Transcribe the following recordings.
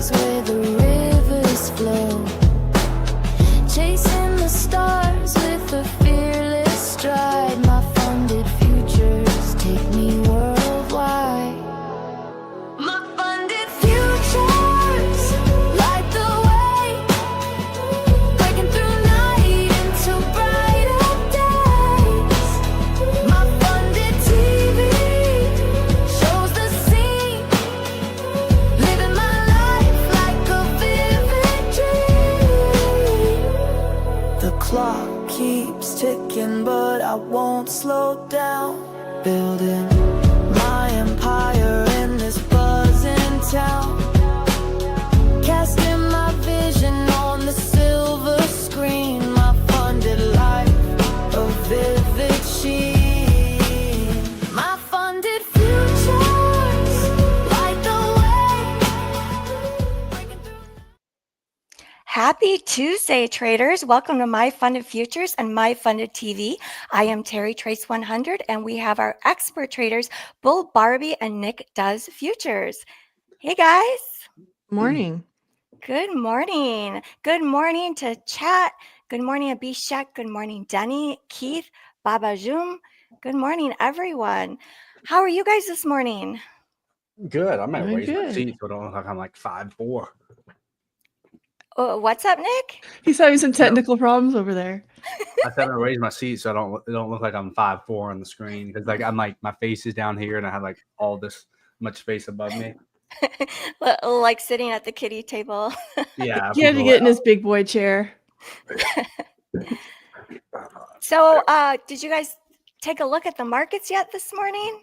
stars where the rivers flow, chasing the stars with a fearless stride. My funded futures take me worldwide. My funded futures light the way, breaking through night into brighter days. My funded TV shows the scene, living my life like a vivid dream. The clock keeps ticking, but I won't slow down. Building my empire in this buzzing town, casting my vision on the silver screen. My funded life, a vivid sheen. My funded futures light the way. Happy Tuesday, traders. Welcome to My Funded Futures and My Funded TV. I am Terry Trace 100, and we have our expert traders, Bull Barbie and Nick Does Futures. Hey, guys. Morning. Good morning. Good morning to chat. Good morning, Abhishek. Good morning, Denny, Keith, Baba Zoom. Good morning, everyone. How are you guys this morning? Good. I'm gonna Doing raise my good. seat so I don't look like I'm like 5'4". What's up, Nick? He's having some technical problems over there. I said I'm gonna raise my seat so I don't look like I'm 5'4" on the screen, because like I'm like my face is down here and I have like all this much space above me. Like sitting at the kiddie table. Yeah. He had to get in his big boy chair. So, did you guys take a look at the markets yet this morning?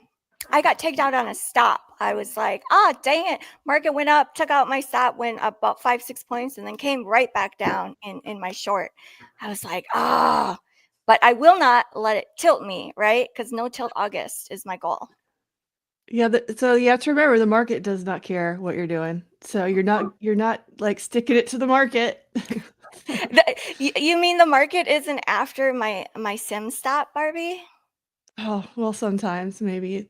I got tagged out on a stop. I was like, dang it. Market went up, took out my stop, went up about 5-6 points, and then came right back down in my short. I was like, but I will not let it tilt me, right? Because no tilt August is my goal. Yeah, so you have to remember the market does not care what you're doing. So you're not like sticking it to the market. You mean the market isn't after my sim stop, Barbie? Oh, well, sometimes maybe.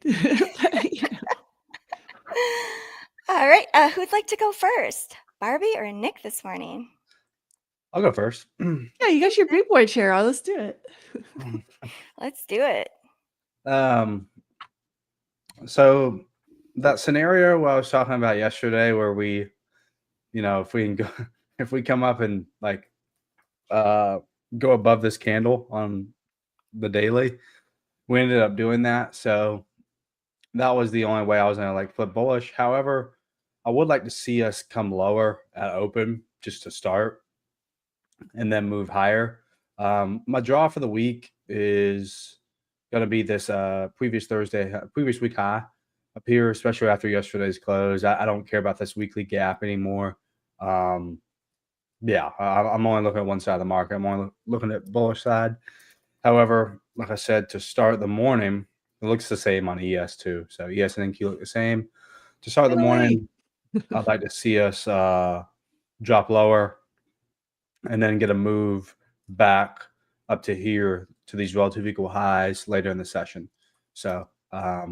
All right. Who'd like to go first? Barbie or Nick this morning? I'll go first. Yeah, you got your big boy chair on. Let's do it. Let's do it. So that scenario I was talking about yesterday, where we, if we can go, if we come up and like go above this candle on the daily, we ended up doing that. So that was the only way I was gonna like flip bullish. However, I would like to see us come lower at open just to start and then move higher. My draw for the week is going to be this previous week high up here, especially after yesterday's close. I don't care about this weekly gap anymore. I'm only looking at one side of the market. I'm only looking at bullish side. However, like I said, to start the morning, it looks the same on ES too. So ES and NQ look the same. To start the morning, I'd like to see us drop lower and then get a move back up to here to these relative equal highs later in the session. So, let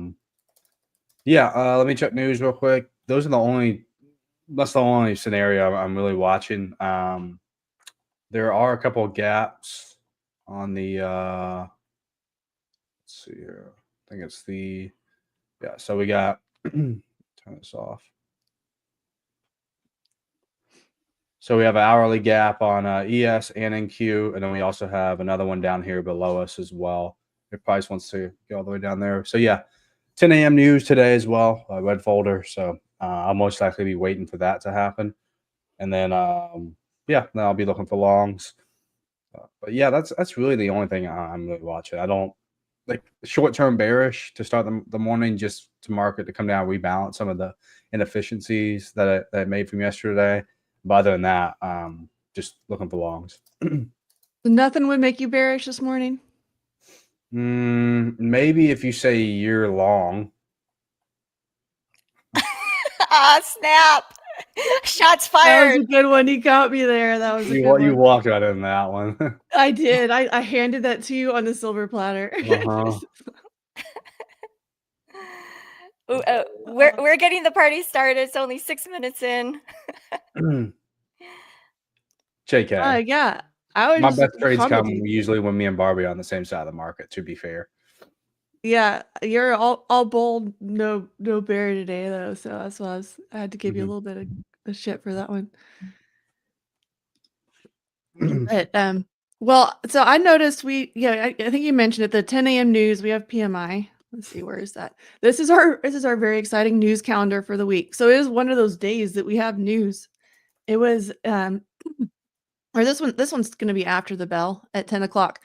me check news real quick. That's the only scenario I'm really watching. There are a couple of gaps on the, let's see here. I think it's so we got, turn this off. So we have an hourly gap on ES and NQ, and then we also have another one down here below us as well. If price wants to go all the way down there. So 10 a.m. news today as well, red folder. So I'll most likely be waiting for that to happen. And then, then I'll be looking for longs. That's really the only thing I'm really watching. I don't like short-term bearish to start the morning, just to market to come down, rebalance some of the inefficiencies that I made from yesterday. But other than that, just looking for longs. Nothing would make you bearish this morning? Maybe if you say year long. Snap. Shots That fired. was a good one. You got me there. That was a good one. You walked right in that one. I did. I handed that to you on the silver platter. Ooh, we're getting the party started. It's only 6 minutes in. JK. Yeah. I My was best just trades come commenting. usually when me and Barbie are on the same side of the market, to be fair. Yeah, you're all bold, no bear today though, so that's why I had to give you a little bit of shit for that one. But well, so I noticed I think you mentioned it, the 10 a.m. news. We have PMI. Let's see, where is that? This is our very exciting news calendar for the week. So it is one of those days that we have news. It was or this one's going to be after the bell at 10 o'clock.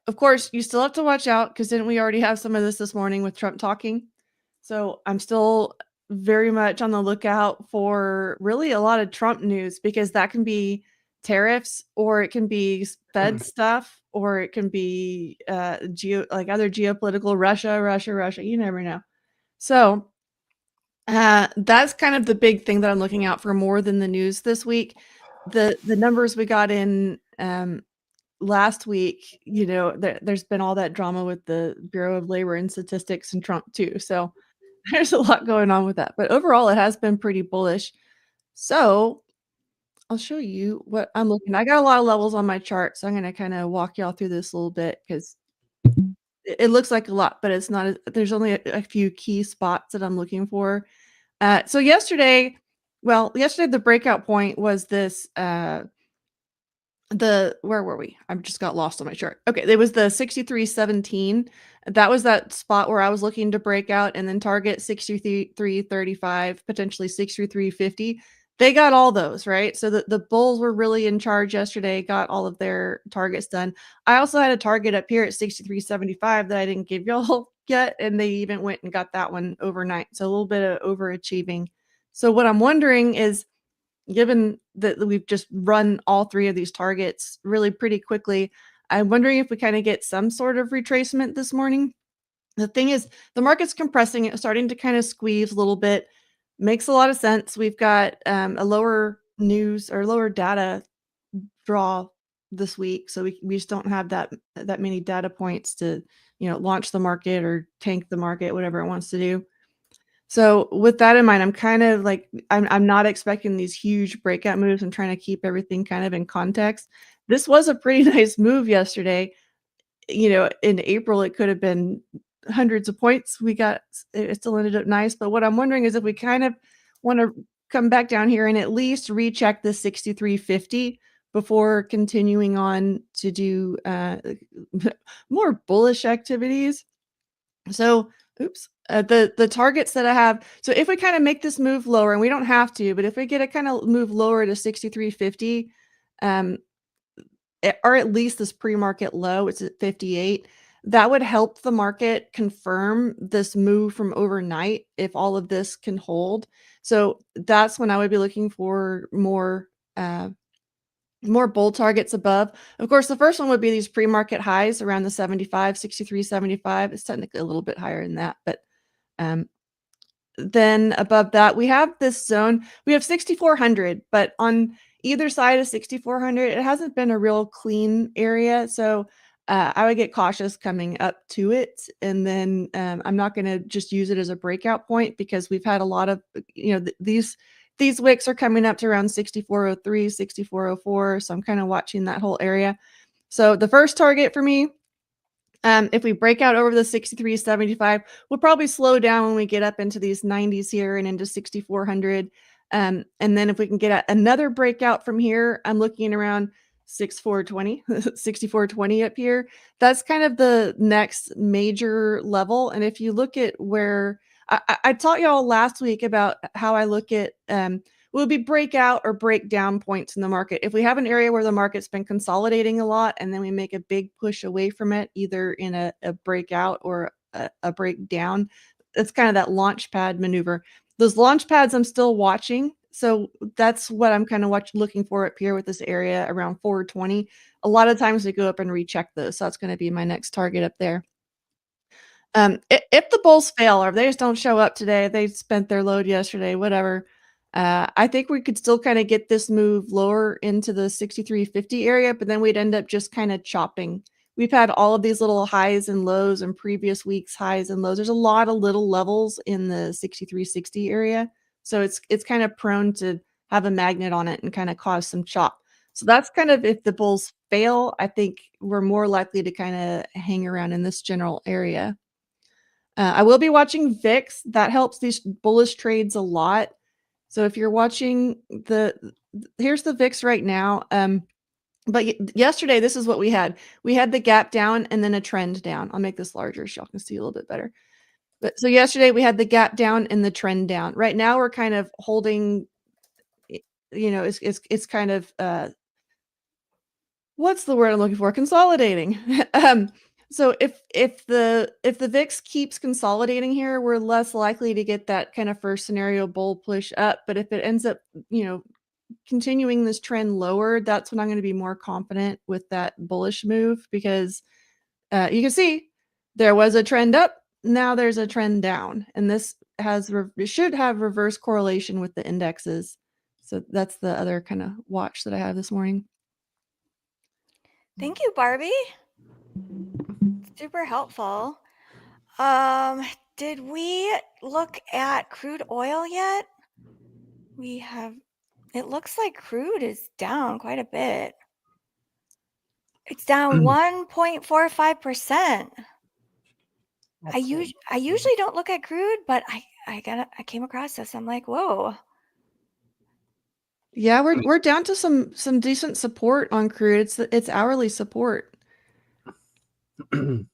Of course, you still have to watch out because didn't we already have some of this morning with Trump talking? So I'm still very much on the lookout for really a lot of Trump news because that can be tariffs or it can be Fed stuff or it can be other geopolitical Russia. You never know. So that's kind of the big thing that I'm looking out for more than the news this week. The numbers we got in last week, there's been all that drama with the Bureau of Labor and Statistics and Trump too. So there's a lot going on with that. But overall, it has been pretty bullish. So I'll show you what I'm looking. I got a lot of levels on my chart, so I'm going to kind of walk y'all through this a little bit because it looks like a lot, but it's not. There's only a few key spots that I'm looking for. So yesterday the breakout point was this where were we? I just got lost on my chart. Okay, it was the 63.17. That was that spot where I was looking to break out and then target 63.35, potentially 63.50. They got all those, right? So the bulls were really in charge yesterday, got all of their targets done. I also had a target up here at 63.75 that I didn't give y'all yet, and they even went and got that one overnight. So a little bit of overachieving. So what I'm wondering is, given that we've just run all three of these targets really pretty quickly, I'm wondering if we kind of get some sort of retracement this morning. The thing is, the market's compressing, it's starting to kind of squeeze a little bit. Makes a lot of sense. We've got a lower news or lower data draw this week, so we just don't have that many data points to launch the market or tank the market, whatever it wants to do. So with that in mind, I'm kind of like, I'm not expecting these huge breakout moves. I'm trying to keep everything kind of in context. This was a pretty nice move yesterday. In April, it could have been hundreds of points. It still ended up nice. But what I'm wondering is if we kind of want to come back down here and at least recheck the 63.50 before continuing on to do more bullish activities. So, the targets that I have. So if we kind of make this move lower, and we don't have to, but if we get a kind of move lower to 63.50, or at least this pre-market low, it's at 58. That would help the market confirm this move from overnight if all of this can hold. So that's when I would be looking for more bull targets above. Of course, the first one would be these pre-market highs around the 75, 63.75. It's technically a little bit higher than that, but then above that, we have this zone. We have 6,400, but on either side of 6,400, it hasn't been a real clean area. So I would get cautious coming up to it. And then I'm not going to just use it as a breakout point because we've had a lot of, these wicks are coming up to around 6403, 6404. So I'm kind of watching that whole area. So the first target for me, if we break out over the 63.75, we'll probably slow down when we get up into these 90s here and into 6,400. And then if we can get another breakout from here, I'm looking around 6420, 6420 up here. That's kind of the next major level. And if you look at where I taught y'all last week about how I look at will be breakout or breakdown points in the market. If we have an area where the market's been consolidating a lot and then we make a big push away from it, either in a breakout or a breakdown, it's kind of that launch pad maneuver. Those launch pads I'm still watching. So that's what I'm kind of looking for up here with this area around 420. A lot of times we go up and recheck those. So that's going to be my next target up there. If the bulls fail or if they just don't show up today, they spent their load yesterday, whatever. I think we could still kind of get this move lower into the 63.50 area, but then we'd end up just kind of chopping. we've had all of these little highs and lows and previous weeks highs and lows. There's a lot of little levels in the 6360 area. So it's kind of prone to have a magnet on it and kind of cause some chop. So that's kind of, if the bulls fail, I think we're more likely to kind of hang around in this general area. I will be watching VIX. That helps these bullish trades a lot. So if you're watching here's the VIX right now. But yesterday, this is what we had. We had the gap down and then a trend down. I'll make this larger so y'all can see a little bit better. But so yesterday we had the gap down and the trend down. Right now we're kind of holding, it's kind of what's the word I'm looking for? Consolidating. So if the VIX keeps consolidating here, we're less likely to get that kind of first scenario bull push up. But if it ends up, continuing this trend lower, that's when I'm going to be more confident with that bullish move, because you can see there was a trend up, now there's a trend down, and this it should have reverse correlation with the indexes. So that's the other kind of watch that I have this morning. Thank you, Barbie. Super helpful. Did we look at crude oil yet? It looks like crude is down quite a bit. It's down 1.45%. I usually don't look at crude, but I came across this. I'm like, whoa. Yeah, we're down to some decent support on crude. It's hourly support. I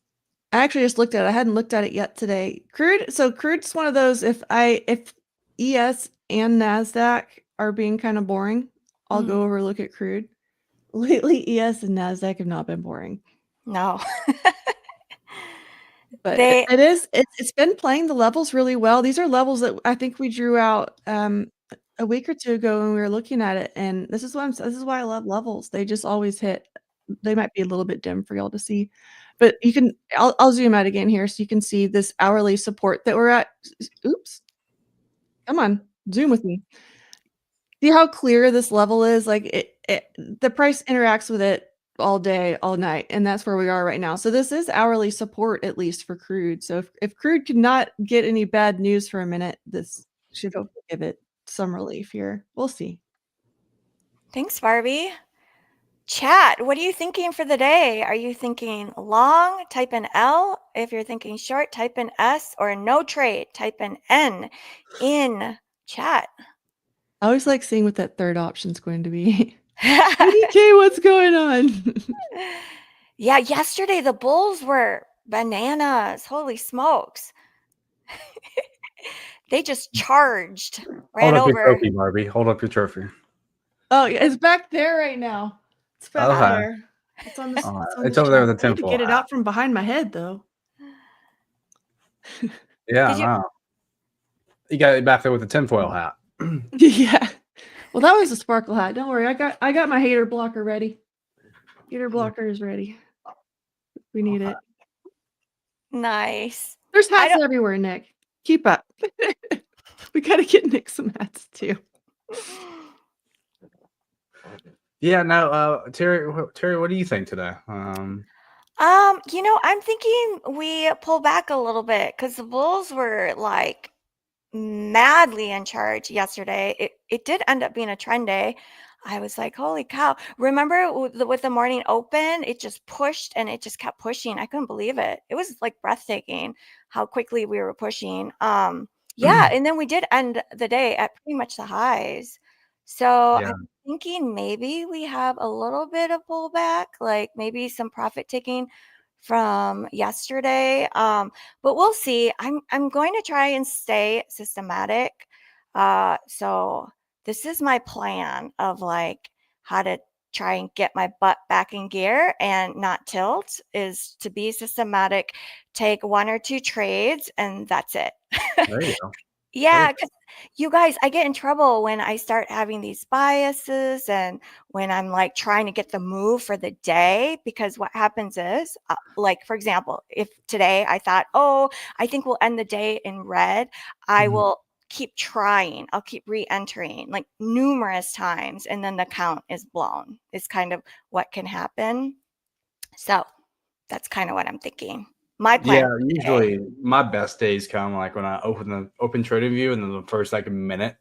actually just looked at it. I hadn't looked at it yet today. Crude's one of those, if ES and NASDAQ are being kind of boring, I'll go over look at crude. Lately, ES and NASDAQ have not been boring. No. But it's been playing the levels really well. These are levels that I think we drew out a week or two ago when we were looking at it, and this is why I love levels. They just always hit. They might be a little bit dim for y'all to see, but I'll zoom out again here so you can see this hourly support that we're at. Oops. Come on, zoom with me. See how clear this level is? Like the price interacts with it all day, all night, and that's where we are right now. So this is hourly support, at least for crude. So if crude could not get any bad news for a minute, this should hopefully give it some relief here. We'll see. Thanks, Barbie. Chat, what are you thinking for the day? Are you thinking long? Type in L. If you're thinking short, type in S, or no trade, type in N in chat. I always like seeing what that third option is going to be. ADK, what's going on? Yeah, yesterday the bulls were bananas. Holy smokes. They just charged, ran Hold up over. your trophy, Barbie. Hold up your trophy. Oh, it's back there right now. It's back Okay. there. It's on the. It's over there with the I need to tinfoil get it hat. out from behind my head, though. Yeah, Did you- wow. You got it back there with the tinfoil hat. Yeah. Well, that was a sparkle hat. Don't worry. I got my hater blocker ready. Hater blocker is ready. We need it. Nice. There's hats everywhere, Nick. Keep up. We gotta get Nick some hats too. Yeah, no, Terry, what do you think today? I'm thinking we pull back a little bit because the bulls were like madly in charge yesterday. It did end up being a trend day. I was like, holy cow. Remember with the morning open, it just pushed and it just kept pushing. I couldn't believe it. It was like breathtaking how quickly we were pushing. Yeah, and then we did end the day at pretty much the highs. So Yeah. I'm thinking maybe we have a little bit of pullback, like maybe some profit taking from yesterday. But we'll see. I'm going to try and stay systematic. So this is my plan of like how to try and get my butt back in gear and not tilt, is to be systematic, take 1 or 2 trades, and that's it. There you go. Yeah, because you guys, I get in trouble when I start having these biases and when I'm like trying to get the move for the day, because what happens is, like, for example, if today I thought, oh, I think we'll end the day in red, I will keep trying. I'll keep re-entering like numerous times, and then the count is blown. It's kind of what can happen. So That's kind of what I'm thinking. My plan Yeah, for the day. usually my best days come like when I open the open trading view, and then the first like minute,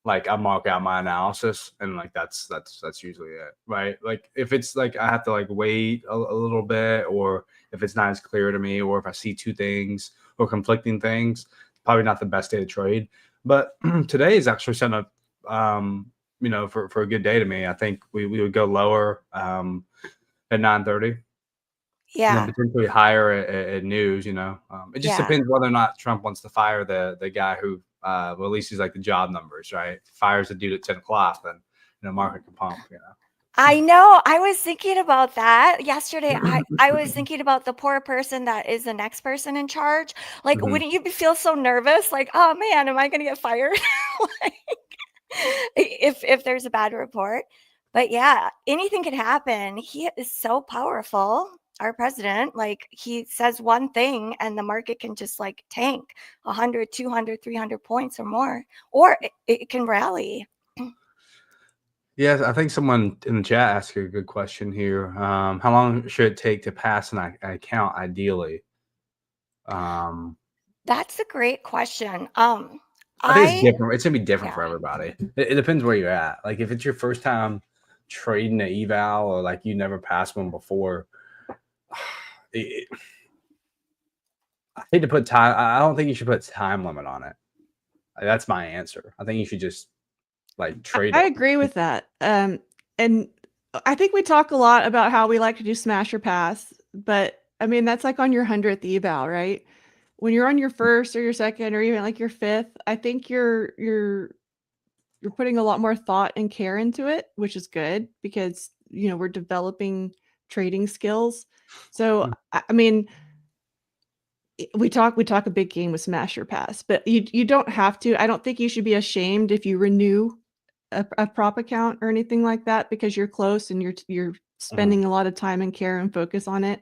like I mark out my analysis, and like that's usually it, right? Like if it's like I have to like wait a little bit, or if it's not as clear to me, or if I see two things or conflicting things, probably not the best day to trade. But today is actually setting up, for a good day to me. I think we would go lower at 9:30. And then Yeah. potentially higher at news, It just Yeah. depends whether or not Trump wants to fire the guy who releases like the job numbers, right? Fires the dude at 10 o'clock, then market can pump. I know. I was thinking about that yesterday. I was thinking about the poor person that is the next person in charge. Like, Mhm. wouldn't you feel so nervous? Like, oh man, am I going to get fired? Like, if there's a bad report. But yeah, anything could happen. He is so powerful. Our president, like he says one thing and the market can just like tank 100, 200, 300 points or more, or it can rally. Yes, I think someone in the chat asked a good question here. How long should it take to pass an account ideally? That's a great question. I think it's I different. It's gonna be different yeah. for everybody. It depends where you're at. Like if it's your first time trading an eval, or like you never passed one before, it, I hate to put time. I don't think you should put time limit on it. That's my answer. I think you should just like trade I it. agree with that. And I think we talk a lot about how we like to do smash or pass, but I mean that's like on your 100th eval, right? When you're on your first or your second or even like your fifth, I think you're putting a lot more thought and care into it, which is good because we're developing trading skills. So I mean, we talk a big game with smash or pass, but you don't have to. I don't think you should be ashamed if you renew a prop account or anything like that because you're close and you're spending a lot of time and care and focus on it.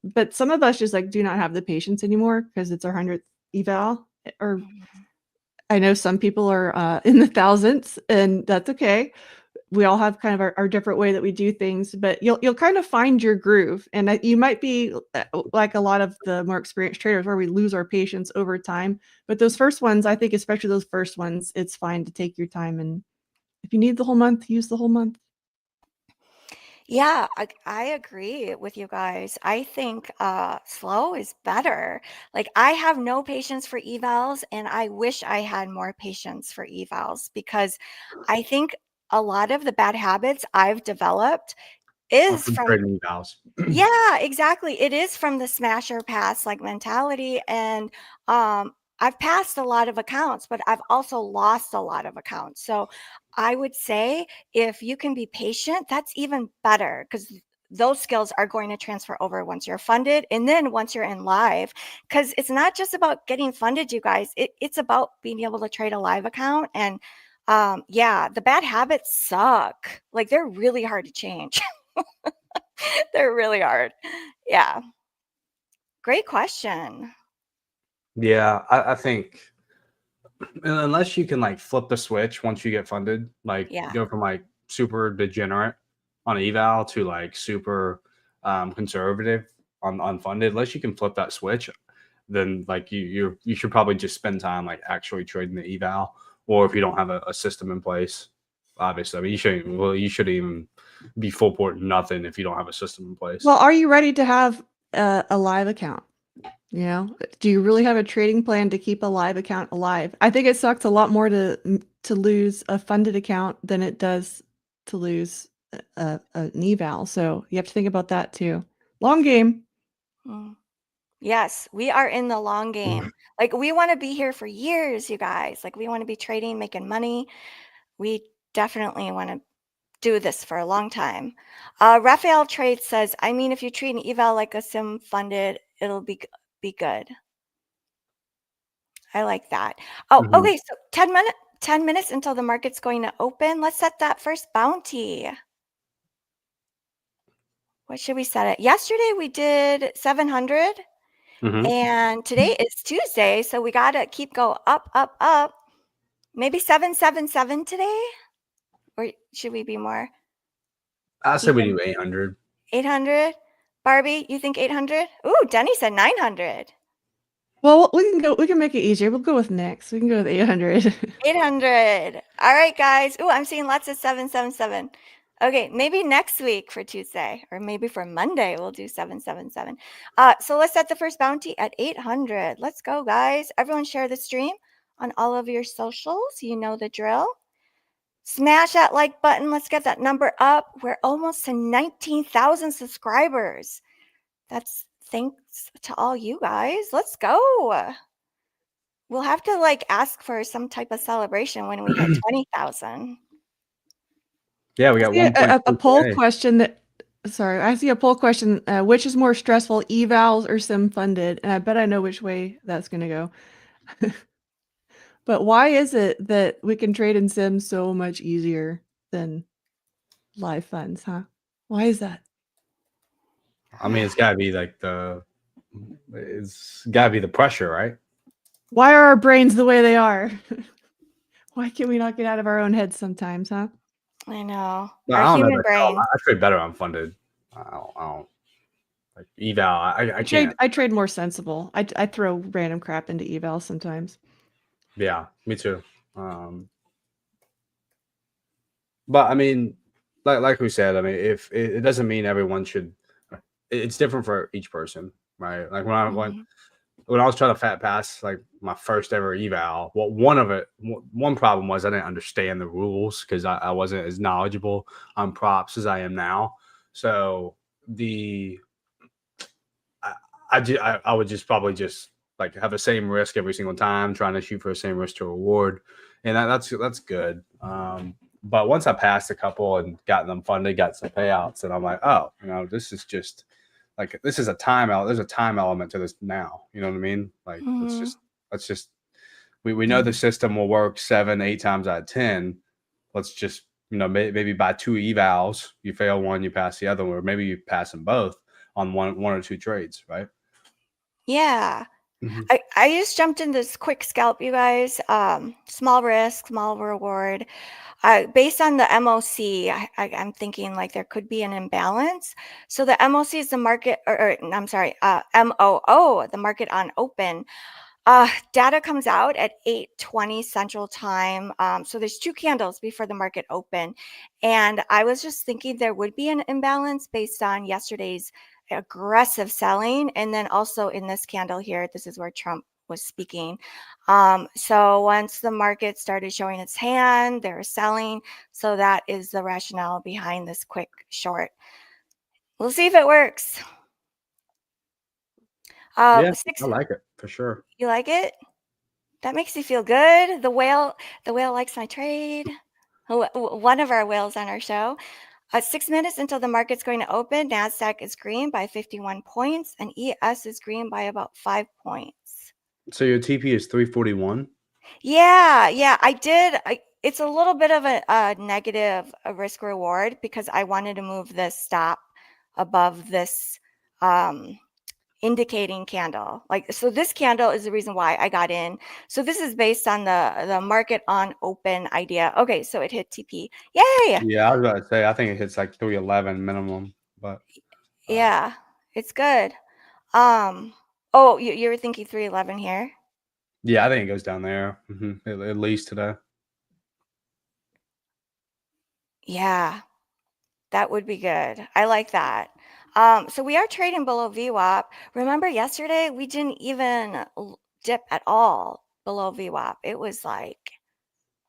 But some of us just like do not have the patience anymore because it's our 100th eval. Or I know some people are in the thousands, and that's okay. We all have kind of our different way that we do things, but you'll kind of find your groove, and you might be like a lot of the more experienced traders where we lose our patience over time. But those first ones, I think, especially those first ones, it's fine to take your time, and if you need the whole month, use the whole month. Yeah, I agree with you guys. I think slow is better. Like I have no patience for evals and I wish I had more patience for evals because I think a lot of the bad habits I've developed is From from trading evals. yeah, exactly. It is from the smasher pass like mentality. And I've passed a lot of accounts, but I've also lost a lot of accounts. So I would say if you can be patient, that's even better because those skills are going to transfer over once you're funded and then once you're in live. Because it's not just about getting funded, you guys. It's about being able to trade a live account. And yeah, the bad habits suck. Like they're really hard to change. They're really hard. Yeah. Great question. Yeah, I think unless you can like flip the switch once you get funded, like Yeah. go from like super degenerate on eval to like super conservative on unfunded, unless you can flip that switch, then like you should probably just spend time like actually trading the eval, or if you don't have a system in place, obviously. I mean, you shouldn't even be full port nothing if you don't have a system in place. Well, are you ready to have a live account? Do you really have a trading plan to keep a live account alive? I think it sucks a lot more to lose a funded account than it does to lose an eval. So you have to think about that too. Long game. Mm. Yes, we are in the long game. Like we want to be here for years, you guys. Like we want to be trading, making money. We definitely want to do this for a long time. Raphael Trade says, I mean, if you treat an eval like a sim funded, it'll be good. I like that. Oh, Mhm. okay. So 10 minutes until the market's going to open. Let's set that first bounty. What should we set it? Yesterday we did 700 Mhm. and today is Tuesday. So we got to keep go up, up, up. Maybe 777 today? Or should we be more I said we even? do 800. 800? Barbie, you think 800? Ooh, Denny said 900. Well, we can make it easier. We'll go with next. We can go with 800. 800. All right, guys. Ooh, I'm seeing lots of 777. Okay, maybe next week for Tuesday, or maybe for Monday we'll do 777. So let's set the first bounty at 800. Let's go, guys. Everyone share the stream on all of your socials. You know the drill. Smash that like button. Let's get that number up. We're almost to 19,000 subscribers. That's thanks to all you guys. Let's go. We'll have to like ask for some type of celebration when we hit 20,000. Yeah, we got I see 1.2 a poll today. question that. Sorry, I see a poll question. Which is more stressful, evals or sim funded? And I bet I know which way that's going to go. But why is it that we can trade in sim so much easier than live funds, huh? Why is that? I mean, it's gotta be like it's gotta be the pressure, right? Why are our brains the way they are? Why can we not get out of our own heads sometimes, huh? I know. No, Our I don't know human that. brain. I trade better unfunded. I don't like eval. I can't. I trade more sensible. I throw random crap into eval sometimes. Yeah, me too. But I mean, like we said, I mean, if it doesn't mean everyone should. It's different for each person, right? Like when Mhm. when I was trying to fat pass like my first ever eval, well, one problem was I didn't understand the rules because I wasn't as knowledgeable on props as I am now. So I would just probably just like have the same risk every single time, trying to shoot for the same risk to reward, and that's good. But once I passed a couple and got them funded, got some payouts, and I'm like, oh, this is just like this is a timeout. There's a time element to this now. You know what I mean? Like Mhm. let's just we know the system will work 7-8 times out of 10. Let's just maybe buy 2 evals. You fail one, you pass the other one, or maybe you pass them both on one or 2 trades, right? Yeah. Mhm. I just jumped in this quick scalp, you guys. Small risk, small reward. Based on the MOC, I'm thinking like there could be an imbalance. So the MOC is the market, or I'm sorry, MOO, the market on open. Data comes out at 8:20 Central Time. So there's 2 candles before the market open. And I was just thinking there would be an imbalance based on yesterday's aggressive selling. And then also in this candle here, this is where Trump was speaking. So once the market started showing its hand, they were selling. So that is the rationale behind this quick short. We'll see if it works. Yeah, Six, I like it for sure. you like it? That makes you feel good. The whale likes my trade. One of our whales on our show. 6 minutes until the market's going to open, NASDAQ is green by 51 points and ES is green by about 5 points. So your TP is 341. Yeah, I did. It's a little bit of a negative risk reward because I wanted to move this stop above this indicating candle. So this candle is the reason why I got in. So this is based on the market on open idea. Okay, so it hit TP. Yay! Yeah, I was about to say I think it hits like 311 minimum, but Yeah, it's good. Oh, you were thinking 311 here? yeah, I think it goes down there at least today. Yeah, that would be good. I like that. So we are trading below VWAP. Remember yesterday we didn't even dip at all below VWAP. It was like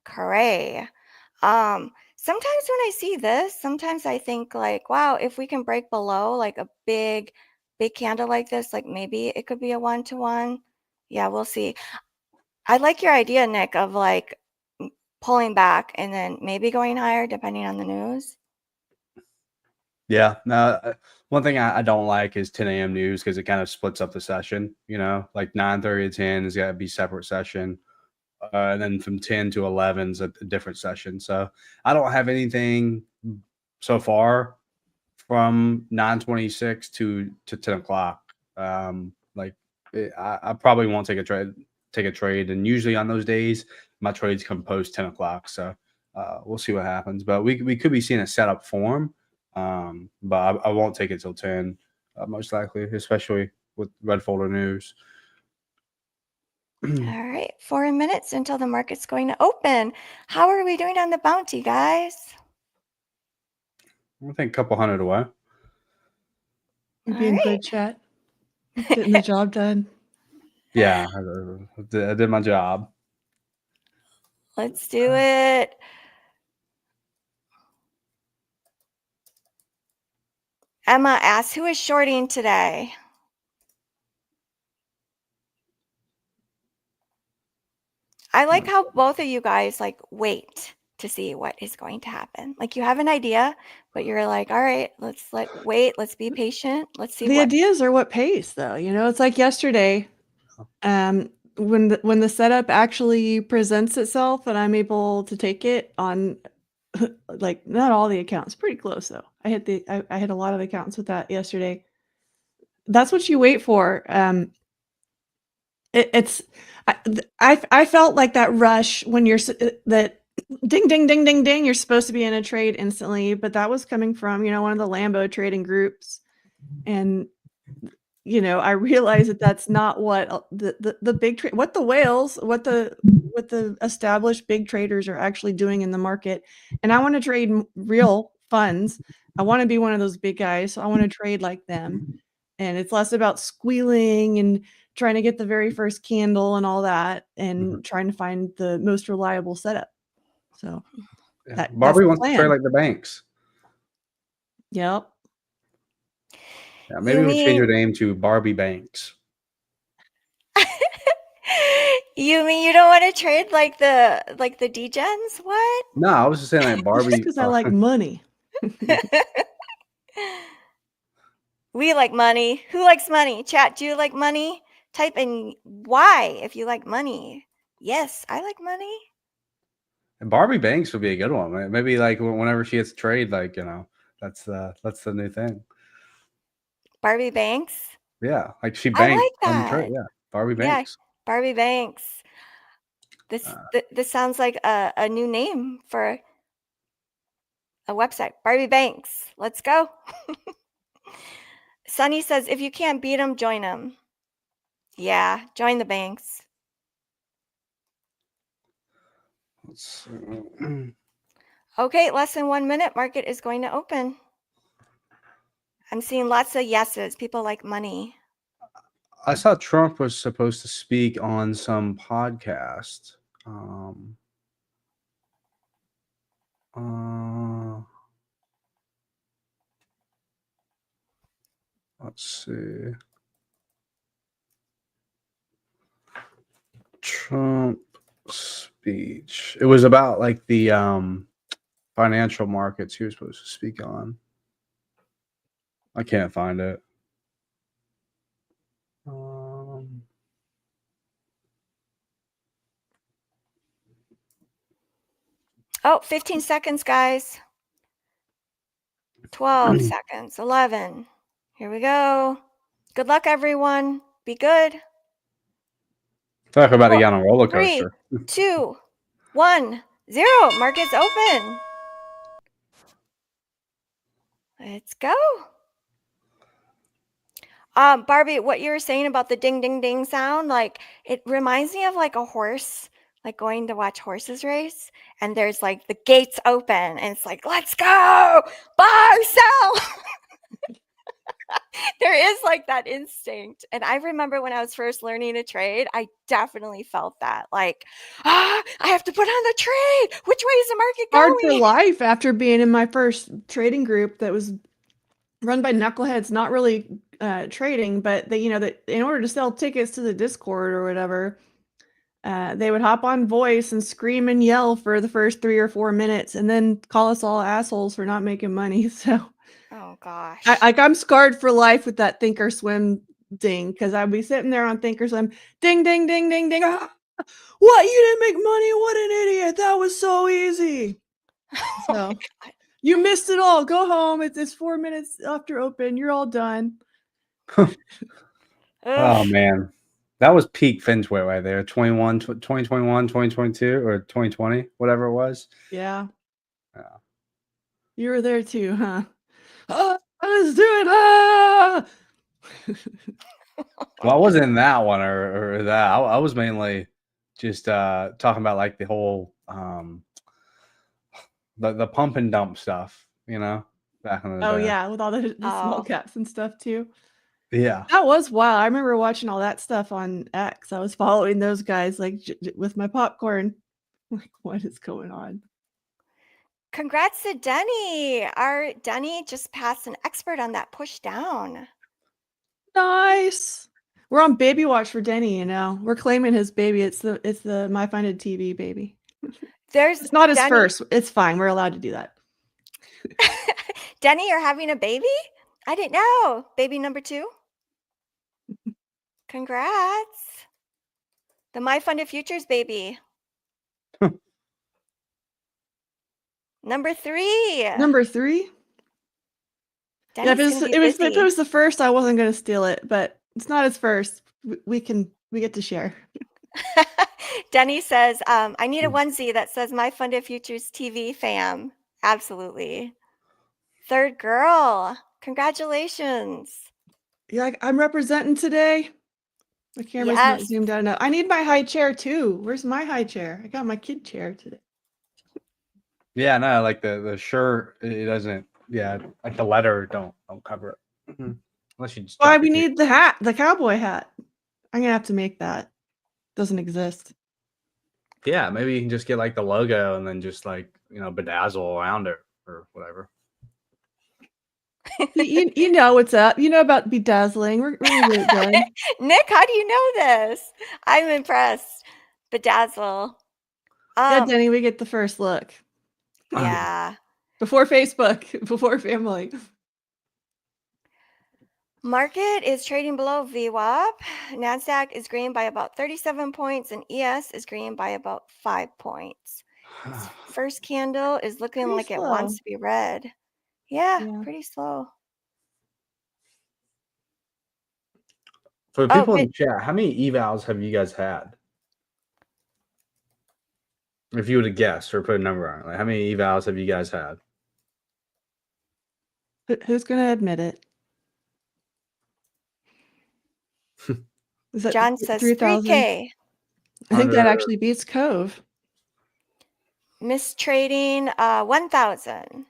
cray. Sometimes when I see this, sometimes I think like, wow, if we can break below like a big candle like this, like maybe it could be a 1-to-1. Yeah, we'll see. I like your idea, Nick, of like pulling back and then maybe going higher depending on the news. Yeah, no. One thing I don't like is 10 a.m. news because it kind of splits up the session. Like 9:30 to 10 has got to be separate session, and then from 10 to 11 is a different session. So I don't have anything so far from 9:26 to 10 o'clock. I probably won't take a trade, and usually on those days my trades come post 10 o'clock. So we'll see what happens, but we could be seeing a setup form, but I won't take it till 10. most likely, especially with red folder news. All right, 4 minutes until the market's going to open. How are we doing on the bounty, guys? I think a couple hundred away. You're All being right. good, chat. Getting the job done. Yeah, I did my job. Let's do it. Emma asks, who is shorting today? I like how both of you guys like wait to see what is going to happen. Like you have an idea, but you're like, all right, let's wait, let's be patient. Let's see The what ideas are what pays, though. You know, it's like yesterday, when the setup actually presents itself and I'm able to take it on, like not all the accounts, pretty close though. I hit a lot of accounts with that yesterday. That's what you wait for. I felt like that rush when you're that ding ding ding ding ding, you're supposed to be in a trade instantly, but that was coming from, you know, one of the Lambo trading groups. And you know, I realize that that's not what the big trade, what the whales, what the established big traders are actually doing in the market. And I want to trade real funds. I want to be one of those big guys. So I want to trade like them. And it's less about squealing and trying to get the very first candle and all that, and trying to find the most reliable setup. So Yeah. that's Barbie the wants to trade plan. like the banks. Yep. Yeah, maybe we'll change your name to Barbie Banks. You mean you don't want to trade like the degens? What? No, I was just saying like Barbie. Because I like money. We like money. Who likes money? Chat, do you like money? Type in why if you like money. Yes, I like money. Barbie Banks would be a good one. Right? Maybe like whenever she gets a trade, like, you know, that's the new thing. Barbie Banks. Yeah, like she I banked like on the trade. that. Yeah, Barbie Yeah, Banks. Barbie Banks. This sounds like a new name for a website. Barbie Banks. Let's go. Sunny says, if you can't beat them, join them. Yeah, join the banks. Let's see. Okay, less than 1 minute. Market is going to open. I'm seeing lots of yeses. People like money. I saw Trump was supposed to speak on some podcast. Let's see. Trump speech. It was about like the financial markets he was supposed to speak on. I can't find it. Oh, 15 seconds, guys. 12 seconds. 11. Here we go. Good luck, everyone. Be good. Talk about to get on a roller 3, coaster. 2, 1, 0. Market's open. Let's go. Barbie, what you were saying about the ding, ding, ding sound, like it reminds me of like a horse, like going to watch horses race. And there's like the gates open and it's like, let's go, buy, sell. There is like that instinct. And I remember when I was first learning to trade, I definitely felt that like, I have to put on the trade. Which way is the market going? Hard for life after being in my first trading group that was run by knuckleheads, not really trading, but they, you know, that in order to sell tickets to the Discord or whatever, they would hop on voice and scream and yell for the first 3 or 4 minutes and then call us all assholes for not making money. So Oh gosh. I'm scarred for life with that Thinkorswim ding, because I'd be sitting there on Thinkorswim, ding, ding, ding, ding, ding. Ah, what? You didn't make money? What an idiot. That was so easy. So you missed it all. Go home. It's 4 minutes after open. You're all done. Oh, man. That was peak Finchway right there. 2021, 2022, or 2020, whatever it was. Yeah. Yeah. You were there too, huh? Let's do it. Well, I wasn't in that one or that. I was mainly just talking about like the whole the pump and dump stuff, back in the Oh day. yeah, with all the small Oh. caps and stuff too. Yeah. That was wild. I remember watching all that stuff on X. I was following those guys like with my popcorn. Like, what is going on? Congrats to Denny. Our Denny just passed an expert on that push down. Nice. We're on baby watch for Denny, We're claiming his baby. It's the MyFunded TV baby. There's It's not his Denny. first. It's fine. We're allowed to do that. Denny, you're having a baby? I didn't know. Baby number 2? Congrats. The MyFundedFutures baby. Number 3. Number 3. Denny's Yeah, if gonna be it busy. was the first, I wasn't gonna steal it, but it's not his first. We get to share. Denny says, I need a onesie that says MyFundedFutures TV fam. Absolutely. 3rd girl. Congratulations. Yeah, I'm representing today. My camera's not Yes. zoomed out enough. I need my high chair too. Where's my high chair? I got my kid chair today. Yeah, no, like the shirt, it doesn't. Yeah, like the letter don't cover it. Unless you just. Why drop we your need the hat, the cowboy hat. I'm gonna have to make that. Doesn't exist. Yeah, maybe you can just get like the logo and then just like bedazzle around it or whatever. you know what's up. You know about bedazzling. We're gonna get it done. Nick, how do you know this? I'm impressed. Bedazzle. Yeah, Denny, we get the first look. Yeah. Before Facebook, before family. Market is trading below VWAP. NASDAQ is green by about 37 points and ES is green by about 5 points. This first candle is looking Pretty like slow. it wants to be red. Yeah, Yeah. pretty slow. For the people in the chat, how many evals have you guys had? If you were to guess or put a number on it, like how many evals have you guys had? Who's gonna admit it? Is that John says 3,000? 3K. I think that actually beats Cove. Mistrading 1,000.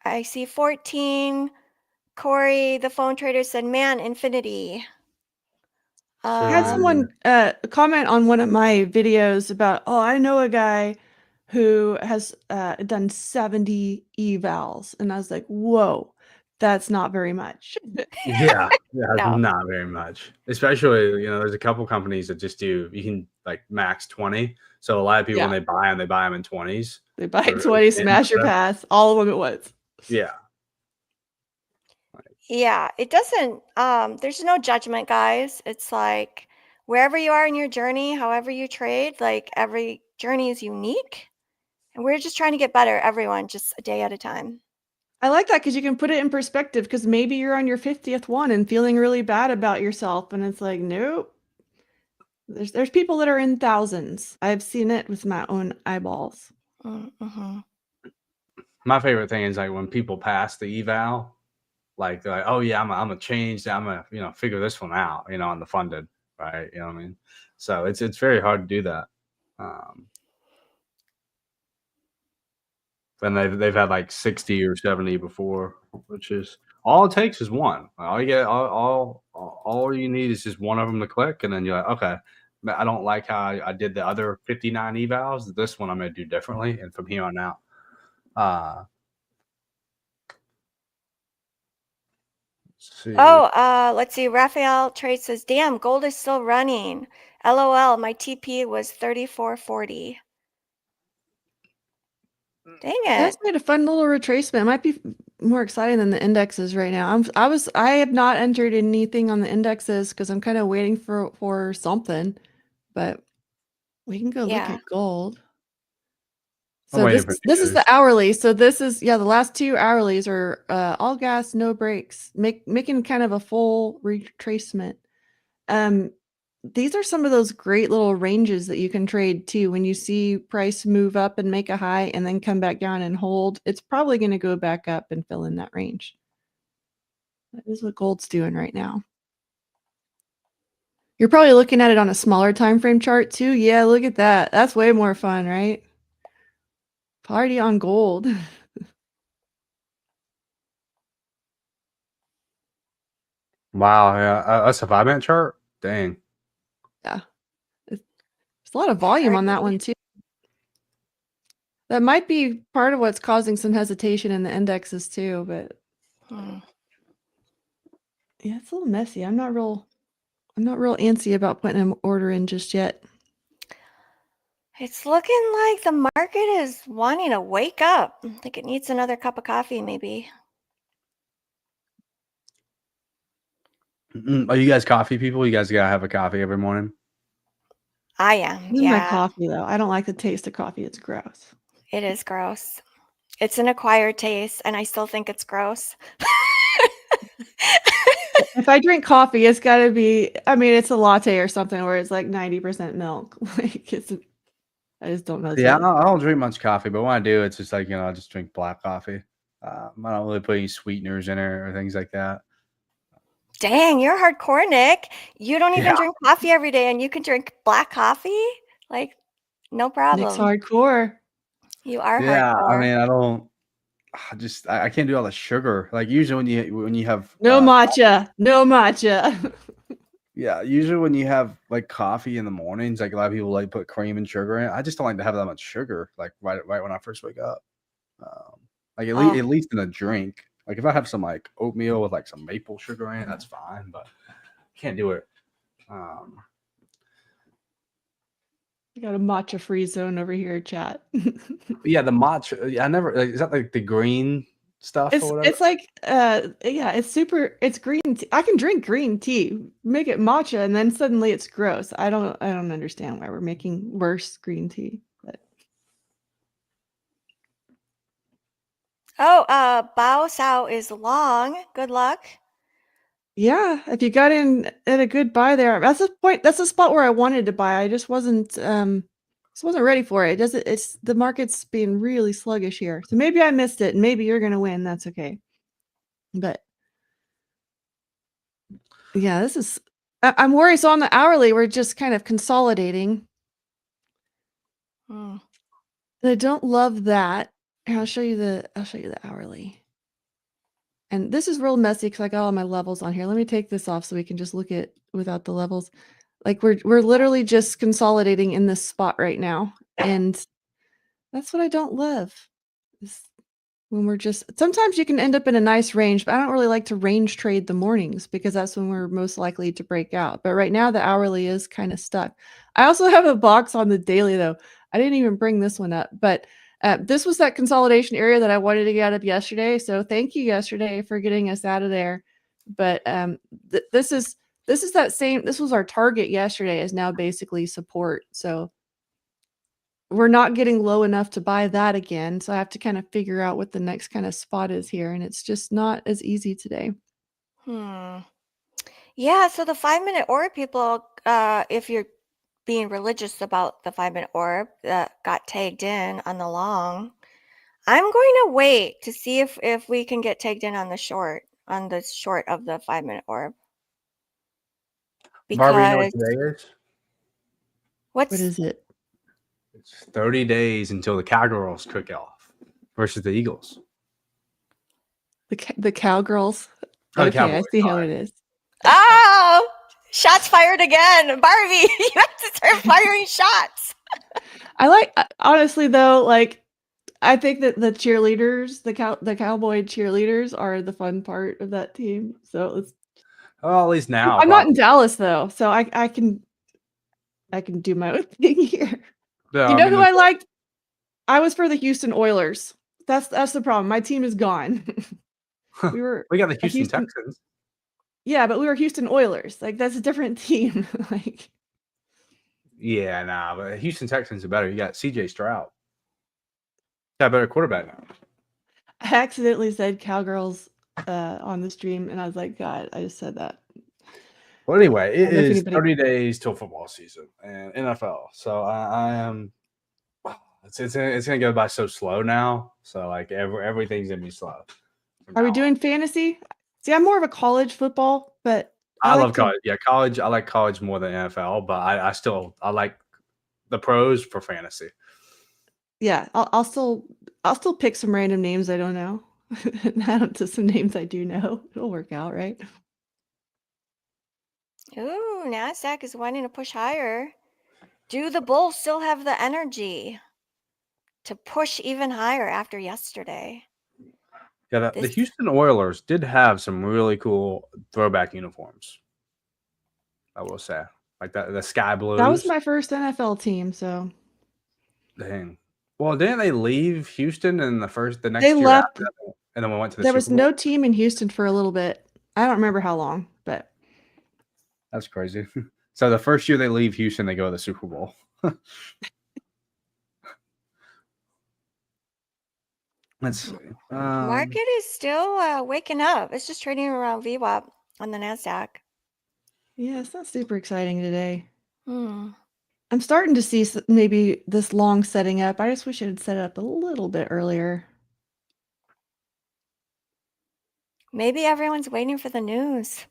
I see 14. Corey, the phone trader, said, man, infinity. I had someone comment on one of my videos about, I know a guy who has done 70 evals. And I was like, whoa, that's not very much. Yeah, No. not very much. Especially, there's a couple companies that just you can like max 20. So a lot of people, when they buy them in 20s. They buy 20, smash your pass, all of them at once. Yeah. Yeah, it doesn't, there's no judgment, guys. It's like wherever you are in your journey, however you trade, like every journey is unique. And we're just trying to get better, everyone, just a day at a time. I like that because you can put it in perspective because maybe you're on your 50th one and feeling really bad about yourself. And it's like, nope. There's people that are in thousands. I've seen it with my own eyeballs. Mm-hmm. My favorite thing is like when people pass the eval, like they're like, oh yeah, I'm gonna change. I'm gonna figure this one out. On the funded, right? You know what I mean? So it's very hard to do that. And they've had like 60 or 70 before, which is all it takes is one. All you get, all you need is just one of them to click, and then you're like, okay, I don't like how I did the other 59 evals. This one I'm gonna do differently, and from here on out. Let's see. Raphael Trade says, damn, gold is still running. LOL, my TP was 34.40. Dang it. That's made a fun little retracement. It might be more exciting than the indexes right now. I have not entered anything on the indexes because I'm kind of waiting for something, but we can go look at gold. So this is the hourly. So this is, the last 2 hourlies are all gas, no breaks, making kind of a full retracement. These are some of those great little ranges that you can trade too. When you see price move up and make a high and then come back down and hold, it's probably going to go back up and fill in that range. That is what gold's doing right now. You're probably looking at it on a smaller time frame chart too. Yeah, look at that. That's way more fun, right? Party on gold. Wow, yeah, that's a 5-minute chart. Dang. Yeah. There's a lot of volume on that one too. That might be part of what's causing some hesitation in the indexes too, but yeah, it's a little messy. I'm not real antsy about putting an order in just yet. It's looking like the market is wanting to wake up. I think it needs another cup of coffee, maybe. Are you guys coffee people? You guys gotta have a coffee every morning? I am, This is my yeah. coffee though. I don't like the taste of coffee. It's gross. It is gross. It's an acquired taste, and I still think it's gross. If I drink coffee, it's got to be, I mean, it's a latte or something where it's like 90% milk. Like I just don't know. Yeah, I don't drink much coffee, but when I do, it's just like, I just drink black coffee. I don't really put any sweeteners in it or things like that. Dang, you're hardcore, Nick. You don't even Yeah. drink coffee every day, and you can drink black coffee? Like, no problem. Nick's hardcore. You are Yeah, hardcore. I mean, I can't do all the sugar. Like usually when you have No matcha. No matcha. yeah, usually when you have like coffee in the mornings, like a lot of people like put cream and sugar in it. I just don't like to have that much sugar, like right when I first wake up. Like at least in a drink. Like if I have some like oatmeal with like some maple sugar in it, that's fine, but can't do it. I got a matcha free zone over here, chat. Yeah, the matcha. I never. Like, is that like the green stuff or whatever? It's like yeah, it's green tea. I can drink green tea, make it matcha, and then suddenly it's gross. I don't understand why we're making worse green tea. But Bao Sao is long. Good luck. yeah, if you got in at a good buy there, that's the point. That's the spot where I wanted to buy. I just wasn't ready for it. It's the market's being really sluggish here. So maybe I missed it and maybe you're gonna win. That's okay. But yeah, this is I'm worried. So on the hourly, we're just kind of consolidating. And I don't love that. Here, I'll show you the hourly. And this is real messy because I got all my levels on here. Let me take this off so we can just look at without the levels. Like we're literally just consolidating in this spot right now. And that's what I don't love. When we're just sometimes you can end up in a nice range, but I don't really like to range trade the mornings because that's when we're most likely to break out. But right now the hourly is kind of stuck. I also have a box on the daily though. I didn't even bring this one up, but this was that consolidation area that I wanted to get out of yesterday. So thank you yesterday for getting us out of there. But this was our target yesterday is now basically support. So we're not getting low enough to buy that again. So I have to kind of figure out what the next kind of spot is here. And it's just not as easy today. Yeah, so the 5-minute orb people, if you're being religious about the 5-minute orb that got tagged in on the long, I'm going to wait to see if we can get tagged in on the short of the 5-minute orb. Barbara, you know what Because today is? What is it? It's 30 days until the Cowgirls cook off versus the Eagles. The Cowgirls. Oh, the Okay, Cowboys, I see how sorry. it is. Oh, shots fired again. Barbie, you have to start firing shots. Honestly though, like I think that the cheerleaders, the Cowboy cheerleaders are the fun part of that team. So it's Well, at least now. I'm not in Dallas though, so I can do my own thing here. Yeah, You know who I liked? I was for the Houston Oilers. That's the problem. My team is gone. We got the Houston Texans. Yeah, but we were Houston Oilers. Like that's a different team. Like yeah, nah, but Houston Texans are better. You got CJ Stroud. Got a better quarterback now. I accidentally said Cowgirls on the stream, and I was like, God, I just said that. Well, anyway, it is 30 days till football season and NFL. So I am. It's gonna go by so slow now. So like everything's gonna be slow. Are we doing fantasy? See, I'm more of a college football, but I like love college. Yeah, college. I like college more than NFL, but I like the pros for fantasy. Yeah, I'll still pick some random names I don't know. Add to some names I do know. It'll work out, right? Ooh, NASDAQ is wanting to push higher. Do the bulls still have the energy to push even higher after yesterday? Yeah, the This Houston Oilers did have some really cool throwback uniforms. I will say, like the sky That was blues. my first NFL team, so Dang. Well, didn't they leave Houston in the they next year left. after that, and then we went to the There was Super Bowl? no team in Houston for a little bit. I don't remember how long, but That's crazy. So the first year they leave Houston, they go to the Super Bowl. Let's see. market is still waking up. It's just trading around VWAP on the NASDAQ. yeah, it's not super exciting today. Hmm. I'm starting to see maybe this long setting up. I just wish it had set up a little bit earlier. Maybe everyone's waiting for the news.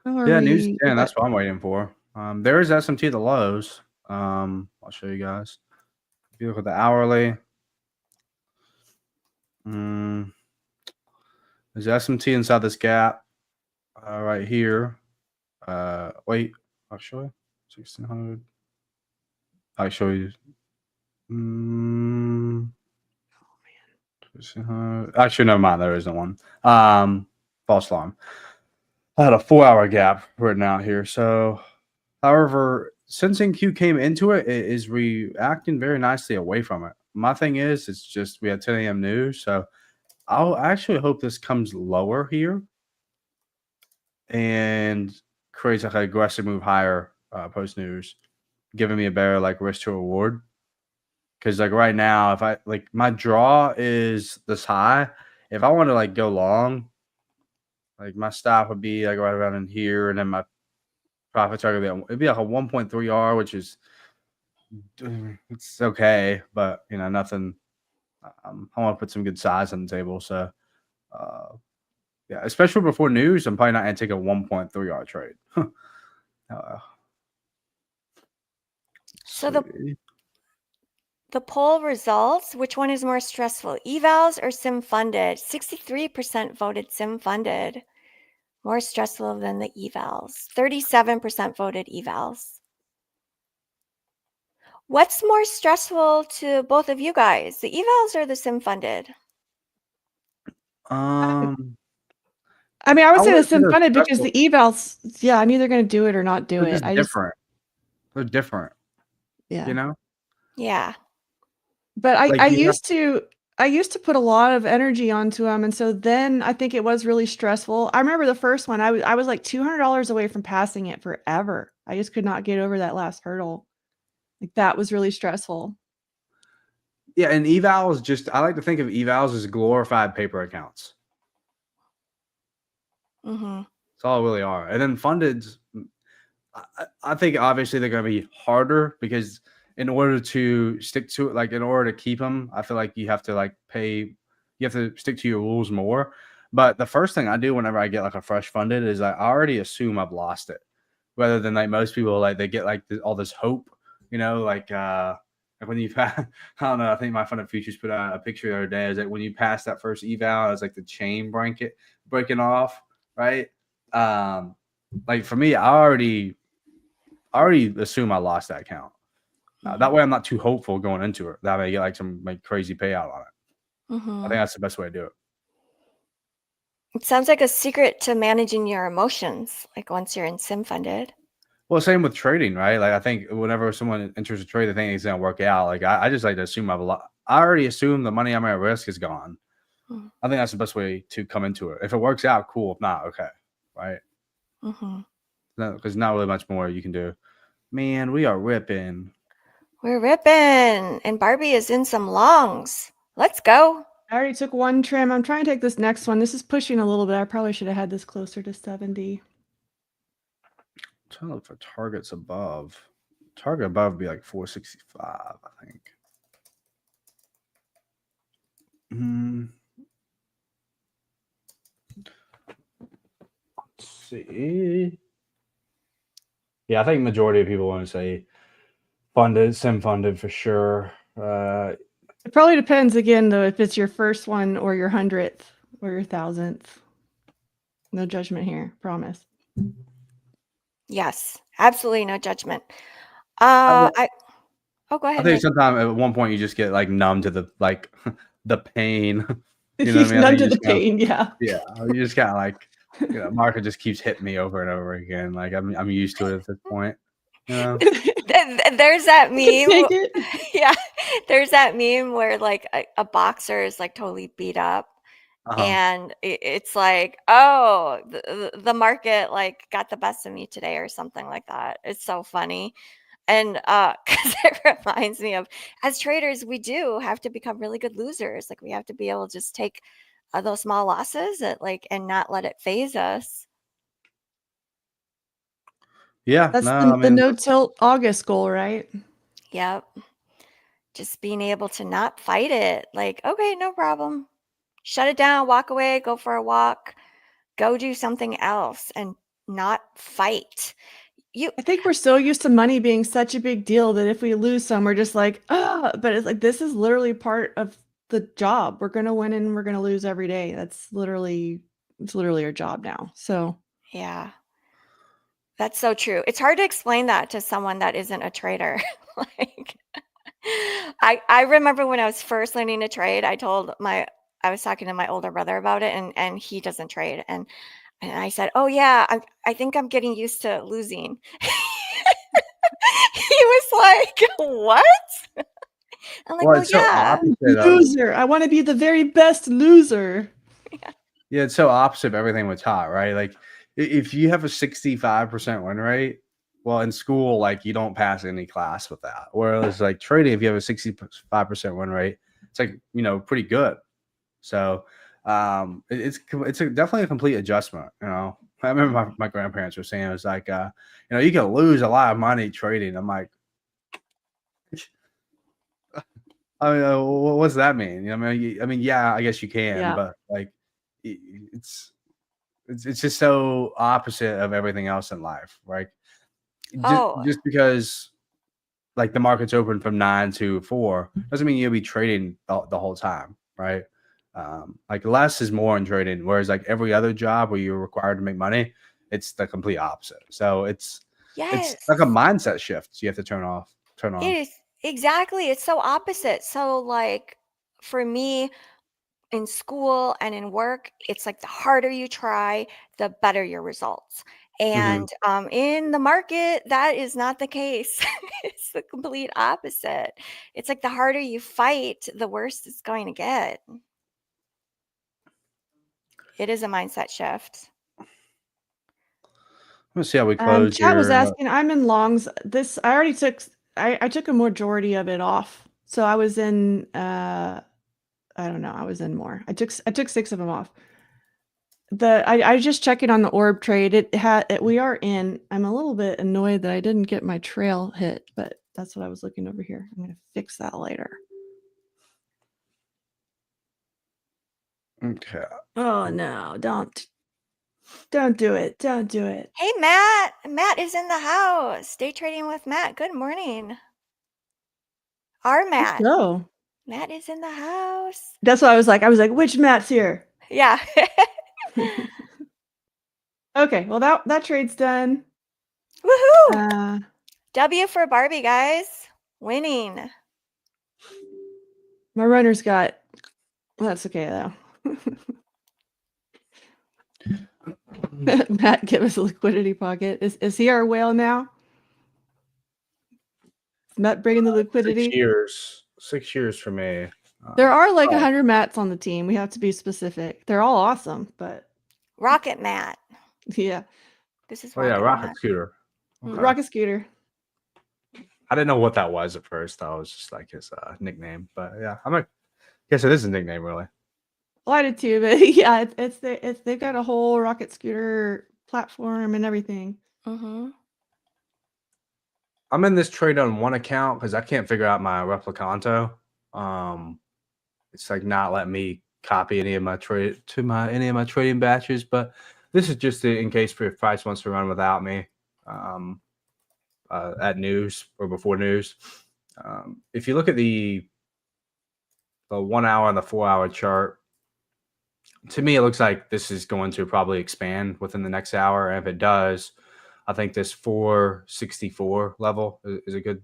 How are Yeah, news we? 10. That's what I'm waiting for. There is SMT at the lows. I'll show you guys. If you look at the hourly, there's SMT inside this gap right here. Wait, I'll show you. 1600. I'll show you. Actually, never mind. There isn't one. False alarm. I had a 4-hour gap written out here. So, however, since NQ came into it, it is reacting very nicely away from it. My thing is, it's just we had 10 a.m. news. So, I'll actually hope this comes lower here and creates like an aggressive move higher post news, giving me a better like risk to reward. Because like right now, if I like my draw is this high, if I want to like go long, like my stop would be like right around in here, and then my profit target it'd be like a 1.3 R, which is it's okay, but you know nothing. I want to put some good size on the table, so yeah, especially before news, I'm probably not gonna take a 1.3 R trade. So the poll results, which one is more stressful, evals or sim funded? 63% voted sim funded. More stressful than the evals. 37% voted evals. What's more stressful to both of you guys, the evals or the sim funded? I mean, I would I say the wouldn't say sim they're funded because stressful. the evals, yeah, I'm either going to do it or not do They're it. just different. They're different. Yeah. You know, Yeah. But like I you have used to put a lot of energy onto them, and so then I think it was really stressful. I remember the first one, I was like $200 away from passing it forever. I just could not get over that last hurdle. Like that was really stressful. Yeah, and evals just I like to think of evals as glorified paper accounts. Mm-hmm. That's all really are. And then fundeds, I think obviously they're going to be harder because in order to stick to it, like in order to keep them, I feel like you have to like pay, you have to stick to your rules more. But the first thing I do whenever I get like a fresh funded is I already assume I've lost it, rather than like most people like they get like all this hope, you know, like when you pass, I don't know, I think MyFundedFutures put out a picture the other day. Is like when you pass that first eval, it's like the chain breaking off, right? Like for me, I already assume I lost that account. That way, I'm not too hopeful going into it. That may get like some like crazy payout on it. Mm-hmm. I think that's the best way to do it. It sounds like a secret to managing your emotions, like once you're in sim funded. Well, same with trading, right? Like I think whenever someone enters a trade, they think it's gonna work out. Like I just like to assume I've a lot. I already assume the money I'm at risk is gone. Mm-hmm. I think that's the best way to come into it. If it works out, cool. If not, okay, right? Mm-hmm. Because not really much more you can do. Man, we are ripping. We're ripping, and Barbie is in some longs. Let's go. I already took one trim. I'm trying to take this next one. This is pushing a little bit. I probably should have had this closer to 70. I'm trying to look for targets above. Target above would be like 465, I think. see. Yeah, I think majority of people want to say funded, sim funded for sure. It probably depends again though if it's your first one or your 100th or your 1000th. No judgment here, promise. Yes, absolutely no judgment. thi- Oh, go I ahead, think Nick. sometimes at one point you just get like numb to the like the pain. You know what I He's mean? I none think to you the just kinda, pain, yeah. yeah, you just kind of like, market just keeps hitting me over and over again. Like I'm used to it at this point. You know? There's that I can meme. take it. Yeah, there's that meme where like a boxer is like totally beat up, Uh-huh. and it's like, oh, the market like got the best of me today or something like that. It's so funny. And because it reminds me of, as traders, we do have to become really good losers. Like we have to be able to just take those small losses and not let it phase us. Yeah, That's no, I the mean, no tilt August goal, right? Yep. Just being able to not fight it. Like, okay, no problem. Shut it down, walk away, go for a walk, go do something else and not fight. You I think we're so used to money being such a big deal that if we lose some, we're just like, ah, but it's like this is literally part of the job. We're gonna win and we're gonna lose every day. It's literally our job now. So Yeah, that's so true. It's hard to explain that to someone that isn't a trader. Like I remember when I was first learning to trade, I was talking to my older brother about it and he doesn't trade and I said, "Oh yeah, I think I'm getting used to losing." He was like, "What?" I'm like, well, "Well, it's so yeah." opposite of loser. I want to be the very best loser. yeah, it's so opposite of everything we're taught, right? Like if you have a 65% win rate, well, in school, like you don't pass any class with that. Whereas like trading, if you have a 65% win rate, it's like, pretty good. So it's definitely a complete adjustment. I remember my grandparents were saying it was like, you can lose a lot of money trading. I'm like, I mean, what does that mean? Yeah, I guess you can, Yeah. but like, it's just so opposite of everything else in life, right? Just Oh, just because like the market's open from 9 to 4 doesn't mean you'll be trading the whole time, right? Like less is more in trading, whereas like every other job where you're required to make money, it's the complete opposite. So it's yes. like a mindset shift you have to turn on. It is exactly. It's so opposite. So like for me in school and in work, it's like the harder you try, the better your results. Mhm. And in the market, that is not the case. It's the complete opposite. It's like the harder you fight, the worse it's going to get. It is a mindset shift. Let's see how we close Chat was here. asking, I'm in longs. This I already took I took a majority of it off. So I was in I don't know, I was in more. I took 6 of them off. I was just checking on the orb trade. We are in. I'm a little bit annoyed that I didn't get my trail hit, but that's what I was looking over here. I'm gonna fix that later. Okay. Oh no, don't do it. Don't do it. Hey, Matt. Matt is in the house. Day trading with Matt. Good morning. Our Let's Matt. go. Matt is in the house. That's what I was like, which Matt's here? Yeah. Okay, well that trade's done. Woohoo! W for Barbie, guys. Winning. My runner's got well, that's okay though. Matt, give us a liquidity pocket. Is he our whale now? Is Matt bringing the liquidity? 6 years. 6 years for me. There are like Oh. 100 Matts on the team. We have to be specific. They're all awesome, but Rocket Matt. yeah. This is Oh yeah, Rocket Rocket Matt. Scooter. Mm. Okay. Rocket Scooter. I didn't know what that was at first. That was just like his nickname. But yeah, guess it is a nickname, really. Well, I did too, but yeah, they've got a whole Rocket Scooter platform and everything. Mm-hmm. I'm in this trade on one account because I can't figure out my Replicanto. It's like not letting me copy any of my trading batches, but this is just in case price wants to run without me at news or before news. If you look at the 1 hour and the 4 hour chart, to me, it looks like this is going to probably expand within the next hour. And if it does, I think this 464 level is a good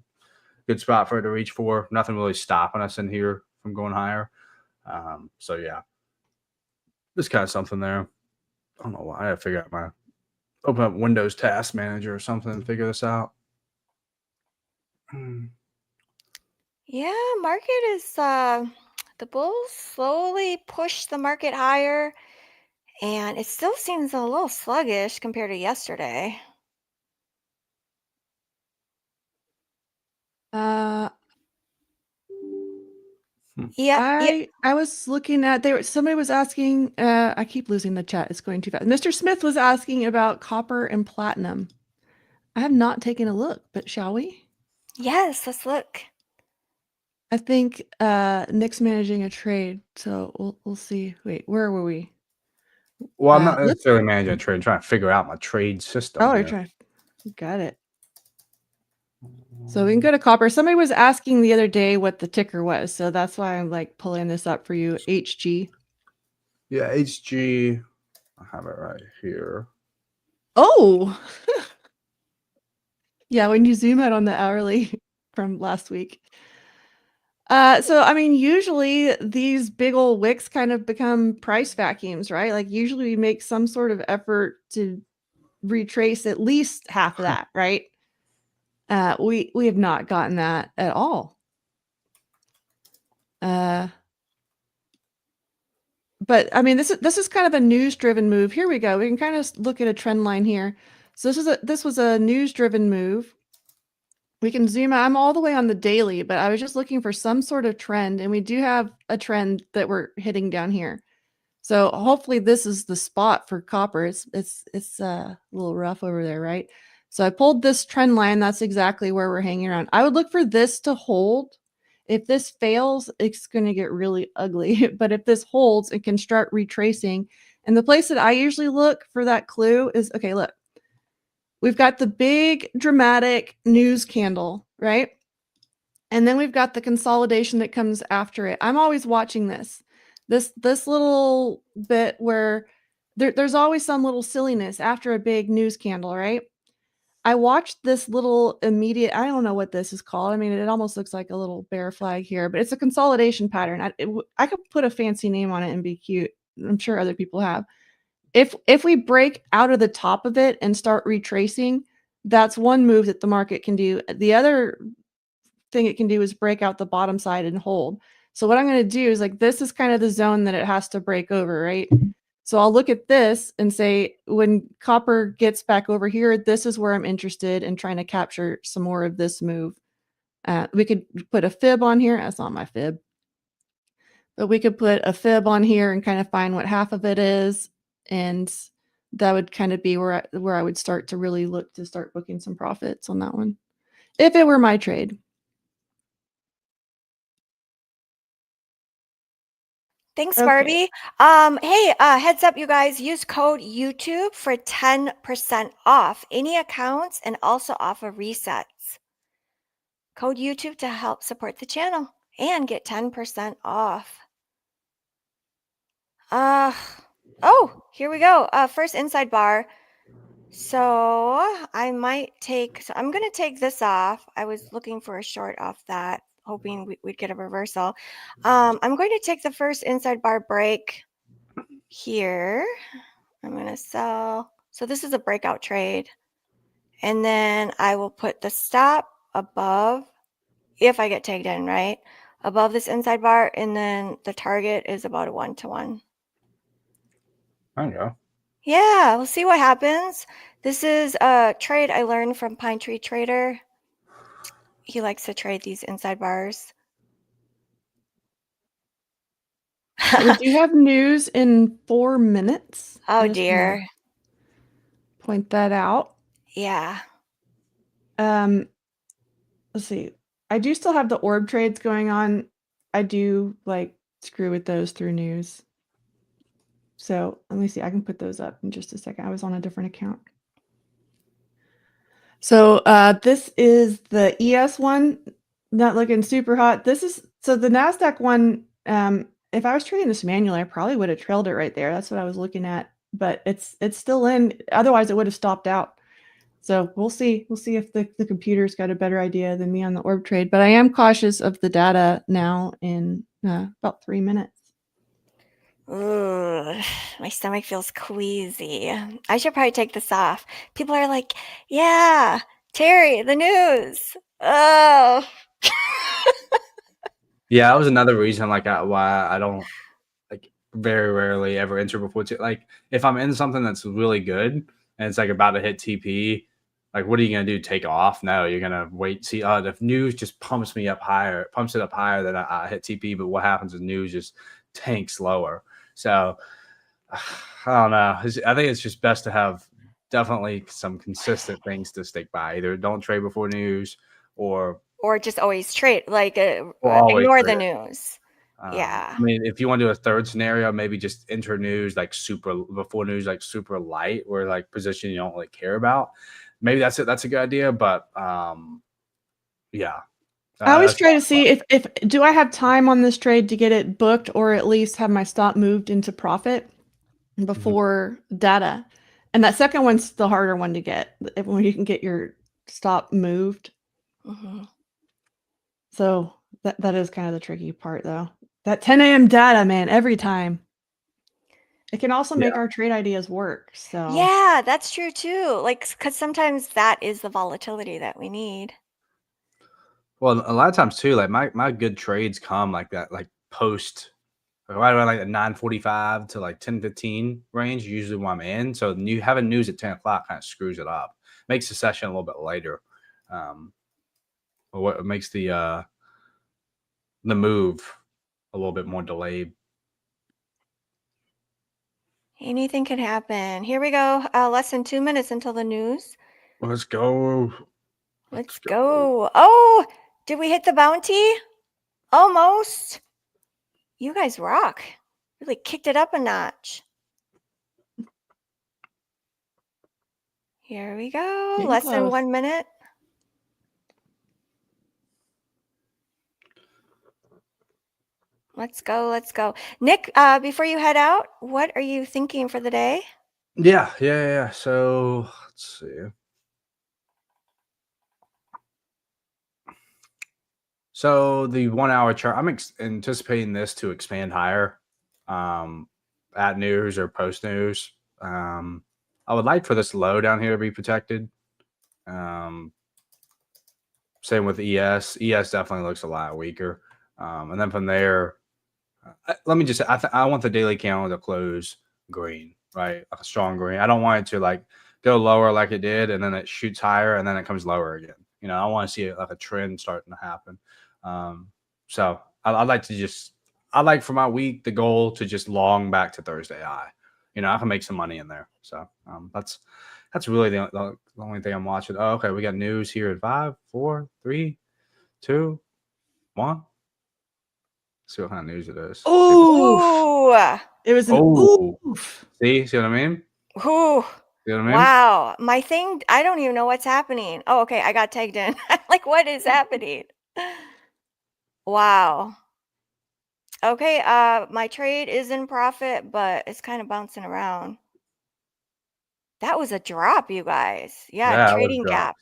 spot for it to reach for. Nothing really stopping us in here from going higher. So yeah, just kind of something there. I don't know why. I gotta figure out open up Windows Task Manager or something and figure this out. Yeah, market is the bulls slowly push the market higher, and it still seems a little sluggish compared to yesterday. Yeah. I was looking at somebody was asking, I keep losing the chat, it's going too fast. Mr. Smith was asking about copper and platinum. I have not taken a look, but shall we? Yes, let's look. I think Nick's managing a trade, so we'll see. Wait, where were we? Well, I'm not necessarily managing a trade. I'm trying to figure out my trade system. Oh, you're trying. Got it. So we can go to copper. Somebody was asking the other day what the ticker was, so that's why I'm like pulling this up for you. HG. Yeah, HG. I have it right here. Oh, yeah. When you zoom out on the hourly from last week. So I mean, usually these big old wicks kind of become price vacuums, right? Like usually we make some sort of effort to retrace at least half of that, right? We have not gotten that at all. But I mean, this is kind of a news driven move. Here we go. We can kind of look at a trend line here. So this was a news driven move. We can zoom out. I'm all the way on the daily, but I was just looking for some sort of trend, and we do have a trend that we're hitting down here. So hopefully this is the spot for copper. It's a little rough over there, right? So I pulled this trend line. That's exactly where we're hanging around. I would look for this to hold. If this fails, it's going to get really ugly. But if this holds, it can start retracing. And the place that I usually look for that clue is, okay, look. We've got the big dramatic news candle, right? And then we've got the consolidation that comes after it. I'm always watching this little bit where there's always some little silliness after a big news candle, right? I watched this little immediate, I don't know what this is called. I mean, it almost looks like a little bear flag here, but it's a consolidation pattern. I could put a fancy name on it and be cute. I'm sure other people have. If we break out of the top of it and start retracing, that's one move that the market can do. The other thing it can do is break out the bottom side and hold. So what I'm going to do is like, this is kind of the zone that it has to break over, right? So I'll look at this and say, when copper gets back over here, this is where I'm interested in trying to capture some more of this move. We could put a fib on here. That's not my fib. But we could put a fib on here and kind of find what half of it is. And that would kind of be where I would start to really look to start booking some profits on that one, if it were my trade. Thanks, Okay. Barbie. Hey, heads up, you guys, use code YouTube for 10% off any accounts and also offer resets. Code YouTube to help support the channel and get 10% off. Oh, here we go. First inside bar. So I'm going to take this off. I was looking for a short off that, hoping we'd get a reversal. I'm going to take the first inside bar break here. I'm going to sell. So this is a breakout trade. And then I will put the stop above, if I get tagged in, right? Above this inside bar. And then the target is about a 1-to-1. There you go. Yeah, we'll see what happens. This is a trade I learned from Pine Tree Trader. He likes to trade these inside bars. We do have news in 4 minutes. Oh dear. Point that out. Yeah. Let's see. I do still have the orb trades going on. I do like screw with those through news. So let me see. I can put those up in just a second. I was on a different account. So this is the ES one, not looking super hot. This is so the NASDAQ one. If I was trading this manually, I probably would have trailed it right there. That's what I was looking at, but it's still in. Otherwise, it would have stopped out. So we'll see. We'll see if the computer's got a better idea than me on the orb trade. But I am cautious of the data now in about 3 minutes. Ooh, my stomach feels queasy. I should probably take this off. People are like, yeah, Terry, the news. Oh. Yeah, that was another reason why I don't like very rarely ever enter before like if I'm in something that's really good and it's like about to hit TP, like what are you gonna do? Take off? No, you're gonna wait, see the news just pumps it up higher than I hit TP, but what happens is news just tanks lower. So I don't know. I think it's just best to have definitely some consistent things to stick by. Either don't trade before news or just always trade, like always ignore the trade. news. Yeah. I mean, if you want to do a third scenario, maybe just enter news like before news, like super light, where like position you don't really care about. Maybe that's it. That's a good idea. But yeah. I always That's try to see if do I have time on this trade to get it booked or at least have my stop moved into profit before data. And that second one's the harder one to get when you can get your stop moved. Mhm. So that is kind of the tricky part though. That 10 a.m. data, man, every time. It can also make our trade ideas work. So Yeah, that's true too. Like, because sometimes that is the volatility that we need. Well, a lot of times too, like my good trades come like that, like post right around like the 9:45 to like 10:15 range, usually when I'm in. So you having news at 10 o'clock kind of screws it up. Makes the session a little bit later. Or what makes the move a little bit more delayed. Anything can happen. Here we go. Less than 2 minutes until the news. Let's go. Let's go. Oh, did we hit the bounty? Almost. You guys rock. Really kicked it up a notch. Here we go. Getting Less than close. 1 minute. Let's go. Let's go. Nick, before you head out, what are you thinking for the day? Yeah. So let's see. So the 1 hour chart, I'm anticipating this to expand higher at news or post news. I would like for this low down here to be protected. Same with ES. ES definitely looks a lot weaker. And then from there, let me just say, I want the daily candle to close green, right? Like a strong green. I don't want it to like go lower like it did, and then it shoots higher, and then it comes lower again. You know, I want to see like a trend starting to happen. So I'd like to I'd like for my week, the goal to just long back to Thursday high. You know, I can make some money in there. So that's really the only thing I'm watching. Oh, okay. We got news here at 5, 4, 3, 2, 1. See what kind of news it is. Ooh. It was an oof. See what I mean? Ooh. See what I mean? Wow. My thing, I don't even know what's happening. Oh, okay. I got tagged in. Like, what is happening? Wow. Okay. My trade is in profit, but it's kind of bouncing around. That was a drop, you guys. Yeah, trading gap.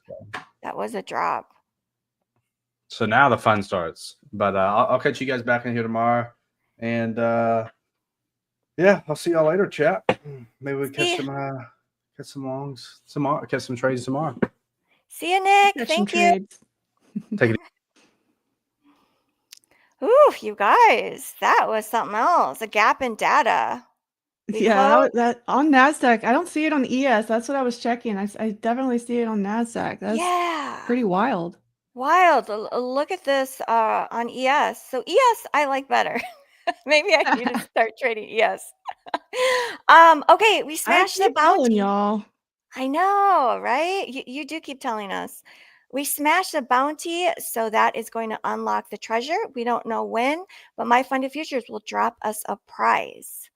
That was a drop. So now the fun starts. But I'll catch you guys back in here tomorrow. And yeah, I'll see y'all later, chat. Maybe we catch some longs tomorrow, catch some trades tomorrow. See you, Nick. Thank you. Take it. Ooh, you guys, that was something else. A gap in data. Yeah, that on NASDAQ. I don't see it on ES. That's what I was checking. I definitely see it on NASDAQ. That's pretty wild. Wild. Look at this on ES. So ES, I like better. Maybe I need to start trading ES. Okay, we smashed the bounty. Y'all. I know, right? You do keep telling us. We smashed the bounty, so that is going to unlock the treasure. We don't know when, but MyFundedFutures will drop us a prize.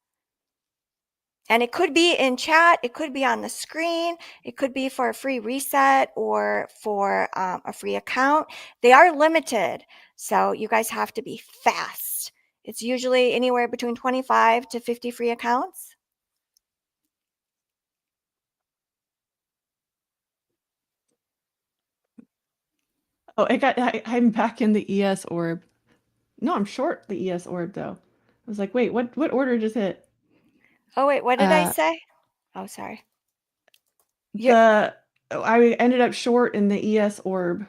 And it could be in chat, it could be on the screen, it could be for a free reset or for a free account. They are limited, so you guys have to be fast. It's usually anywhere between 25 to 50 free accounts. Oh, I'm back in the ES orb. No, I'm short the ES orb though. I was like, wait, what order just hit? Oh wait, what did I say? Oh, sorry. I ended up short in the ES orb.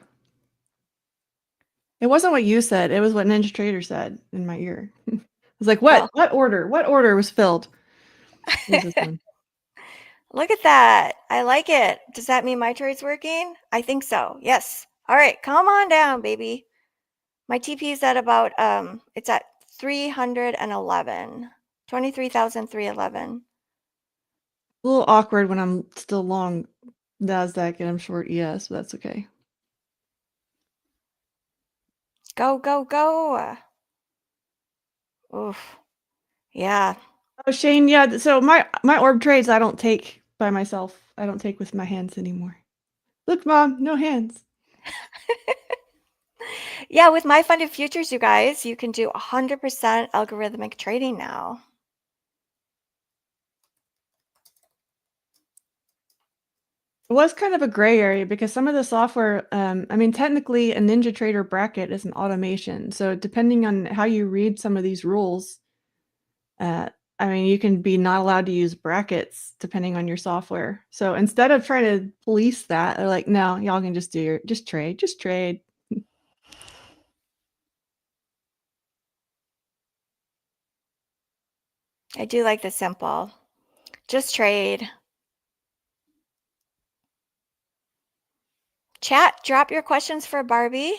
It wasn't what you said. It was what Ninja Trader said in my ear. I was like, what? Oh. What order? What order was filled? It was this one. Look at that. I like it. Does that mean my trade's working? I think so. Yes. All right, come on down, baby. My TP is at about it's at 311. 23,311. A little awkward when I'm still long NASDAQ and I'm short ES, but that's okay. Go, go, go. Oof. Yeah. Oh, Shane, yeah. So my orb trades I don't take by myself. I don't take with my hands anymore. Look, Mom, no hands. Yeah, with MyFundedFutures, you guys, you can do 100% algorithmic trading now. It was kind of a gray area because some of the software, I mean, technically a Ninja Trader bracket is an automation. So depending on how you read some of these rules, I mean, you can be not allowed to use brackets depending on your software. So instead of trying to police that, they're like, no, y'all can just trade. I do like the simple. Just trade. Chat, drop your questions for Barbie.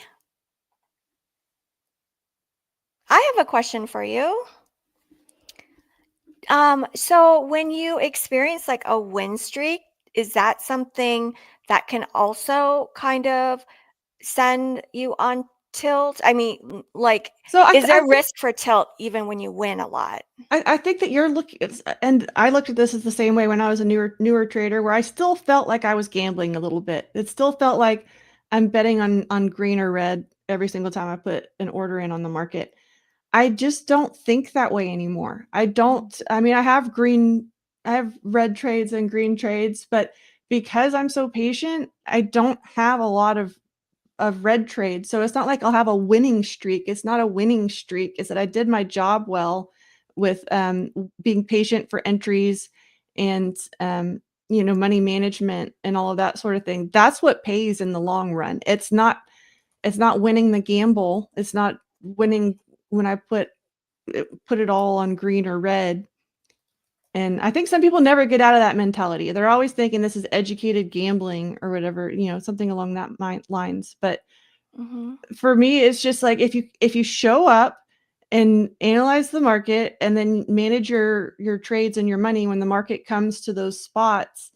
I have a question for you. So when you experience like a win streak, is that something that can also kind of send you on tilt? I mean, like, So is there I think, risk for tilt even when you win a lot? I think that you're looking, and I looked at this as the same way when I was a newer trader, where I still felt like I was gambling a little bit. It still felt like I'm betting on green or red every single time I put an order in on the market. I just don't think that way anymore. I mean, I have red trades and green trades, but because I'm so patient, I don't have a lot of red trades. So it's not like I'll have a winning streak. It's not a winning streak. It's that I did my job well with being patient for entries and money management and all of that sort of thing. That's what pays in the long run. It's not winning the gamble. It's not winning when I put it all on green or red. And I think some people never get out of that mentality. They're always thinking this is educated gambling or whatever, something along that lines. But for me, it's just like if you show up and analyze the market and then manage your trades and your money when the market comes to those spots,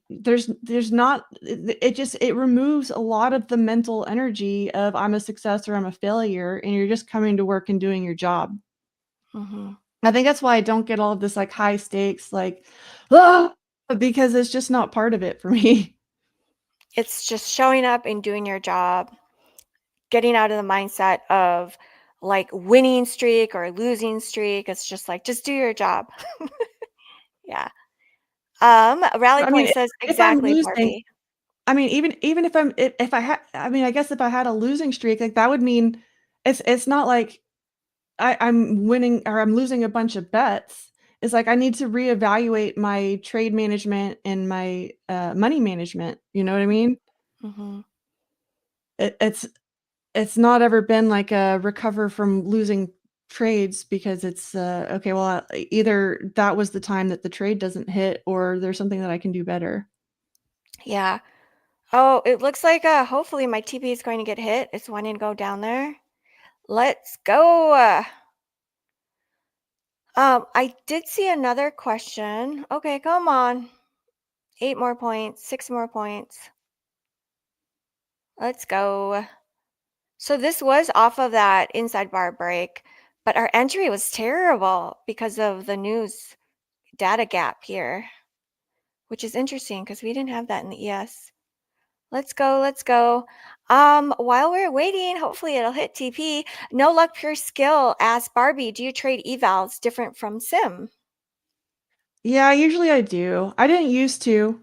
there's not, it removes a lot of the mental energy of I'm a success or I'm a failure, and you're just coming to work and doing your job. I think that's why I don't get all of this like high stakes, like, because it's just not part of it for me. It's just showing up and doing your job, getting out of the mindset of like winning streak or losing streak. It's just like, just do your job. Yeah. Rally I Point mean, says if I'm exactly, losing, Barbie. I mean, even if I had, I mean, I guess if I had a losing streak, like that would mean it's not like I'm winning or I'm losing a bunch of bets. It's like I need to reevaluate my trade management and my money management. You know what I mean? It's not ever been like a recover from losing trades because it's okay. Well, either that was the time that the trade doesn't hit, or there's something that I can do better. Yeah. Oh, it looks like hopefully my TP is going to get hit. It's wanting to go down there. Let's go. I did see another question. Okay, come on. 8 more points, 6 more points. Let's go. So this was off of that inside bar break, but our entry was terrible because of the news. data gap here, which is interesting because we didn't have that in the ES. Let's go, let's go. While we're waiting, hopefully it'll hit TP. No Luck Pure Skill asks Barbie, do you trade evals different from sim? Yeah, usually I do. I didn't used to.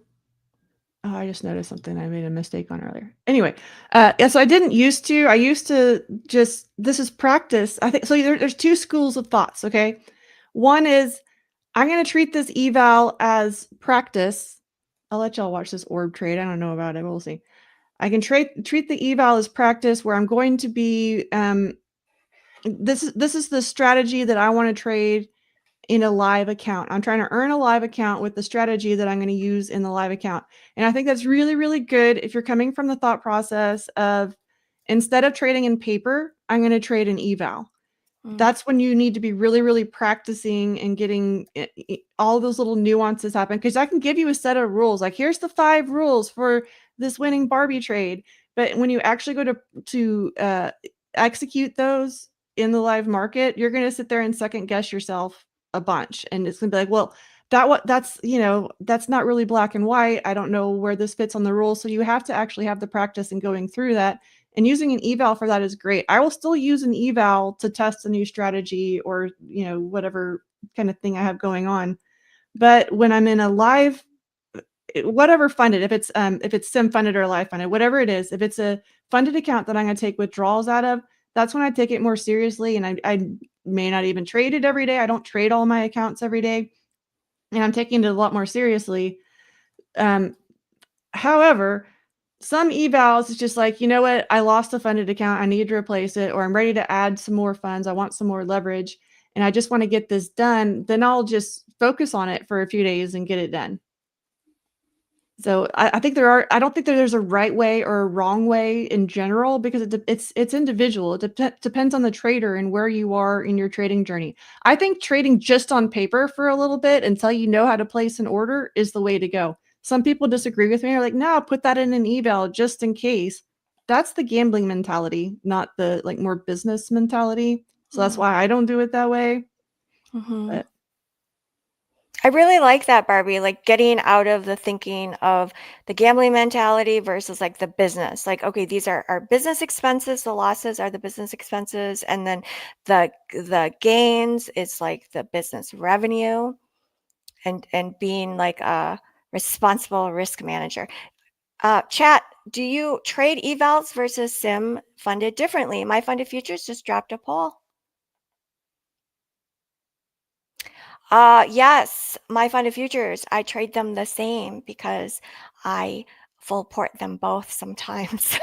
Oh, I just noticed something I made a mistake on earlier. Anyway, yeah, so I didn't used to. I used to just, this is practice. I think, so there's two schools of thoughts, okay? One is, I'm going to treat this eval as practice. I'll let y'all watch this orb trade. I don't know about it. We'll see. I can treat the eval as practice where I'm going to be, this is the strategy that I want to trade in a live account. I'm trying to earn a live account with the strategy that I'm going to use in the live account. And I think that's really, really good if you're coming from the thought process of, instead of trading in paper, I'm going to trade in eval. That's when you need to be really, really practicing and getting all those little nuances happen. Because I can give you a set of rules, like here's the 5 rules for this winning Barbie trade. But when you actually go to execute those in the live market, you're going to sit there and second guess yourself a bunch, and it's going to be like, well, that's that's not really black and white. I don't know where this fits on the rules. So you have to actually have the practice in going through that. And using an eval for that is great. I will still use an eval to test a new strategy or, whatever kind of thing I have going on. But when I'm in a live, whatever funded, if it's sim funded or live funded, whatever it is, if it's a funded account that I'm going to take withdrawals out of, that's when I take it more seriously. And I may not even trade it every day. I don't trade all my accounts every day, and I'm taking it a lot more seriously. However, some evals is just like, you know what, I lost a funded account, I need to replace it, or I'm ready to add some more funds, I want some more leverage, and I just want to get this done, then I'll just focus on it for a few days and get it done. So I think I don't think that there's a right way or a wrong way in general, because it's individual. It depends on the trader and where you are in your trading journey. I think trading just on paper for a little bit until you know how to place an order is the way to go. Some people disagree with me. They're like, no, put that in an eval just in case. That's the gambling mentality, not the more business mentality. So that's why I don't do it that way. But I really like that, Barbie, like getting out of the thinking of the gambling mentality versus like the business. Like, okay, these are our business expenses. The losses are the business expenses. And then the gains is like the business revenue, and being like a responsible risk manager. Chat, do you trade evals versus sim funded differently? MyFundedFutures just dropped a poll. Yes, MyFundedFutures, I trade them the same because I full port them both sometimes.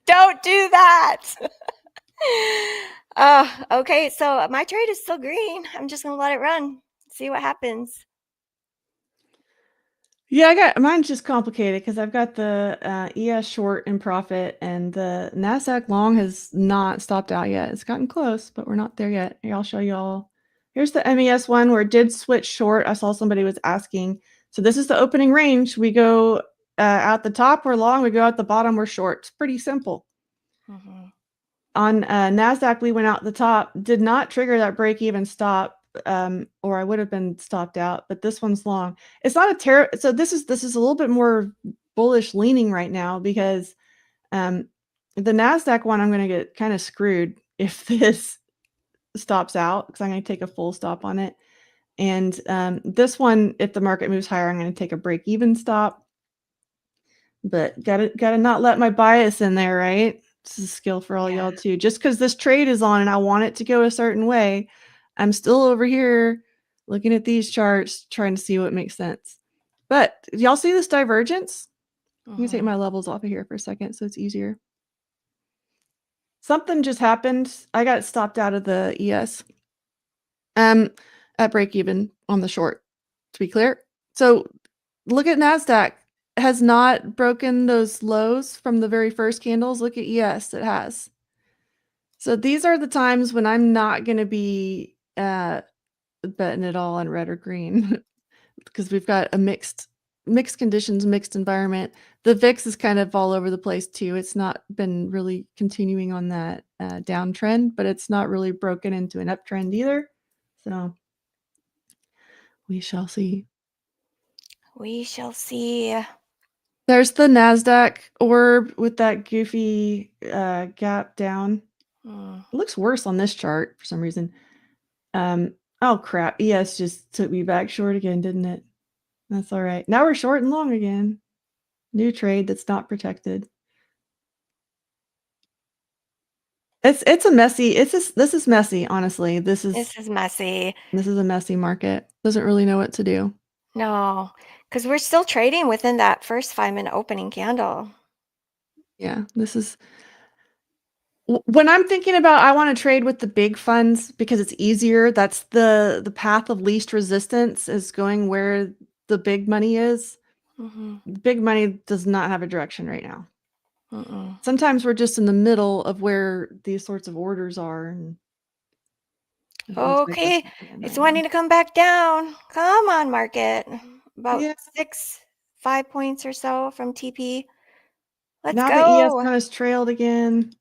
Don't do that. Okay, so my trade is still green. I'm just gonna let it run, see what happens. yeah, mine's just complicated because I've got the ES short in profit, and the NASDAQ long has not stopped out yet. It's gotten close, but we're not there yet. Here, I'll show you all. Here's the MES one where it did switch short. I saw somebody was asking. So this is the opening range. We go out the top, we're long. We go out the bottom, we're short. It's pretty simple. On NASDAQ, we went out the top, did not trigger that break-even stop. Or I would have been stopped out, but this one's long. It's not a so this is a little bit more bullish leaning right now, because the NASDAQ one, I'm going to get kind of screwed if this stops out, because I'm going to take a full stop on it. And this one, if the market moves higher, I'm going to take a break even stop. But gotta not let my bias in there, right? This is a skill for all y'all too. Just because this trade is on and I want it to go a certain way, I'm still over here looking at these charts, trying to see what makes sense. But y'all see this divergence? Let me take my levels off of here for a second so it's easier. Something just happened. I got stopped out of the ES at break even on the short, to be clear. So look at NASDAQ. It has not broken those lows from the very first candles. Look at ES, it has. So these are the times when I'm not going to be betting it all on red or green, because we've got a mixed conditions, mixed environment. The VIX is kind of all over the place too. It's not been really continuing on that downtrend, but it's not really broken into an uptrend either. So We shall see. We shall see. There's the NASDAQ orb with that goofy gap down. Hmm. It looks worse on this chart for some reason. Oh crap. ES just took me back short again, didn't it? That's all right. Now we're short and long again. New trade that's not protected. It's a messy. This is messy, honestly. This is messy. This is a messy market. Doesn't really know what to do. No, because we're still trading within that first 5-minute opening candle. Yeah, this is when I'm thinking about I want to trade with the big funds because it's easier. That's the path of least resistance is going where the big money is. Mm-hmm. The big money does not have a direction right now. Mm-mm. Sometimes we're just in the middle of where these sorts of orders are. And it feels like that's Okay, happening it's right wanting now. to come back down. Come on, market. About Yeah. 5 points or so from TP. Let's Now the ES go. one has trailed again.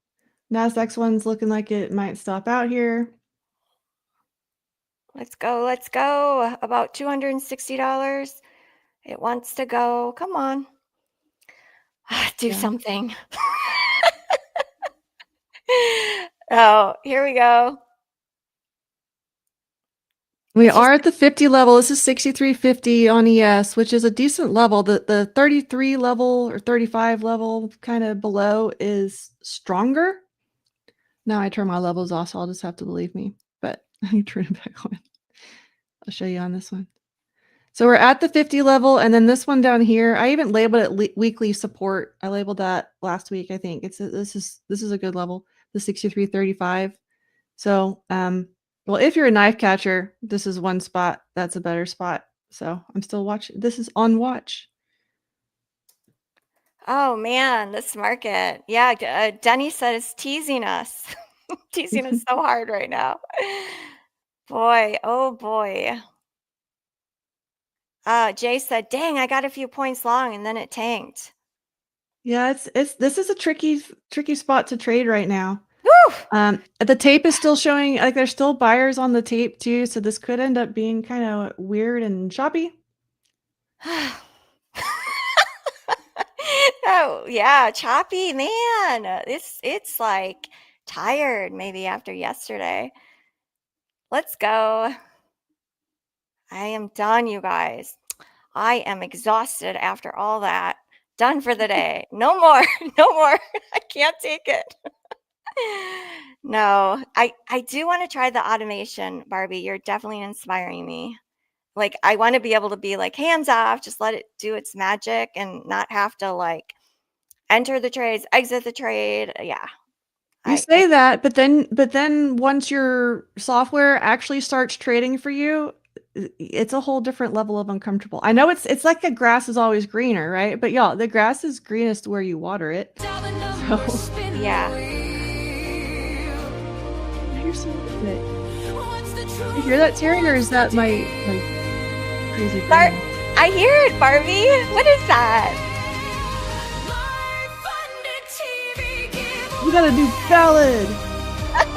NASDAQ's one's looking like it might stop out here. Let's go. Let's go. About $260. It wants to go. Come on. Do Yeah. something. Oh, here we go. We It's just- are at the 50 level. This is 63.50 on ES, which is a decent level. The 33 level or 35 level kind of below is stronger. Now I turn my levels off, so I'll just have to believe me. But I turn it back on. I'll show you on this one. So we're at the 50 level, and then this one down here, I even labeled it weekly support. I labeled that last week, I think. This is a good level, the 63.35. So well, if you're a knife catcher, this is one spot that's a better spot. So I'm still watching. This is on watch. Oh man, this market. Yeah, Denny said it's teasing us. Teasing us so hard right now. Boy, oh boy. Jay said, dang, I got a few points long and then it tanked. Yeah, this is a tricky spot to trade right now. Woo! The tape is still showing like there's still buyers on the tape too, so this could end up being kind of weird and choppy. Oh, yeah, choppy, man. It's like tired maybe after yesterday. Let's go. I am done, you guys. I am exhausted after all that. Done for the day. No more. No more. I can't take it. No, I do want to try the automation, Barbie. You're definitely inspiring me. Like, I want to be able to be like hands off, just let it do its magic and not have to like enter the trades, exit the trade. Yeah. You say that, but then once your software actually starts trading for you, it's a whole different level of uncomfortable. I know it's like the grass is always greener, right? But y'all, the grass is greenest where you water it. So Yeah. you're so good. You hear that, Terry, or is that my crazy brain? I hear it, Barbie. What is that? We got a new ballad.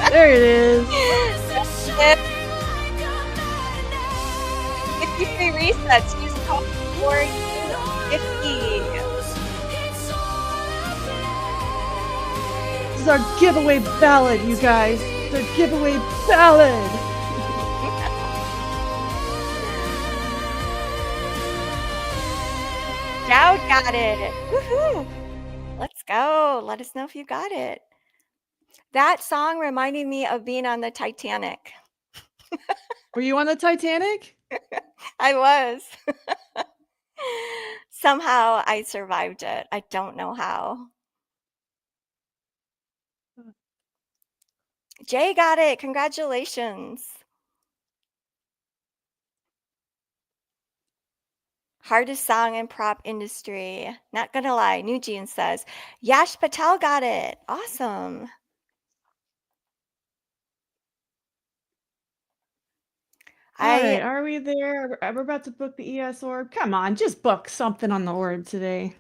There it is. 53 resets. Use code 450. This is our giveaway ballad, you guys. The giveaway ballad. Dowd got it. Woohoo. Let's go. Let us know if you got it. That song reminded me of being on the Titanic. Were you on the Titanic? I was. Somehow I survived it. I don't know how. Jay got it. Congratulations. Hardest song in prop industry. Not gonna lie. New Jean says, Yash Patel got it. Awesome. All right, are we there? We're about to book the ES orb. Come on, just book something on the orb today.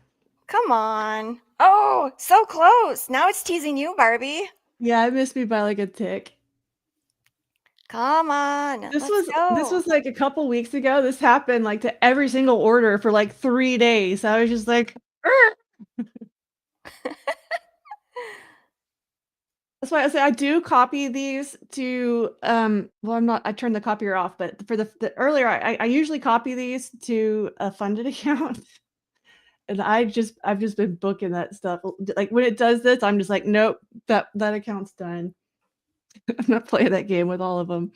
Come on. Oh, so close. Now it's teasing you, Barbie. Yeah, it missed me by like a tick. Come on. This Let's go. was like a couple weeks ago. This happened like to every single order for like 3 days. I was just like, "Ugh." That's why I say I do copy these to well I'm not I turned the copier off, but for the earlier I usually copy these to a funded account. And I've just been booking that stuff. Like when it does this, I'm just like, nope, that account's done. I'm not playing that game with all of them.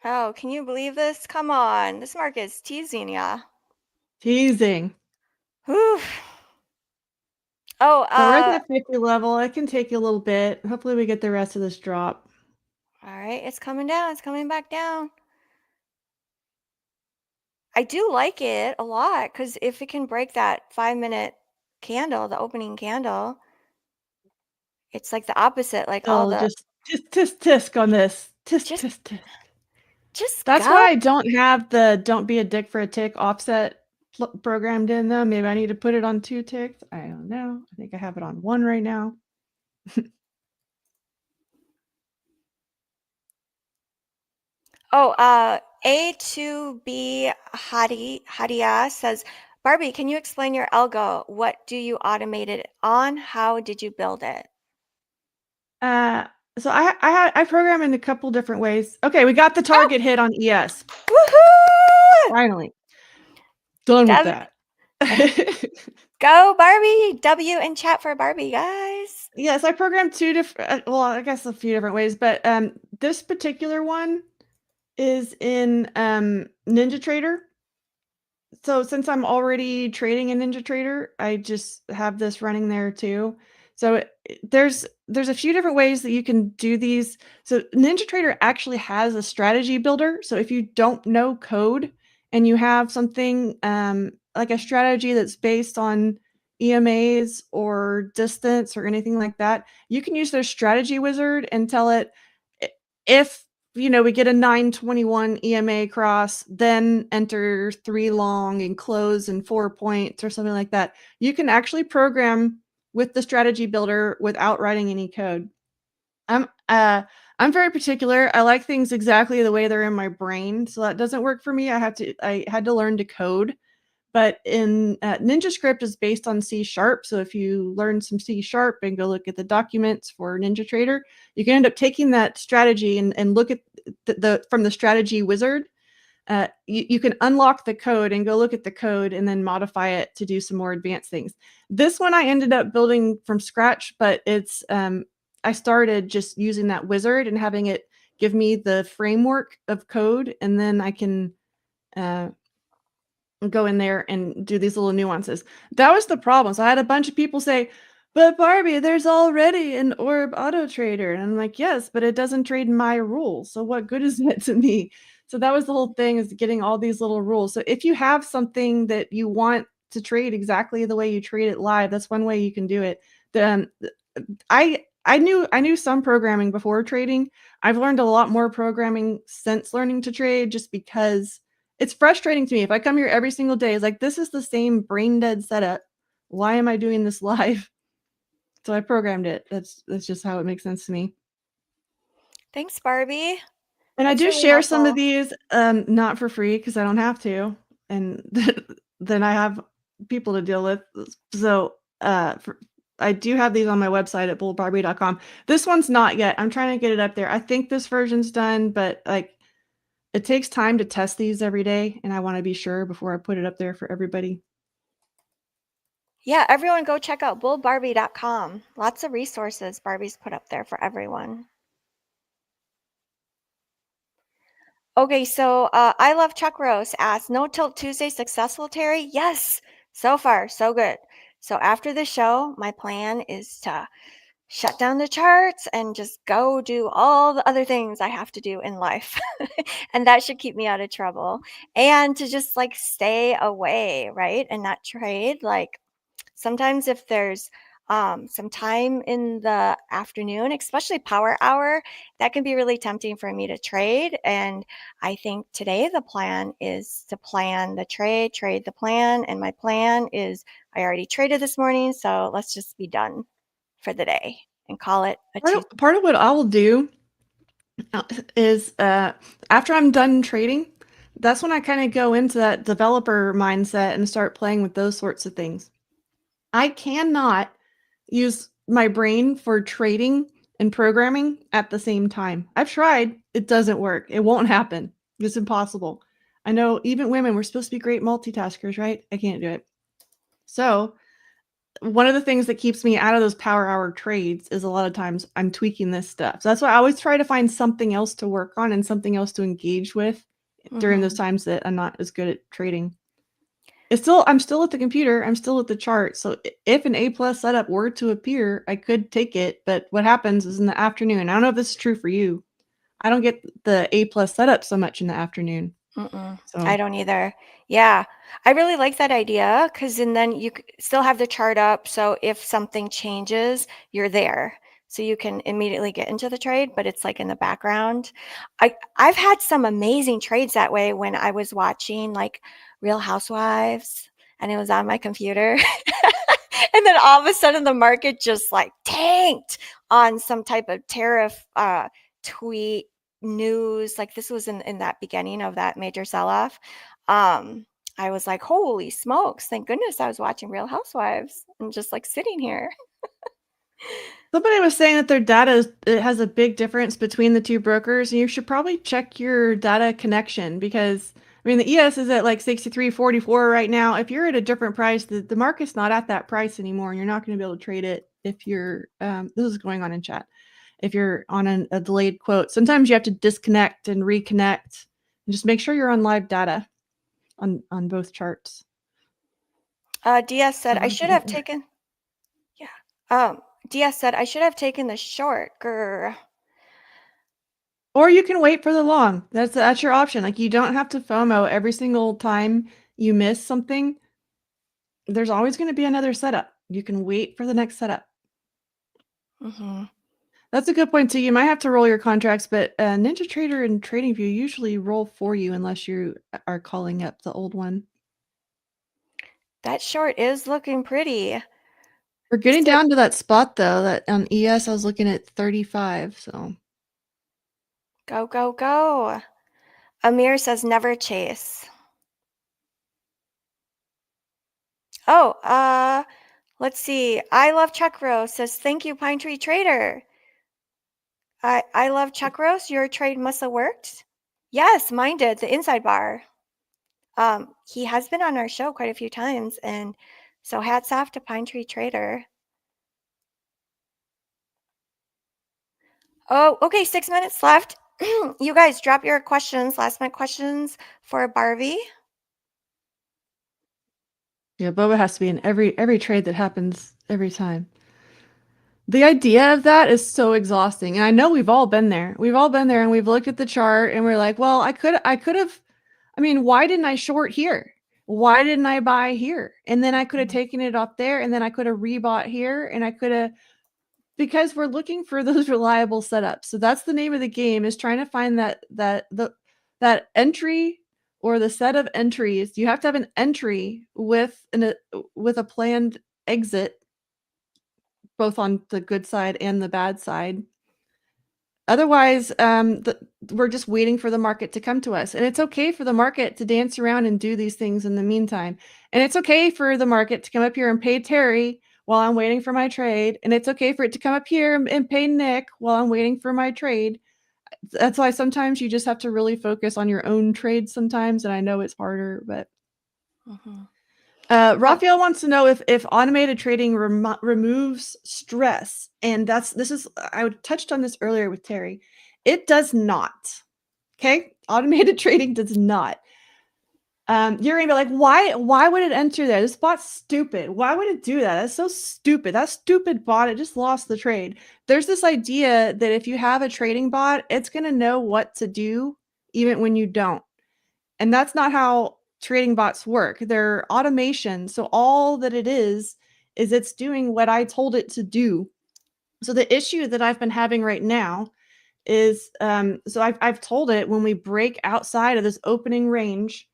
Oh, can you believe this? Come on. This market's teasing ya. Teasing. Whew. Oh, So we're at that 50 level. It can take you a little bit. Hopefully we get the rest of this drop. all right. It's coming down. It's coming back down. I do like it a lot because if it can break that 5-minute candle, the opening candle, it's like the opposite. Like all So the just tisk on this. Tisk just tisk tisk. just That's go. why I don't have the don't be a dick for a tick offset programmed in though. Maybe I need to put it on 2 ticks. I don't know. I think I have it on 1 right now. Oh, A2B Hadia says, Barbie, can you explain your algo? What do you automate it on? How did you build it? So I program in a couple different ways. Okay, we got the target hit on ES. Woohoo! Finally. Done with W- that. Go Barbie! W in chat for Barbie, guys. Yes, I programmed 2 different well, I guess a few different ways, but this particular one is in NinjaTrader. So since I'm already trading in NinjaTrader, I just have this running there too. So there's a few different ways that you can do these. So NinjaTrader actually has a strategy builder. So if you don't know code and you have something like a strategy that's based on EMAs or distance or anything like that, you can use their strategy wizard and tell it if we get a 921 EMA cross, then enter 3 long and close in 4 points or something like that. You can actually program with the strategy builder without writing any code. I'm very particular. I like things exactly the way they're in my brain, so that doesn't work for me. I had to learn to code. But in NinjaScript is based on C#. So if you learn some C# and go look at the documents for NinjaTrader, you can end up taking that strategy and look at the from the strategy wizard. You can unlock the code and go look at the code and then modify it to do some more advanced things. This one I ended up building from scratch, but it's I started just using that wizard and having it give me the framework of code, and then I can go in there and do these little nuances. That was the problem. So I had a bunch of people say, but Barbie, there's already an orb auto trader. And I'm like, yes, but it doesn't trade my rules. So what good is it to me? So that was the whole thing, is getting all these little rules. So if you have something that you want to trade exactly the way you trade it live, that's one way you can do it. I knew some programming before trading. I've learned a lot more programming since learning to trade, just because it's frustrating to me. If I come here every single day, it's like, this is the same brain dead setup. Why am I doing this live? So I programmed it. That's just how it makes sense to me. Thanks, Barbie. And I That's do really share some of helpful. these not for free because I don't have to. And then I have people to deal with. So I do have these on my website at bullbarbie.com. This one's not yet. I'm trying to get it up there. I think this version's done, but like, it takes time to test these every day, and I want to be sure before I put it up there for everybody. Yeah, everyone go check out bullbarbie.com. Lots of resources Barbie's put up there for everyone. Okay, so I love Chuck Rose asks, No Tilt Tuesday successful, Terry? Yes, so far, so good. So after the show, my plan is to shut down the charts and just go do all the other things I have to do in life. And that should keep me out of trouble. And to just like stay away, right? And not trade. Like sometimes if there's some time in the afternoon, especially power hour, that can be really tempting for me to trade. And I think today the plan is to plan the trade the plan. And my plan is I already traded this morning, so let's just be done for the day and call it a Part Tuesday. part of what I will do is after I'm done trading, that's when I kind of go into that developer mindset and start playing with those sorts of things. I cannot use my brain for trading and programming at the same time. I've tried. It doesn't work. It won't happen. It's impossible. I know even women, we're supposed to be great multitaskers, right? I can't do it. So one of the things that keeps me out of those power hour trades is a lot of times I'm tweaking this stuff. So that's why I always try to find something else to work on and something else to engage with during those times that I'm not as good at trading. I'm still at the computer. I'm still at the chart. So if an A+ setup were to appear, I could take it. But what happens is in the afternoon, I don't know if this is true for you. I don't get the A+ setup so much in the afternoon. So I don't either. Yeah, I really like that idea because then you still have the chart up. So if something changes, you're there. So you can immediately get into the trade, but it's like in the background. I've had some amazing trades that way when I was watching like Real Housewives and it was on my computer. And then all of a sudden the market just like tanked on some type of tariff tweet news. Like this was in that beginning of that major sell-off. I was like, holy smokes, thank goodness I was watching Real Housewives and just like sitting here. somebody was saying that their data it has a big difference between the two brokers, and you should probably check your data connection because I mean the ES is at like 63.44 right now. If you're at a different price, the market's not at that price anymore, and you're not going to be able to trade it if you're this is going on in chat. If you're on a delayed quote, sometimes you have to disconnect and reconnect and just make sure you're on live data on both charts. DS said I should have taken. Yeah. DS said I should have taken the short. Grr. Or you can wait for the long. That's your option. Like you don't have to FOMO every single time you miss something. There's always going to be another setup. You can wait for the next setup. That's a good point too. You might have to roll your contracts, but NinjaTrader and TradingView usually roll for you unless you are calling up the old one. That short is looking pretty. We're getting down to that spot though. That on ES I was looking at 35. So go, go, go. Amir says never chase. Oh, let's see. I love Chuck Rose says thank you, Pine Tree Trader. I love Chuck Rose. Your trade must have worked. Yes, mine did. The inside bar. He has been on our show quite a few times, and so hats off to Pine Tree Trader. Oh, okay, 6 minutes left. You guys drop your questions, last minute questions for Barbie. yeah, Boba has to be in every trade that happens every time. The idea of that is so exhausting. And I know we've all been there. We've all been there and we've looked at the chart and we're like, well, I could have, I mean, why didn't I short here? Why didn't I buy here? And then I could have taken it off there and then I could have rebought here and I could have, because we're looking for those reliable setups. So that's the name of the game, is trying to find that entry or the set of entries. You have to have an entry with a planned exit, both on the good side and the bad side. Otherwise, we're just waiting for the market to come to us. And it's okay for the market to dance around and do these things in the meantime. And it's okay for the market to come up here and pay Terry while I'm waiting for my trade. And it's okay for it to come up here and pay Nick while I'm waiting for my trade. That's why sometimes you just have to really focus on your own trades sometimes. And I know it's harder, but Raphael wants to know if automated trading removes stress, and I touched on this earlier with Terry. It does not. Okay, automated trading does not. You're gonna be like, why would it enter there? This bot's stupid. Why would it do that? That's so stupid. That stupid bot, it just lost the trade. There's this idea that if you have a trading bot, it's gonna know what to do even when you don't. And that's not how trading bots work. They're automation. So all that it is it's doing what I told it to do. So the issue that I've been having right now is so I've told it when we break outside of this opening range,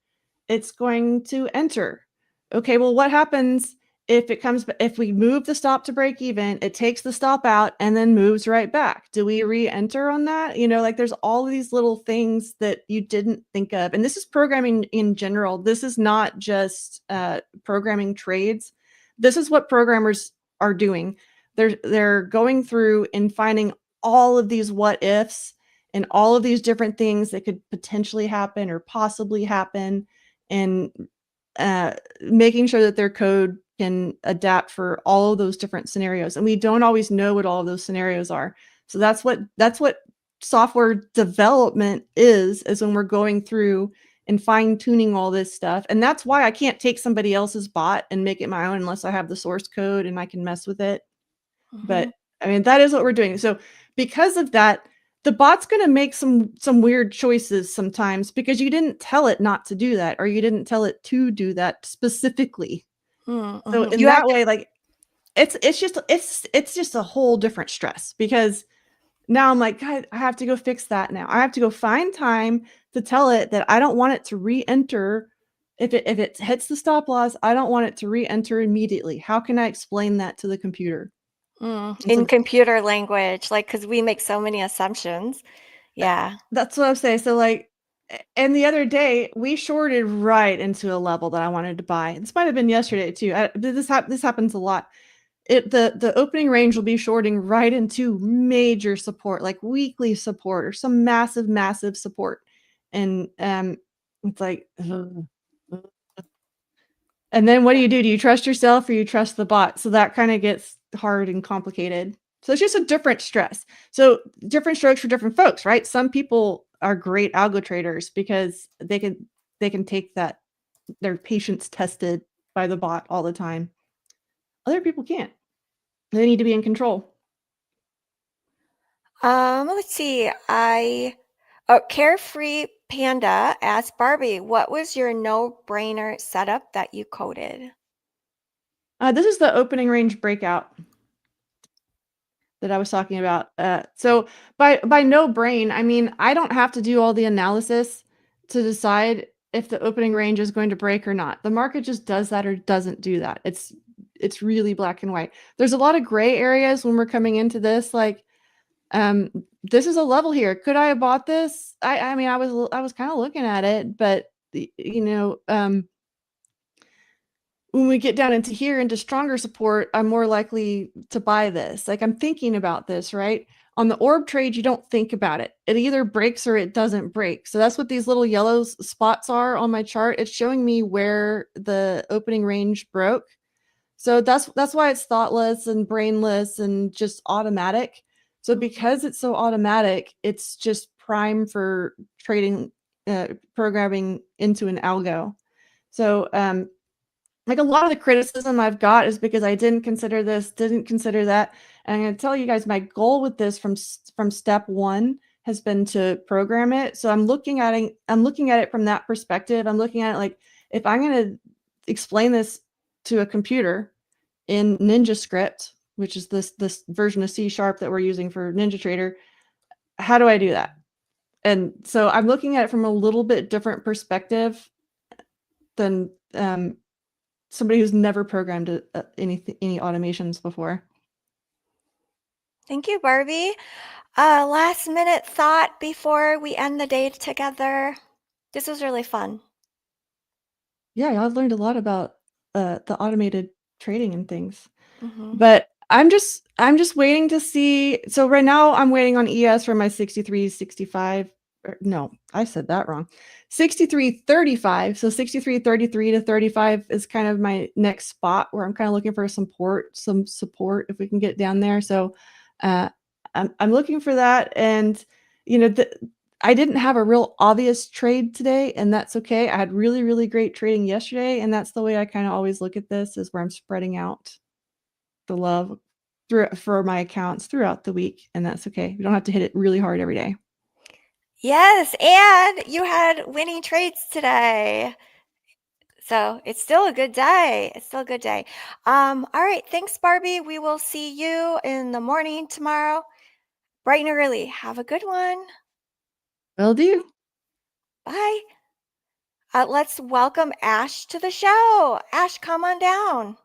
it's going to enter. Okay, well, what happens if we move the stop to break even, it takes the stop out and then moves right back. Do we re-enter on that? Like there's all these little things that you didn't think of. And this is programming in general. This is not just programming trades. This is what programmers are doing. They're going through and finding all of these what ifs and all of these different things that could potentially happen or possibly happen, and making sure that their code can adapt for all of those different scenarios. And we don't always know what all of those scenarios are. So that's what software development is when we're going through and fine tuning all this stuff. And that's why I can't take somebody else's bot and make it my own unless I have the source code and I can mess with it. But I mean, that is what we're doing. So because of that, the bot's going to make some weird choices sometimes because you didn't tell it not to do that, or you didn't tell it to do that specifically. So in that way, like it's just a whole different stress, because now I'm like, God, I have to go fix that now. I have to go find time to tell it that I don't want it to re-enter. If it hits the stop loss, I don't want it to re-enter immediately. How can I explain that to the computer? In computer language, like, because we make so many assumptions. Yeah. That's what I'm saying. So like, and the other day we shorted right into a level that I wanted to buy. This might have been yesterday too. This happens a lot. The opening range will be shorting right into major support, like weekly support or some massive support. And it's like, ugh. And then what do? Do you trust yourself or you trust the bot? So that kind of gets hard and complicated. So it's just a different stress. So different strokes for different folks, right? Some people are great algo traders because they can take that, their patience tested by the bot all the time. Other people can't. They need to be in control. Let's see. Carefree Panda asked Barbie, what was your no-brainer setup that you coded? This is the opening range breakout that I was talking about. So by no brain, I mean, I don't have to do all the analysis to decide if the opening range is going to break or not. The market just does that or doesn't do that. It's really black and white. There's a lot of gray areas when we're coming into this, like, this is a level here. Could I have bought this? I mean, I was kind of looking at it, but when we get down into here into stronger support, I'm more likely to buy this. Like, I'm thinking about this, right? On the orb trade, you don't think about it. It either breaks or it doesn't break. So that's what these little yellow spots are on my chart. It's showing me where the opening range broke. So that's why it's thoughtless and brainless and just automatic. So because it's so automatic, it's just prime for trading, programming into an algo. So like, a lot of the criticism I've got is because I didn't consider this, didn't consider that. And I'm going to tell you guys, my goal with this from step one has been to program it. So I'm looking at it from that perspective. I'm looking at it like, if I'm going to explain this to a computer in NinjaScript, which is this version of C# that we're using for NinjaTrader, how do I do that? And so I'm looking at it from a little bit different perspective than somebody who's never programmed any automations before. Thank you, Barbie. Last minute thought before we end the day together. This was really fun. Yeah, I learned a lot about the automated trading and things. Mhm. But I'm just waiting to see. So right now I'm waiting on ES for my 63.65. No, I said that wrong. 63.35. So 63.33 to 35 is kind of my next spot where I'm kind of looking for some support if we can get down there. So I'm looking for that. And I didn't have a real obvious trade today, and that's okay. I had really great trading yesterday, and that's the way I kind of always look at this, is where I'm spreading out the love for my accounts throughout the week, and that's okay. We don't have to hit it really hard every day. Yes, and you had winning trades today. So it's still a good day. It's still a good day. All right. Thanks, Barbie. We will see you in the morning tomorrow, bright and early. Have a good one. Will do. Bye. Let's welcome Ash to the show. Ash, come on down.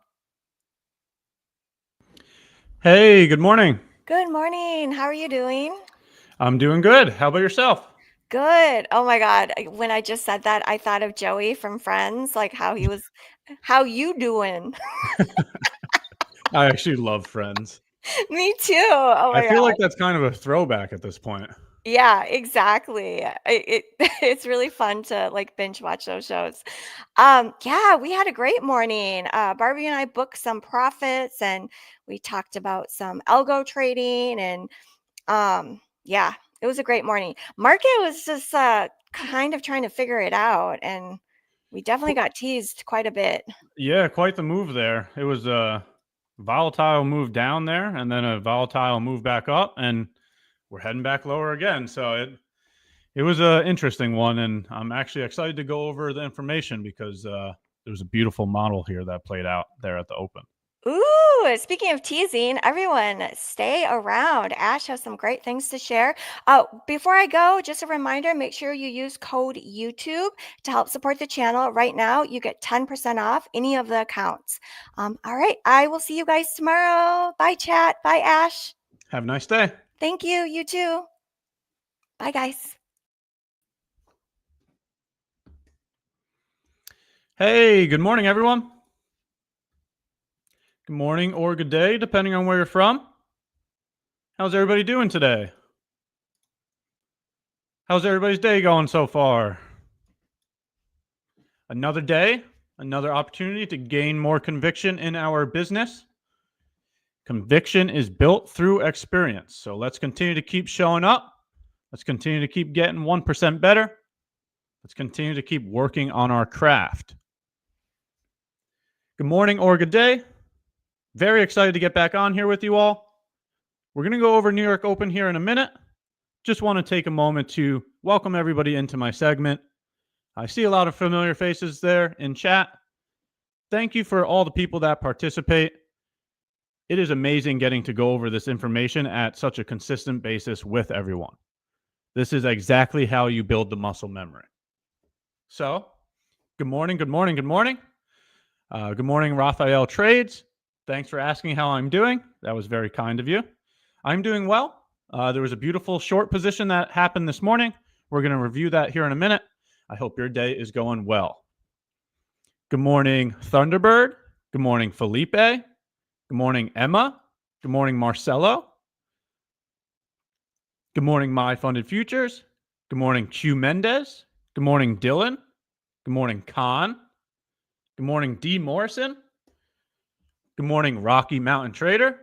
Hey, good morning. Good morning. How are you doing? I'm doing good. How about yourself? Good. Oh my God. When I just said that, I thought of Joey from Friends, like how he was, how you doing? I actually love Friends. Me too. Oh I my feel God. like that's kind of a throwback at this point. Yeah, exactly. It's really fun to like binge watch those shows. Yeah, we had a great morning. Barbie and I booked some profits and we talked about some algo trading and yeah, it was a great morning. Market was just kind of trying to figure it out and we definitely got teased quite a bit. Yeah, quite the move there. It was a volatile move down there and then a volatile move back up, and we're heading back lower again. So it was a interesting one, and I'm actually excited to go over the information because there was a beautiful model here that played out there at the open. Ooh, speaking of teasing, everyone stay around. Ash has some great things to share. Before I go, just a reminder, make sure you use code YouTube to help support the channel. Right now, you get 10% off any of the accounts. All right, I will see you guys tomorrow. Bye, chat. Bye, Ash. Have a nice day. Thank you. You too. Bye, guys. Hey, good morning, everyone. Good morning or good day, depending on where you're from. How's everybody doing today? How's everybody's day going so far? Another day, another opportunity to gain more conviction in our business. Conviction is built through experience. So let's continue to keep showing up. Let's continue to keep getting 1% better. Let's continue to keep working on our craft. Good morning or good day. Very excited to get back on here with you all. We're going to go over New York Open here in a minute. Just want to take a moment to welcome everybody into my segment. I see a lot of familiar faces there in chat. Thank you for all the people that participate. It is amazing getting to go over this information at such a consistent basis with everyone. This is exactly how you build the muscle memory. So, good morning, good morning, good morning. Good morning, Raphael Trades. Thanks for asking how I'm doing. That was very kind of you. I'm doing well. There was a beautiful short position that happened this morning. We're going to review that here in a minute. I hope your day is going well. Good morning, Thunderbird. Good morning, Felipe. Good morning, Emma. Good morning, Marcelo. Good morning, MyFundedFutures. Good morning, Q Mendez. Good morning, Dylan. Good morning, Khan. Good morning, D Morrison. Good morning, Rocky Mountain Trader.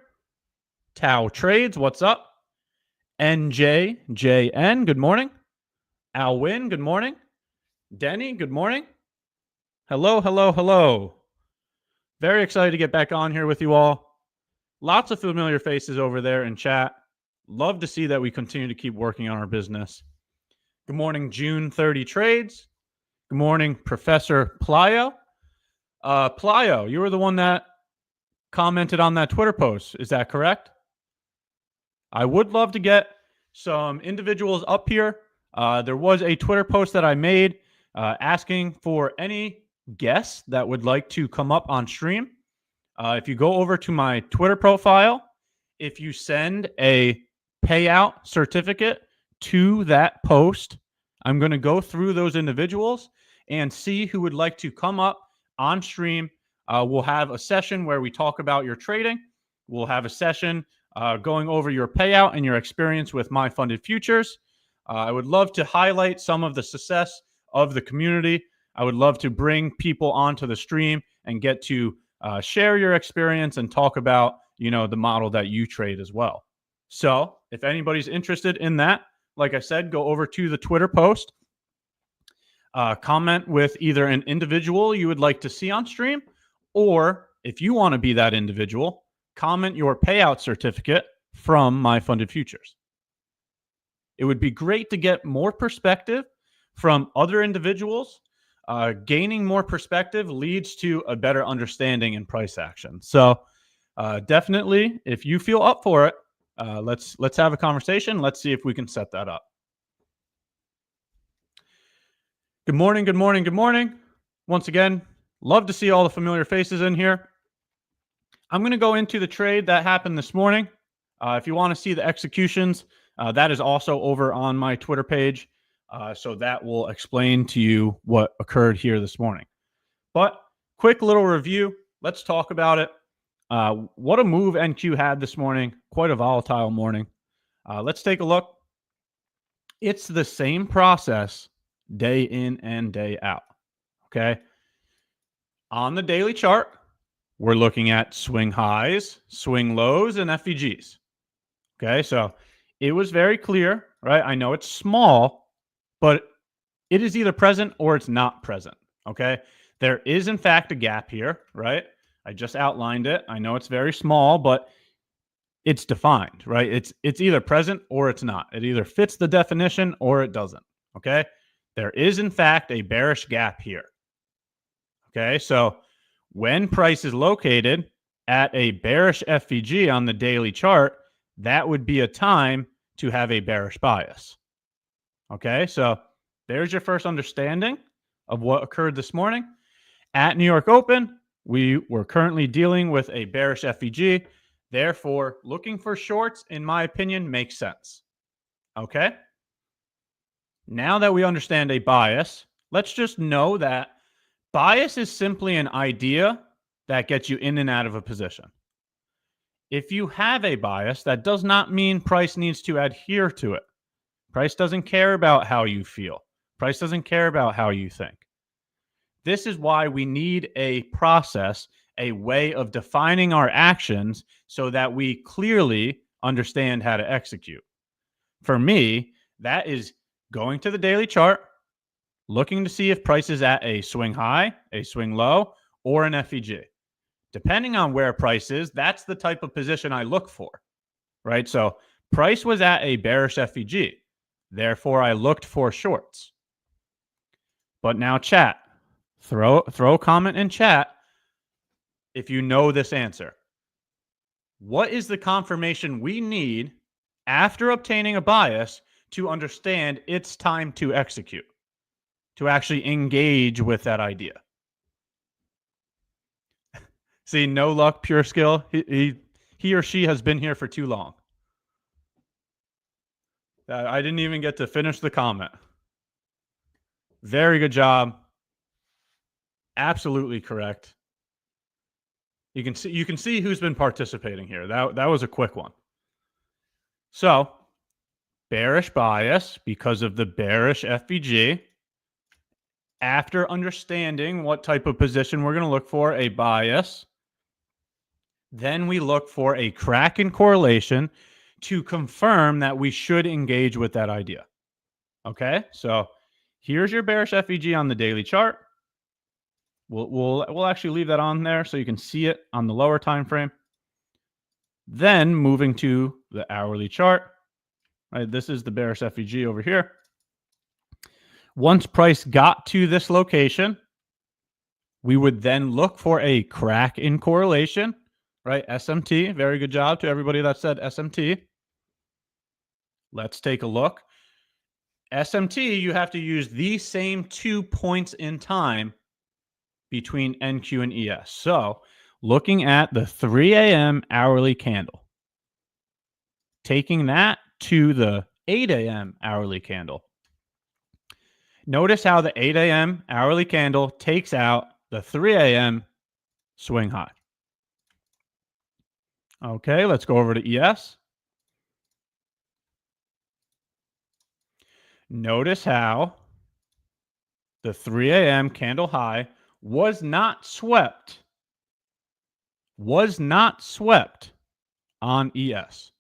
Tao Trades, what's up? NJJN, good morning. Alwyn, good morning. Denny, good morning. Hello, hello, hello. Very excited to get back on here with you all. Lots of familiar faces over there in chat. Love to see that we continue to keep working on our business. Good morning, June 30 Trades. Good morning, Professor Plyo. Plyo, you were the one that commented on that Twitter post. Is that correct? I would love to get some individuals up here. There was a Twitter post that I made asking for any guests that would like to come up on stream. If you go over to my Twitter profile, if you send a payout certificate to that post, I'm going to go through those individuals and see who would like to come up on stream. We'll have a session where we talk about your trading. We'll have a session going over your payout and your experience with MyFundedFutures. I would love to highlight some of the success of the community. I would love to bring people onto the stream and get to share your experience and talk about, the model that you trade as well. So if anybody's interested in that, like I said, go over to the Twitter post, comment with either an individual you would like to see on stream, or if you want to be that individual, comment your payout certificate from MyFundedFutures. It would be great to get more perspective from other individuals. Gaining more perspective leads to a better understanding in price action. So definitely, if you feel up for it, let's have a conversation. Let's see if we can set that up. Good morning, good morning, good morning. Once again, love to see all the familiar faces in here. I'm going to go into the trade that happened this morning. If you want to see the executions, that is also over on my Twitter page. So that will explain to you what occurred here this morning. But quick little review. Let's talk about it. What a move NQ had this morning. Quite a volatile morning. Let's take a look. It's the same process day in and day out. Okay. On the daily chart, we're looking at swing highs, swing lows, and FVGs. Okay. So it was very clear, right? I know it's small, but it is either present or it's not present. Okay. There is, in fact, a gap here, right? I just outlined it. I know it's very small, but it's defined, right? It's either present or it's not. It either fits the definition or it doesn't. Okay. There is, in fact, a bearish gap here. Okay. So when price is located at a bearish FVG on the daily chart, that would be a time to have a bearish bias. Okay. So there's your first understanding of what occurred this morning. At New York Open, we were currently dealing with a bearish FVG. Therefore, looking for shorts, in my opinion, makes sense. Okay? Now that we understand a bias, let's just know that bias is simply an idea that gets you in and out of a position. If you have a bias, that does not mean price needs to adhere to it. Price doesn't care about how you feel. Price doesn't care about how you think. This is why we need a process, a way of defining our actions so that we clearly understand how to execute. For me, that is going to the daily chart, looking to see if price is at a swing high, a swing low, or an FVG. Depending on where price is, that's the type of position I look for, right? So price was at a bearish FVG. Therefore, I looked for shorts. But now chat. Throw a comment in chat if you know this answer. What is the confirmation we need after obtaining a bias to understand it's time to execute, to actually engage with that idea? See, no luck, pure skill. He or she has been here for too long. I didn't even get to finish the comment. Very good job. Absolutely correct. You can see who's been participating here. That was a quick one. So, bearish bias because of the bearish FVG. After understanding what type of position we're going to look for, a bias, then we look for a crack in correlation to confirm that we should engage with that idea. Okay? So, here's your bearish FVG on the daily chart. We'll actually leave that on there so you can see it on the lower time frame. Then moving to the hourly chart, right? This is the bearish FVG over here. Once price got to this location, we would then look for a crack in correlation, right? SMT. Very good job to everybody that said SMT. Let's take a look. SMT, you have to use these same 2 points in time between NQ and ES. So looking at the 3 a.m. hourly candle, taking that to the 8 a.m. hourly candle. Notice how the 8 a.m. hourly candle takes out the 3 a.m. swing high. Okay, let's go over to ES. Notice how the 3 a.m. candle high was not swept on ES.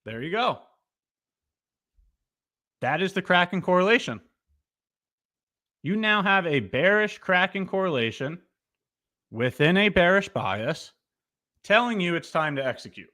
There you go. That is the crack in correlation. You now have a bearish crack in correlation within a bearish bias telling you it's time to execute.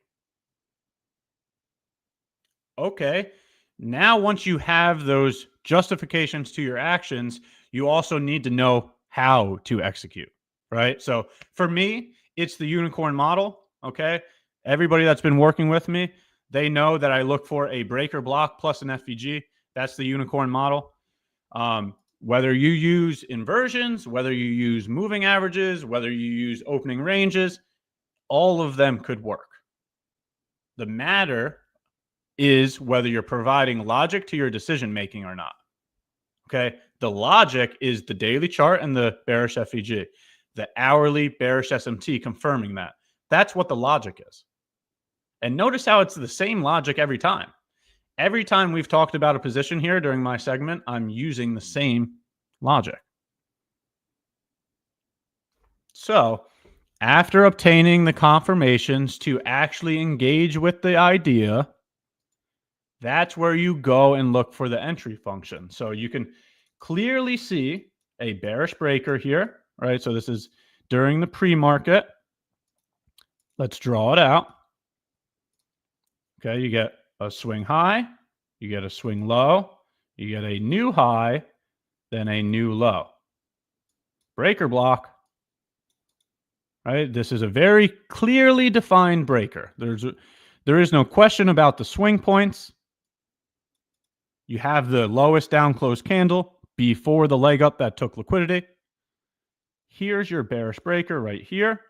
Okay. Now, once you have those justifications to your actions, you also need to know how to execute, right? So for me, it's the unicorn model, okay? Everybody that's been working with me, they know that I look for a breaker block plus an FVG. That's the unicorn model. Whether you use inversions, whether you use moving averages, whether you use opening ranges, All of them could work. The matter is whether you're providing logic to your decision making or not. Okay. The logic is the daily chart and the bearish FEG, the hourly bearish SMT confirming that. That's what the logic is. And notice how it's the same logic every time. Every time we've talked about a position here during my segment, I'm using the same logic. So after obtaining the confirmations to actually engage with the idea, that's where you go and look for the entry function. So you can clearly see a bearish breaker here, right? So this is during the pre-market. Let's draw it out. Okay, you get a swing high, you get a swing low, you get a new high, then a new low. Breaker block. Right? This is a very clearly defined breaker. There is no question about the swing points. You have the lowest down close candle before the leg up that took liquidity. Here's your bearish breaker right here.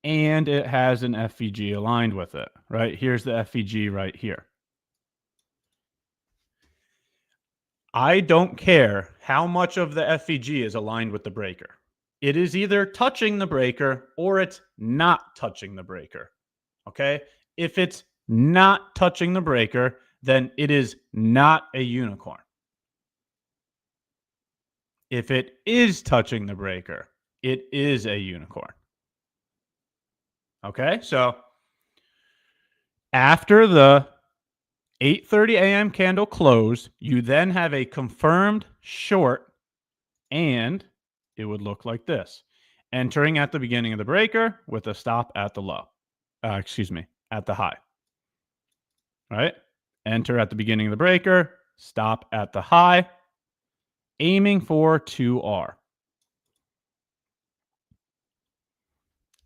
And it has an FEG aligned with it, right? Here's the FEG right here. I don't care how much of the FEG is aligned with the breaker. It is either touching the breaker or it's not touching the breaker. Okay? If it's not touching the breaker, then it is not a unicorn. If it is touching the breaker, it is a unicorn. Okay? So after the 8:30 a.m. candle close, you then have a confirmed short, and it would look like this. Entering at the beginning of the breaker with a stop at the low. At the high. All right? Enter at the beginning of the breaker, stop at the high, aiming for 2R.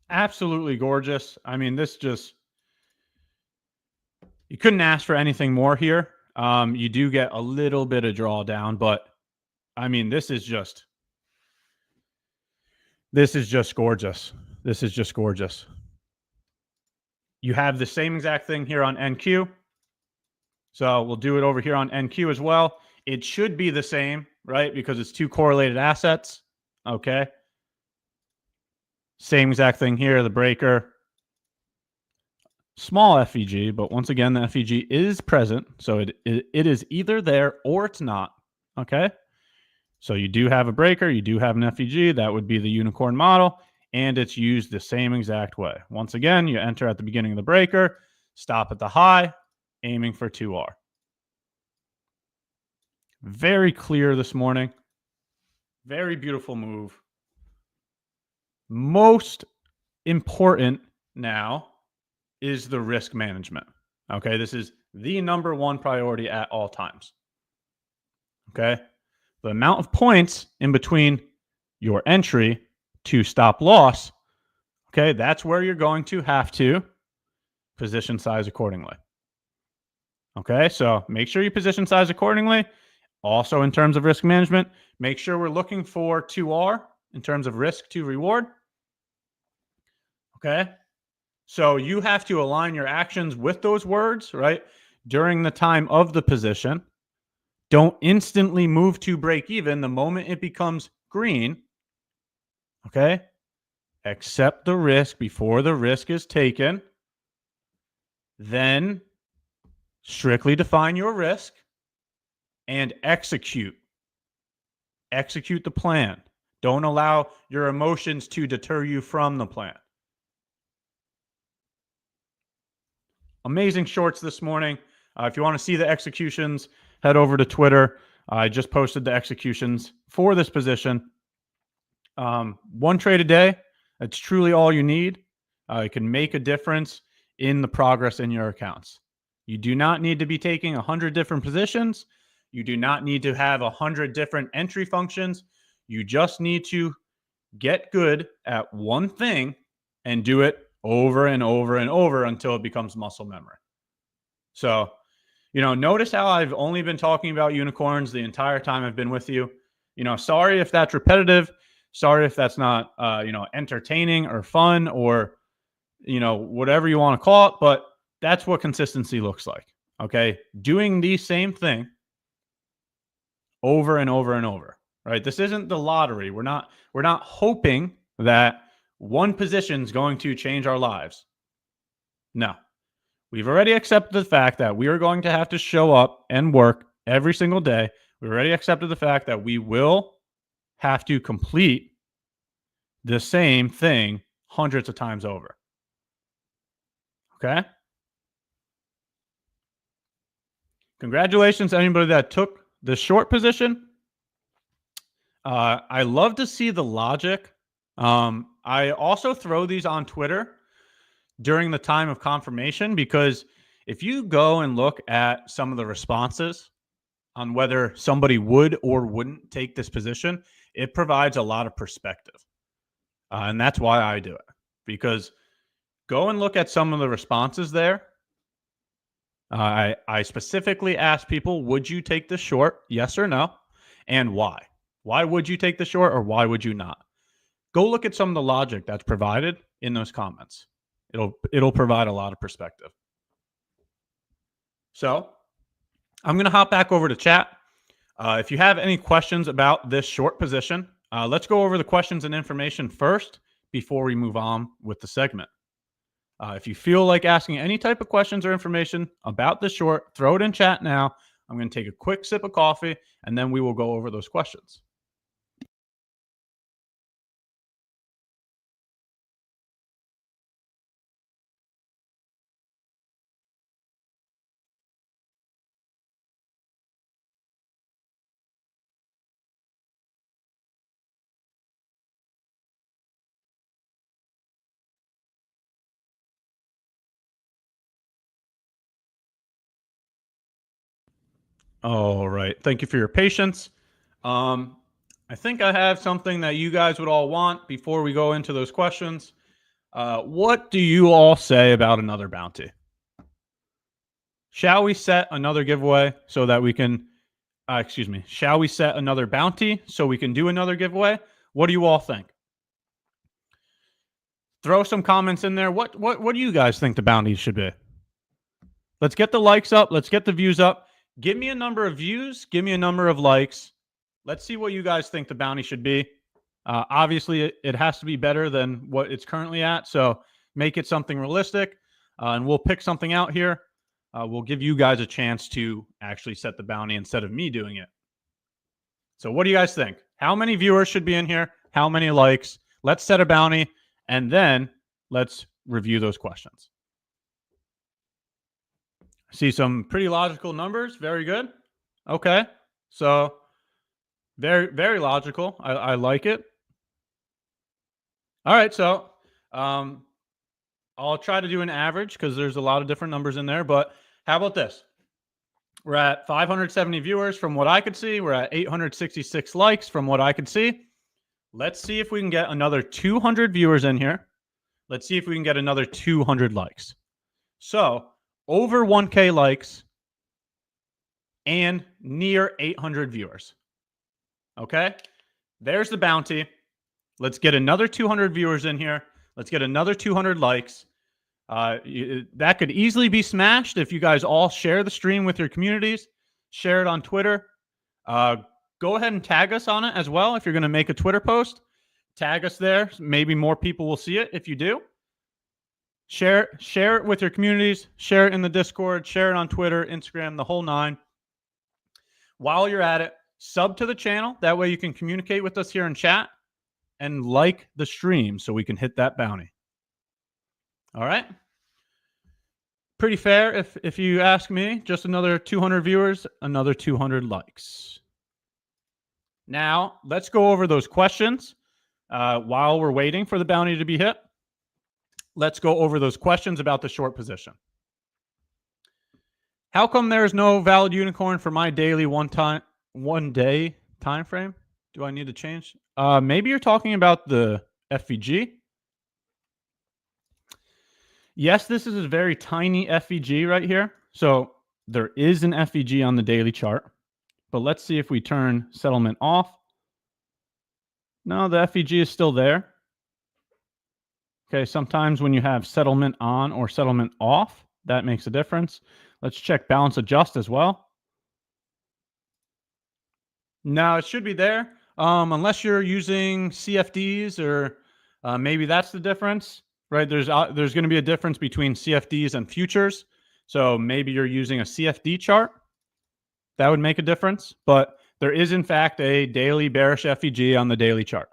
Absolutely gorgeous. I mean, this just, you couldn't ask for anything more here. You do get a little bit of drawdown, but I mean, this is just gorgeous. This is just gorgeous. You have the same exact thing here on NQ. So we'll do it over here on NQ as well. It should be the same, right? Because it's two correlated assets. Okay. Same exact thing here, the breaker. Small FEG, but once again, the FEG is present. So it is either there or it's not. Okay. So you do have a breaker, you do have an FEG. That would be the unicorn model. And it's used the same exact way. Once again, you enter at the beginning of the breaker, stop at the high, aiming for 2R. Very clear this morning. Very beautiful move. Most important now is the risk management. Okay, this is the number one priority at all times. Okay, the amount of points in between your entry to stop loss, okay, that's where you're going to have to position size accordingly. Okay, so make sure you position size accordingly. Also, in terms of risk management, make sure we're looking for 2R in terms of risk to reward. Okay, so you have to align your actions with those words, right? During the time of the position. Don't instantly move to break even the moment it becomes green. Okay, accept the risk before the risk is taken. Then strictly define your risk and execute. Execute the plan. Don't allow your emotions to deter you from the plan. Amazing shorts this morning. If you want to see the executions, head over to Twitter. I just posted the executions for this position. One trade a day. That's truly all you need. It can make a difference in the progress in your accounts. You do not need to be taking 100 different positions. You do not need to have 100 different entry functions. You just need to get good at one thing and do it over and over and over until it becomes muscle memory. So, notice how I've only been talking about unicorns the entire time I've been with you. Sorry if that's repetitive. Sorry if that's not, entertaining or fun or, whatever you want to call it, but that's what consistency looks like. Okay. Doing the same thing over and over and over, right? This isn't the lottery. We're not hoping that one position is going to change our lives. No, we've already accepted the fact that we are going to have to show up and work every single day. We've already accepted the fact that we will have to complete the same thing hundreds of times over. Okay. Congratulations to anybody that took the short position. I love to see the logic. I also throw these on Twitter during the time of confirmation, because if you go and look at some of the responses on whether somebody would or wouldn't take this position, it provides a lot of perspective. And that's why I do it, because go and look at some of the responses there. I specifically asked people, would you take this short? Yes or no? And why? Why would you take the short, or why would you not? Go look at some of the logic that's provided in those comments. It'll provide a lot of perspective. So I'm going to hop back over to chat. If you have any questions about this short position, let's go over the questions and information first before we move on with the segment. If you feel like asking any type of questions or information about this short, throw it in chat now. I'm going to take a quick sip of coffee, and then we will go over those questions. All right. Thank you for your patience. I think I have something that you guys would all want before we go into those questions. What do you all say about another bounty? Shall we set another giveaway so that we can, shall we set another bounty so we can do another giveaway? What do you all think? Throw some comments in there. What do you guys think the bounty should be? Let's get the likes up. Let's get the views up. Give me a number of views. Give me a number of likes. Let's see what you guys think the bounty should be. Obviously, it has to be better than what it's currently at. So make it something realistic, and we'll pick something out here. We'll give you guys a chance to actually set the bounty instead of me doing it. So what do you guys think? How many viewers should be in here? How many likes? Let's set a bounty, and then let's review those questions. See some pretty logical numbers. Very good. Okay. So very, very logical. I like it. All right. So I'll try to do an average because there's a lot of different numbers in there. But how about this? We're at 570 viewers from what I could see. We're at 866 likes from what I could see. Let's see if we can get another 200 viewers in here. Let's see if we can get another 200 likes. So over 1K likes and near 800 viewers. Okay, there's the bounty. Let's get another 200 viewers in here. Let's get another 200 likes. That could easily be smashed if you guys all share the stream with your communities. Share it on Twitter. Go ahead and tag us on it as well. If you're going to make a Twitter post, tag us there. Maybe more people will see it if you do. Share it with your communities. Share it in the Discord. Share it on Twitter, Instagram, the whole nine. While you're at it, sub to the channel. That way you can communicate with us here in chat, and like the stream so we can hit that bounty. All right. Pretty fair if you ask me. Just another 200 viewers, another 200 likes. Now, let's go over those questions while we're waiting for the bounty to be hit. Let's go over those questions about the short position. How come there is no valid unicorn for my daily one day time frame? Do I need to change? Maybe you're talking about the FVG. Yes, this is a very tiny FVG right here. So there is an FVG on the daily chart. But let's see if we turn settlement off. No, the FEG is still there. Okay, sometimes when you have settlement on or settlement off, that makes a difference. Let's check balance adjust as well. No, it should be there. Unless you're using CFDs or maybe that's the difference, right? There's going to be a difference between CFDs and futures. So maybe you're using a CFD chart. That would make a difference. But there is, in fact, a daily bearish FEG on the daily chart.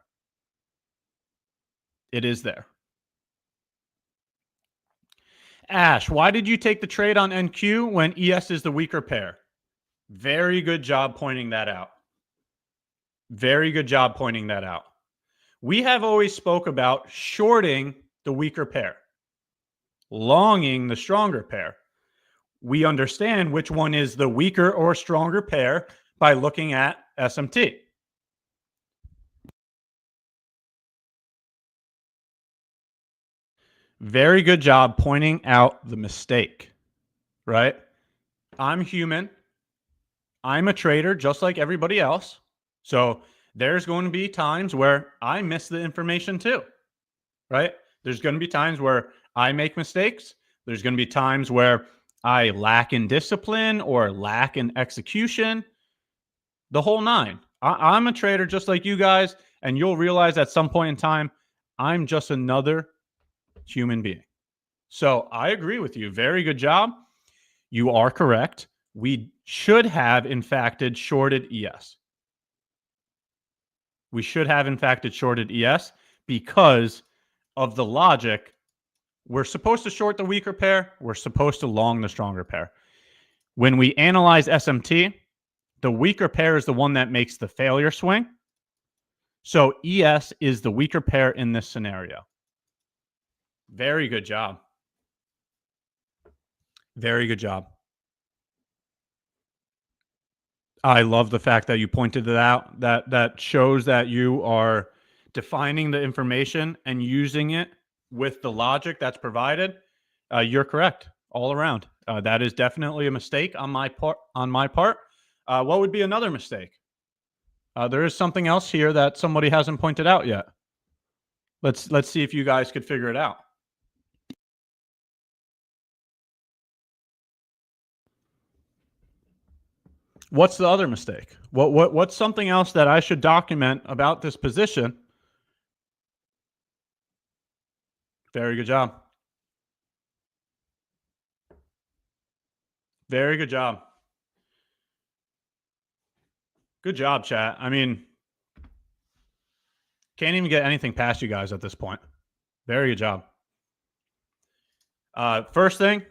It is there. Ash, why did you take the trade on NQ when ES is the weaker pair? Very good job pointing that out. Very good job pointing that out. We have always spoke about shorting the weaker pair, longing the stronger pair. We understand which one is the weaker or stronger pair by looking at SMT. Very good job pointing out the mistake, right? I'm human. I'm a trader just like everybody else. So there's going to be times where I miss the information too, right? There's going to be times where I make mistakes. There's going to be times where I lack in discipline or lack in execution. The whole nine. I'm a trader just like you guys, and you'll realize at some point in time, I'm just another human being. So I agree with you. Very good job. You are correct. We should have, in fact, shorted ES. We should have, in fact, shorted ES because of the logic. We're supposed to short the weaker pair. We're supposed to long the stronger pair. When we analyze SMT, the weaker pair is the one that makes the failure swing. So ES is the weaker pair in this scenario. Very good job. Very good job. I love the fact that you pointed it out. That shows that you are defining the information and using it with the logic that's provided. You're correct all around. That is definitely a mistake on my part. What would be another mistake? There is something else here that somebody hasn't pointed out yet. Let's see if you guys could figure it out. What's the other mistake? What's something else that I should document about this position? Very good job. Very good job. Good job, chat. I mean, can't even get anything past you guys at this point. Very good job. First thing,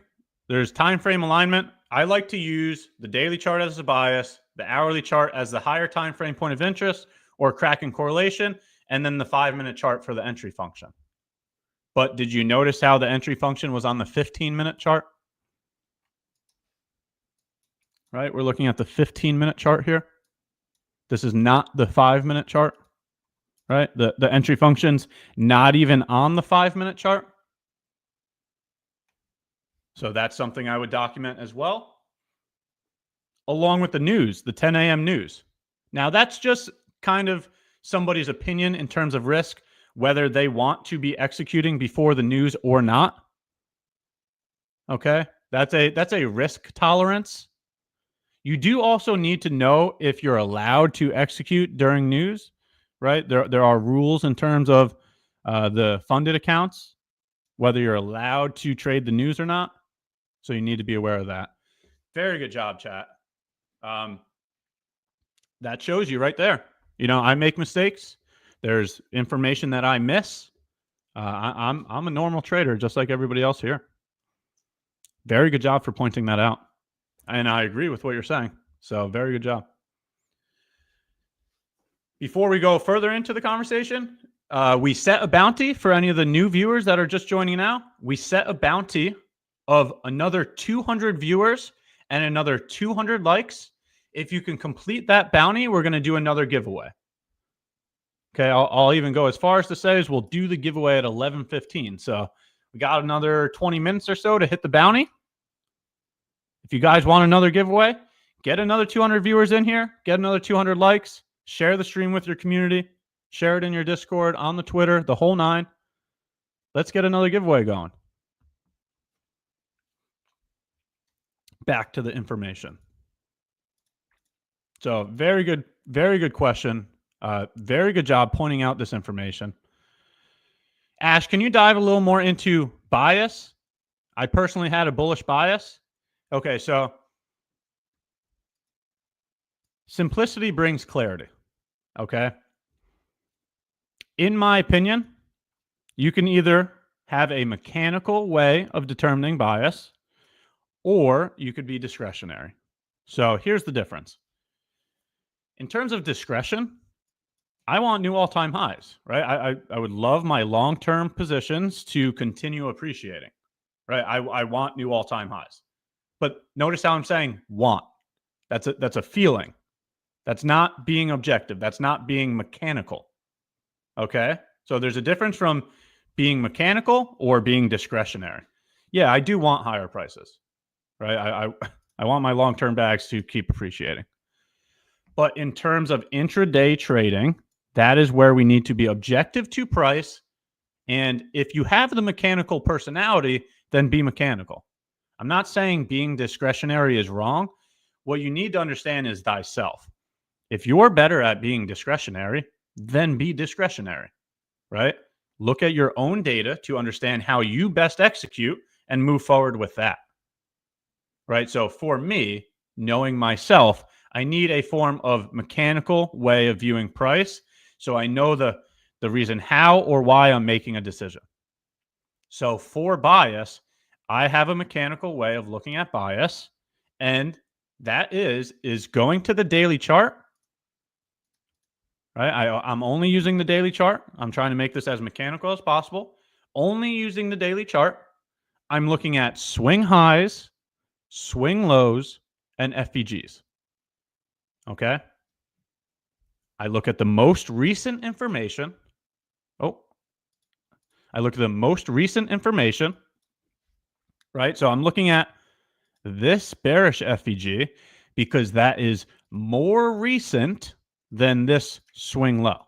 there's time frame alignment. I like to use the daily chart as a bias, the hourly chart as the higher time frame point of interest or cracking correlation, and then the 5-minute chart for the entry function. But did you notice how the entry function was on the 15-minute chart? Right? We're looking at the 15-minute chart here. This is not the 5-minute chart, right? The entry function's not even on the 5-minute chart. So that's something I would document as well, along with the news, the 10 a.m. news. Now, that's just kind of somebody's opinion in terms of risk, whether they want to be executing before the news or not. Okay? That's a risk tolerance. You do also need to know if you're allowed to execute during news, right? There are rules in terms of the funded accounts, whether you're allowed to trade the news or not. So you need to be aware of that. Very good job, chat. That shows you right there. You know, I make mistakes. There's information that I miss. I'm a normal trader, just like everybody else here. Very good job for pointing that out. And I agree with what you're saying. So very good job. Before we go further into the conversation, we set a bounty for any of the new viewers that are just joining now. We set a bounty of another 200 viewers and another 200 likes. If you can complete that bounty, we're going to do another giveaway. Okay, I'll even go as far as to say is we'll do the giveaway at 11:15. So we got another 20 minutes or so to hit the bounty. If you guys want another giveaway, get another 200 viewers in here, get another 200 likes, share the stream with your community, Share it in your Discord, on the Twitter, the whole nine. Let's get another giveaway going. Back to the information. So very good question. Very good job pointing out this information. Ash, can you dive a little more into bias? I personally had a bullish bias. Okay, so simplicity brings clarity. Okay. In my opinion, you can either have a mechanical way of determining bias, or you could be discretionary. So here's the difference. In terms of discretion, I want new all-time highs, right? I would love my long-term positions to continue appreciating, right? I want new all-time highs. But notice how I'm saying want. That's a feeling. That's not being objective. That's not being mechanical. Okay? So there's a difference from being mechanical or being discretionary. Yeah, I do want higher prices, right? I want my long-term bags to keep appreciating. But in terms of intraday trading, that is where we need to be objective to price. And if you have the mechanical personality, then be mechanical. I'm not saying being discretionary is wrong. What you need to understand is thyself. If you're better at being discretionary, then be discretionary, right? Look at your own data to understand how you best execute and move forward with that, right? So for me, knowing myself, I need a form of mechanical way of viewing price so I know the reason how or why I'm making a decision. So for bias, I have a mechanical way of looking at bias, and that is going to the daily chart, right? I'm only using the daily chart. I'm trying to make this as mechanical as possible. Only using the daily chart. I'm looking at swing highs, swing lows, and FVGs. Okay. I look at the most recent information. I look at the most recent information, right? So I'm looking at this bearish FVG because that is more recent than this swing low,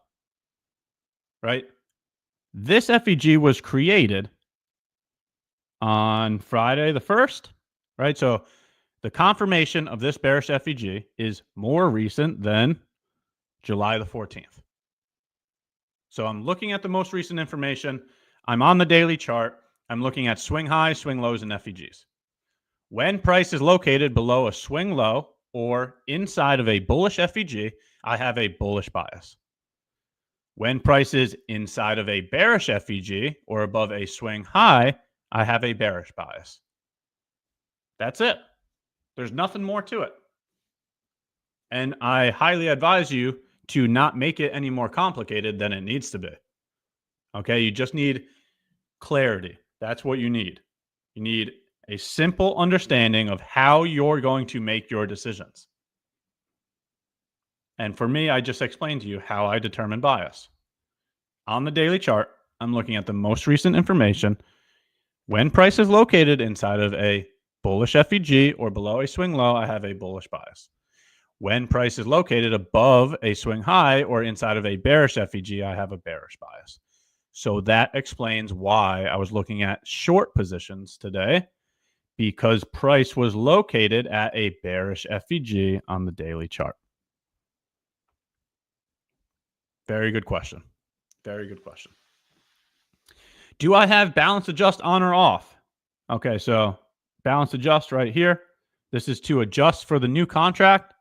right? This FVG was created on Friday the 1st, right? So the confirmation of this bearish FVG is more recent than July the 14th. So I'm looking at the most recent information. I'm on the daily chart. I'm looking at swing highs, swing lows, and FVGs. When price is located below a swing low or inside of a bullish FVG, I have a bullish bias. When price is inside of a bearish FVG or above a swing high, I have a bearish bias. That's it. There's nothing more to it. And I highly advise you to not make it any more complicated than it needs to be. Okay, you just need clarity. That's what you need. You need a simple understanding of how you're going to make your decisions. And for me, I just explained to you how I determine bias. On the daily chart, I'm looking at the most recent information. When price is located inside of a bullish FVG or below a swing low, I have a bullish bias. When price is located above a swing high or inside of a bearish FVG, I have a bearish bias. So that explains why I was looking at short positions today, because price was located at a bearish FVG on the daily chart. Very good question. Very good question. Do I have balance adjust on or off? Okay, so balance adjust right here. This is to adjust for the new contract,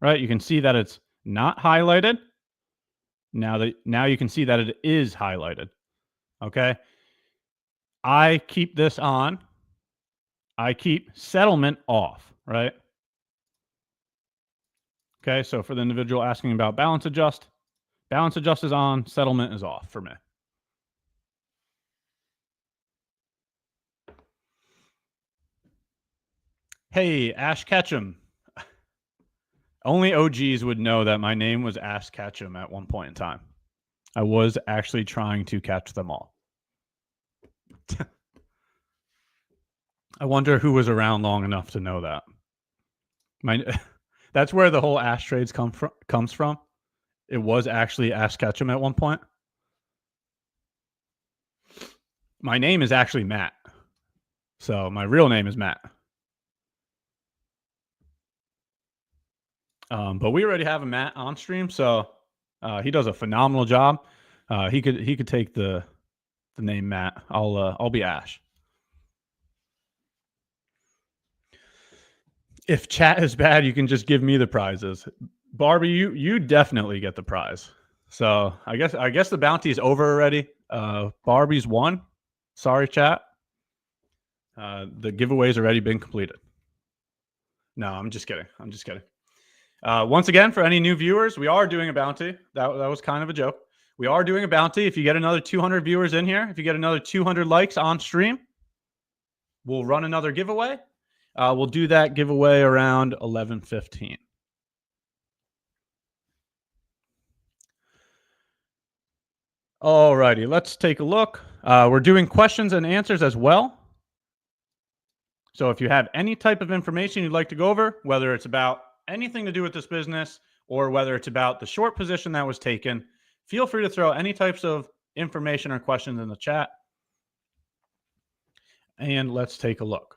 right? You can see that it's not highlighted. Now you can see that it is highlighted. Okay. I keep this on. I keep settlement off, right? Okay, so for the individual asking about balance adjust is on, settlement is off for me. Hey, Ash Ketchum. Only OGs would know that my name was Ash Ketchum at one point in time. I was actually trying to catch them all. I wonder who was around long enough to know that. That's where the whole Ash trades comes from. it was actually Ask Ketchum at one point. My name is actually Matt. So my real name is Matt. But we already have a Matt on stream, so he does a phenomenal job. He could take the name Matt. I'll be Ash. If chat is bad, you can just give me the prizes. Barbie, you definitely get the prize. So I guess the bounty is over already. Barbie's won. Sorry, chat. The giveaway's already been completed. No, I'm just kidding. Once again, for any new viewers, we are doing a bounty. That was kind of a joke. We are doing a bounty. If you get another 200 viewers in here, if you get another 200 likes on stream, we'll run another giveaway. We'll do that giveaway around 11:15. Alrighty, let's take a look. We're doing questions and answers as well. So if you have any type of information you'd like to go over, whether it's about anything to do with this business or whether it's about the short position that was taken, feel free to throw any types of information or questions in the chat. And let's take a look.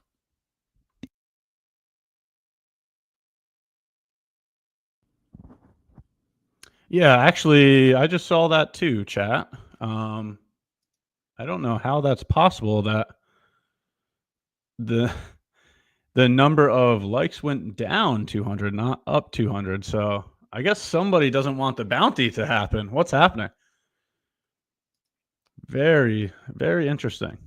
Yeah, actually, I just saw that too, chat. I don't know how that's possible that the number of likes went down 200, not up 200. So I guess somebody doesn't want the bounty to happen. What's happening? Very, very interesting.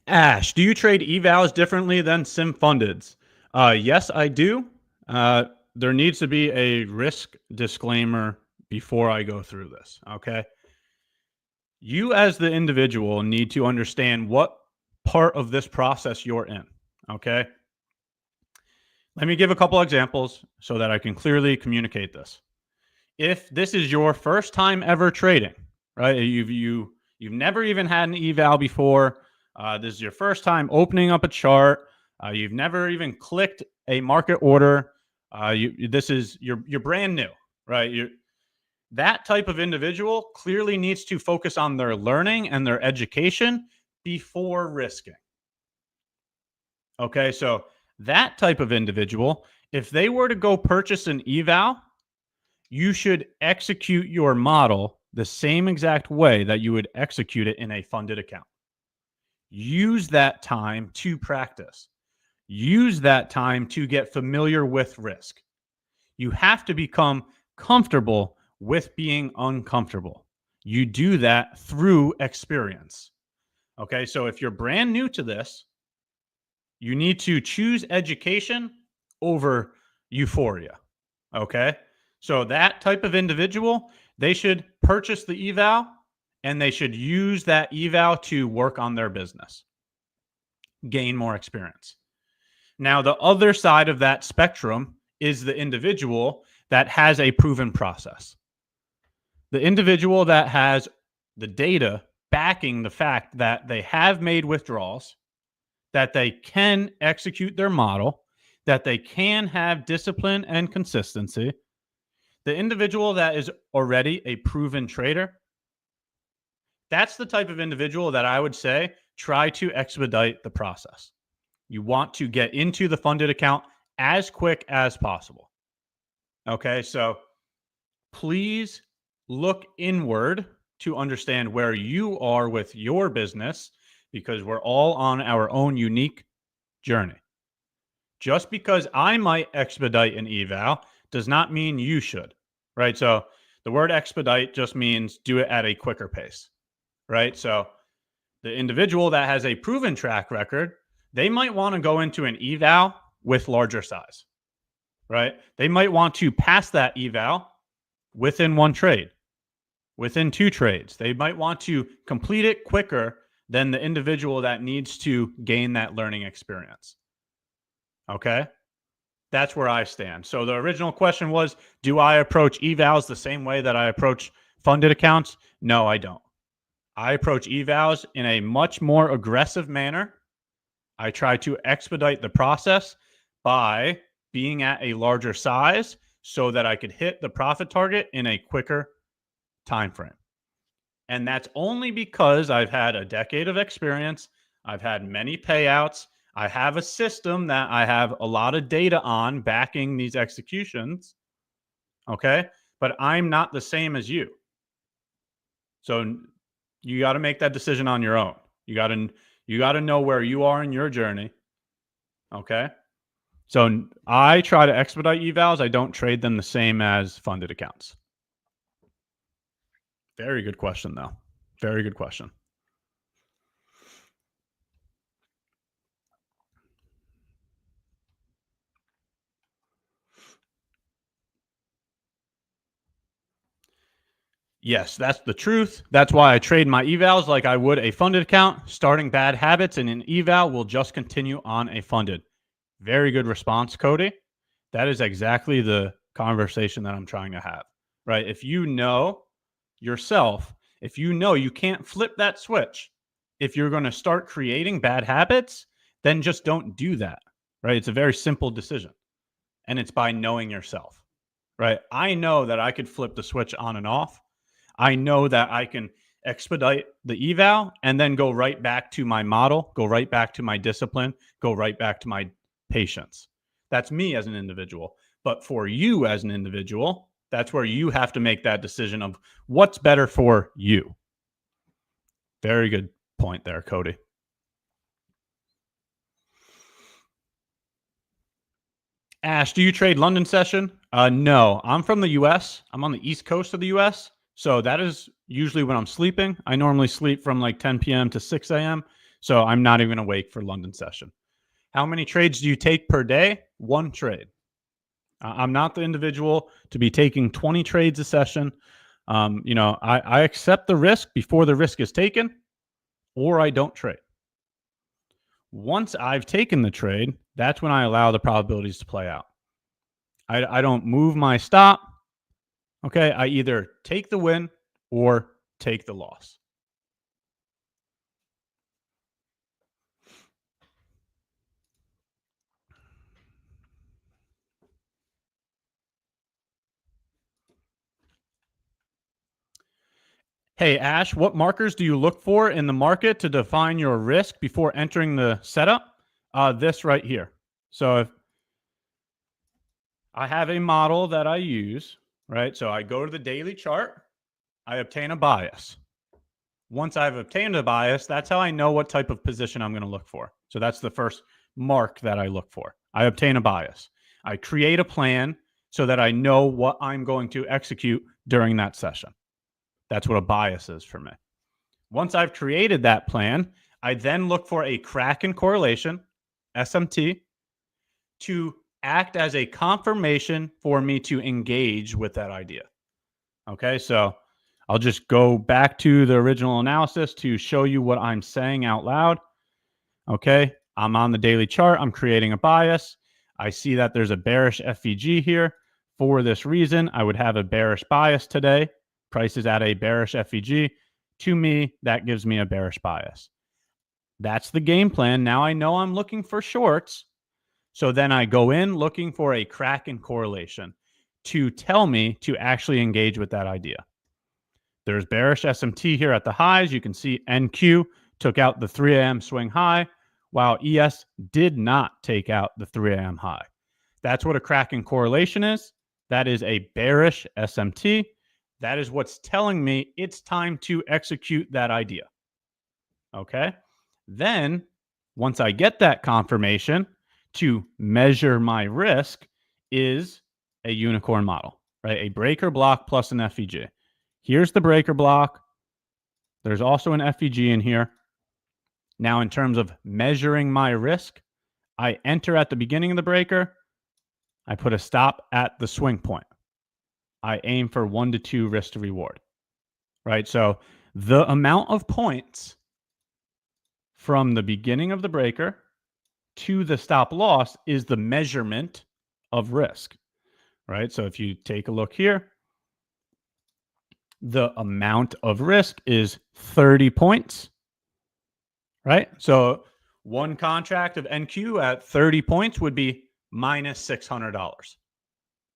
Ash, do you trade evals differently than sim fundeds? Yes, I do. There needs to be a risk disclaimer before I go through this. Okay. You as the individual need to understand what part of this process you're in. Okay. Let me give a couple examples so that I can clearly communicate this. If this is your first time ever trading, right? You've never even had an eval before. This is your first time opening up a chart. You've never even clicked a market order. You're brand new, right? That type of individual clearly needs to focus on their learning and their education before risking. Okay, so that type of individual, if they were to go purchase an eval, you should execute your model the same exact way that you would execute it in a funded account. Use that time to practice. Use that time to get familiar with risk. You have to become comfortable with being uncomfortable. You do that through experience. Okay, so if you're brand new to this, you need to choose education over euphoria. Okay, so that type of individual, they should purchase the eval and they should use that eval to work on their business, gain more experience. Now, the other side of that spectrum is the individual that has a proven process. The individual that has the data backing the fact that they have made withdrawals, that they can execute their model, that they can have discipline and consistency. The individual that is already a proven trader, that's the type of individual that I would say try to expedite the process. You want to get into the funded account as quick as possible. Okay, so please look inward to understand where you are with your business, because we're all on our own unique journey. Just because I might expedite an eval does not mean you should, right? So the word expedite just means do it at a quicker pace, right? So the individual that has a proven track record, they might want to go into an eval with larger size, right? They might want to pass that eval within one trade, within two trades. They might want to complete it quicker than the individual that needs to gain that learning experience. Okay? That's where I stand. So the original question was, do I approach evals the same way that I approach funded accounts? No, I don't. I approach evals in a much more aggressive manner I try to expedite the process by being at a larger size so that I could hit the profit target in a quicker time frame. And that's only because I've had a decade of experience. I've had many payouts. I have a system that I have a lot of data on backing these executions. Okay. But I'm not the same as you. So you got to make that decision on your own. You got to know where you are in your journey. Okay. So I try to expedite evals. I don't trade them the same as funded accounts. Very good question, though. Very good question. Yes, that's the truth. That's why I trade my evals like I would a funded account. Starting bad habits in an eval will just continue on a funded. Very good response, Cody. That is exactly the conversation that I'm trying to have, right? If you know yourself, if you know you can't flip that switch, if you're going to start creating bad habits, then just don't do that, right? It's a very simple decision. And it's by knowing yourself, right? I know that I could flip the switch on and off. I know that I can expedite the eval and then go right back to my model, go right back to my discipline, go right back to my patience. That's me as an individual. But for you as an individual, that's where you have to make that decision of what's better for you. Very good point there, Cody. Ash, do you trade London session? No, I'm from the US. I'm on the East Coast of the US. So that is usually when I'm sleeping. I normally sleep from like 10 p.m. to 6 a.m. So I'm not even awake for London session. How many trades do you take per day? One trade. I'm not the individual to be taking 20 trades a session. I accept the risk before the risk is taken, or I don't trade. Once I've taken the trade, that's when I allow the probabilities to play out. I don't move my stop. Okay, I either take the win or take the loss. Hey, Ash, what markers do you look for in the market to define your risk before entering the setup? This right here. So if I have a model that I use, right? So I go to the daily chart, I obtain a bias. Once I've obtained a bias, that's how I know what type of position I'm going to look for. So that's the first mark that I look for. I obtain a bias. I create a plan so that I know what I'm going to execute during that session. That's what a bias is for me. Once I've created that plan, I then look for a Kraken correlation, SMT, to act as a confirmation for me to engage with that idea. Okay, so I'll just go back to the original analysis to show you what I'm saying out loud. Okay, I'm on the daily chart. I'm creating a bias. I see that there's a bearish FVG here. For this reason, I would have a bearish bias today. Price is at a bearish FVG. To me, that gives me a bearish bias. That's the game plan. Now I know I'm looking for shorts. So then I go in looking for a Kraken correlation to tell me to actually engage with that idea. There's bearish SMT here at the highs. You can see NQ took out the 3 a.m. swing high, while ES did not take out the 3 a.m. high. That's what a Kraken correlation is. That is a bearish SMT. That is what's telling me it's time to execute that idea. Okay. Then once I get that confirmation, to measure my risk is a unicorn model, right? A breaker block plus an FVG. Here's the breaker block. There's also an FVG in here. Now, in terms of measuring my risk, I enter at the beginning of the breaker. I put a stop at the swing point. I aim for 1 to 2 risk to reward, right? So the amount of points from the beginning of the breaker to the stop loss is the measurement of risk, right? So if you take a look here, the amount of risk is 30 points, right? So One contract of NQ at 30 points would be minus $600,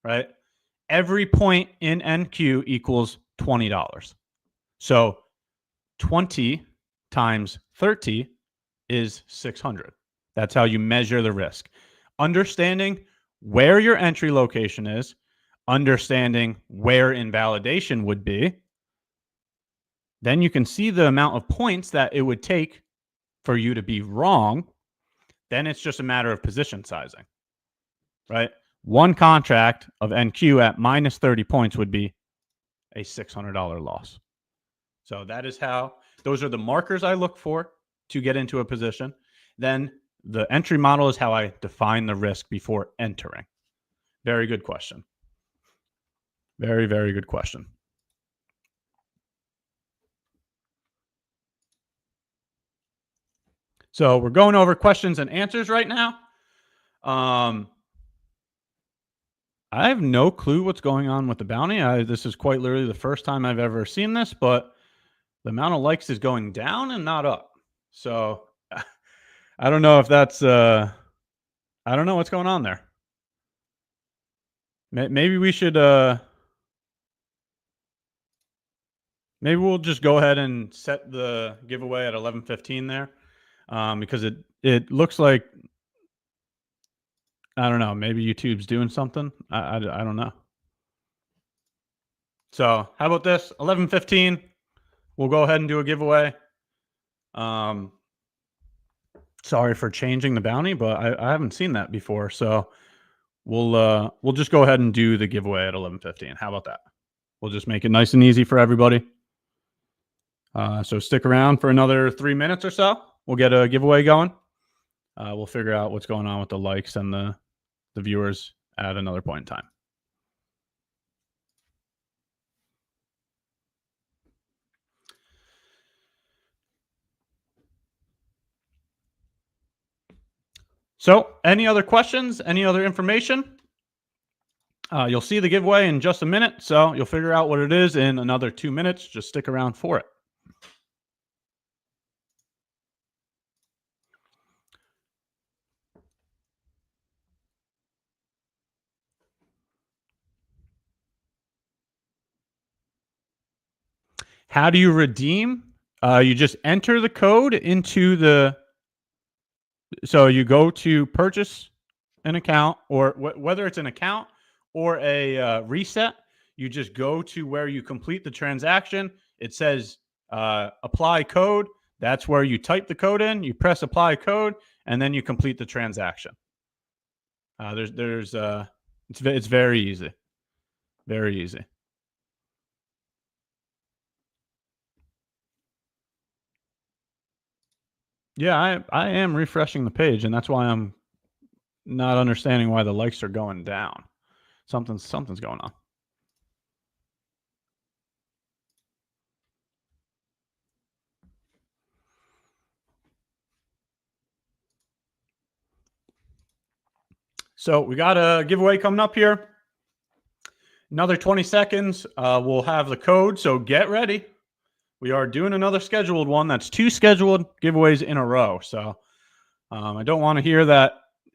right? Every point in NQ equals $20. So 20 times 30 is 600. That's how you measure the risk. Understanding where your entry location is, understanding where invalidation would be, then you can see the amount of points that it would take for you to be wrong. Then it's just a matter of position sizing, right? One contract of NQ at minus 30 points would be a $600 loss. So that is how, those are the markers I look for to get into a position. Then the entry model is how I define the risk before entering. Very good question. Very, very good question. So we're going over questions and answers right now. I have no clue what's going on with the bounty. This is quite literally the first time I've ever seen this, but the amount of likes is going down and not up. So I don't know if that's, I don't know what's going on there. Maybe we should, maybe we'll just go ahead and set the giveaway at 11:15 there, because it looks like, I don't know, maybe YouTube's doing something. I don't know. So how about this? 11:15. We'll go ahead and do a giveaway. Sorry for changing the bounty, but I haven't seen that before. So we'll just go ahead and do the giveaway at 11:15. How about that? We'll just make it nice and easy for everybody. So stick around for another 3 minutes or so. We'll get a giveaway going. We'll figure out what's going on with the likes and the viewers at another point in time. So any other questions, any other information? You'll see the giveaway in just a minute. So you'll figure out what it is in another 2 minutes. Just stick around for it. How do you redeem? You just enter the code into the, so you go to purchase an account, or whether it's an account or a reset, you just go to where you complete the transaction. It says apply code. That's where you type the code in, you press apply code, and then you complete the transaction. It's very easy. Very easy. Yeah, I am refreshing the page, and that's why I'm not understanding why the likes are going down. Something's going on. So we got a giveaway coming up here. Another 20 seconds. We'll have the code, so get ready. We are doing another scheduled one. That's 2 scheduled giveaways in a row. So I don't want to hear that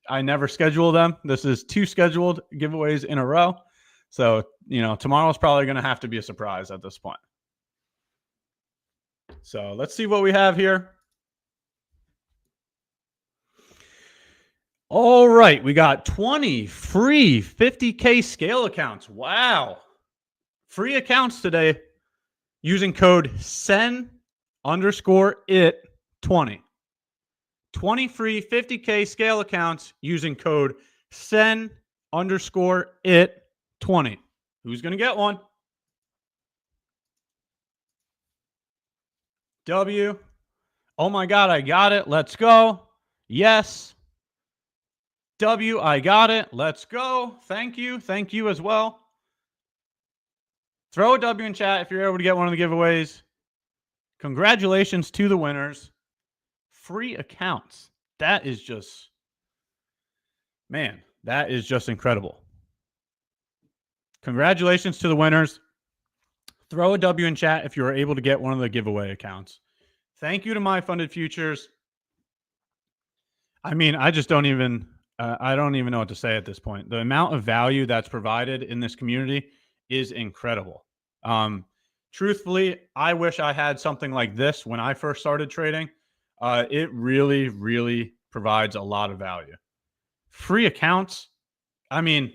I never schedule them. This is 2 scheduled giveaways in a row. So, tomorrow's probably going to have to be a surprise at this point. So let's see what we have here. All right. We got 20 free 50K scale accounts. Wow. Free accounts today. Using code SEN_IT20. 20 free 50K scale accounts using code SEN_IT20. Who's going to get one? W. Oh my God, I got it. Let's go. Yes. W, I got it. Let's go. Thank you. Thank you as well. Throw a W in chat if you're able to get one of the giveaways. Congratulations to the winners. Free accounts. That is just, man, that is just incredible. Congratulations to the winners. Throw a W in chat if you are able to get one of the giveaway accounts. Thank you to MyFundedFutures. I mean, I just don't even I don't even know what to say at this point. The amount of value that's provided in this community is incredible. Truthfully, I wish I had something like this when I first started trading. It really, really provides a lot of value. Free accounts. I mean,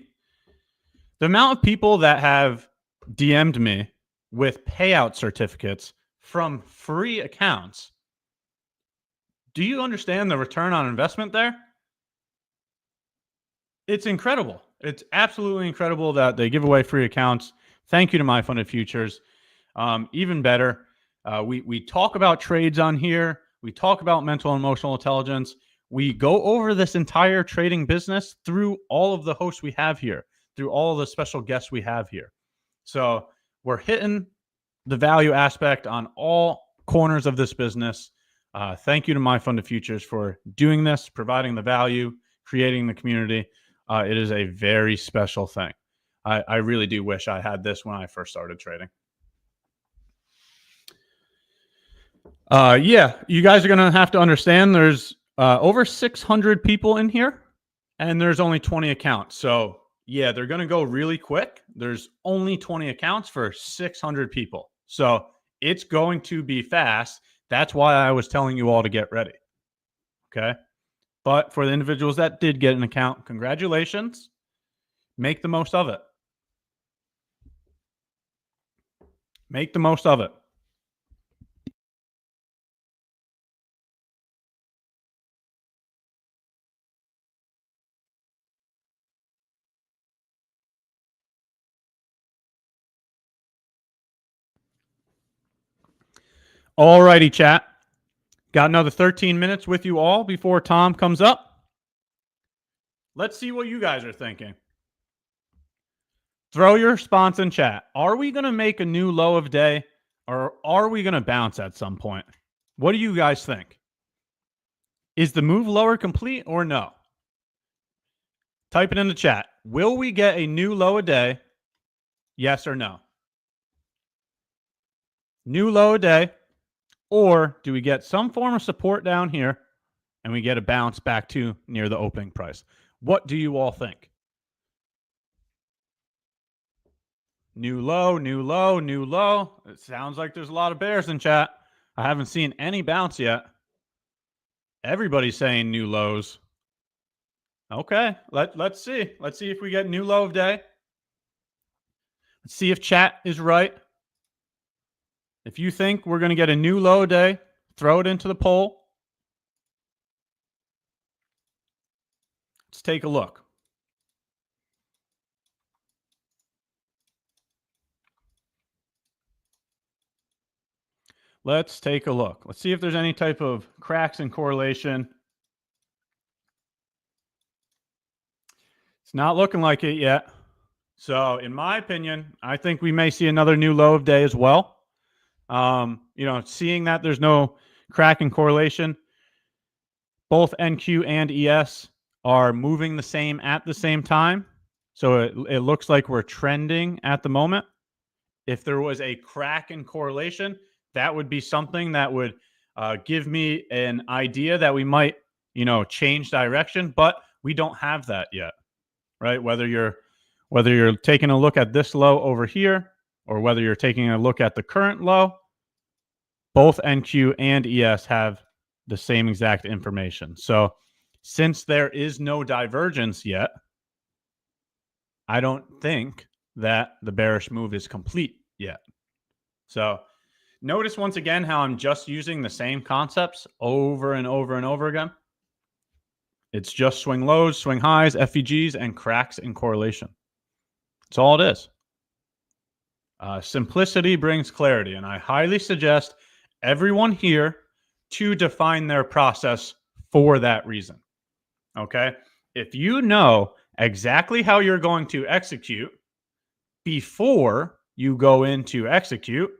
the amount of people that have DM'd me with payout certificates from free accounts. Do you understand the return on investment there? It's incredible. It's absolutely incredible that they give away free accounts. Thank you to MyFundedFutures. Even better, we talk about trades on here. We talk about mental and emotional intelligence. We go over this entire trading business through all of the hosts we have here, through all of the special guests we have here. So we're hitting the value aspect on all corners of this business. Thank you to MyFundedFutures for doing this, providing the value, creating the community. It is a very special thing. I really do wish I had this when I first started trading. Yeah, you guys are going to have to understand there's over 600 people in here, and there's only 20 accounts. So, yeah, they're going to go really quick. There's only 20 accounts for 600 people. So, it's going to be fast. That's why I was telling you all to get ready. Okay? But for the individuals that did get an account, congratulations. Make the most of it. Make the most of it. All righty, chat. Got another 13 minutes with you all before Tom comes up. Let's see what you guys are thinking. Throw your response in chat. Are we going to make a new low of day, or are we going to bounce at some point? What do you guys think? Is the move lower complete or no? Type it in the chat. Will we get a new low a day? Yes or no? New low a day, or do we get some form of support down here and we get a bounce back to near the opening price? What do you all think? New low, new low, new low. It sounds like there's a lot of bears in chat. I haven't seen any bounce yet. Everybody's saying new lows. Okay, let's see. Let's see if we get new low of day. Let's see if chat is right. If you think we're going to get a new low day, throw it into the poll. Let's take a look. Let's take a look. Let's see if there's any type of cracks in correlation. It's not looking like it yet. So in my opinion, I think we may see another new low of day as well. Seeing that there's no crack in correlation, both NQ and ES are moving the same at the same time. So it looks like we're trending at the moment. If there was a crack in correlation, that would be something that would give me an idea that we might, change direction, but we don't have that yet, right? Whether you're taking a look at this low over here, or whether you're taking a look at the current low, both NQ and ES have the same exact information. So since there is no divergence yet, I don't think that the bearish move is complete yet. So notice once again how I'm just using the same concepts over and over and over again. It's just swing lows, swing highs, FVGs, and cracks in correlation. That's all it is. Simplicity brings clarity, and I highly suggest everyone here to define their process for that reason. Okay? If you know exactly how you're going to execute before you go into execute,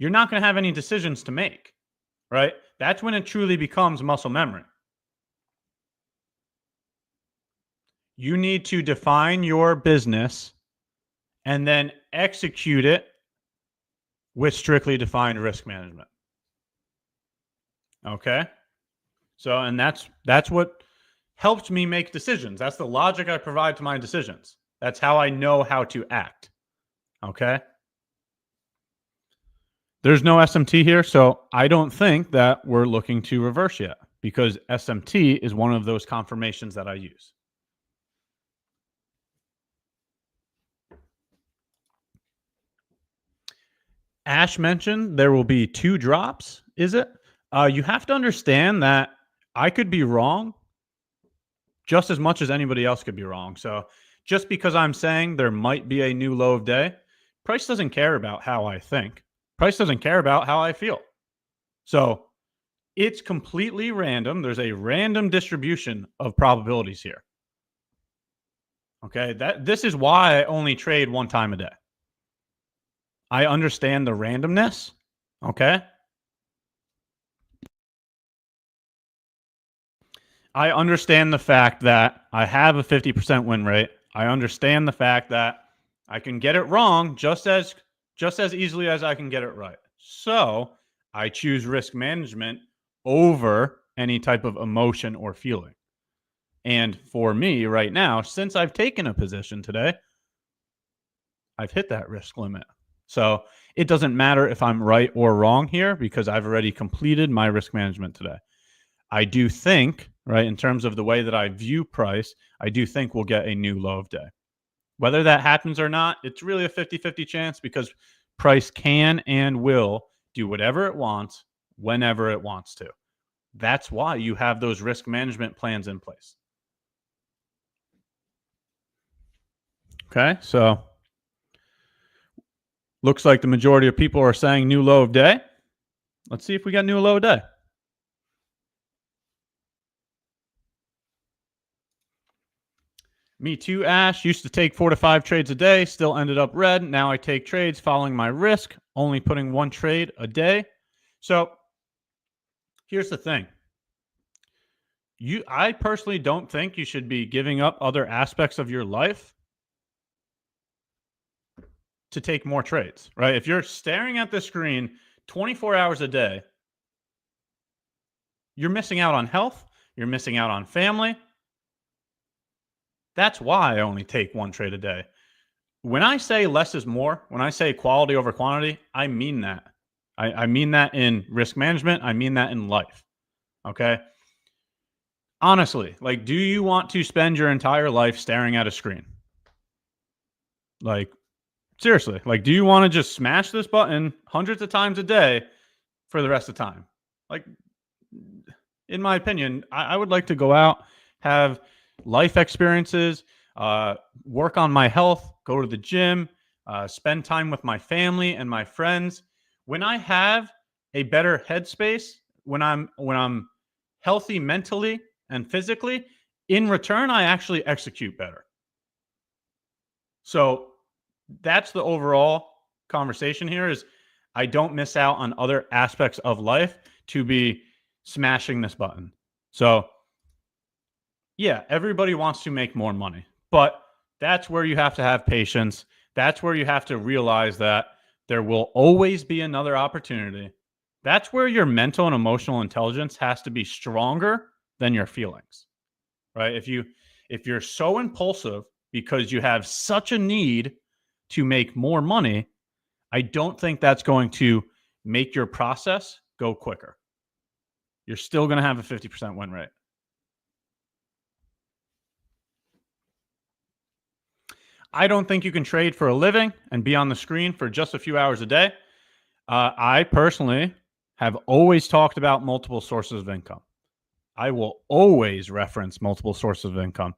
you're not going to have any decisions to make, right? That's when it truly becomes muscle memory. You need to define your business and then execute it with strictly defined risk management. Okay? So, and that's what helps me make decisions. That's the logic I provide to my decisions. That's how I know how to act. Okay. There's no SMT here, so I don't think that we're looking to reverse yet, because SMT is one of those confirmations that I use. Ash mentioned there will be 2 drops. Is it? You have to understand that I could be wrong just as much as anybody else could be wrong. So just because I'm saying there might be a new low of day, price doesn't care about how I think. Price doesn't care about how I feel. So it's completely random. There's a random distribution of probabilities here. Okay, this is why I only trade 1 time a day. I understand the randomness. Okay. I understand the fact that I have a 50% win rate. I understand the fact that I can get it wrong just as easily as I can get it right. So I choose risk management over any type of emotion or feeling. And for me right now, since I've taken a position today, I've hit that risk limit. So it doesn't matter if I'm right or wrong here, because I've already completed my risk management today. I do think, right, in terms of the way that I view price, I do think we'll get a new low of day. Whether that happens or not, it's really a 50-50 chance, because price can and will do whatever it wants whenever it wants to. That's why you have those risk management plans in place. Okay, so looks like the majority of people are saying new low of day. Let's see if we got new low of day. Me too, Ash. Used to take 4 to 5 trades a day, still ended up red. Now I take trades following my risk, only putting 1 trade a day. So here's the thing. I personally don't think you should be giving up other aspects of your life to take more trades, right? If you're staring at the screen 24 hours a day, you're missing out on health. You're missing out on family. That's why I only take 1 trade a day. When I say less is more, when I say quality over quantity, I mean that. I mean that in risk management. I mean that in life. Okay? Honestly, like, do you want to spend your entire life staring at a screen? Like, seriously, like, do you want to just smash this button hundreds of times a day for the rest of the time? Like, in my opinion, I would like to go out, have life experiences, work on my health, go to the gym, spend time with my family and my friends. When I have a better headspace, when I'm healthy mentally and physically, in return, I actually execute better. So that's the overall conversation here, is I don't miss out on other aspects of life to be smashing this button. So yeah, everybody wants to make more money, but that's where you have to have patience. That's where you have to realize that there will always be another opportunity. That's where your mental and emotional intelligence has to be stronger than your feelings, right? If you're so impulsive because you have such a need to make more money, I don't think that's going to make your process go quicker. You're still going to have a 50% win rate. I don't think you can trade for a living and be on the screen for just a few hours a day. I personally have always talked about multiple sources of income. I will always reference multiple sources of income.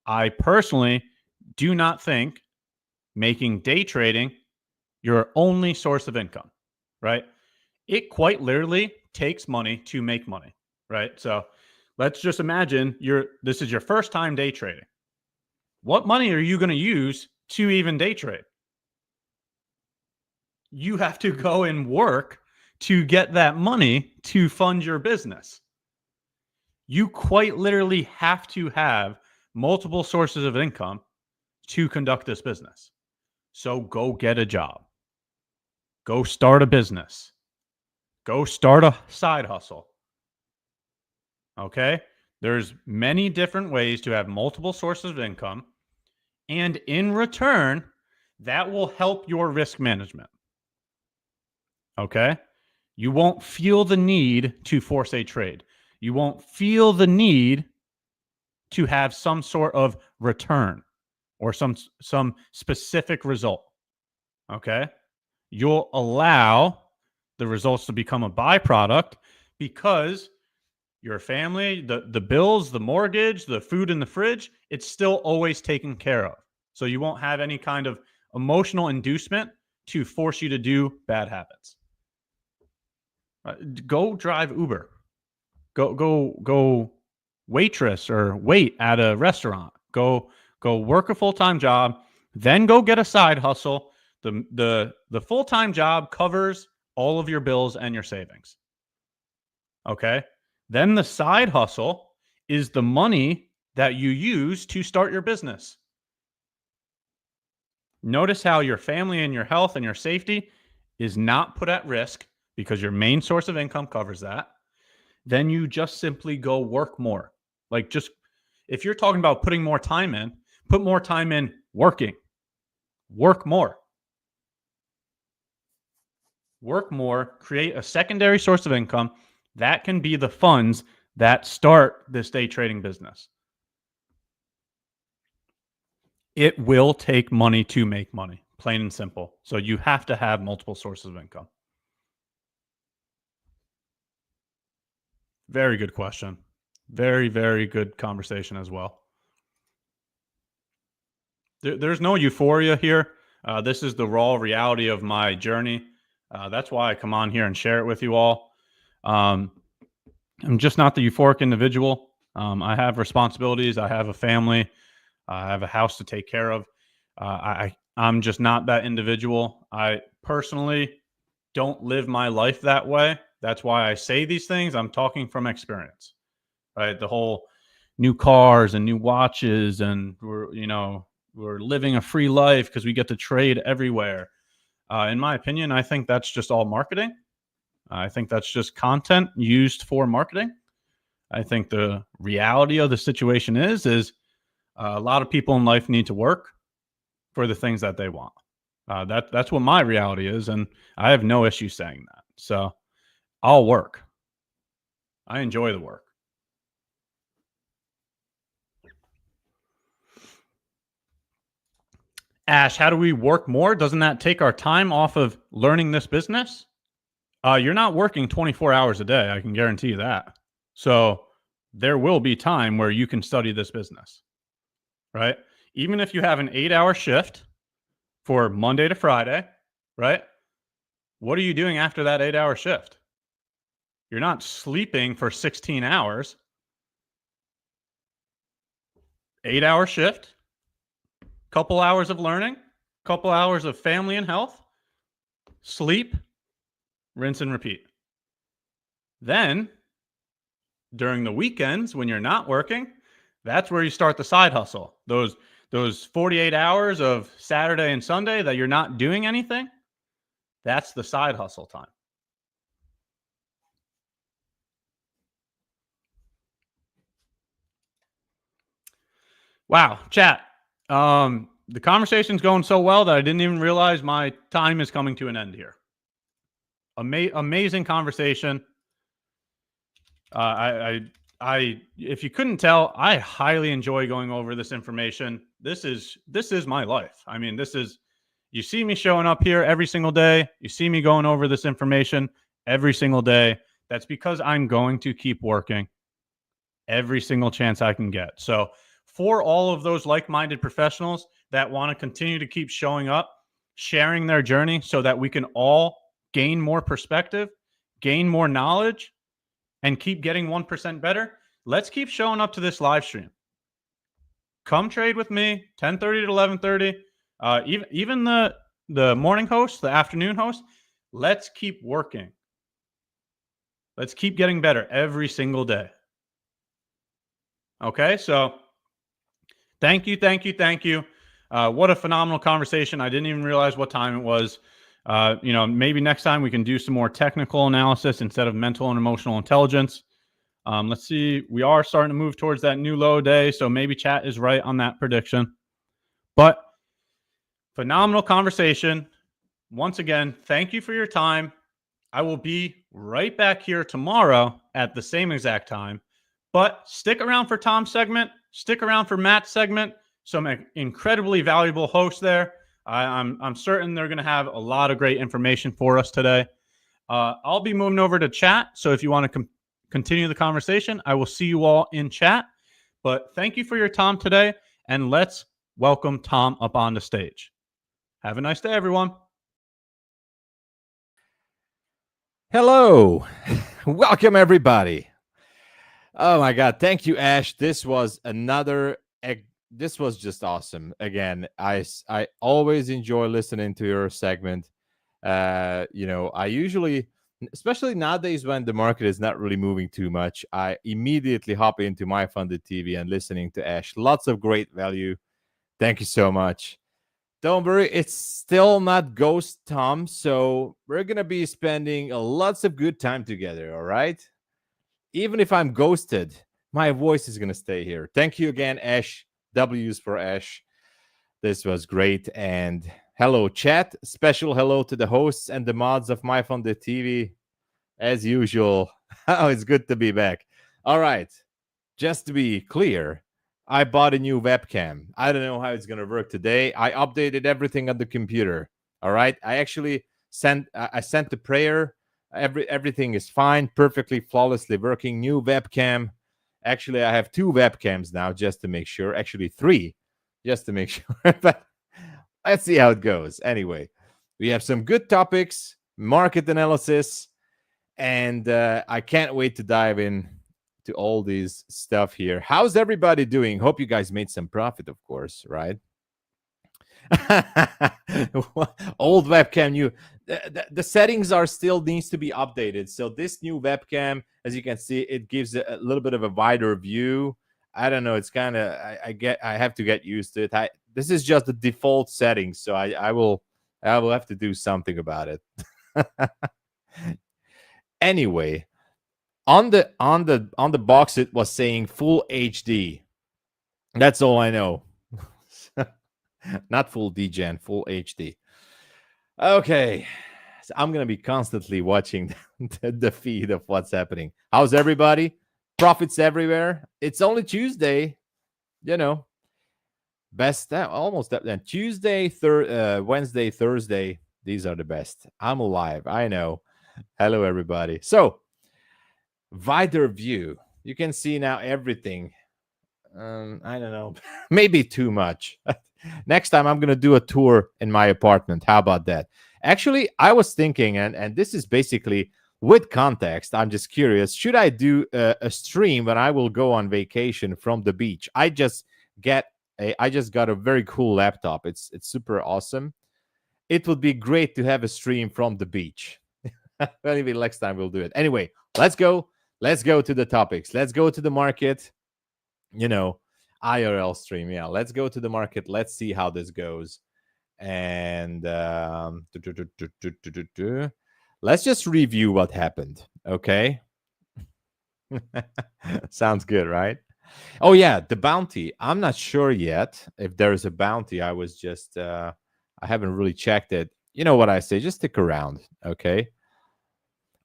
I personally do not think making day trading your only source of income, right? It quite literally takes money to make money, right? So let's just imagine this is your first time day trading. What money are you going to use to even day trade? You have to go and work to get that money to fund your business. You quite literally have to have multiple sources of income to conduct this business. So go get a job. Go start a business. Go start a side hustle. Okay. There's many different ways to have multiple sources of income. And in return, that will help your risk management. Okay. You won't feel the need to force a trade. You won't feel the need to have some sort of return or some specific result. Okay. You'll allow the results to become a byproduct because your family, the bills, the mortgage, the food in the fridge, it's still always taken care of. So you won't have any kind of emotional inducement to force you to do bad habits. Go drive Uber. Go waitress or wait at a restaurant. Go work a full-time job, then go get a side hustle. The full-time job covers all of your bills and your savings. Okay? Then the side hustle is the money that you use to start your business. Notice how your family and your health and your safety is not put at risk because your main source of income covers that. Then you just simply go work more. Like, just if you're talking about putting more time in, put more time in working. Work more. Work more, create a secondary source of income. That can be the funds that start this day trading business. It will take money to make money, plain and simple. So you have to have multiple sources of income. Very good question. Very, very good conversation as well. There's no euphoria here. This is the raw reality of my journey. That's why I come on here and share it with you all. I'm just not the euphoric individual. I have responsibilities. I have a family. I have a house to take care of. I'm just not that individual. I personally don't live my life that way. That's why I say these things. I'm talking from experience, right? The whole new cars and new watches, and we're living a free life because we get to trade everywhere. In my opinion, I think that's just all marketing. I think that's just content used for marketing. I think the reality of the situation is a lot of people in life need to work for the things that they want. That's what my reality is, and I have no issue saying that. So I'll work. I enjoy the work. Ash, how do we work more? Doesn't that take our time off of learning this business? You're not working 24 hours a day. I can guarantee you that. So there will be time where you can study this business, right? Even if you have an 8-hour shift for Monday to Friday, right? What are you doing after that 8-hour shift? You're not sleeping for 16 hours. 8-hour shift, couple hours of learning, couple hours of family and health, sleep, rinse and repeat. Then during the weekends when you're not working, that's where you start the side hustle. Those 48 hours of Saturday and Sunday that you're not doing anything, that's the side hustle time. Wow, chat. The conversation's going so well that I didn't even realize my time is coming to an end here. Amazing conversation. If you couldn't tell, I highly enjoy going over this information. This is my life. I mean, you see me showing up here every single day. You see me going over this information every single day. That's because I'm going to keep working every single chance I can get. So for all of those like-minded professionals that want to continue to keep showing up, sharing their journey so that we can all gain more perspective, gain more knowledge, and keep getting 1% better, let's keep showing up to this live stream. Come trade with me, 10:30 to 11:30. Even the morning host, the afternoon host, let's keep working. Let's keep getting better every single day. Okay, so thank you. What a phenomenal conversation. I didn't even realize what time it was. Maybe next time we can do some more technical analysis instead of mental and emotional intelligence. Let's see. We are starting to move towards that new low day, so maybe chat is right on that prediction. But phenomenal conversation. Once again, thank you for your time. I will be right back here tomorrow at the same exact time. But stick around for Tom's segment. Stick around for Matt's segment. Some incredibly valuable hosts there. I'm certain they're going to have a lot of great information for us today. I'll be moving over to chat. So if you want to continue the conversation, I will see you all in chat. But thank you for your time today. And let's welcome Tom up on the stage. Have a nice day, everyone. Hello. Welcome, everybody. Oh, my God. Thank you, Ash. This was just awesome. Again, I always enjoy listening to your segment. I usually, especially nowadays when the market is not really moving too much, I immediately hop into MyFunded TV and listening to Ash. Lots of great value. Thank you so much. Don't worry, it's still not Ghost Tom, so we're going to be spending lots of good time together, all right? Even if I'm ghosted, my voice is going to stay here. Thank you again, Ash. W's for Ash. This was great. And hello, chat. Special hello to the hosts and the mods of MyFunded TV. As usual. Oh, it's good to be back. All right. Just to be clear, I bought a new webcam. I don't know how it's going to work today. I updated everything on the computer. All right. I actually sent the prayer. Everything is fine, perfectly, flawlessly working. New webcam. Actually, I have 2 webcams now just to make sure. Actually, 3 just to make sure. But let's see how it goes. Anyway, we have some good topics, market analysis, and I can't wait to dive in to all these stuff here. How's everybody doing? Hope you guys made some profit, of course, right? Old webcam, new. The settings are still needs to be updated. So this new webcam, as you can see, it gives a little bit of a wider view. I don't know. It's kind of I have to get used to it. This is just the default settings, so I will have to do something about it. Anyway, on the box it was saying full HD. That's all I know. Not full DGen, full HD. Okay, so I'm gonna be constantly watching the feed of what's happening. How's everybody? Profits everywhere. It's only Tuesday, best almost then. Tuesday, Wednesday, Thursday. These are the best. I'm alive. I know. Hello, everybody. So, wider view. You can see now everything. I don't know. Maybe too much. Next time, I'm going to do a tour in my apartment. How about that? Actually, I was thinking, and this is basically with context. I'm just curious. Should I do a stream when I will go on vacation from the beach? I just got a very cool laptop. It's super awesome. It would be great to have a stream from the beach. Maybe next time we'll do it. Anyway, let's go. Let's go to the topics. Let's go to the market. IRL stream. Yeah, let's go to the market. Let's see how this goes. And let's just review what happened. Okay. Sounds good, right? Oh, yeah, the bounty. I'm not sure yet if there is a bounty. I was just, I haven't really checked it. You know what I say? Just stick around. Okay.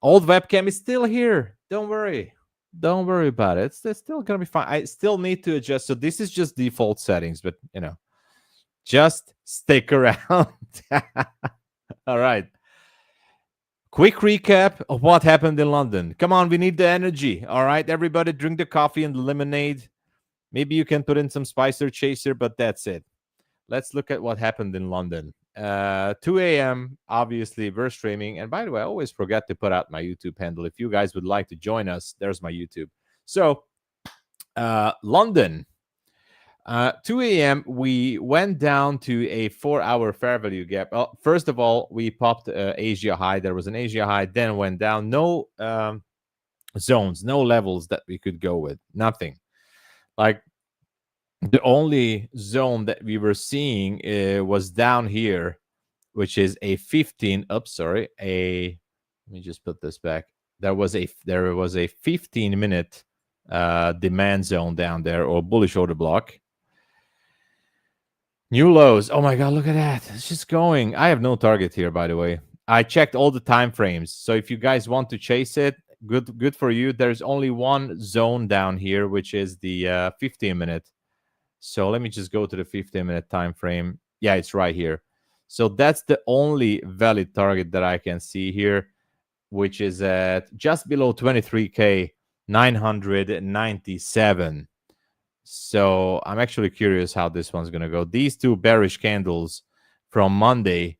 Old webcam is still here. Don't worry. Don't worry about it. It's still going to be fine. I still need to adjust. So this is just default settings, but just stick around. All right. Quick recap of what happened in London. Come on, we need the energy. All right, everybody drink the coffee and the lemonade. Maybe you can put in some Spicer Chaser, but that's it. Let's look at what happened in London. 2 a.m., obviously, we're streaming. And by the way, I always forget to put out my YouTube handle. If you guys would like to join us, there's my YouTube. So, London, 2 a.m., we went down to a 4-hour fair value gap. Well, first of all, we popped Asia high. There was an Asia high, then went down. No zones, no levels that we could go with. Nothing. Like, the only zone that we were seeing was down here, which is a 15. Oops, sorry. Let me just put this back. There was a 15-minute demand zone down there, or bullish order block. New lows. Oh my god, look at that. It's just going. I have no target here, by the way. I checked all the time frames. So if you guys want to chase it, good for you. There's only one zone down here, which is the 15-minute. So let me just go to the 15-minute time frame. Yeah, it's right here. So that's the only valid target that I can see here, which is at just below 23K, 997. So I'm actually curious how this one's going to go. These two bearish candles from Monday,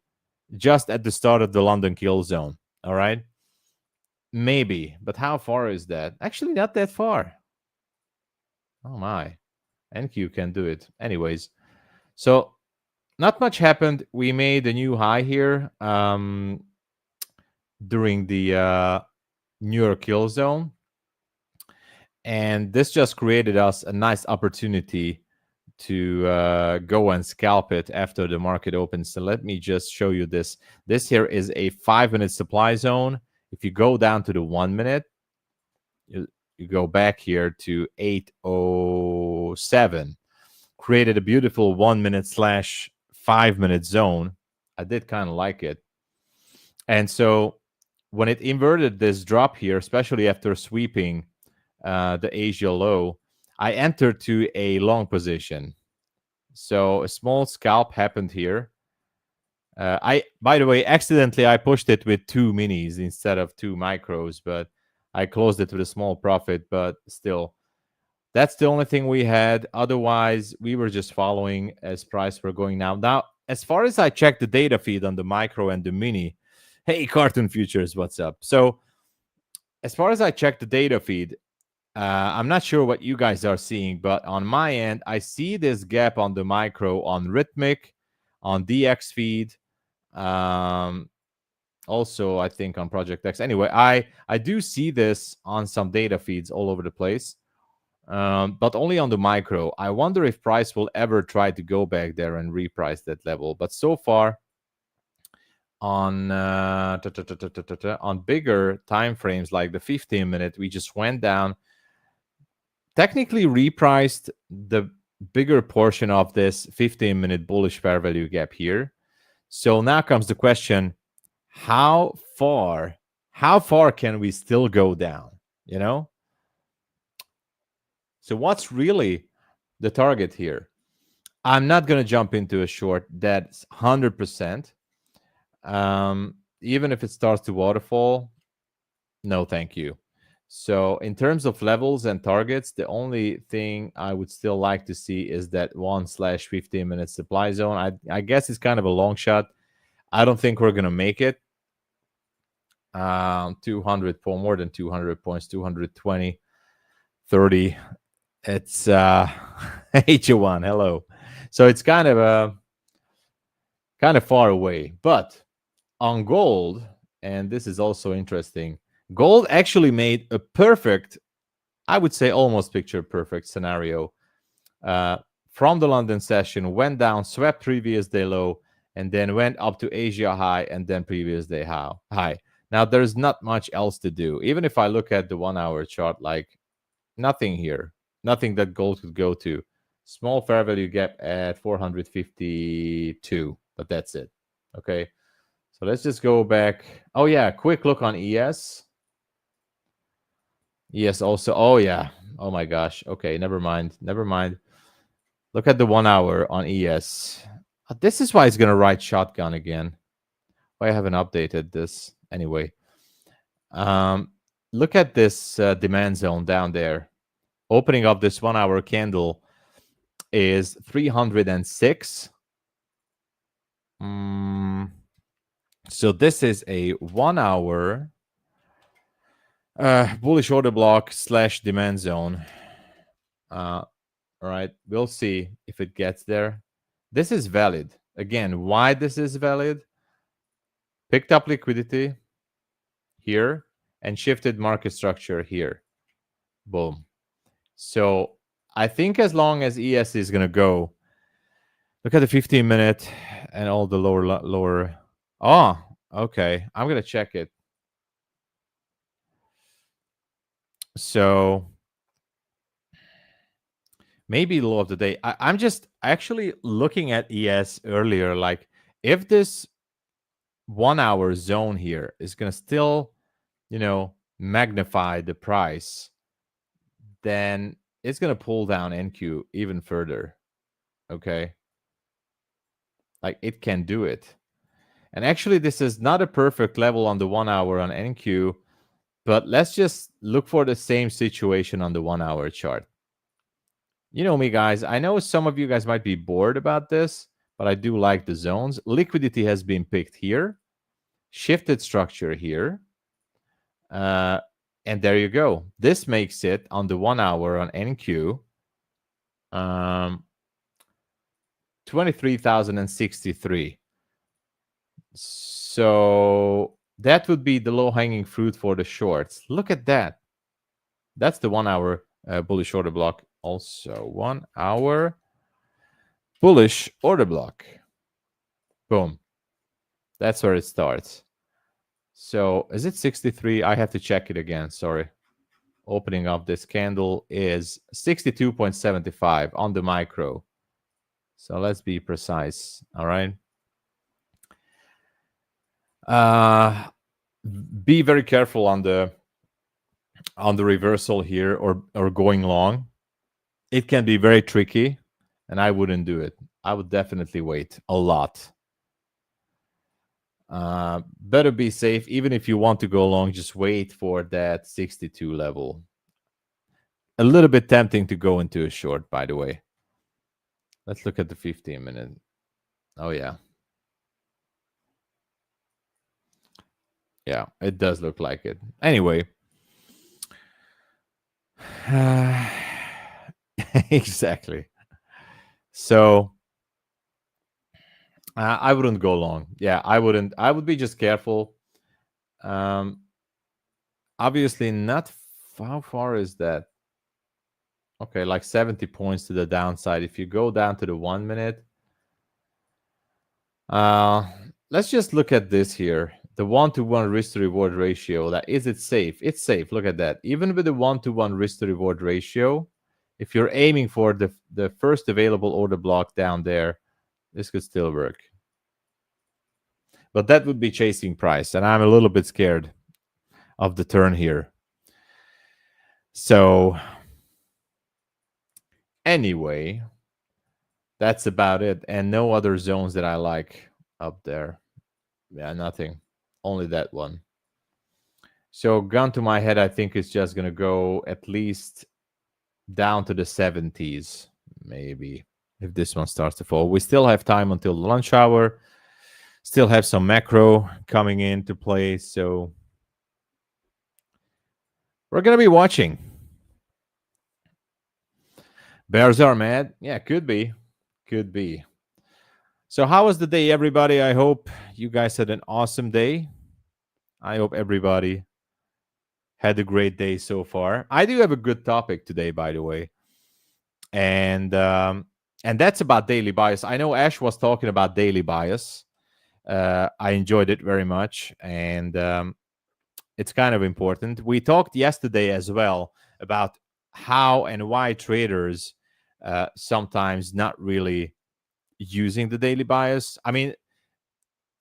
just at the start of the London kill zone. All right. Maybe, but how far is that? Actually, not that far. Oh my. NQ can do it. Anyways, so not much happened. We made a new high here during the New York kill zone. And this just created us a nice opportunity to go and scalp it after the market opens. So let me just show you this. This here is a 5-minute supply zone. If you go down to the 1 minute, you go back here to 8:07. Created a beautiful 1 minute / 5-minute zone. I did kind of like it. And so when it inverted this drop here, especially after sweeping the Asia low, I entered to a long position. So a small scalp happened here. By the way, accidentally I pushed it with 2 minis instead of 2 micros, but I closed it with a small profit. But still, that's the only thing we had. Otherwise, we were just following as price were going down. Now, as far as I checked the data feed on the micro and the mini, hey, Cartoon Futures, what's up? So as far as I checked the data feed, I'm not sure what you guys are seeing, but on my end, I see this gap on the micro, on Rhythmic, on DX feed, also I think on Project X. Anyway, I do see this on some data feeds all over the place, but only on the micro. I wonder if price will ever try to go back there and reprice that level. But so far, on bigger time frames like the 15-minute, we just went down, technically repriced the bigger portion of this 15-minute bullish fair value gap here. So now comes the question, how far can we still go down, you know? So what's really the target here? I'm not going to jump into a short that's 100%. Even if it starts to waterfall, no thank you. So in terms of levels and targets, the only thing I would still like to see is that 1/15-minute supply zone. I guess it's kind of a long shot. I don't think we're going to make it. 200 for more than 200 points, 220, 30. It's H1. Hello. So it's kind of far away. But on gold, and this is also interesting, gold actually made a perfect, I would say almost picture perfect scenario from the London session, went down, swept previous day low, and then went up to Asia high and then previous day high. Now, there's not much else to do. Even if I look at the 1-hour chart, like nothing here, nothing that gold could go to. Small fair value gap at 452, but that's it. Okay. So let's just go back. Oh, yeah. Quick look on ES. ES also. Oh, yeah. Oh, my gosh. Okay. Never mind. Look at the 1-hour on ES. This is why it's going to ride shotgun again. Why I haven't updated this. Anyway. Look at this demand zone down there. Opening up this 1-hour candle is 306. So this is a 1-hour bullish order block / demand zone. All right, we'll see if it gets there. This is valid. Again, why this is valid? Picked up liquidity here and shifted market structure here. Boom. So I think as long as ES is going to go, look at the 15-minute and all the lower. Oh, okay. I'm going to check it. So maybe low of the day. I'm just actually looking at ES earlier. Like, if this 1 hour zone here is going to still, magnify the price, then it's going to pull down NQ even further. Okay. Like, it can do it. And actually, this is not a perfect level on the 1 hour on NQ, but let's just look for the same situation on the 1 hour chart. You know me, guys. I know some of you guys might be bored about this, but I do like the zones. Liquidity has been picked here. Shifted structure here. And there you go. This makes it on the 1 hour on NQ 23,063. So that would be the low-hanging fruit for the shorts. Look at that. That's the 1 hour bullish order block. Also 1 hour bullish order block. Boom. That's where it starts. So is it 63? I have to check it again. Sorry. Opening up this candle is 62.75 on the micro. So let's be precise. All right. Be very careful on the reversal here or going long. It can be very tricky, and I wouldn't do it. I would definitely wait a lot. Better be safe. Even if you want to go long, just wait for that 62 level. A little bit tempting to go into a short, by the way. Let's look at the 15-minute. Oh, yeah. Yeah, it does look like it. Anyway. Exactly. So I wouldn't go long. Yeah, I wouldn't. I would be just careful. Obviously not. How far is that? Okay, like 70 points to the downside. If you go down to the 1 minute, let's just look at this here. The 1-to-1 risk to reward ratio. That is it safe? It's safe. Look at that. Even with the 1-to-1 risk to reward ratio, if you're aiming for the first available order block down there, this could still work. But that would be chasing price, and I'm a little bit scared of the turn here. So anyway, that's about it. And no other zones that I like up there. Yeah, nothing. Only that one. So gun to my head, I think it's just going to go at least down to the 70s, maybe, if this one starts to fall. We still have time until the lunch hour. Still have some macro coming into play. So we're going to be watching. Bears are mad. Yeah, could be. Could be. So how was the day, everybody? I hope you guys had an awesome day. I hope everybody had a great day so far. I do have a good topic today, by the way. And that's about daily bias. I know Ash was talking about daily bias. I enjoyed it very much. And it's kind of important. We talked yesterday as well about how and why traders sometimes not really using the daily bias. I mean,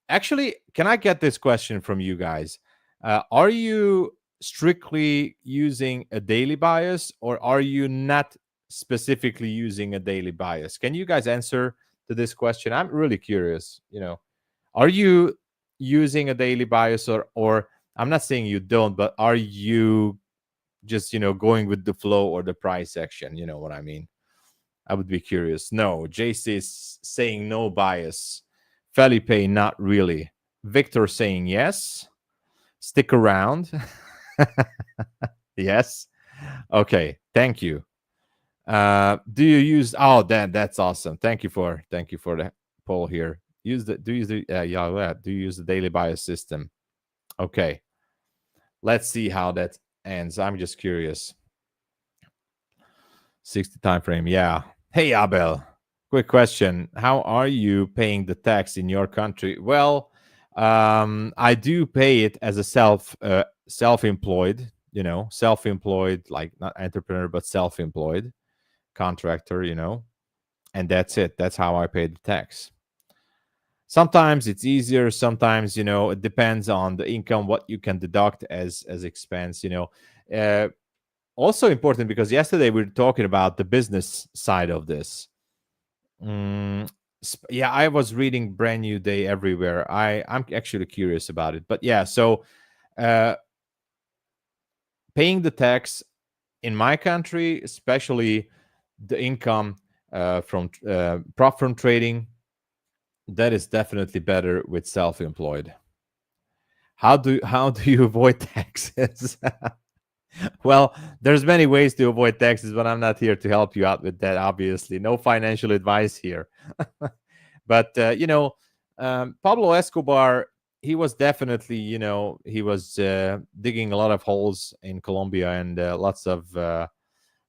actually, can I get this question from you guys? Are you strictly using a daily bias, or are you not specifically using a daily bias? Can you guys answer to this question? I'm really curious. Are you using a daily bias, or I'm not saying you don't, but are you just going with the flow or the price action? You know what I mean? I would be curious. No, JC is saying no bias. Felipe, not really. Victor saying yes. Stick around. Yes. Okay. Thank you. Do you use? Oh, that's awesome. Thank you for the poll here. Do you use the daily bias system? Okay. Let's see how that ends. I'm just curious. 60 time frame. Yeah. Hey, Abel. Quick question. How are you paying the tax in your country? Well, I do pay it as a self-employed, self-employed, like not entrepreneur, but self-employed. contractor, and that's it. That's how I pay the tax. Sometimes it's easier. Sometimes, it depends on the income, what you can deduct as expense. Also important, because yesterday we were talking about the business side of this. Yeah, I was reading Brand New Day everywhere. I'm actually curious about it. But yeah, so paying the tax in my country, especially the income from profit from trading, that is definitely better with self-employed. How do you avoid taxes? Well, there's many ways to avoid taxes, but I'm not here to help you out with that. Obviously, no financial advice here. But Pablo Escobar, he was definitely, he was digging a lot of holes in Colombia, and lots of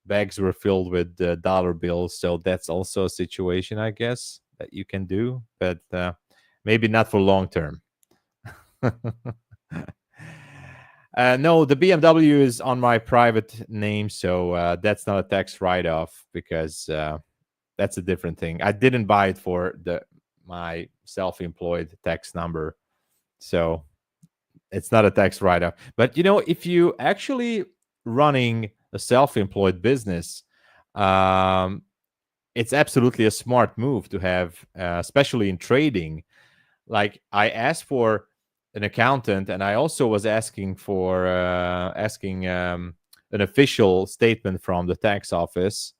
bags were filled with dollar bills. So that's also a situation, I guess, that you can do, but maybe not for long term. No, the BMW is on my private name, so that's not a tax write-off, because that's a different thing. I didn't buy it for my self-employed tax number, so it's not a tax write-off. But if you actually running a self-employed business, it's absolutely a smart move to have, especially in trading. Like, I asked for an accountant, and I also was asking for an official statement from the tax office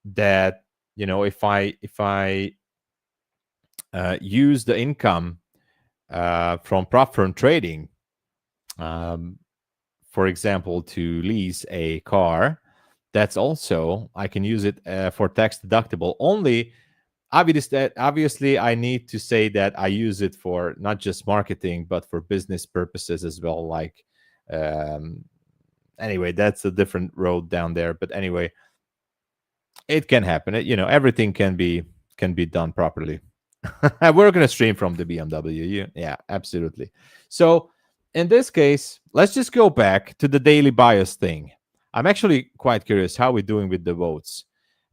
that if I use the income from profit from trading, for example, to lease a car, that's also, I can use it for tax deductible. Only obviously I need to say that I use it for not just marketing, but for business purposes as well. Like, anyway, that's a different road down there. But anyway, it can happen. Everything can be done properly. We're going to stream from the BMW. Yeah, absolutely. So in this case, let's just go back to the daily bias thing. I'm actually quite curious how we're doing with the votes.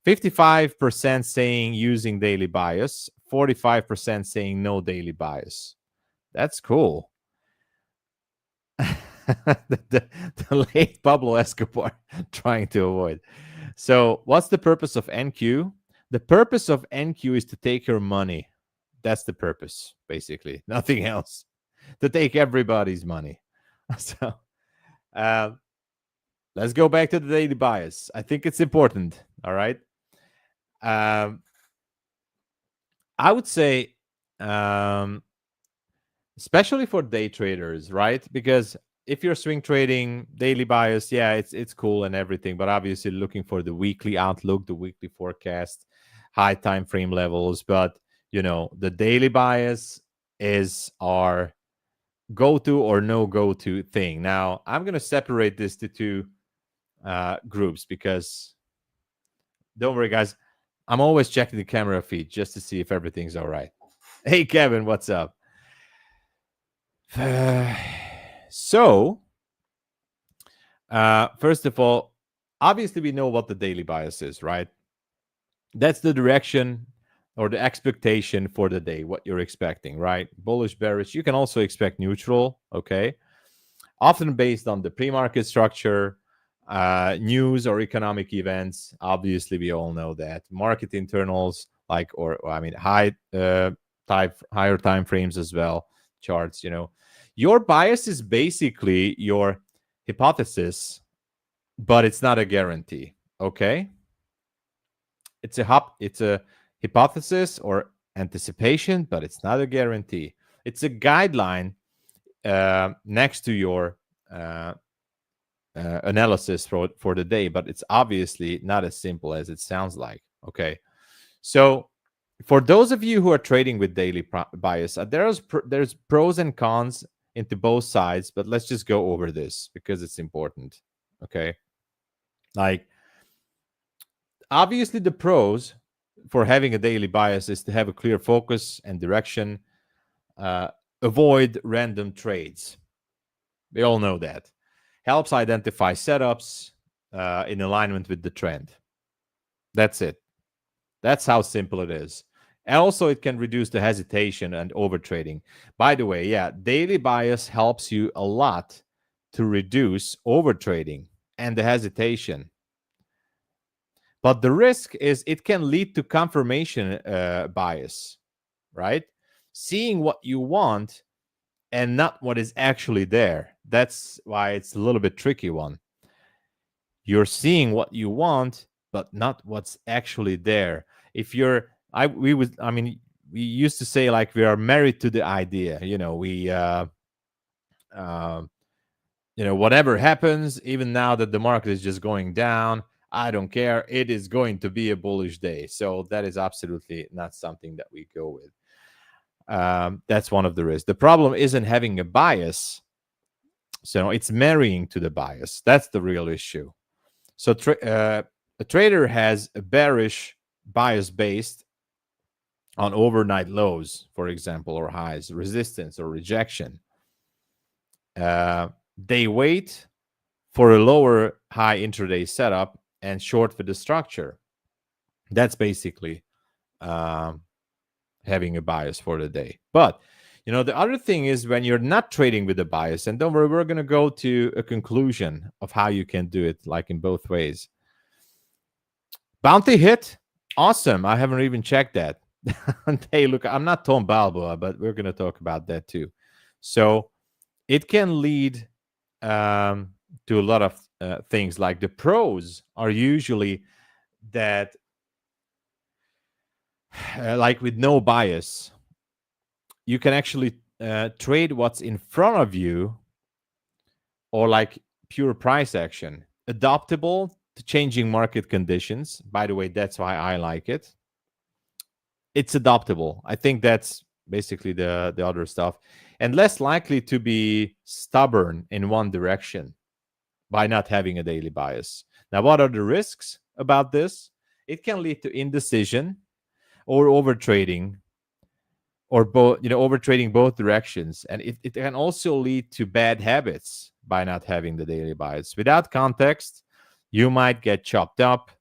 55% saying using daily bias, 45% saying no daily bias. That's cool. the late Pablo Escobar trying to avoid. So what's the purpose of NQ? The purpose of NQ is to take your money. That's the purpose, basically. Nothing else. To take everybody's money. So let's go back to the daily bias. I think it's important. All right. I would say, especially for day traders, right? Because if you're swing trading, daily bias, yeah, it's cool and everything, but obviously looking for the weekly outlook, the weekly forecast, high time frame levels. But the daily bias is our go-to or no go-to thing. Now, I'm going to separate this to two groups, because don't worry, guys, I'm always checking the camera feed just to see if everything's all right. Hey, Kevin, what's up? So, first of all, obviously we know what the daily bias is, right? That's the direction or the expectation for the day, what you're expecting, right? Bullish, bearish. You can also expect neutral, okay? Often based on the pre-market structure, news or economic events. Obviously, we all know that. Market internals, higher time frames as well, charts. Your bias is basically your hypothesis, but it's not a guarantee. Okay, it's a hypothesis or anticipation, but it's not a guarantee. It's a guideline next to your analysis for the day, but it's obviously not as simple as it sounds like. Okay, so for those of you who are trading with daily bias, there's pros and cons into both sides, but let's just go over this because it's important. Okay, like, obviously the pros for having a daily bias is to have a clear focus and direction, avoid random trades. We all know that. Helps identify setups in alignment with the trend. That's it. That's how simple it is. And also, it can reduce the hesitation and overtrading. By the way, yeah, daily bias helps you a lot to reduce overtrading and the hesitation. But the risk is it can lead to confirmation bias, right? Seeing what you want and not what is actually there. That's why it's a little bit tricky one. You're seeing what you want, but not what's actually there. If you're, we used to say like we are married to the idea. Whatever happens, even now that the market is just going down, I don't care. It is going to be a bullish day. So that is absolutely not something that we go with. That's one of the risks. The problem isn't having a bias. So it's marrying to the bias. That's the real issue. So a trader has a bearish bias based on overnight lows, for example, or highs, resistance or rejection. They wait for a lower high intraday setup and short for the structure. That's basically having a bias for the day. But the other thing is when you're not trading with a bias, and don't worry, we're going to go to a conclusion of how you can do it, like in both ways. Bounty hit, awesome. I haven't even checked that. Hey, look, I'm not Tom Balboa, but we're going to talk about that too. So it can lead to a lot of things. Like the pros are usually that, like with no bias, you can actually trade what's in front of you, or like pure price action, adaptable to changing market conditions. By the way, that's why I like it. It's adaptable. I think that's basically the other stuff, and less likely to be stubborn in one direction by not having a daily bias. Now, what are the risks about this? It can lead to indecision or overtrading, or both, overtrading both directions. And it can also lead to bad habits by not having the daily bias. Without context, you might get chopped up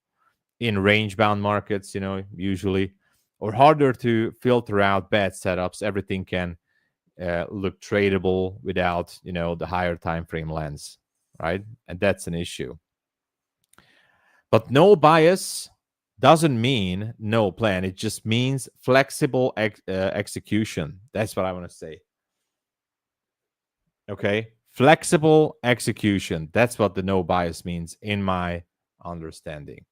in range-bound markets, usually, or harder to filter out bad setups. Everything can look tradable without, the higher time frame lens, right? And that's an issue. But no bias doesn't mean no plan. It just means flexible execution. That's what I want to say. Okay? Flexible execution. That's what the no bias means in my understanding.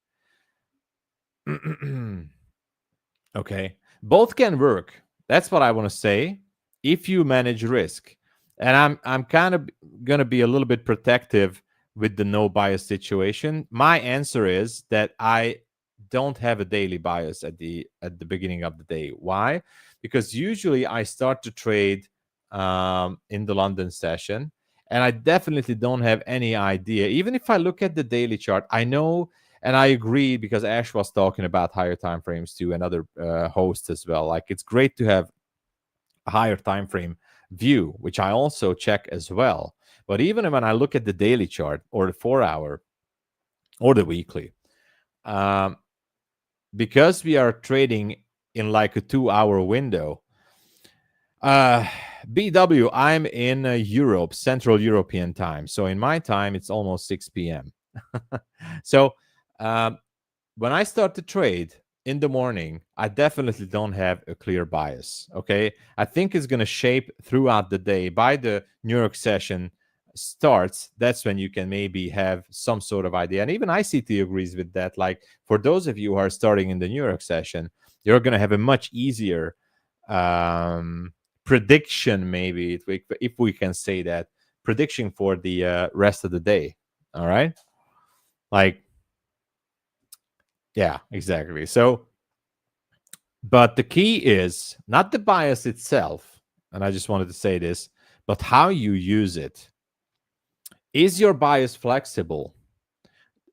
Okay? Both can work. That's what I want to say if you manage risk. And I'm kind of going to be a little bit protective with the no bias situation. My answer is that I don't have a daily bias at the beginning of the day. Why? Because usually I start to trade in the London session, and I definitely don't have any idea. Even if I look at the daily chart, I know, and I agree, because Ash was talking about higher time frames too, and other hosts as well. Like, it's great to have a higher time frame view, which I also check as well. But even when I look at the daily chart or the 4-hour or the weekly, because we are trading in like a 2-hour window, BW, I'm in Europe, Central European time. So in my time, it's almost 6 p.m. So when I start to trade in the morning, I definitely don't have a clear bias. Okay. I think it's going to shape throughout the day. By the New York session starts, that's when you can maybe have some sort of idea. And even ICT agrees with that. Like, for those of you who are starting in the New York session, you're going to have a much easier prediction, maybe, if we can say that, prediction for the rest of the day. All right. Like, yeah, exactly. So, but the key is not the bias itself. And I just wanted to say this, but how you use it. Is your bias flexible?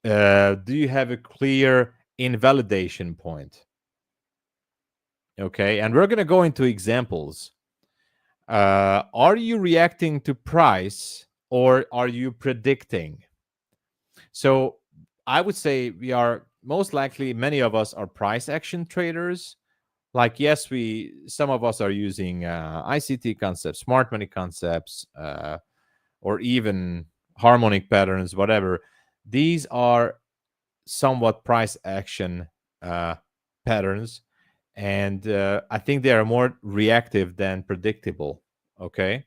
Do you have a clear invalidation point? Okay, and we're going to go into examples. Are you reacting to price, or are you predicting? So I would say we are most likely many of us are price action traders. Like, yes, some of us are using ICT concepts, smart money concepts, or even harmonic patterns, whatever. These are somewhat price action patterns, and I think they are more reactive than predictable. Okay.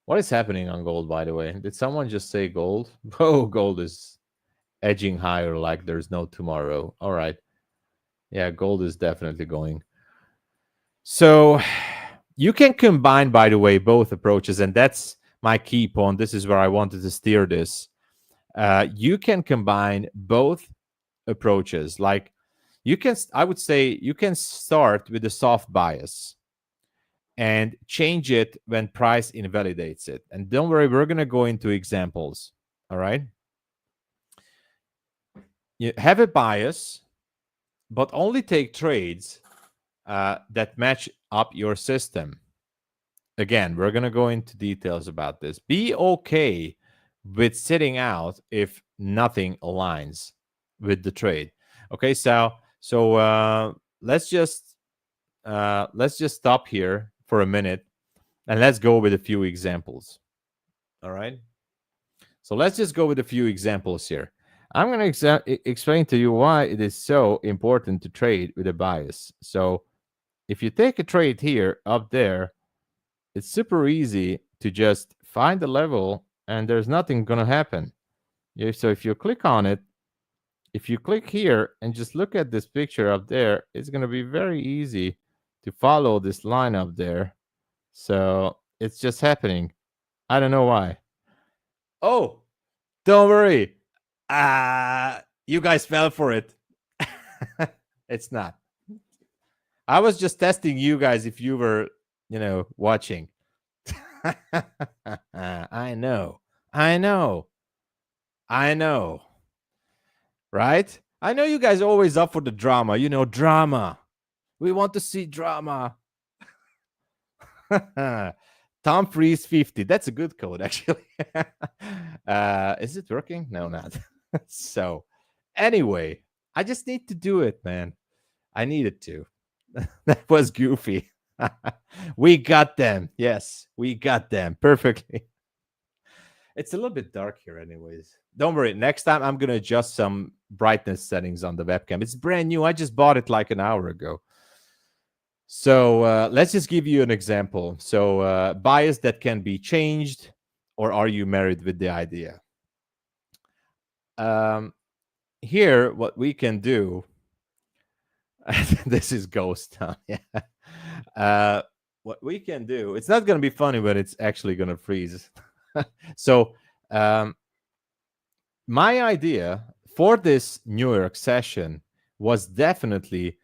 What is happening on gold, by the way? Did someone just say gold? Oh, gold is edging higher like there's no tomorrow. All right. Yeah, gold is definitely going. So you can combine, by the way, both approaches, and that's my key point. This is where I wanted to steer this. You can combine both approaches. Like, I would say you can start with a soft bias and change it when price invalidates it. And don't worry, we're going to go into examples. All right. You have a bias, but only take trades that match up your system. Again, we're going to go into details about this. Be okay with sitting out if nothing aligns with the trade. Okay, so let's just stop here for a minute and let's go with a few examples. All right. So let's just go with a few examples here. I'm going to explain to you why it is so important to trade with a bias. So if you take a trade here up there, it's super easy to just find the level and there's nothing going to happen. So if you click on it, if you click here and just look at this picture up there, it's going to be very easy to follow this line up there. So it's just happening. I don't know why. Oh, don't worry. You guys fell for it. It's not. I was just testing you guys if you were, watching. I know. Right? I know you guys are always up for the drama. Drama. We want to see drama. Tom Freeze 50. That's a good code, actually. Is it working? No, not. So, anyway, I just need to do it, man. I needed to. That was goofy. We got them. Yes, we got them perfectly. It's a little bit dark here anyways. Don't worry. Next time, I'm going to adjust some brightness settings on the webcam. It's brand new. I just bought it like an hour ago. So let's just give you an example. So bias that can be changed, or are you married with the idea? Here, what we can do, this is ghost town. Yeah. What we can do, it's not going to be funny, but it's actually going to freeze. So my idea for this New York session was definitely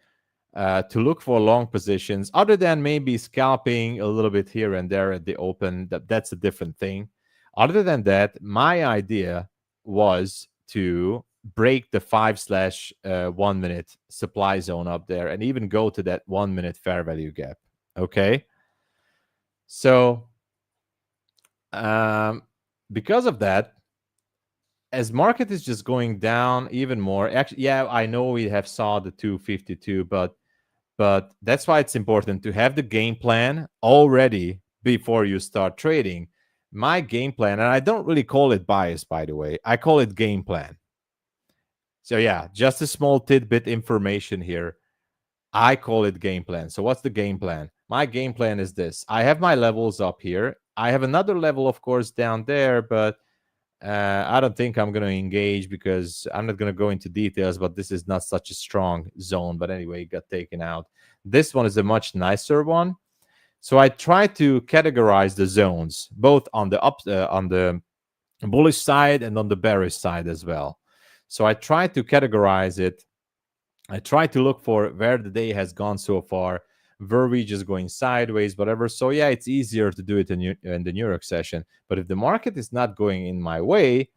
to look for long positions, other than maybe scalping a little bit here and there at the open. That's a different thing. Other than that, my idea was to break the 5/1 minute supply zone up there and even go to that 1 minute fair value gap. Okay. So because of that, as market is just going down even more, actually, yeah, I know we have saw the 252, but that's why it's important to have the game plan already before you start trading. My game plan, and I don't really call it bias, by the way, I call it game plan. So yeah, just a small tidbit information here. I call it game plan. So what's the game plan? My game plan is this. I have my levels up here. I have another level, of course, down there, but I don't think I'm going to engage because I'm not going to go into details, but this is not such a strong zone. But anyway, it got taken out. This one is a much nicer one. So I try to categorize the zones, both on the bullish side and on the bearish side as well. So I try to categorize it. I try to look for where the day has gone so far, were we just going sideways, whatever. So yeah, it's easier to do it in the New York session. But if the market is not going in my way,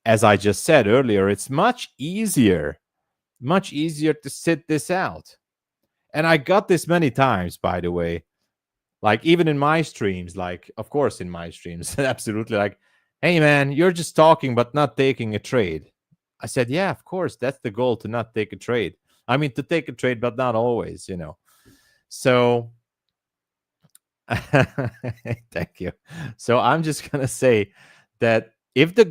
as I just said earlier, it's much easier to sit this out. And I got this many times, by the way, like even in my streams, like, of course, in my streams, absolutely, like, hey man, you're just talking but not taking a trade. I said, yeah, of course, that's the goal, to not take a trade. I mean, to take a trade, but not always, So, thank you. So I'm just going to say that if the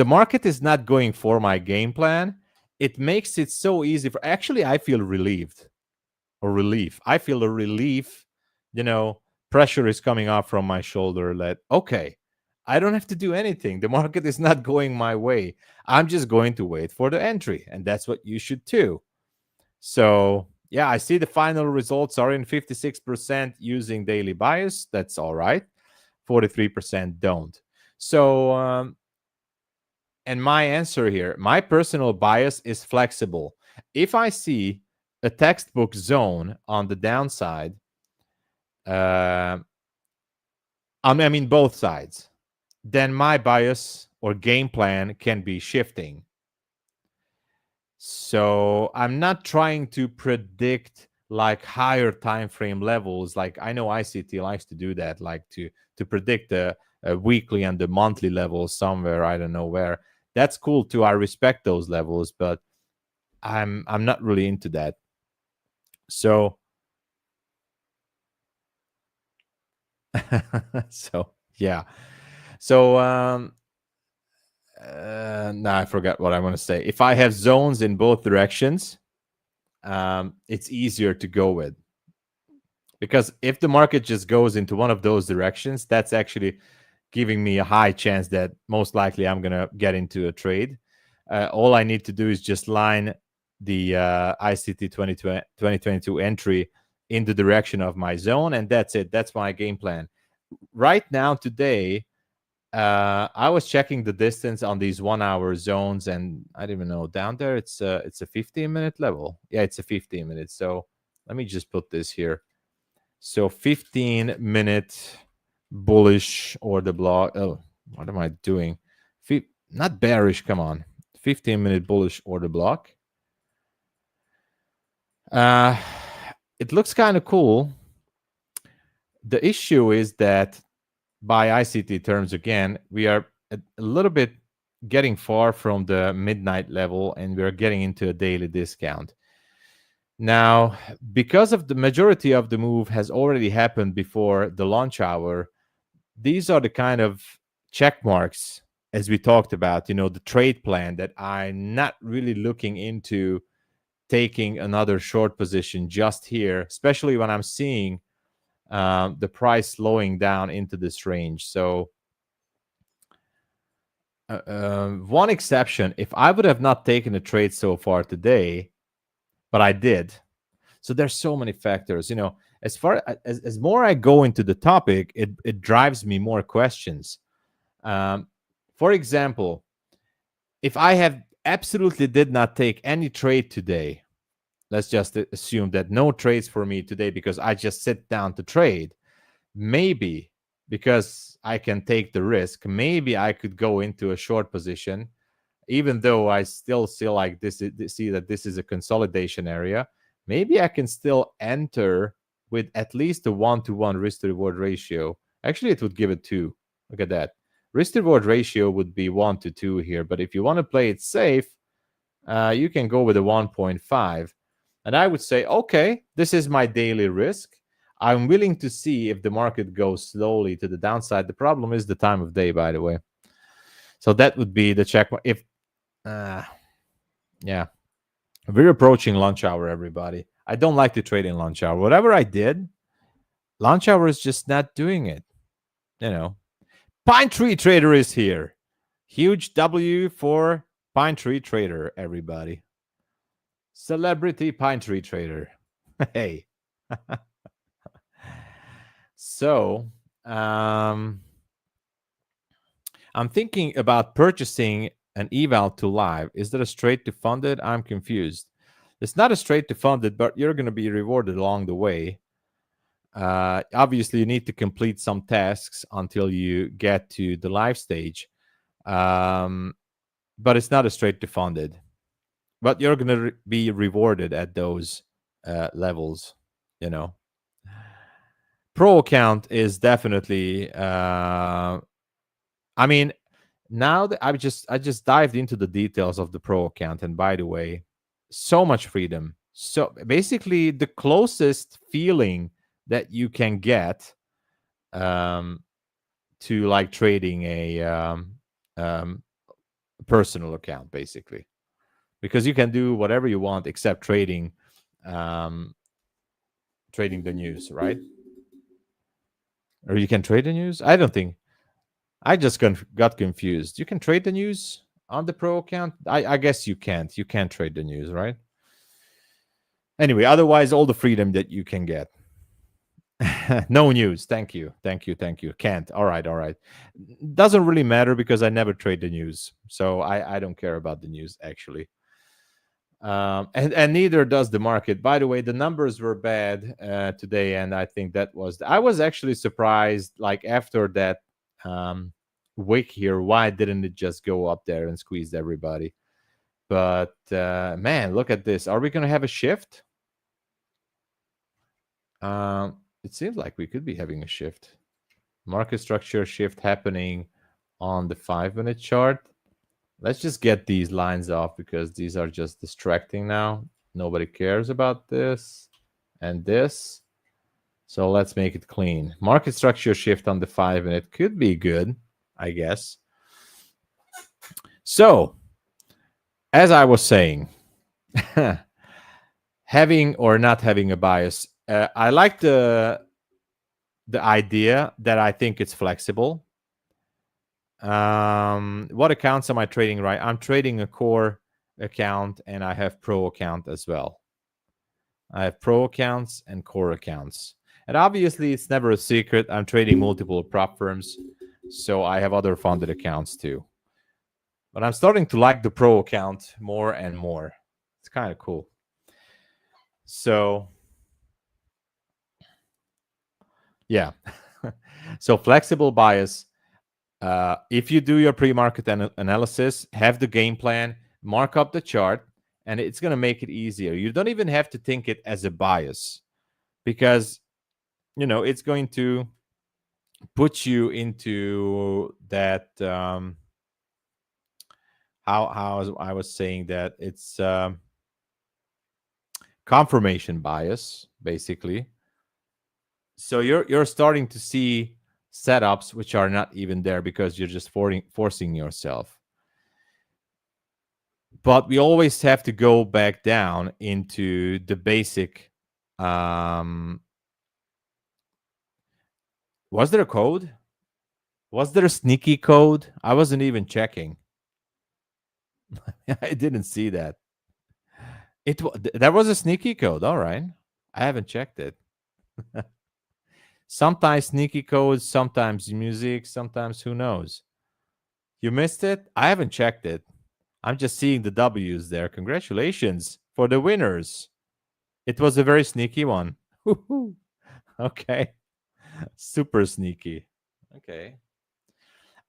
market is not going for my game plan, it makes it so easy actually, I feel relieved or relief. I feel a relief, pressure is coming off from my shoulder that, okay, I don't have to do anything. The market is not going my way. I'm just going to wait for the entry. And that's what you should too. So, yeah, I see the final results are in 56% using daily bias. That's all right. 43% don't. So, and my answer here, my personal bias is flexible. If I see a textbook zone on the downside, I mean both sides, then my bias or game plan can be shifting. So I'm not trying to predict like higher time frame levels. Like I know ICT likes to do that, like to predict a weekly and the monthly levels somewhere. I don't know where. That's cool too. I respect those levels, but I'm not really into that. So so yeah. So now I forgot what I want to say. If I have zones in both directions, it's easier to go with. Because if the market just goes into one of those directions, that's actually giving me a high chance that most likely I'm going to get into a trade. All I need to do is just line the ICT 2022 entry in the direction of my zone, and that's it. That's my game plan. Right now, today, I was checking the distance on these 1 hour zones, and I don't even know, down there it's a 15-minute level. Yeah, it's a 15 minutes. So let me just put this here. So 15-minute bullish order block. Oh, what am I doing? Not bearish, come on. 15-minute bullish order block. It looks kind of cool. The issue is that by ICT terms, again, we are a little bit getting far from the midnight level, and we're getting into a daily discount. Now, because of the majority of the move has already happened before the launch hour, these are the kind of check marks, as we talked about, the trade plan that I'm not really looking into taking another short position just here, especially when I'm seeing the price slowing down into this range. So one exception, if I would have not taken a trade so far today, but I did. So there's so many factors, as far as more I go into the topic, it drives me more questions. For example, if I have absolutely did not take any trade today, let's just assume that no trades for me today because I just sit down to trade. Maybe because I can take the risk, maybe I could go into a short position, even though I still feel like see that this is a consolidation area. Maybe I can still enter with at least a 1-to-1 risk to reward ratio. Actually, it would give it 2. Look at that. Risk to reward ratio would be 1-to-2 here. But if you want to play it safe, you can go with a 1.5. And I would say, okay, this is my daily risk. I'm willing to see if the market goes slowly to the downside. The problem is the time of day, by the way. So that would be the check. If, yeah, we're approaching lunch hour, everybody. I don't like to trade in lunch hour. Whatever I did, lunch hour is just not doing it. Pine Tree Trader is here. Huge W for Pine Tree Trader, everybody. Celebrity Pine Tree Trader. Hey. So, I'm thinking about purchasing an Eval to live. Is that a straight to funded? I'm confused. It's not a straight to funded, but you're going to be rewarded along the way. Obviously, you need to complete some tasks until you get to the live stage. But it's not a straight to funded. But you're going to be rewarded at those levels, Pro account is definitely, now that I just dived into the details of the pro account, and by the way, so much freedom. So basically, the closest feeling that you can get to like trading a personal account, basically, because you can do whatever you want except trading the news, right? Or you can trade the news. I don't think. I just got confused. You can trade the news on the pro account. I guess you can't. You can't trade the news, right? Anyway, otherwise, all the freedom that you can get. No news. Thank you. Can't. All right. Doesn't really matter because I never trade the news, so I don't care about the news actually. And neither does the market. By the way, the numbers were bad today, and I think that was. I was actually surprised. Like after that wick here, why didn't it just go up there and squeeze everybody? But man, look at this. Are we going to have a shift? It seems like we could be having a shift. Market structure shift happening on the 5-minute chart. Let's just get these lines off because these are just distracting now. Nobody cares about this and this. So let's make it clean. Market structure shift on the 5-minute could be good, I guess. So, as I was saying, having or not having a bias, I like the idea that I think it's flexible. What accounts am I trading, right? I'm trading a core account and I have pro account as well. I have pro accounts and core accounts. And obviously, it's never a secret. I'm trading multiple prop firms, so I have other funded accounts too. But I'm starting to like the pro account more and more. It's kind of cool. So, yeah. So flexible bias. If you do your pre-market analysis, have the game plan, mark up the chart, and it's going to make it easier. You don't even have to think it as a bias because, you know, it's going to put you into that, how I was saying that it's confirmation bias, basically. So you're starting to see setups which are not even there because you're just forcing yourself. But we always have to go back down into the basic. Was there a code? Was there a sneaky code? I wasn't even checking. I didn't see that. There was a sneaky code. All right. I haven't checked it. Sometimes sneaky codes, sometimes music, sometimes who knows. You missed it? I haven't checked it. I'm just seeing the W's there. Congratulations for the winners. It was a very sneaky one. Okay. Super sneaky. Okay.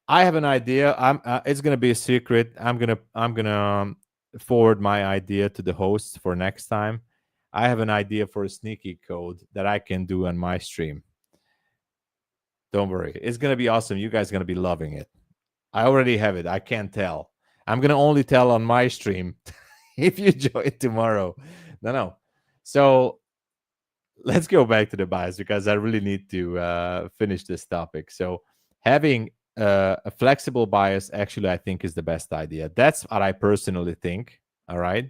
I have an idea. It's gonna be a secret. I'm gonna forward my idea to the host for next time. I have an idea for a sneaky code that I can do on my stream. Don't worry. It's gonna be awesome. You guys are gonna be loving it. I already have it. I can't tell. I'm gonna only tell on my stream if you join tomorrow. No. So let's go back to the bias because I really need to finish this topic. So having a flexible bias actually I think is the best idea. That's what I personally think. All right.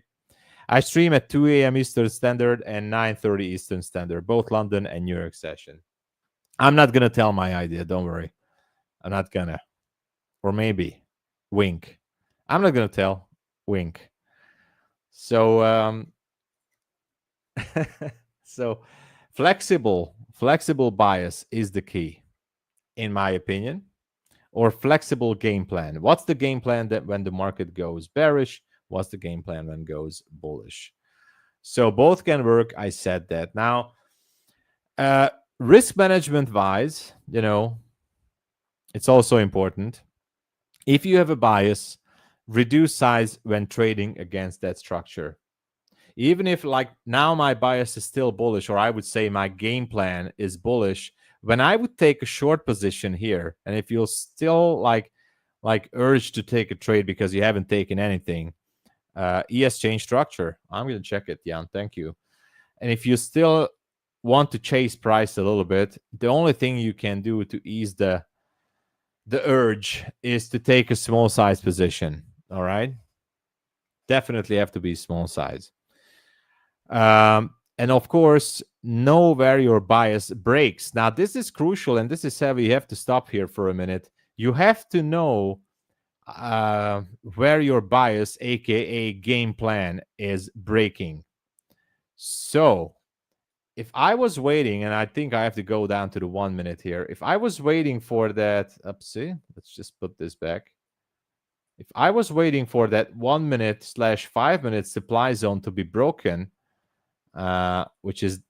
I stream at 2 a.m. Eastern Standard and 9:30 Eastern Standard, both London and New York session. I'm not gonna tell my idea. Don't worry. I'm not gonna. Or maybe. Wink. I'm not gonna tell. Wink. So so flexible bias is the key, in my opinion, or flexible game plan. What's the game plan that when the market goes bearish? What's the game plan when it goes bullish? So both can work. I said that. Now, risk management wise, you know, it's also important. If you have a bias, reduce size when trading against that structure. Even if like now my bias is still bullish, or I would say my game plan is bullish, when I would take a short position here, and if you'll still like like urge to take a trade because you haven't taken anything, ES change structure. I'm going to check it, Jan. Thank you. And if you still want to chase price a little bit, the only thing you can do to ease the urge is to take a small size position. All right. Definitely have to be small size. And of course, know where your bias breaks. Now, this is crucial and this is heavy. You have to stop here for a minute. You have to know where your bias, aka game plan, is breaking. So if I was waiting, and I think I have to go down to the 1 minute here. If I was waiting for that, see, let's just put this back. If I was waiting for that 1 minute / 5 minute supply zone to be broken, which is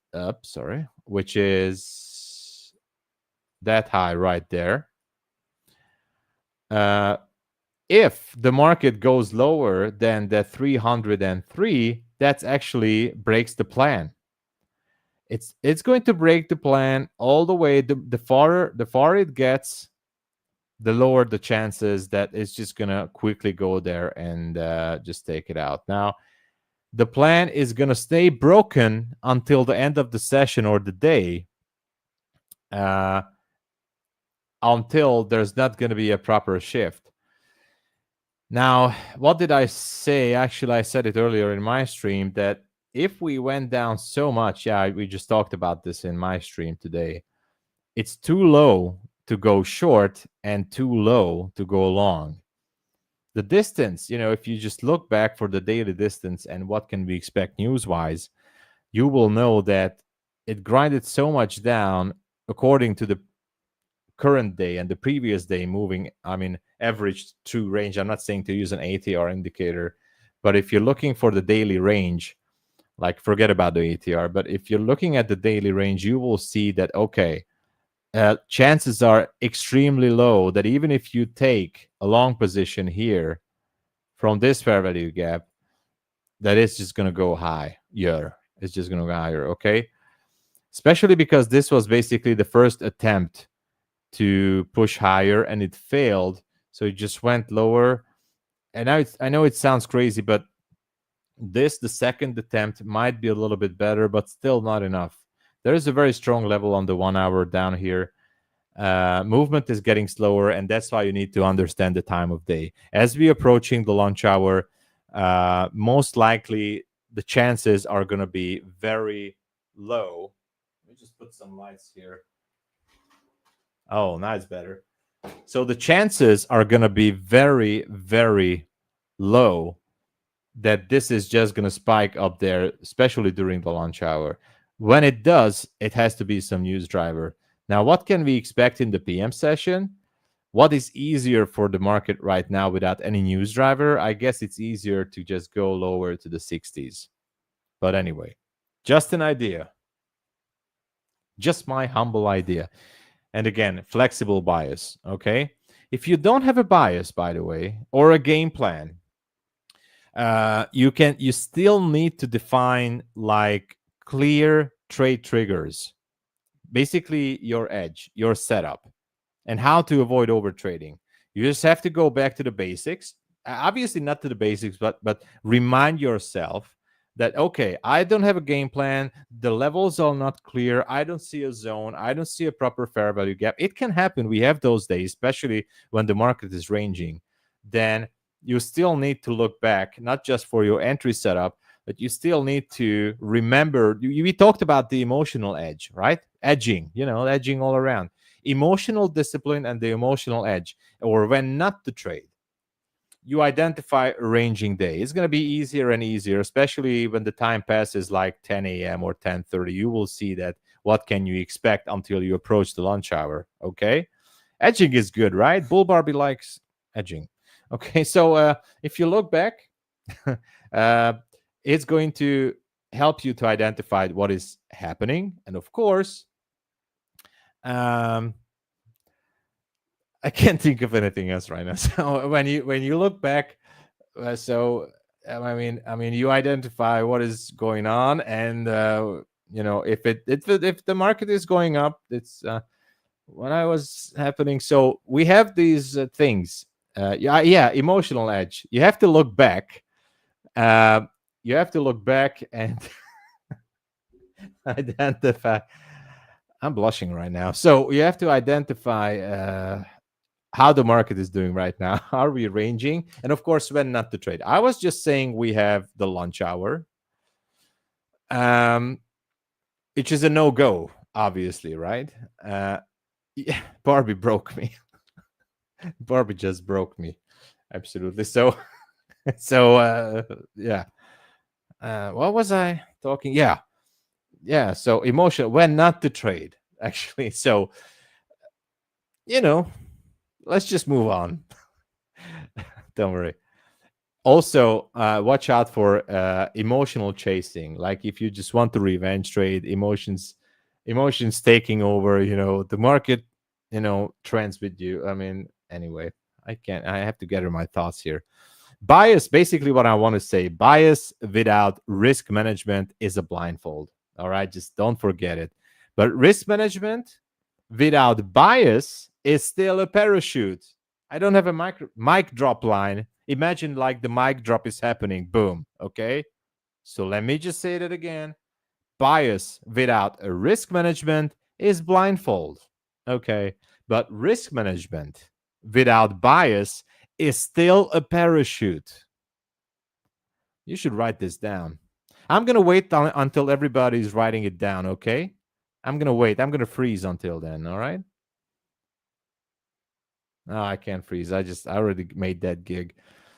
which is that high right there. If the market goes lower than the 303, that actually breaks the plan. It's going to break the plan all the way. The farther it gets, the lower the chances that it's just gonna quickly go there and just take it out. Now, the plan is gonna stay broken until the end of the session or the day, until there's not gonna be a proper shift. Now, what did I say? Actually, I said it earlier in my stream that if we went down so much, we just talked about this in my stream today, it's too low to go short and too low to go long. The distance, if you just look back for the daily distance and what can we expect news-wise, you will know that it grinded so much down according to the current day and the previous day moving, average true range. I'm not saying to use an ATR indicator, but if you're looking for the daily range, like forget about the ATR, but if you're looking at the daily range, you will see that, okay, chances are extremely low that even if you take a long position here from this fair value gap, that it's just going to go higher. It's just going to go higher, okay? Especially because this was basically the first attempt to push higher and it failed. So it just went lower. And now I know it sounds crazy, but the second attempt might be a little bit better, but still not enough. There is a very strong level on the 1 hour down here. Movement is getting slower, and that's why you need to understand the time of day. As we approaching the lunch hour, most likely the chances are going to be very low. Let me just put some lights here. Oh, now it's better. So the chances are going to be very, very low that this is just going to spike up there, especially during the lunch hour. When it does, it has to be some news driver. Now, what can we expect in the PM session? What is easier for the market right now without any news driver? I guess it's easier to just go lower to the 60s. But anyway, just an idea. Just my humble idea. And again, flexible bias, okay? If you don't have a bias, by the way, or a game plan, you still need to define like clear trade triggers, basically your edge, your setup, and how to avoid overtrading. You just have to go back to the basics. Obviously not to the basics, but remind yourself that, okay, I don't have a game plan. The levels are not clear. I don't see a zone. I don't see a proper fair value gap. It can happen. We have those days, especially when the market is ranging. Then you still need to look back, not just for your entry setup, but you still need to remember. We talked about the emotional edge, right? Edging, edging all around. Emotional discipline and the emotional edge, or when not to trade. You identify a ranging day. It's going to be easier and easier, especially when the time passes like 10 a.m. or 10:30. You will see that what can you expect until you approach the lunch hour, okay? Edging is good, right? Bull Barbie likes edging. Okay, so if you look back, it's going to help you to identify what is happening. And of course, I can't think of anything else right now. So when you look back, you identify what is going on, and if the market is going up, it's what I was happening. So we have these things. Yeah, emotional edge. You have to look back. You have to look back and identify. I'm blushing right now. So you have to identify how the market is doing right now. Are we ranging? And of course, when not to trade. I was just saying we have the lunch hour, which is a no-go, obviously, right? Yeah, Barbie broke me. Barbie just broke me. Absolutely. So, yeah. What was I talking? Yeah. So emotional when not to trade, actually. So, let's just move on. Don't worry. Also, watch out for emotional chasing. Like if you just want to revenge trade, emotions taking over. The market, trends with you. I mean, anyway, I have to gather my thoughts here. Bias, basically, what I want to say: bias without risk management is a blindfold. All right, just don't forget it. But risk management without bias is still a parachute. I don't have a mic drop line. Imagine like the mic drop is happening. Boom. Okay. So let me just say that again. Bias without a risk management is blindfold. Okay. But risk management without bias is still a parachute. You should write this down. I'm going to wait until everybody's writing it down. Okay. I'm going to wait. I'm going to freeze until then. All right. No, I can't freeze. I already made that gig.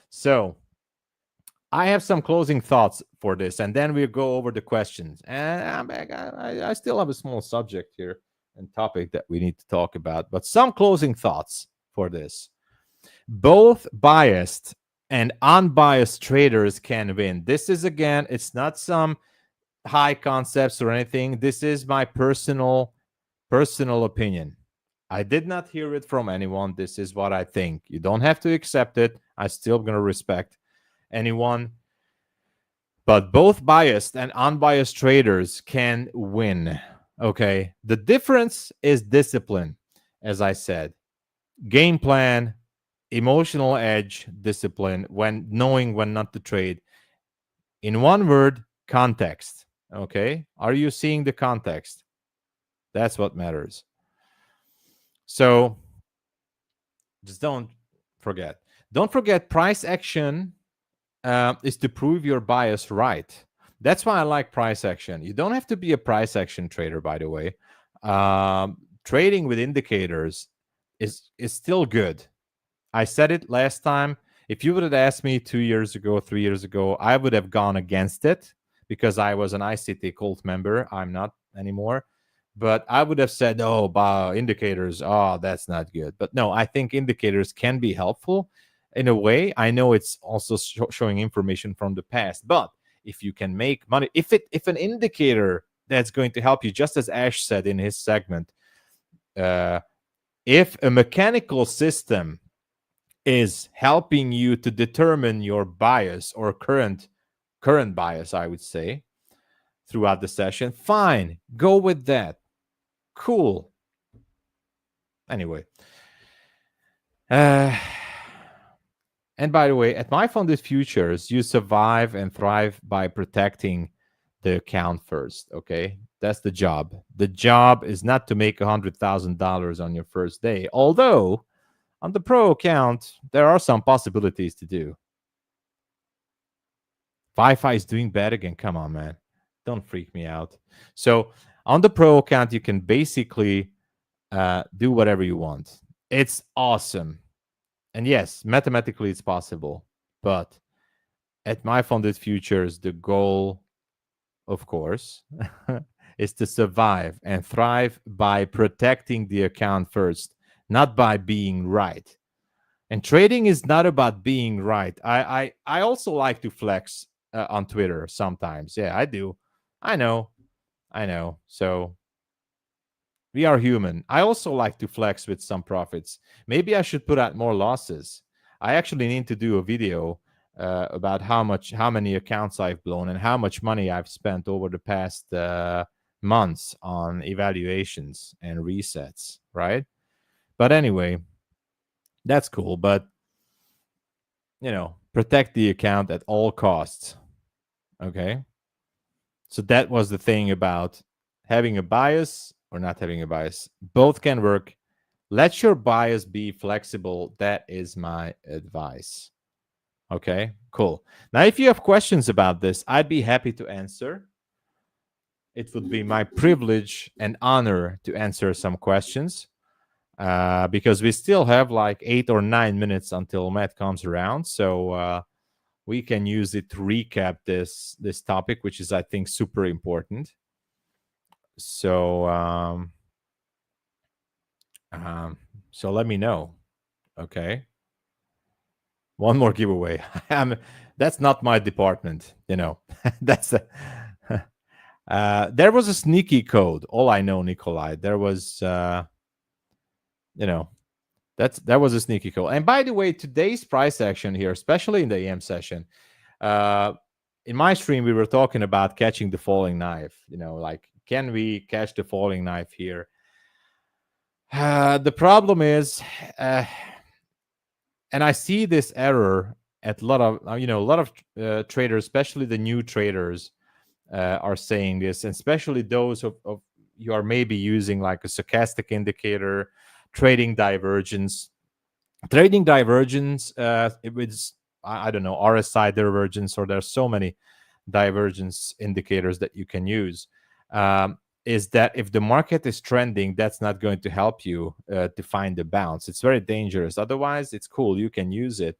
So I have some closing thoughts for this, and then we'll go over the questions. And I'm back. I still have a small subject here and topic that we need to talk about, but some closing thoughts for this. Both biased and unbiased traders can win. This is, again, it's not some high concepts or anything. This is my personal opinion. I did not hear it from anyone. This is what I think. You don't have to accept it. I'm still going to respect anyone. But both biased and unbiased traders can win. Okay. The difference is discipline, as I said. Game plan, emotional edge, discipline, when knowing when not to trade. In one word, context. Okay. Are you seeing the context? That's what matters. So just don't forget. Don't forget, price action is to prove your bias right. That's why I like price action. You don't have to be a price action trader, by the way. Trading with indicators is still good. I said it last time. If you would have asked me 2 years ago, 3 years ago, I would have gone against it because I was an ICT cult member. I'm not anymore. But I would have said, indicators, that's not good. But no, I think indicators can be helpful in a way. I know it's also showing information from the past. But if you can make money, if an indicator that's going to help you, just as Ash said in his segment, if a mechanical system is helping you to determine your bias or current bias, I would say, throughout the session, fine, go with that. Cool. Anyway. And by the way, at MyFundedFutures, you survive and thrive by protecting the account first, okay? That's the job. The job is not to make $100,000 on your first day, although on the pro account, there are some possibilities to do. Wi-Fi is doing bad again. Come on, man. Don't freak me out. So on the pro account, you can basically do whatever you want. It's awesome. And yes, mathematically it's possible. But at MyFundedFutures, the goal, of course, is to survive and thrive by protecting the account first, not by being right. And trading is not about being right. I also like to flex on Twitter sometimes. Yeah, I do. I know. So we are human. I also like to flex with some profits. Maybe I should put out more losses. I actually need to do a video about how many accounts I've blown and how much money I've spent over the past months on evaluations and resets, right? But anyway, that's cool. But protect the account at all costs. Okay. So that was the thing about having a bias or not having a bias. Both can work. Let your bias be flexible. That is my advice. Okay, cool. Now, if you have questions about this, I'd be happy to answer. It would be my privilege and honor to answer some questions because we still have like 8 or 9 minutes until Matt comes around. So we can use it to recap this topic, which is, I think, super important. So so let me know. Okay. One more giveaway. That's not my department, That's there was a sneaky code. All I know, Nikolai. There was that was a sneaky code. And by the way, today's price action here, especially in the EM session, in my stream, we were talking about catching the falling knife. Like, can we catch the falling knife here? The problem is, and I see this error at a lot of traders, especially the new traders, are saying this, and especially those of you are maybe using like a stochastic indicator, trading divergence. Trading divergence, it was, I don't know, RSI divergence, or there's so many divergence indicators that you can use. Is that if the market is trending, that's not going to help you to find the bounce. It's very dangerous. Otherwise, it's cool. You can use it.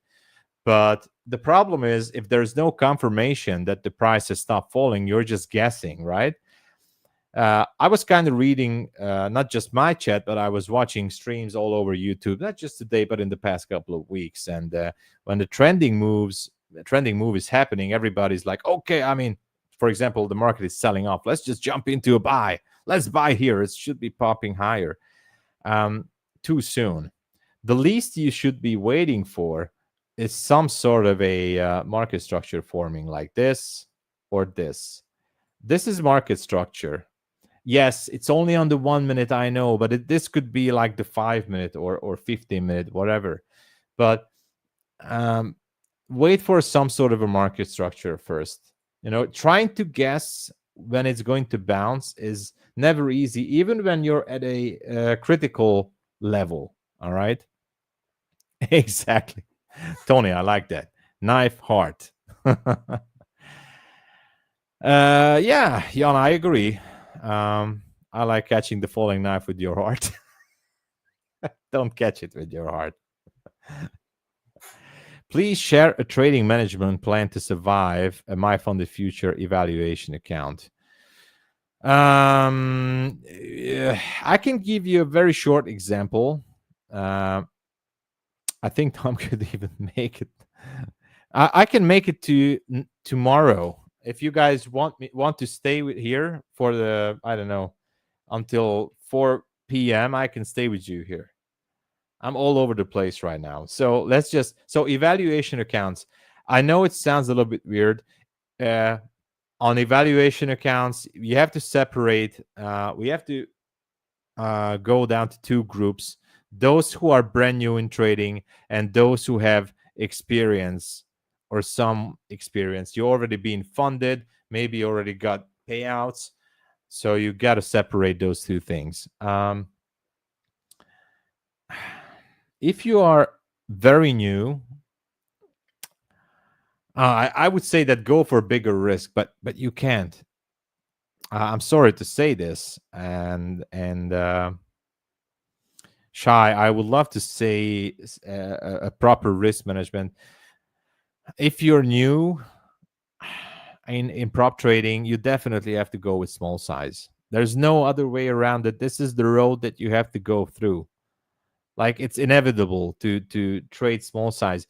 But the problem is, if there's no confirmation that the price has stopped falling, you're just guessing, right? I was kind of reading not just my chat, but I was watching streams all over YouTube, not just today, but in the past couple of weeks. And when the trending move is happening, everybody's like, okay, I mean, for example, the market is selling off. Let's just jump into a buy. Let's buy here. It should be popping higher. Too soon. The least you should be waiting for is some sort of a market structure forming like this or this. This is market structure. Yes, it's only on the 1 minute, I know, but this could be like the 5 minute or 15 minute, whatever. But wait for some sort of a market structure first. Trying to guess when it's going to bounce is never easy, even when you're at a critical level. All right. Exactly. Tony, I like that. Knife heart. Yeah, Jan, I agree. I like catching the falling knife with your heart. Don't catch it with your heart. Please share a trading management plan to survive a MyFundedFutures evaluation account. I can give you a very short example. I think Tom could even make it. I can make it to tomorrow. If you guys want to stay here for the, I don't know, until 4 p.m., I can stay with you here. I'm all over the place right now. So evaluation accounts. I know it sounds a little bit weird. On evaluation accounts, you have to separate. We have to go down to 2 groups: those who are brand new in trading and those who have experience or some experience. You already been funded, maybe you already got payouts. So you got to separate those 2 things. If you are very new, I would say that go for bigger risk, but you can't. I'm sorry to say this, and Shy, I would love to say a proper risk management. If you're new in prop trading, you definitely have to go with small size. There's no other way around it. This is the road that you have to go through. Like, it's inevitable to trade small size.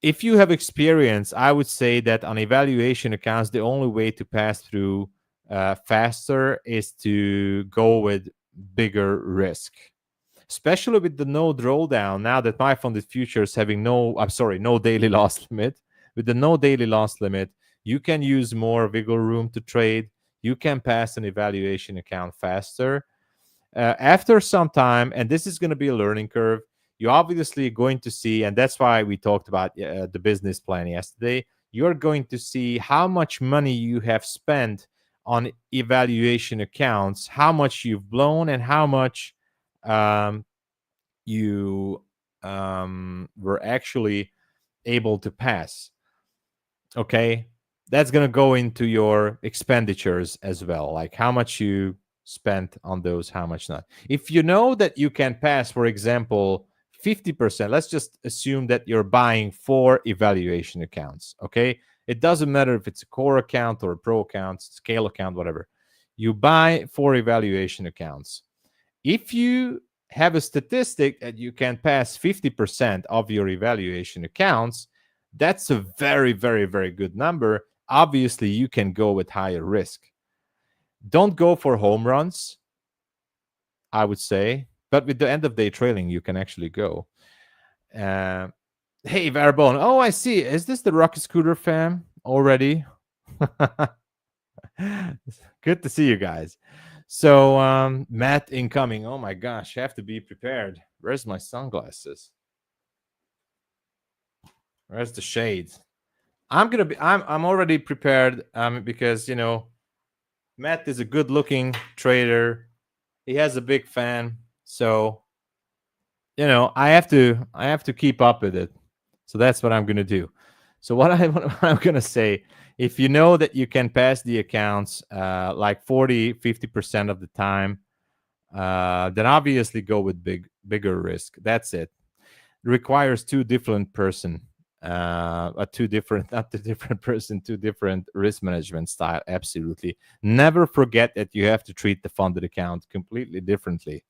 If you have experience, I would say that on evaluation accounts, the only way to pass through faster is to go with bigger risk, especially with the no drawdown. Now that MyFundedFutures having no daily loss limit. With the no daily loss limit, you can use more wiggle room to trade. You can pass an evaluation account faster. After some time, and this is going to be a learning curve, you're obviously going to see, and that's why we talked about the business plan yesterday, you're going to see how much money you have spent on evaluation accounts, how much you've blown, and how much you were actually able to pass. Okay, that's going to go into your expenditures as well, like how much you spent on those, how much not. If you know that you can pass, for example, 50%, let's just assume that you're buying 4 evaluation accounts. Okay, it doesn't matter if it's a core account or a pro account, scale account, whatever. You buy 4 evaluation accounts. If you have a statistic that you can pass 50% of your evaluation accounts, that's a very, very, very good number. Obviously, you can go with higher risk. Don't go for home runs, I would say. But with the end of day trailing, you can actually go. Hey, Verbone. Oh, I see. Is this the Rocket Scooter fam already? Good to see you guys. So, Matt incoming. Oh my gosh, have to be prepared. Where's my sunglasses? Where's the shades? I'm already prepared because Matt is a good-looking trader. He has a big fan, so I have to keep up with it. So that's what I'm gonna do. So what I'm gonna say, if you know that you can pass the accounts like 40-50% of the time, then obviously go with bigger risk. That's it. It requires two different two different risk management style. Absolutely. Never forget that you have to treat the funded account completely differently.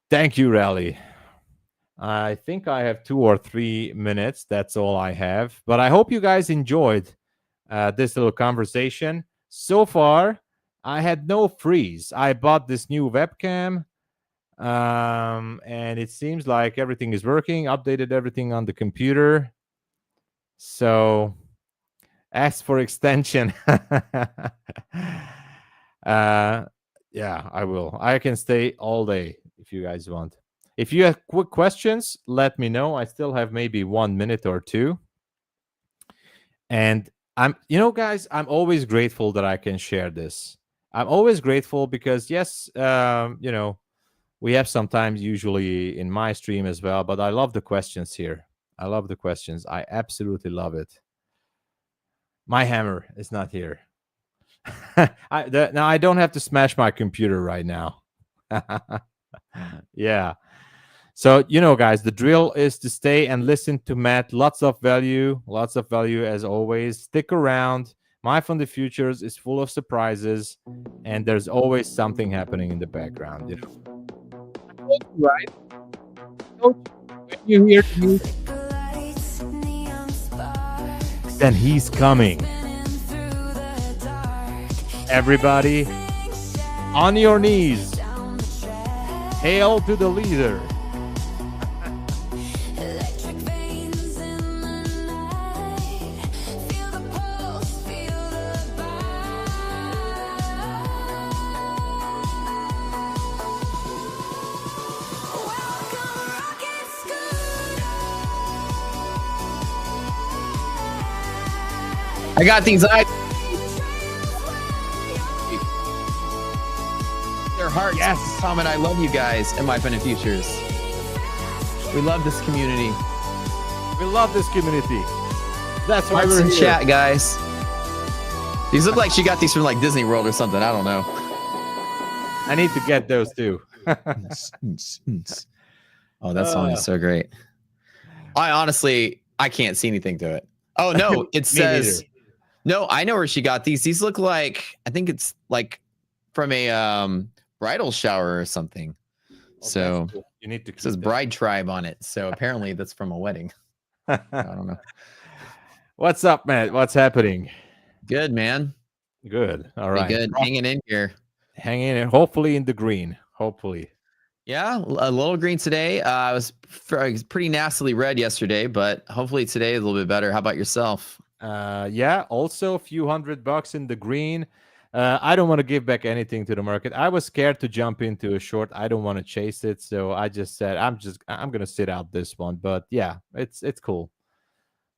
Thank you, Rally. I think I have 2 or 3 minutes. That's all I have. But I hope you guys enjoyed this little conversation. So far, I had no freeze. I bought this new webcam, and it seems like everything is working. Updated everything on the computer. So, ask for extension. Yeah, I will. I can stay all day if you guys want. If you have quick questions, let me know. I still have maybe 1 minute or 2. And guys, I'm always grateful that I can share this. I'm always grateful because, yes, we have sometimes usually in my stream as well, but I love the questions here. I love the questions. I absolutely love it. My hammer is not here. Now I don't have to smash my computer right now. Yeah. So, guys, the drill is to stay and listen to Matt. Lots of value as always. Stick around. MyFundedFutures is full of surprises, and there's always something happening in the background. Right? When you hear me, then he's coming. Everybody, on your knees. Hail to the leader. I got these eyes. Their hearts. Yes. Comment, I love you guys and MyFundedFutures. We love this community. We love this community. That's why Hearts we're in here. chat, guys. These look like she got these from like Disney World or something. I don't know. I need to get those too. Oh, that song is so great. I can't see anything to it. Oh no, it says neither. no. I know where she got these. These look like, I think it's like from a bridal shower or something. So Cool. You need to. it says Bride Tribe on it. So apparently that's from a wedding. I don't know. What's up, Matt? What's happening? Good, man. Good. All Pretty right. good. Hanging in here. Hanging in. Hopefully in the green. Hopefully. Yeah, a little green today. I was pretty nastily red yesterday, but hopefully today is a little bit better. How about yourself? Yeah. Also, a few $100 in the green. I don't want to give back anything to the market. I was scared to jump into a short. I don't want to chase it, so I just said I'm gonna sit out this one. But yeah, it's cool.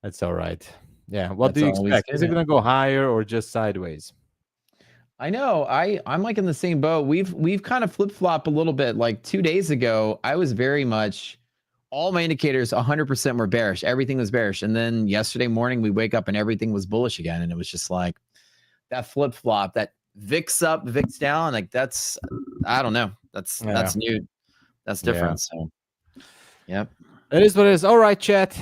That's all right. Yeah. What That's do you always expect? Is it good. gonna go higher or just sideways? I know. I'm like in the same boat. We've kind of flip-flop a little bit. Like 2 days ago, I was very much all my indicators 100% were bearish. Everything was bearish. And then yesterday morning we wake up and everything was bullish again, and it was just like that flip-flop, that VIX up, VIX down, like that's I don't know. That's new. That's different. So yep. It is what it is. All right, chat.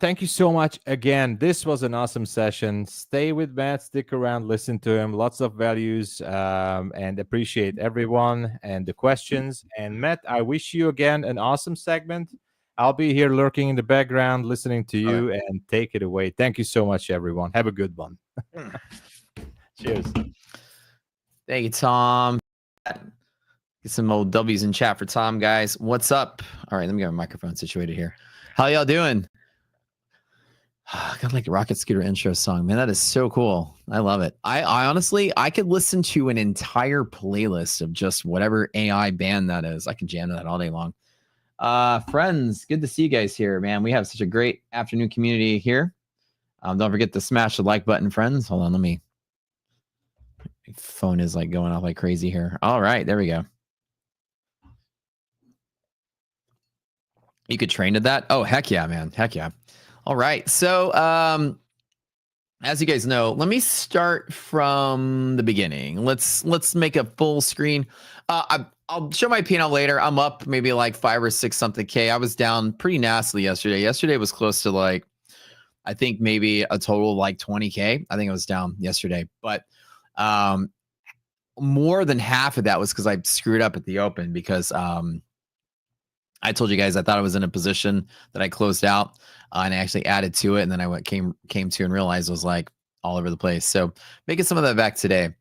Thank you so much again. This was an awesome session. Stay with Matt. Stick around. Listen to him. Lots of values, and appreciate everyone and the questions. And Matt, I wish you again an awesome segment. I'll be here lurking in the background, listening to you, and take it away. Thank you so much, everyone. Have a good one. Cheers. Thank you, Tom. Get some old W's in chat for Tom, guys. What's up? All right, let me get my microphone situated here. How y'all doing? Got like a rocket scooter intro song, man. That is so cool. I love it. I honestly, I could listen to an entire playlist of just whatever AI band that is. I could jam to that all day long. Friends, good to see you guys here, man. We have such a great afternoon community here. Don't forget to smash the like button, friends. Hold on, my phone is like going off like crazy here. All right, there we go. You could train to that? Oh, heck yeah, man. Heck yeah. All right. So, as you guys know, let me start from the beginning. Let's make a full screen. I'll show my P&L later. I'm up maybe like 5 or 6 something K. I was down pretty nastily yesterday. Yesterday was close to like, I think maybe a total of like 20K. I think I was down yesterday, but more than half of that was because I screwed up at the open because I told you guys I thought I was in a position that I closed out and I actually added to it. And then I came to and realized it was like all over the place. So making some of that back today.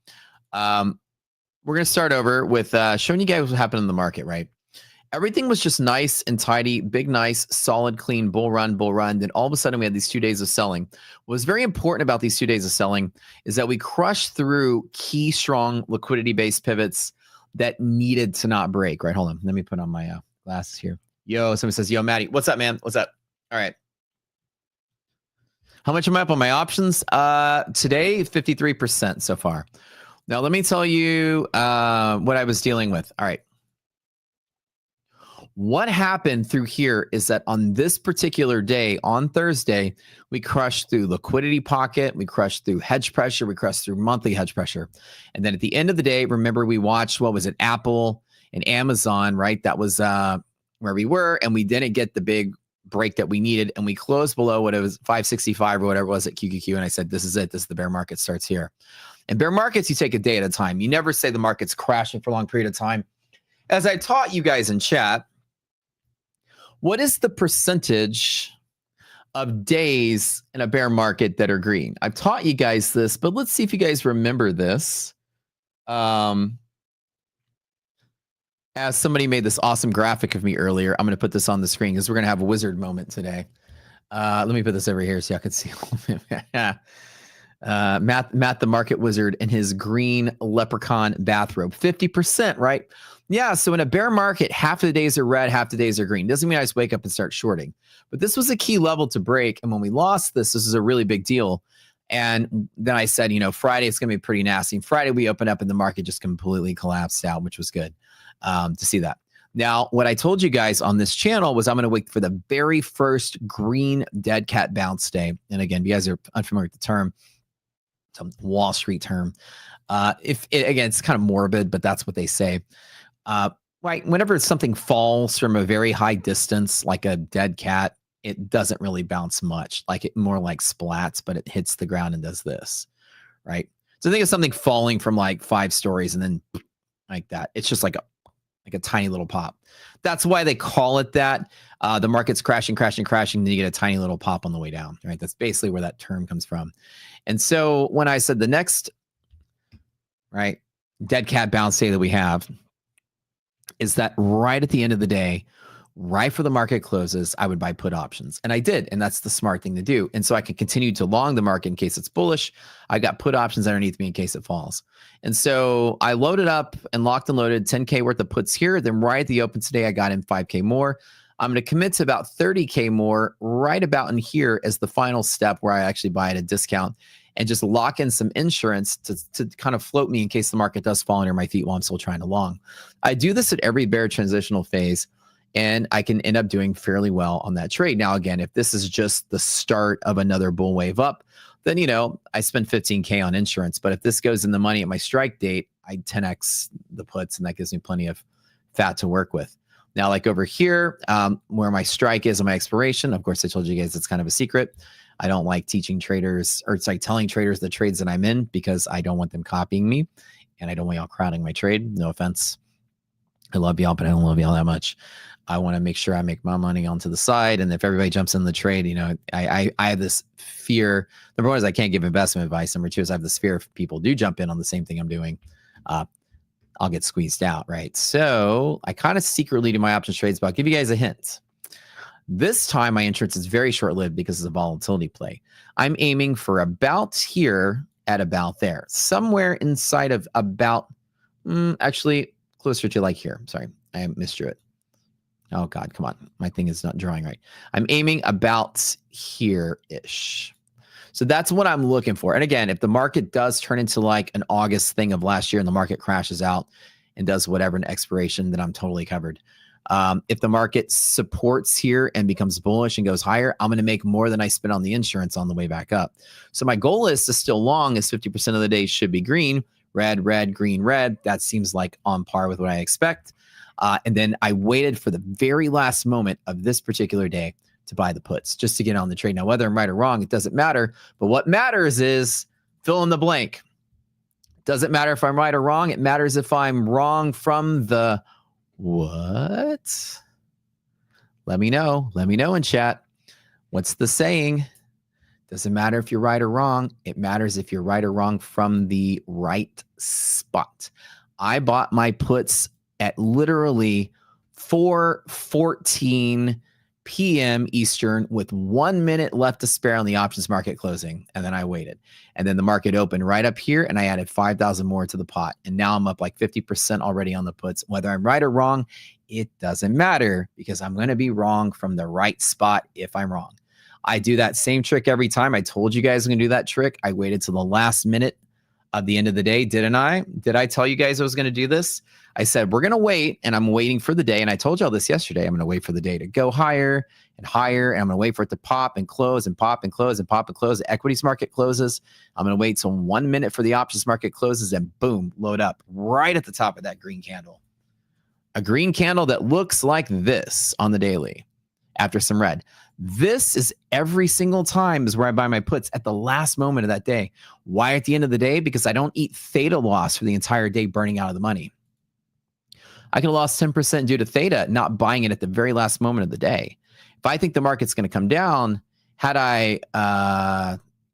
We're going to start over with showing you guys what happened in the market, right? Everything was just nice and tidy, big, nice, solid, clean, bull run. Then all of a sudden we had these 2 days of selling. What was very important about these 2 days of selling is that we crushed through key, strong liquidity-based pivots that needed to not break, right? Hold on. Let me put on my glasses here. Yo, somebody says, yo, Maddie, what's up, man? What's up? All right. How much am I up on my options? Today, 53% so far. Now, let me tell you what I was dealing with. All right. What happened through here is that on this particular day, on Thursday, we crushed through liquidity pocket, we crushed through hedge pressure, we crushed through monthly hedge pressure. And then at the end of the day, remember we watched, what was it, Apple and Amazon, right? That was where we were, and we didn't get the big break that we needed, and we closed below what it was, 565 or whatever it was at QQQ, and I said, this is it. This is the bear market starts here. And bear markets, you take a day at a time. You never say the market's crashing for a long period of time. As I taught you guys in chat, what is the percentage of days in a bear market that are green? I've taught you guys this, but let's see if you guys remember this. As somebody made this awesome graphic of me earlier, I'm going to put this on the screen because we're going to have a wizard moment today. Let me put this over here so y'all can see a little bit. Matt the market wizard in his green leprechaun bathrobe. 50%, right? Yeah, so in a bear market, half of the days are red, half the days are green. Doesn't mean I just wake up and start shorting. But this was a key level to break. And when we lost this is a really big deal. And then I said, Friday it's going to be pretty nasty. And Friday we opened up and the market just completely collapsed out, which was good to see that. Now, what I told you guys on this channel was I'm going to wait for the very first green dead cat bounce day. And again, if you guys are unfamiliar with the term, it's a Wall Street term. Again, it's kind of morbid, but that's what they say. Right. Whenever something falls from a very high distance, like a dead cat, it doesn't really bounce much. Like it more like splats, but it hits the ground and does this. Right. So think of something falling from like 5 stories and then like that. It's just like a tiny little pop. That's why they call it that. The market's crashing. Then you get a tiny little pop on the way down. Right. That's basically where that term comes from. And so when I said the next, right, dead cat bounce day that we have, is that right at the end of the day, right before the market closes, I would buy put options. And I did. And that's the smart thing to do. And so I can continue to long the market in case it's bullish. I got put options underneath me in case it falls. And so I loaded up and locked and loaded 10K worth of puts here. Then right at the open today, I got in 5K more. I'm going to commit to about 30K more right about in here as the final step where I actually buy at a discount and just lock in some insurance to kind of float me in case the market does fall under my feet while I'm still trying to long. I do this at every bear transitional phase, and I can end up doing fairly well on that trade. Now, again, if this is just the start of another bull wave up, then, I spend 15K on insurance. But if this goes in the money at my strike date, I 10X the puts, and that gives me plenty of fat to work with. Now, like over here, where my strike is on my expiration, of course, I told you guys it's kind of a secret. I don't like teaching traders, or it's like telling traders the trades that I'm in, because I don't want them copying me, and I don't want y'all crowding my trade. No offense. I love y'all, but I don't love y'all that much. I want to make sure I make my money onto the side. And if everybody jumps in the trade, I have this fear. Number one is I can't give investment advice. Number two is I have this fear if people do jump in on the same thing I'm doing, I'll get squeezed out, right? So I kind of secretly do my options trades, but I'll give you guys a hint. This time, my insurance is very short-lived because it's a volatility play. I'm aiming for about here at about there, somewhere inside of about, actually closer to like here. Sorry, I misdrew it. Oh God, come on. My thing is not drawing right. I'm aiming about here-ish. So that's what I'm looking for. And again, if the market does turn into like an August thing of last year and the market crashes out and does whatever in expiration, then I'm totally covered. If the market supports here and becomes bullish and goes higher, I'm going to make more than I spent on the insurance on the way back up. So my goal is to still long, as 50% of the day should be green, red, red, green, red. That seems like on par with what I expect. And then I waited for the very last moment of this particular day to buy the puts just to get on the trade. Now, whether I'm right or wrong, it doesn't matter. But what matters is fill in the blank. Doesn't matter if I'm right or wrong. It matters if I'm wrong from the what? Let me know. Let me know in chat. What's the saying? Doesn't matter if you're right or wrong. It matters if you're right or wrong from the right spot. I bought my puts at literally 4:14 p.m. Eastern with 1 minute left to spare on the options market closing. And then I waited. And then the market opened right up here and I added 5,000 more to the pot. And now I'm up like 50% already on the puts. Whether I'm right or wrong, it doesn't matter because I'm going to be wrong from the right spot if I'm wrong. I do that same trick every time. I told you guys I'm going to do that trick. I waited till the last minute of the end of the day, didn't I? Did I tell you guys I was going to do this? I said, we're going to wait, and I'm waiting for the day. And I told y'all this yesterday. I'm going to wait for the day to go higher and higher. And I'm going to wait for it to pop and close and pop and close and pop and close. The equities market closes. I'm going to wait till 1 minute for the options market closes and boom, load up right at the top of that green candle. A green candle that looks like this on the daily after some red. This is every single time is where I buy my puts at the last moment of that day. Why at the end of the day? Because I don't eat theta loss for the entire day burning out of the money. I could have lost 10% due to theta, not buying it at the very last moment of the day. If I think the market's going to come down, had I,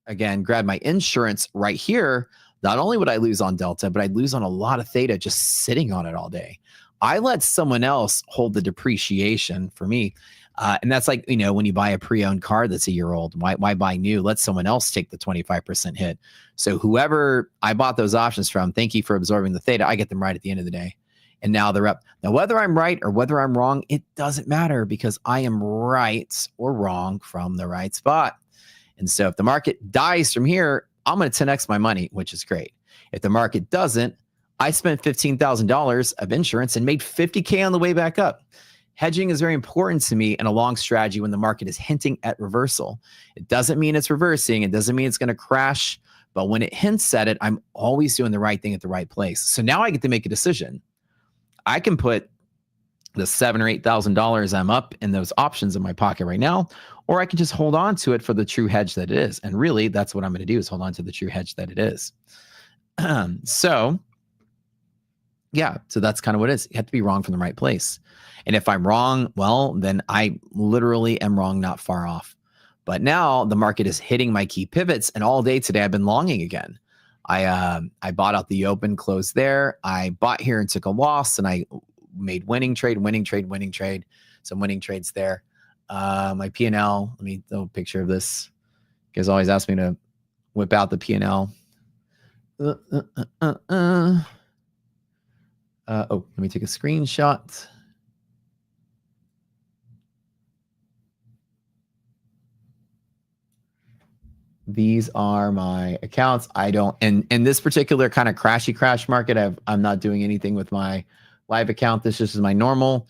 again, grabbed my insurance right here, not only would I lose on delta, but I'd lose on a lot of theta just sitting on it all day. I let someone else hold the depreciation for me. And that's like, when you buy a pre-owned car that's a year old, why buy new? Let someone else take the 25% hit. So whoever I bought those options from, thank you for absorbing the theta. I get them right at the end of the day. And now they're up. Now, whether I'm right or whether I'm wrong, it doesn't matter because I am right or wrong from the right spot. And so if the market dies from here, I'm going to 10x my money, which is great. If the market doesn't, I spent $15,000 of insurance and made $50K on the way back up. Hedging is very important to me in a long strategy when the market is hinting at reversal. It doesn't mean it's reversing. It doesn't mean it's going to crash. But when it hints at it, I'm always doing the right thing at the right place. So now I get to make a decision. I can put the $7,000 or $8,000 I'm up in those options in my pocket right now, or I can just hold on to it for the true hedge that it is. And really, that's what I'm going to do is hold on to the true hedge that it is. So that's kind of what it is. You have to be wrong from the right place. And if I'm wrong, well, then I literally am wrong, not far off. But now the market is hitting my key pivots, and all day today I've been longing again. I bought out the open, closed there. I bought here and took a loss, and I made winning trade. some winning trades there. My P&L, let me throw a picture of this. You guys always ask me to whip out the P&L. Oh, let me take a screenshot. These are my accounts. I don't, in this particular kind of crashy crash market, I'm not doing anything with my live account. This just is my normal,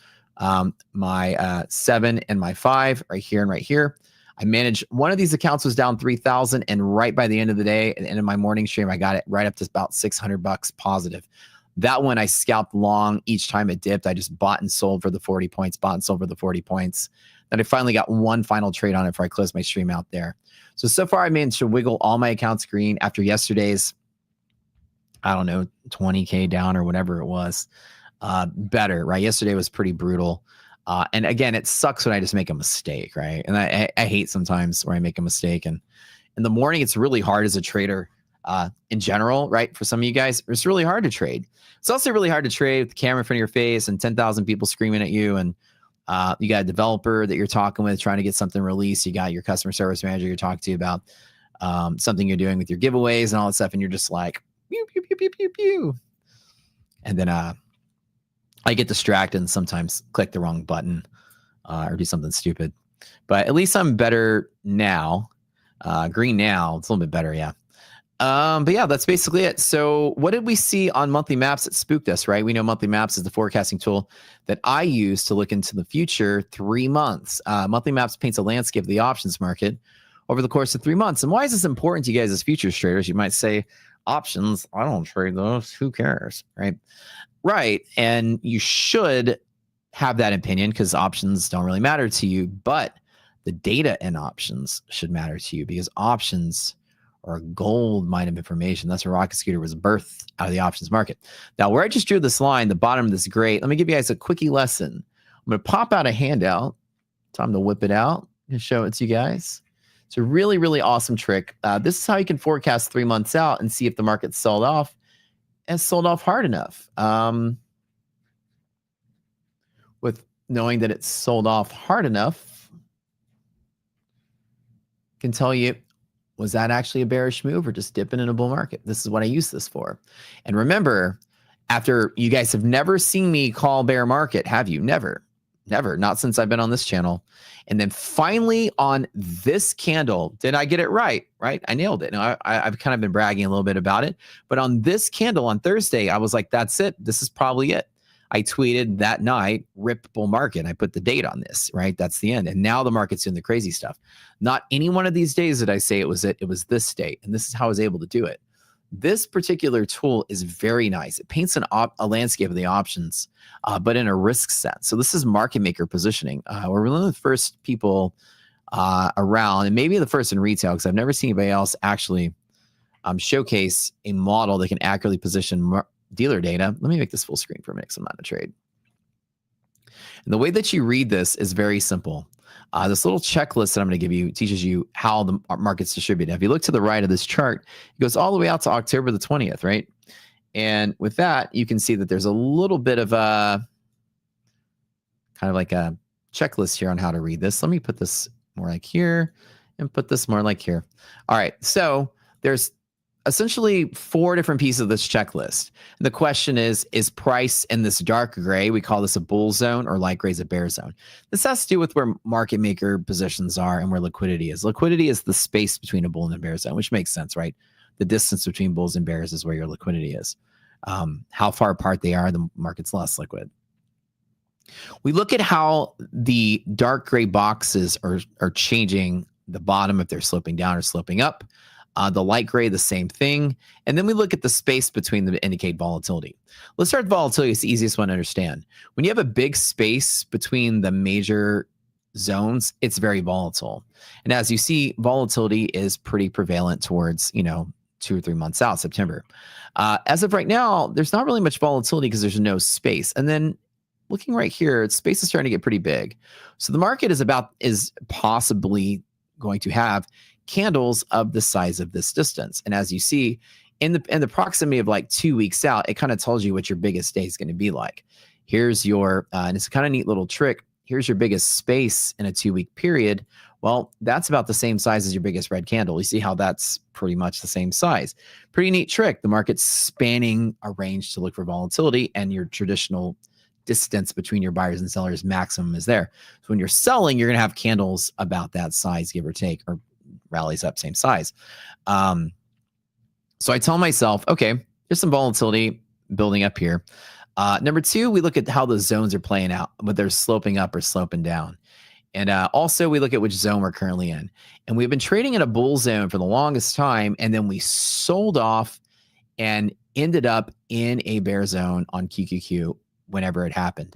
my 7 and my 5 right here and right here. I managed, one of these accounts was down 3,000, and right by the end of the day, at the end of my morning stream, I got it right up to about $600 positive. That one I scalped long each time it dipped. I just bought and sold for the 40 points, bought and sold for the 40 points. Then I finally got one final trade on it before I closed my stream out there. So far I managed to wiggle all my accounts green after yesterday's, I don't know, 20K down or whatever it was. Better, right? Yesterday was pretty brutal. And again, it sucks when I just make a mistake, right? And I hate sometimes where I make a mistake. And in the morning, it's really hard as a trader in general, right? For some of you guys, it's really hard to trade. It's also really hard to trade with the camera in front of your face and 10,000 people screaming at you. And you got a developer that you're talking with trying to get something released. You got your customer service manager you're talking to about something you're doing with your giveaways and all that stuff. And you're just like, pew, pew, pew, pew, pew, pew. And then I get distracted and sometimes click the wrong button or do something stupid. But at least I'm better now. Green now. It's a little bit better, yeah. But yeah, that's basically it. So what did we see on monthly maps that spooked us, right? We know monthly maps is the forecasting tool that I use to look into the future 3 months. Monthly maps paints a landscape of the options market over the course of 3 months. And why is this important to you guys as futures traders? You might say, options, I don't trade those. Who cares, right? Right. And you should have that opinion because options don't really matter to you, but the data in options should matter to you because options are a gold mine of information. That's where Rocket Scooter was birthed out of the options market. Now, where I just drew this line, the bottom of this gray, let me give you guys a quickie lesson. I'm going to pop out a handout. Time to whip it out and show it to you guys. It's a really, really awesome trick. This is how you can forecast 3 months out and see if the market's sold off and sold off hard enough. With knowing that it's sold off hard enough, can tell you, was that actually a bearish move or just dipping in a bull market? This is what I use this for. And remember, after you guys have never seen me call bear market, have you? Never, not since I've been on this channel. And then finally on this candle, did I get it right? Right? I nailed it. Now, I've kind of been bragging a little bit about it, but on this candle on Thursday, I was like, that's it. This is probably it. I tweeted that night, rip bull market. I put the date on this, right? That's the end. And now the market's doing the crazy stuff. Not any one of these days did I say it was it. It was this date. And this is how I was able to do it. This particular tool is very nice. It paints a landscape of the options, but in a risk sense. So this is market maker positioning. We're one of the first people around, and maybe the first in retail, because I've never seen anybody else actually showcase a model that can accurately position dealer data. Let me make this full screen for a minute because I'm not in a trade. And the way that you read this is very simple. This little checklist that I'm going to give you teaches you how the market's distributed. If you look to the right of this chart, it goes all the way out to October the 20th, right? And with that, you can see that there's a little bit of a kind of like a checklist here on how to read this. Let me put this more like here and put this more like here. All right, so there's essentially 4 different pieces of this checklist. And the question is price in this dark gray, we call this a bull zone, or light gray is a bear zone. This has to do with where market maker positions are and where liquidity is. Liquidity is the space between a bull and a bear zone, which makes sense, right? The distance between bulls and bears is where your liquidity is. How far apart they are, the market's less liquid. We look at how the dark gray boxes are changing the bottom, if they're sloping down or sloping up. The light gray, the same thing. And then we look at the space between them to indicate volatility. Let's start with volatility. It's the easiest one to understand. When you have a big space between the major zones, it's very volatile. And as you see, volatility is pretty prevalent towards, 2 or 3 months out, September. As of right now, there's not really much volatility because there's no space. And then looking right here, space is starting to get pretty big. So the market is possibly going to have candles of the size of this distance. And as you see, in the proximity of like 2 weeks out, it kind of tells you what your biggest day is going to be like. Here's your, and it's a kind of neat little trick. here's your biggest space in a 2-week period. Well, that's about the same size as your biggest red candle. You see how that's pretty much the same size. Pretty neat trick. The market's spanning a range to look for volatility, and your traditional distance between your buyers and sellers maximum is there. So when you're selling, you're going to have candles about that size, give or take, or rallies up same size. So I tell myself, okay, there's some volatility building up here. Number two, we look at how the zones are playing out, whether they're sloping up or sloping down. And also we look at which zone we're currently in. And we've been trading in a bull zone for the longest time. And then we sold off and ended up in a bear zone on QQQ whenever it happened.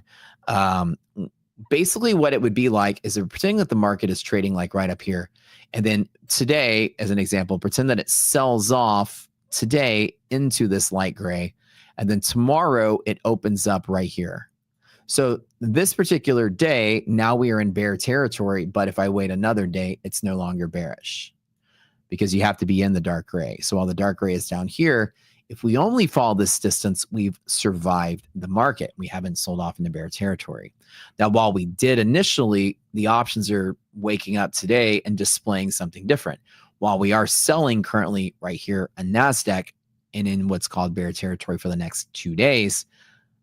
Basically what it would be like is pretending that the market is trading like right up here. And then today, as an example, pretend that it sells off today into this light gray. And then tomorrow it opens up right here. So this particular day, now we are in bear territory. But if I wait another day, it's no longer bearish because you have to be in the dark gray. So while the dark gray is down here, if we only follow this distance, we've survived the market. We haven't sold off into bear territory. Now, while we did initially, the options are waking up today and displaying something different. While we are selling currently right here on NASDAQ and in what's called bear territory for the next 2 days,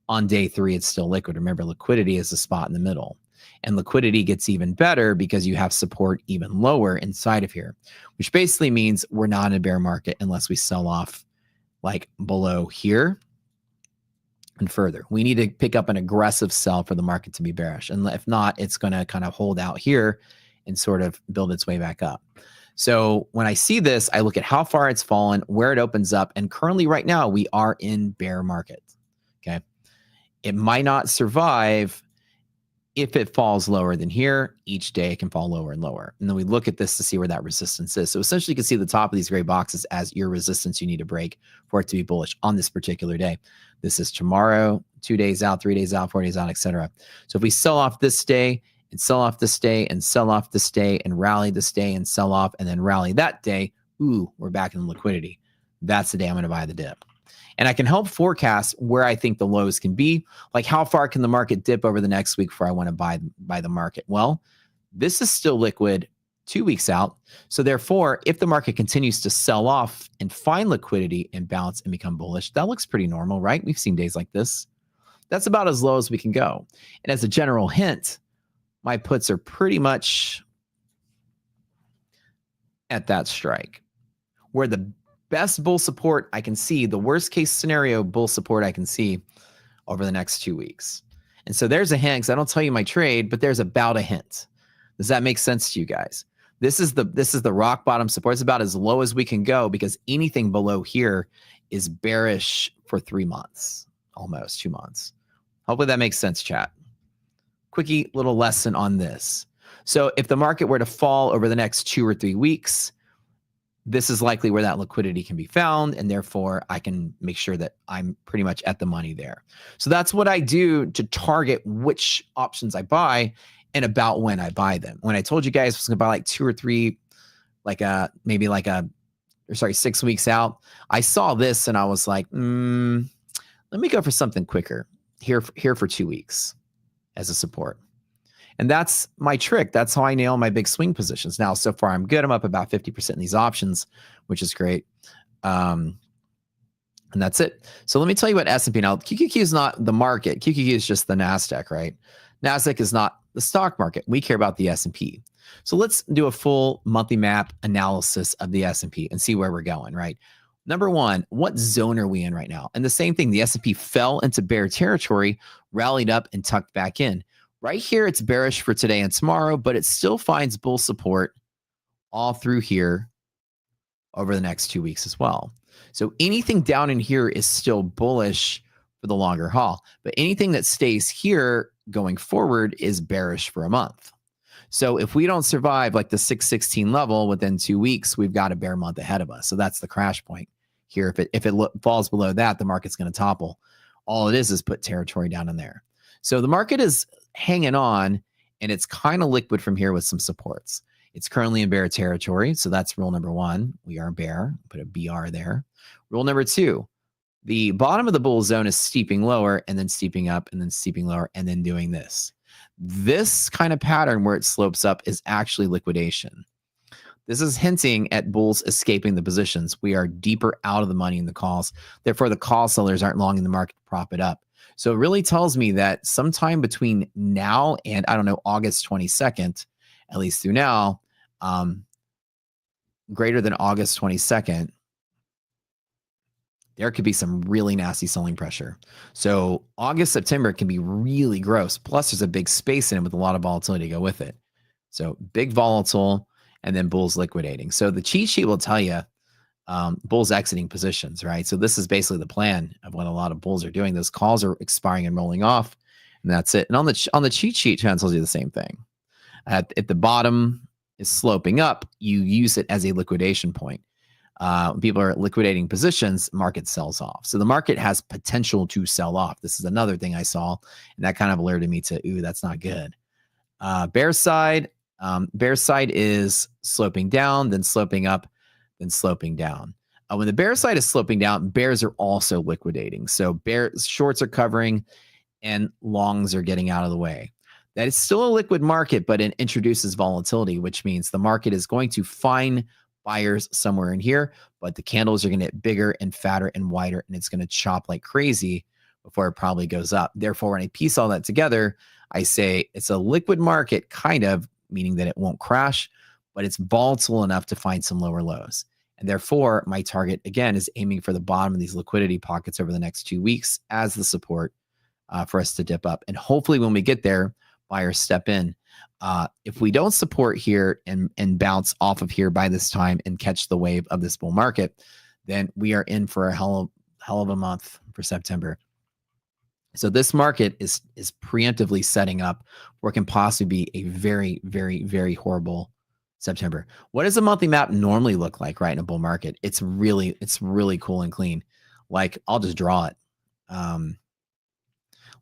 on day 3, it's still liquid. Remember, liquidity is the spot in the middle. And liquidity gets even better because you have support even lower inside of here, which basically means we're not in a bear market unless we sell off like below here and further. We need to pick up an aggressive sell for the market to be bearish. And if not, it's going to kind of hold out here and sort of build its way back up. So when I see this, I look at how far it's fallen, where it opens up. And currently right now we are in bear market. Okay. It might not survive if it falls lower than here. Each day it can fall lower and lower. And then we look at this to see where that resistance is. So essentially you can see the top of these gray boxes as your resistance you need to break for it to be bullish on this particular day. This is tomorrow, 2 days out, 3 days out, 4 days out, etc. So if we sell off this day and sell off this day and sell off this day and rally this day and sell off and then rally that day, ooh, we're back in liquidity. That's the day I'm going to buy the dip. And I can help forecast where I think the lows can be. Like how far can the market dip over the next week before I want to buy the market? Well, this is still liquid 2 weeks out. So therefore, if the market continues to sell off and find liquidity and bounce and become bullish, that looks pretty normal, right? We've seen days like this. That's about as low as we can go. And as a general hint, my puts are pretty much at that strike where the best bull support I can see, the worst case scenario bull support I can see over the next 2 weeks. And so there's a hint, because I don't tell you my trade, but there's about a hint. Does that make sense to you guys? This is the rock bottom support. It's about as low as we can go because anything below here is bearish for 3 months, almost 2 months. Hopefully that makes sense, chat. Quickie little lesson on this. So if the market were to fall over the next 2 or 3 weeks, this is likely where that liquidity can be found, and therefore I can make sure that I'm pretty much at the money there. So that's what I do to target which options I buy and about when I buy them. When I told you guys I was going to buy like 2 or 3, maybe 6 weeks out, I saw this and I was like, let me go for something quicker here for 2 weeks as a support. And that's my trick. That's how I nail my big swing positions. Now, so far I'm good. I'm up about 50% in these options, which is great. And that's it. So let me tell you what S&P. Now, QQQ is not the market. QQQ is just the NASDAQ, right? NASDAQ is not the stock market. We care about the S&P. So let's do a full monthly map analysis of the S&P and see where we're going, right? Number one, what zone are we in right now? And the same thing, the S&P fell into bear territory, rallied up and tucked back in. Right here, it's bearish for today and tomorrow, but it still finds bull support all through here over the next 2 weeks as well. So anything down in here is still bullish for the longer haul, but anything that stays here going forward is bearish for a month. So if we don't survive like the 616 level within 2 weeks, we've got a bear month ahead of us. So that's the crash point here. If it falls below that, the market's going to topple. All it is put territory down in there. So the market is hanging on, and it's kind of liquid from here with some supports. It's currently in bear territory, so that's rule number one. We are bear. Put a BR there. Rule number two, the bottom of the bull zone is steeping lower and then steeping up and then steeping lower and then doing this. This kind of pattern where it slopes up is actually liquidation. This is hinting at bulls escaping the positions. We are deeper out of the money in the calls. Therefore, the call sellers aren't long in the market to prop it up. So it really tells me that sometime between now and, I don't know, August 22nd, at least through now, greater than August 22nd, there could be some really nasty selling pressure. So August, September can be really gross. Plus, there's a big space in it with a lot of volatility to go with it. So big volatile, and then bulls liquidating. So the cheat sheet will tell you bulls exiting positions, right? So this is basically the plan of what a lot of bulls are doing. Those calls are expiring and rolling off, and that's it. And on the cheat sheet, it tells you the same thing. At the bottom is sloping up. You use it as a liquidation point. When people are liquidating positions, market sells off. So the market has potential to sell off. This is another thing I saw, and that kind of alerted me to, ooh, that's not good. Bear side is sloping down, then sloping up, then sloping down. When the bear side is sloping down, bears are also liquidating. So shorts are covering and longs are getting out of the way. That is still a liquid market, but it introduces volatility, which means the market is going to find buyers somewhere in here, but the candles are going to get bigger and fatter and wider, and it's going to chop like crazy before it probably goes up. Therefore, when I piece all that together, I say it's a liquid market, kind of, meaning that it won't crash, but it's volatile enough to find some lower lows. And therefore, my target, again, is aiming for the bottom of these liquidity pockets over the next 2 weeks as the support for us to dip up. And hopefully when we get there, buyers step in. If we don't support here and bounce off of here by this time and catch the wave of this bull market, then we are in for a hell of a month for September. So this market is preemptively setting up where it can possibly be a very, very, very horrible September. What does a monthly map normally look like, right, in a bull market? It's really cool and clean. Like, I'll just draw it.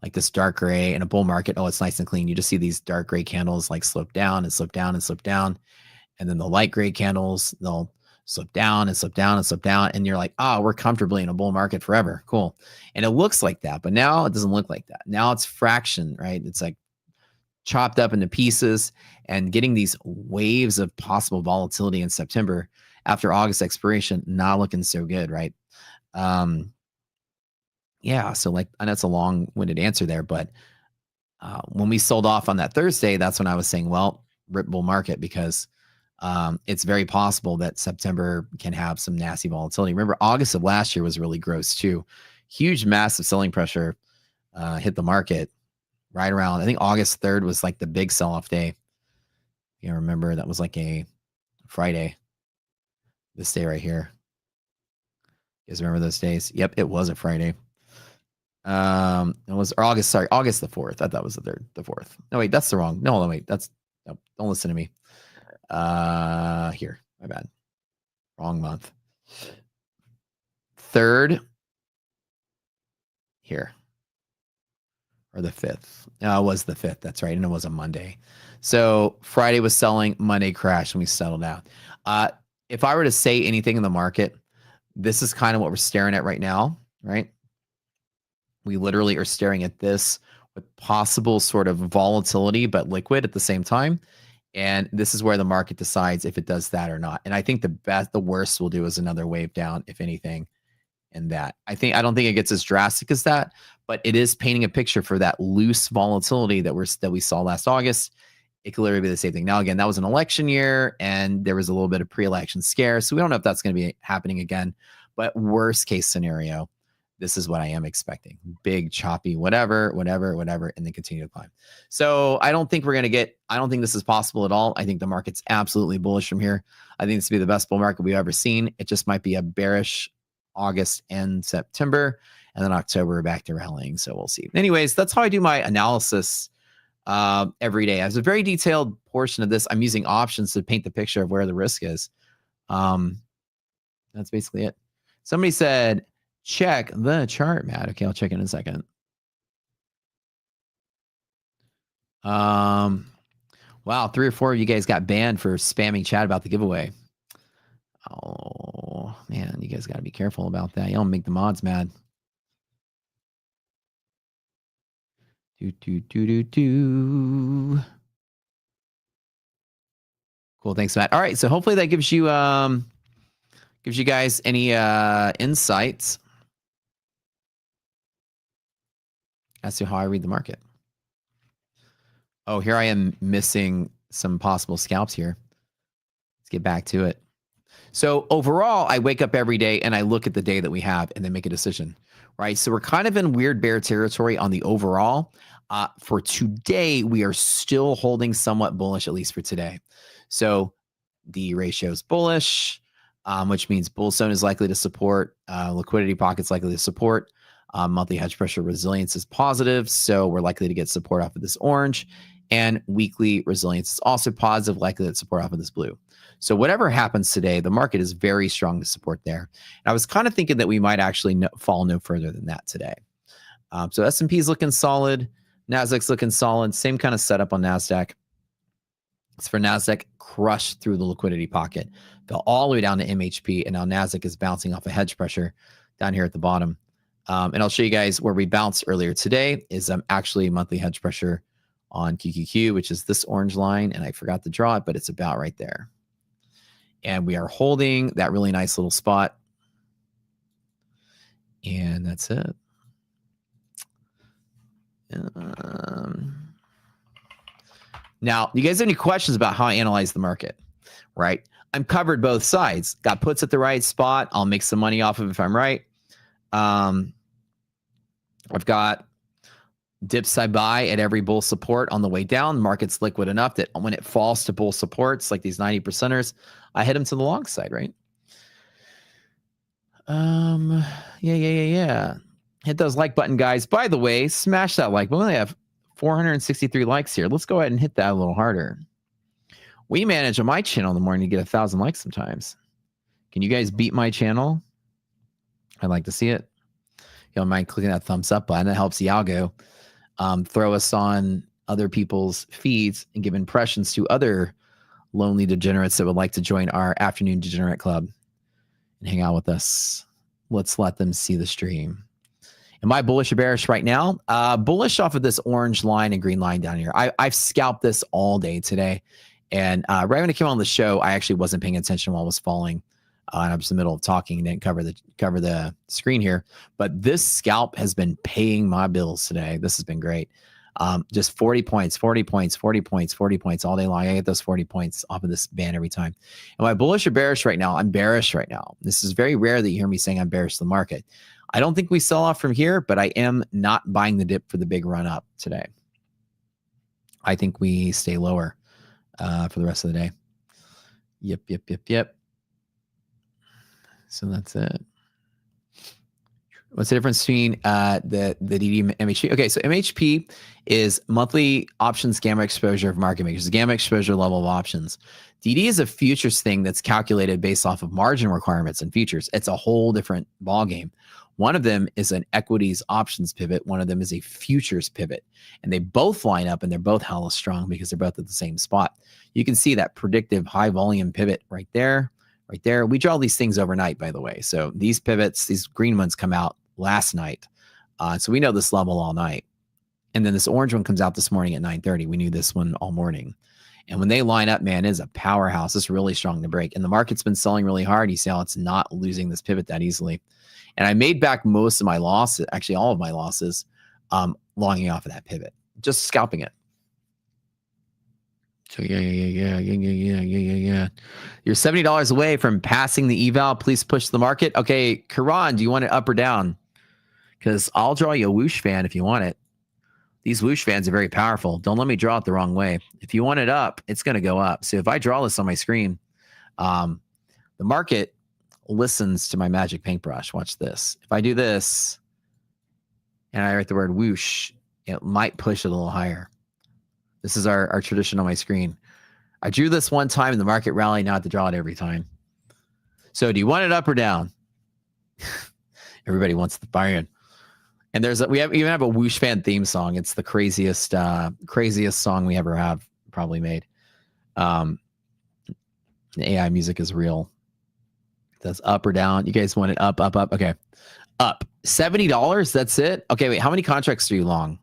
Like this dark gray in a bull market. Oh, it's nice and clean. You just see these dark gray candles like slope down and slope down and slope down. And then the light gray candles, they'll slope down and slope down and slope down. And you're like, we're comfortably in a bull market forever. Cool. And it looks like that, but now it doesn't look like that. Now it's fraction, right? It's like chopped up into pieces, and getting these waves of possible volatility in September after August expiration, not looking so good, right? Yeah, so like, I know it's a long-winded answer there, but when we sold off on that Thursday, that's when I was saying, well, rip bull market, because it's very possible that September can have some nasty volatility. Remember, August of last year was really gross too. Huge, massive selling pressure hit the market right around, I think August 3rd was like the big sell-off day. You remember, that was like a Friday. This day right here. You guys remember those days? Yep, it was a Friday. It was August the 4th. I thought it was the 4th. No, wait, that's the wrong. No, wait, no, don't listen to me. Here, my bad. Wrong month. 3rd here. Or the 5th. No, it was the 5th. That's right. And it was a Monday. So Friday was selling, Monday crashed, and we settled out. If I were to say anything in the market, this is kind of what we're staring at right now, right? We literally are staring at this with possible sort of volatility, but liquid at the same time. And this is where the market decides if it does that or not. And I think the worst we'll do is another wave down, if anything, in that. I don't think it gets as drastic as that, but it is painting a picture for that loose volatility that we saw last August. It could literally be the same thing. Now, again, that was an election year, and there was a little bit of pre-election scare, so we don't know if that's going to be happening again. But worst case scenario, this is what I am expecting. Big, choppy, whatever, and then continue to climb. So I don't think this is possible at all. I think the market's absolutely bullish from here. I think this will be the best bull market we've ever seen. It just might be a bearish August and September, and then October back to rallying. So we'll see. Anyways, that's how I do my analysis every day. As a very detailed portion of this, I'm using options to paint the picture of where the risk is. That's basically it. Somebody said, check the chart, Matt. Okay, I'll check it in a second. Wow, 3 or 4 of you guys got banned for spamming chat about the giveaway. Oh, man, you guys got to be careful about that. You don't make the mods mad. Cool. Thanks, Matt. All right. So hopefully that gives you guys any insights as to how I read the market. Oh, here I am missing some possible scalps here. Let's get back to it. So overall, I wake up every day and I look at the day that we have and then make a decision, right? So we're kind of in weird bear territory on the overall. For today, we are still holding somewhat bullish, at least for today. So the ratio is bullish, which means bull zone is likely to support, liquidity pocket's likely to support. Monthly hedge pressure resilience is positive, so we're likely to get support off of this orange. And weekly resilience is also positive, likely to support off of this blue. So whatever happens today, the market is very strong to support there. And I was kind of thinking that we might actually fall no further than that today. So S&P is looking solid. NASDAQ's looking solid. Same kind of setup on NASDAQ. It's for NASDAQ crushed through the liquidity pocket. Fell all the way down to MHP, and now NASDAQ is bouncing off a hedge pressure down here at the bottom. And I'll show you guys where we bounced earlier today is actually monthly hedge pressure on QQQ, which is this orange line, and I forgot to draw it, but it's about right there. And we are holding that really nice little spot. And that's it. Now, you guys have any questions about how I analyze the market, right? I'm covered both sides. Got puts at the right spot. I'll make some money off of it if I'm right. I've got dips I buy at every bull support on the way down. Market's liquid enough that when it falls to bull supports, like these 90%ers, I hit them to the long side, right? Yeah. Hit those like button, guys. By the way, smash that like button. We only have 463 likes here. Let's go ahead and hit that a little harder. We manage on my channel in the morning to get 1,000 likes sometimes. Can you guys beat my channel? I'd like to see it. You don't mind clicking that thumbs up button. That helps the algo throw us on other people's feeds and give impressions to other lonely degenerates that would like to join our afternoon degenerate club and hang out with us. Let's let them see the stream. Am I bullish or bearish right now? Bullish off of this orange line and green line down here. I've scalped this all day today. And right when it came on the show, I actually wasn't paying attention while it was falling. And I was in the middle of talking and didn't cover the screen here. But this scalp has been paying my bills today. This has been great. Just 40 points all day long. I get those 40 points off of this band every time. Am I bullish or bearish right now? I'm bearish right now. This is very rare that you hear me saying I'm bearish the market. I don't think we sell off from here, but I am not buying the dip for the big run up today. I think we stay lower for the rest of the day. Yep. So that's it. What's the difference between the DD and MHP? Okay, so MHP is monthly options gamma exposure of market makers, the gamma exposure level of options. DD is a futures thing that's calculated based off of margin requirements and futures. It's a whole different ballgame. One of them is an equities options pivot. One of them is a futures pivot. And they both line up and they're both hella strong because they're both at the same spot. You can see that predictive high volume pivot right there. Right there. We draw these things overnight, by the way. So these pivots, these green ones come out last night. So we know this level all night. And then this orange one comes out this morning at 9:30. We knew this one all morning. And when they line up, man, it is a powerhouse. It's really strong to break. And the market's been selling really hard. You see how it's not losing this pivot that easily. And I made back most of my losses, actually all of my losses, longing off of that pivot, just scalping it. So yeah. You're $70 away from passing the eval. Please push the market. Okay, Karan, do you want it up or down? Because I'll draw you a whoosh fan if you want it. These whoosh fans are very powerful. Don't let me draw it the wrong way. If you want it up, it's going to go up. So if I draw this on my screen, the market listens to my magic paintbrush. Watch this. If I do this and I write the word whoosh, it might push it a little higher. This is our tradition on my screen. I drew this one time in the market rally, not to draw it every time. So do you want it up or down? Everybody wants the buy-in. And we even have a whoosh fan theme song. It's the craziest song we ever have probably made. The AI music is real. That's up or down. You guys want it up. Okay. Up. $70. That's it. Okay, wait. How many contracts are you long?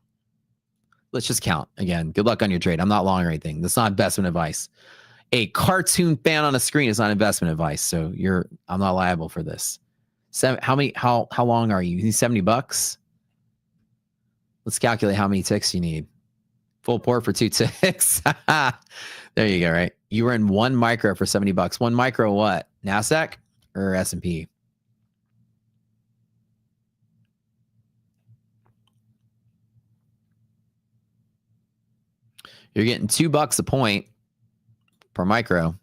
let's just count again. Good luck on your trade. I'm not long or anything. That's not investment advice. A cartoon fan on a screen is not investment advice. So I'm not liable for this. How long are you? You need $70? Let's calculate how many ticks you need. Full port for 2 ticks. There you go, right? You were in 1 micro for $70. 1 micro what? NASDAQ or S&P? You're getting $2 a point per micro. You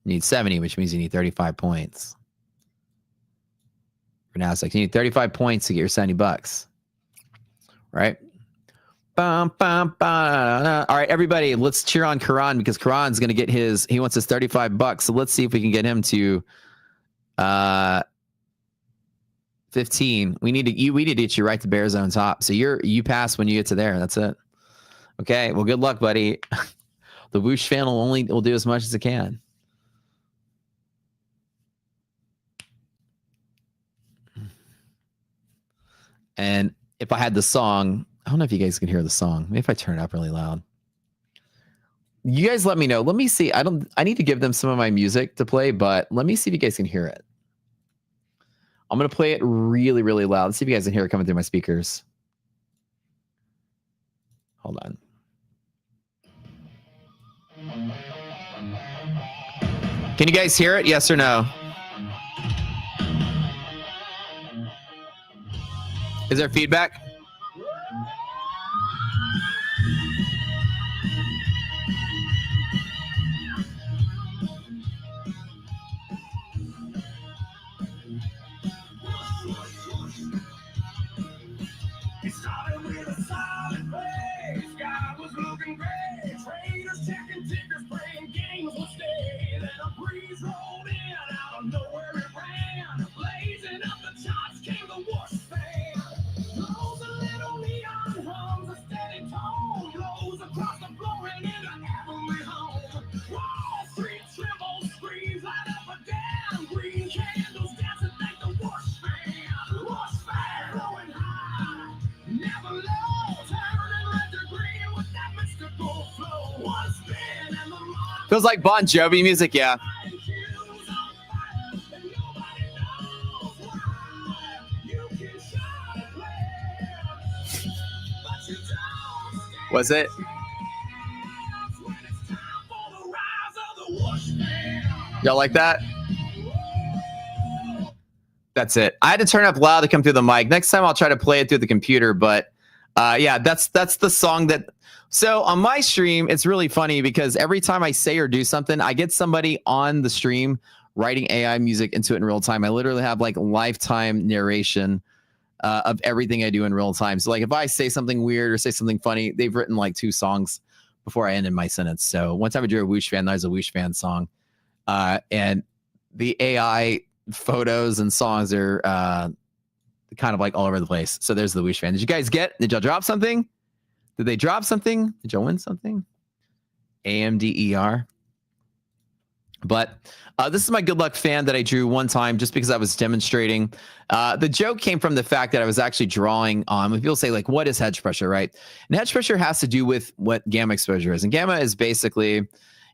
need 70, which means you need 35 points. For NASDAQ, you need 35 points to get your $70. Right? All right, everybody, let's cheer on Karan because Karan's going to get he wants his $35. So let's see if we can get him to 15. We need to get you right to bear zone top. So you pass when you get to there. That's it. Okay. Well, good luck, buddy. The whoosh fan will do as much as it can. And if I had the song, I don't know if you guys can hear the song. Maybe if I turn it up really loud. You guys let me know. Let me see. I need to give them some of my music to play, but let me see if you guys can hear it. I'm going to play it really, really loud. Let's see if you guys can hear it coming through my speakers. Hold on. Can you guys hear it? Yes or no? Is there feedback? Feels like Bon Jovi music, yeah. Was it? Y'all like that? That's it. I had to turn up loud to come through the mic. Next time I'll try to play it through the computer, but yeah, that's the song that. So on my stream, it's really funny because every time I say or do something, I get somebody on the stream writing AI music into it in real time. I literally have like lifetime narration of everything I do in real time. So like if I say something weird or say something funny, they've written like 2 songs before I ended my sentence. So one time I drew a whoosh fan, that was a whoosh fan song. And the AI photos and songs are kind of like all over the place. So there's the whoosh fan. Did y'all drop something? Did they drop something? Did y'all win something? AMDER. But this is my good luck fan that I drew one time just because I was demonstrating. The joke came from the fact that I was actually drawing on. When people say, like, what is hedge pressure, right? And hedge pressure has to do with what gamma exposure is. And gamma is basically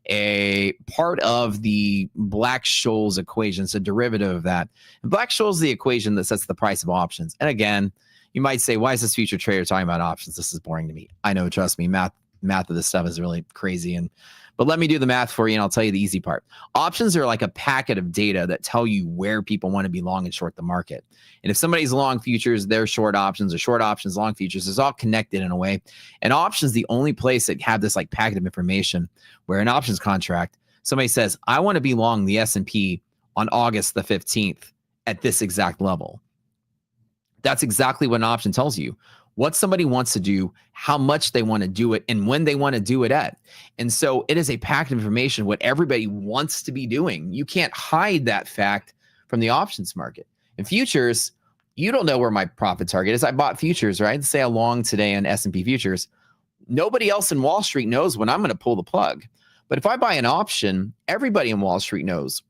a part of the Black-Scholes equation. It's a derivative of that. And Black-Scholes is the equation that sets the price of options. And again, you might say, why is this future trader talking about options? This is boring to me. I know, trust me, math of this stuff is really crazy. But let me do the math for you, and I'll tell you the easy part. Options are like a packet of data that tell you where people want to be long and short the market. And if somebody's long futures, they're short options, or short options, long futures. It's all connected in a way. And options, the only place that have this like packet of information where an options contract, somebody says, I want to be long the S&P on August the 15th at this exact level. That's exactly what an option tells you. What somebody wants to do, how much they want to do it, and when they want to do it at. And so it is a packet of information, what everybody wants to be doing. You can't hide that fact from the options market. In futures, you don't know where my profit target is. I bought futures, right? Say I long today on S&P futures. Nobody else in Wall Street knows when I'm going to pull the plug. But if I buy an option, everybody in Wall Street knows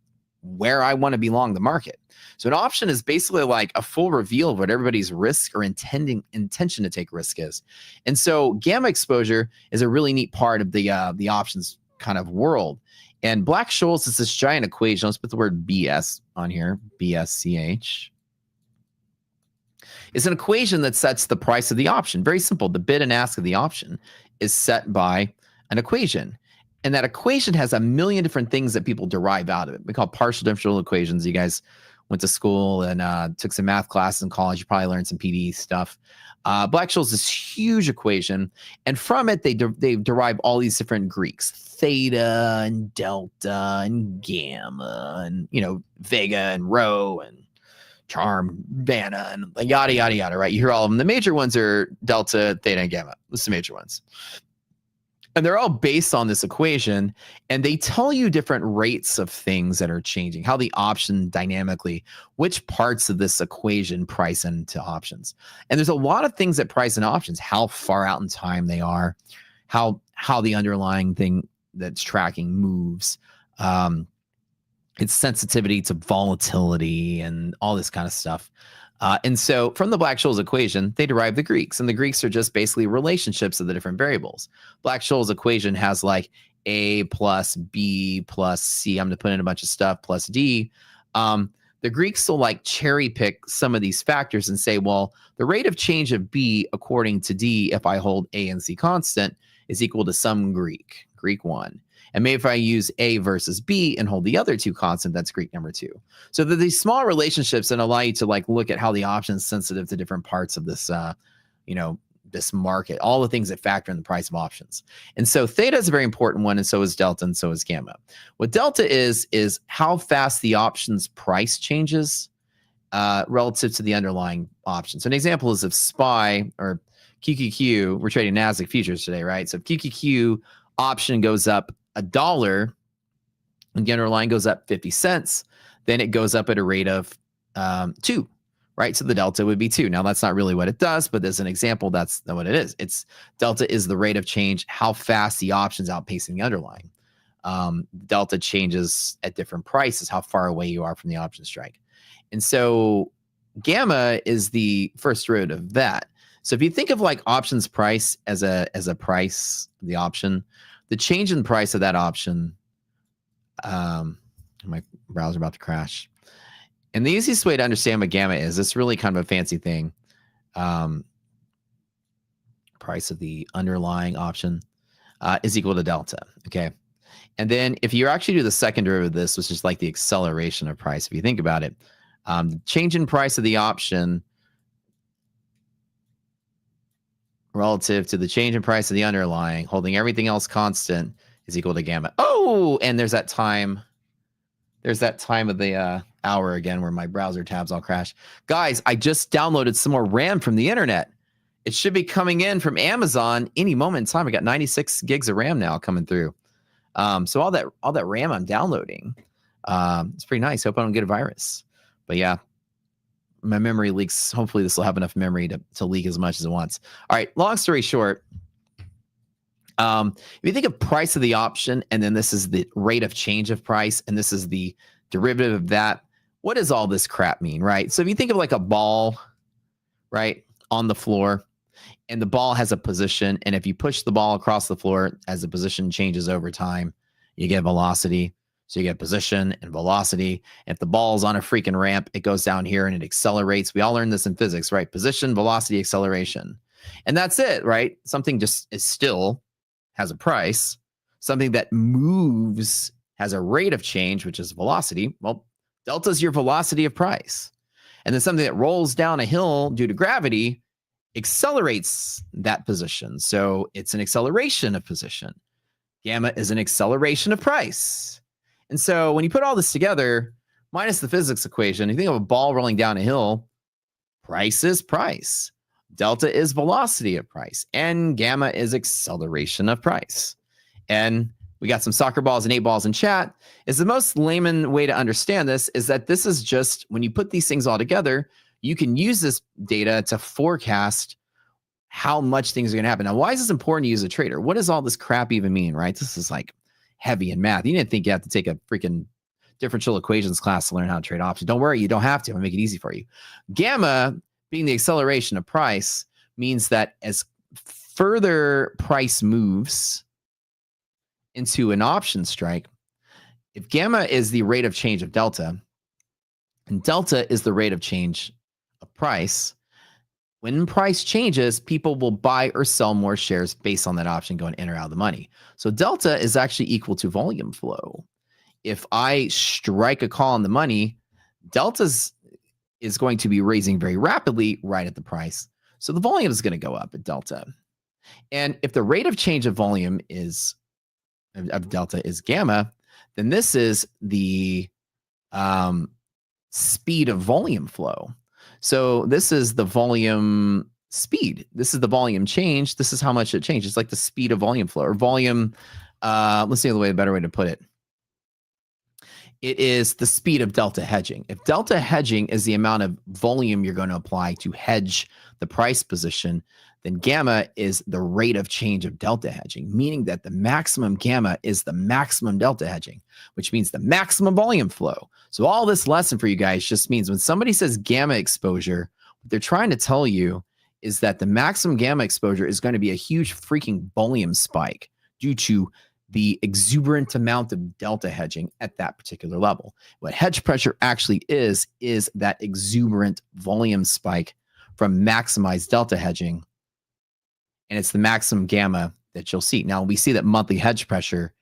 where I want to be long the market. So an option is basically like a full reveal of what everybody's risk or intention to take risk is. And so gamma exposure is a really neat part of the options kind of world. And Black-Scholes is this giant equation. Let's put the word BS on here, BSCH. It's an equation that sets the price of the option. Very simple. The bid and ask of the option is set by an equation. And that equation has a million different things that people derive out of it. We call partial differential equations. You guys went to school and took some math classes in college. You probably learned some PD stuff. Black-Scholes is this huge equation. And from it, they derive all these different Greeks. Theta and delta and gamma and, vega and rho and charm, Vanna, and yada, yada, yada, right? You hear all of them. The major ones are delta, theta, and gamma. Those are the major ones. And they're all based on this equation, and they tell you different rates of things that are changing, how the option dynamically, which parts of this equation price into options. And there's a lot of things that price in options, how far out in time they are, how the underlying thing that's tracking moves, its sensitivity to volatility and all this kind of stuff. And so from the Black-Scholes equation, they derive the Greeks, and the Greeks are just basically relationships of the different variables. Black-Scholes equation has like A plus B plus C. I'm going to put in a bunch of stuff plus D. The Greeks will like cherry pick some of these factors and say, well, the rate of change of B according to D, if I hold A and C constant, is equal to some Greek 1. And maybe if I use A versus B and hold the other two constant, that's Greek number 2. So that these small relationships that allow you to like look at how the option is sensitive to different parts of this, this market, all the things that factor in the price of options. And so theta is a very important one, and so is delta, and so is gamma. What delta is how fast the option's price changes relative to the underlying option. So an example is if SPY or QQQ, we're trading NASDAQ futures today, right? So if QQQ option goes up $1 and the underlying goes up 50 cents, then it goes up at a rate of 2, right? So the delta would be 2. Now that's not really what it does, but as an example, that's what it is. It's delta is the rate of change, how fast the option's outpacing the underlying. Delta changes at different prices, how far away you are from the option strike. And so gamma is the first root of that. So if you think of like options price as a price, the option, the change in price of that option, my browser about to crash. And the easiest way to understand what gamma is, it's really kind of a fancy thing. Price of the underlying option is equal to delta, okay? And then if you actually do the second derivative of this, which is like the acceleration of price, if you think about it, the change in price of the option relative to the change in price of the underlying, holding everything else constant, is equal to gamma. Oh, and there's that time of the hour again where my browser tabs all crash. Guys, I just downloaded some more RAM from the internet. It should be coming in from Amazon any moment in time. I got 96 gigs of RAM now coming through. So all that RAM I'm downloading, it's pretty nice. Hope I don't get a virus. But yeah, my memory leaks. Hopefully this will have enough memory to leak as much as it wants. All right, long story short, if you think of price of the option, and then this is the rate of change of price, and this is the derivative of that, what does all this crap mean, right? So if you think of like a ball, right, on the floor, and the ball has a position, and if you push the ball across the floor as the position changes over time, you get velocity. So you get position and velocity. If the ball's on a freaking ramp, it goes down here and it accelerates. We all learned this in physics, right? Position, velocity, acceleration. And that's it, right? Something just is still has a price. Something that moves has a rate of change, which is velocity. Well, delta is your velocity of price. And then something that rolls down a hill due to gravity accelerates that position. So it's an acceleration of position. Gamma is an acceleration of price. And so when you put all this together, minus the physics equation, you think of a ball rolling down a hill, price is price. Delta is velocity of price. And gamma is acceleration of price. And we got some soccer balls and 8 balls in chat. Is the most layman way to understand this is that this is just, when you put these things all together, you can use this data to forecast how much things are going to happen. Now, why is this important to use a trader? What does all this crap even mean, right? This is like heavy in math. You didn't think you have to take a freaking differential equations class to learn how to trade options. Don't worry, you don't have to. I'm gonna make it easy for you. Gamma, being the acceleration of price, means that as further price moves into an option strike, if gamma is the rate of change of delta, and delta is the rate of change of price, when price changes, people will buy or sell more shares based on that option going in or out of the money. So delta is actually equal to volume flow. If I strike a call on the money, delta is going to be raising very rapidly right at the price. So the volume is going to go up at delta. And if the rate of change of volume of delta is gamma, then this is the speed of volume flow. So this is the volume speed. This is the volume change. This is how much it changes. It's like the speed of volume flow or volume. Let's see a better way to put it. It is the speed of delta hedging. If delta hedging is the amount of volume you're going to apply to hedge the price position, then gamma is the rate of change of delta hedging, meaning that the maximum gamma is the maximum delta hedging, which means the maximum volume flow. So all this lesson for you guys just means when somebody says gamma exposure, what they're trying to tell you is that the maximum gamma exposure is going to be a huge freaking volume spike due to the exuberant amount of delta hedging at that particular level. What hedge pressure actually is that exuberant volume spike from maximized delta hedging. And it's the maximum gamma that you'll see. Now, we see that monthly hedge pressure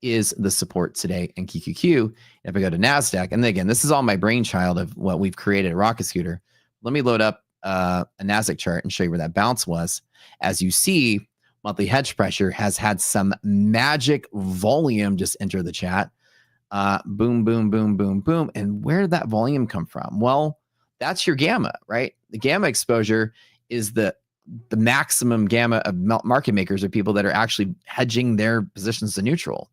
is the support today in QQQ. If I go to NASDAQ, and again, this is all my brainchild of what we've created at Rocket Scooter. Let me load up a NASDAQ chart and show you where that bounce was. As you see, monthly hedge pressure has had some magic volume just enter the chat. Boom, boom, boom, boom, boom. And where did that volume come from? Well, that's your gamma, right? The gamma exposure is the maximum gamma of market makers are people that are actually hedging their positions to neutral.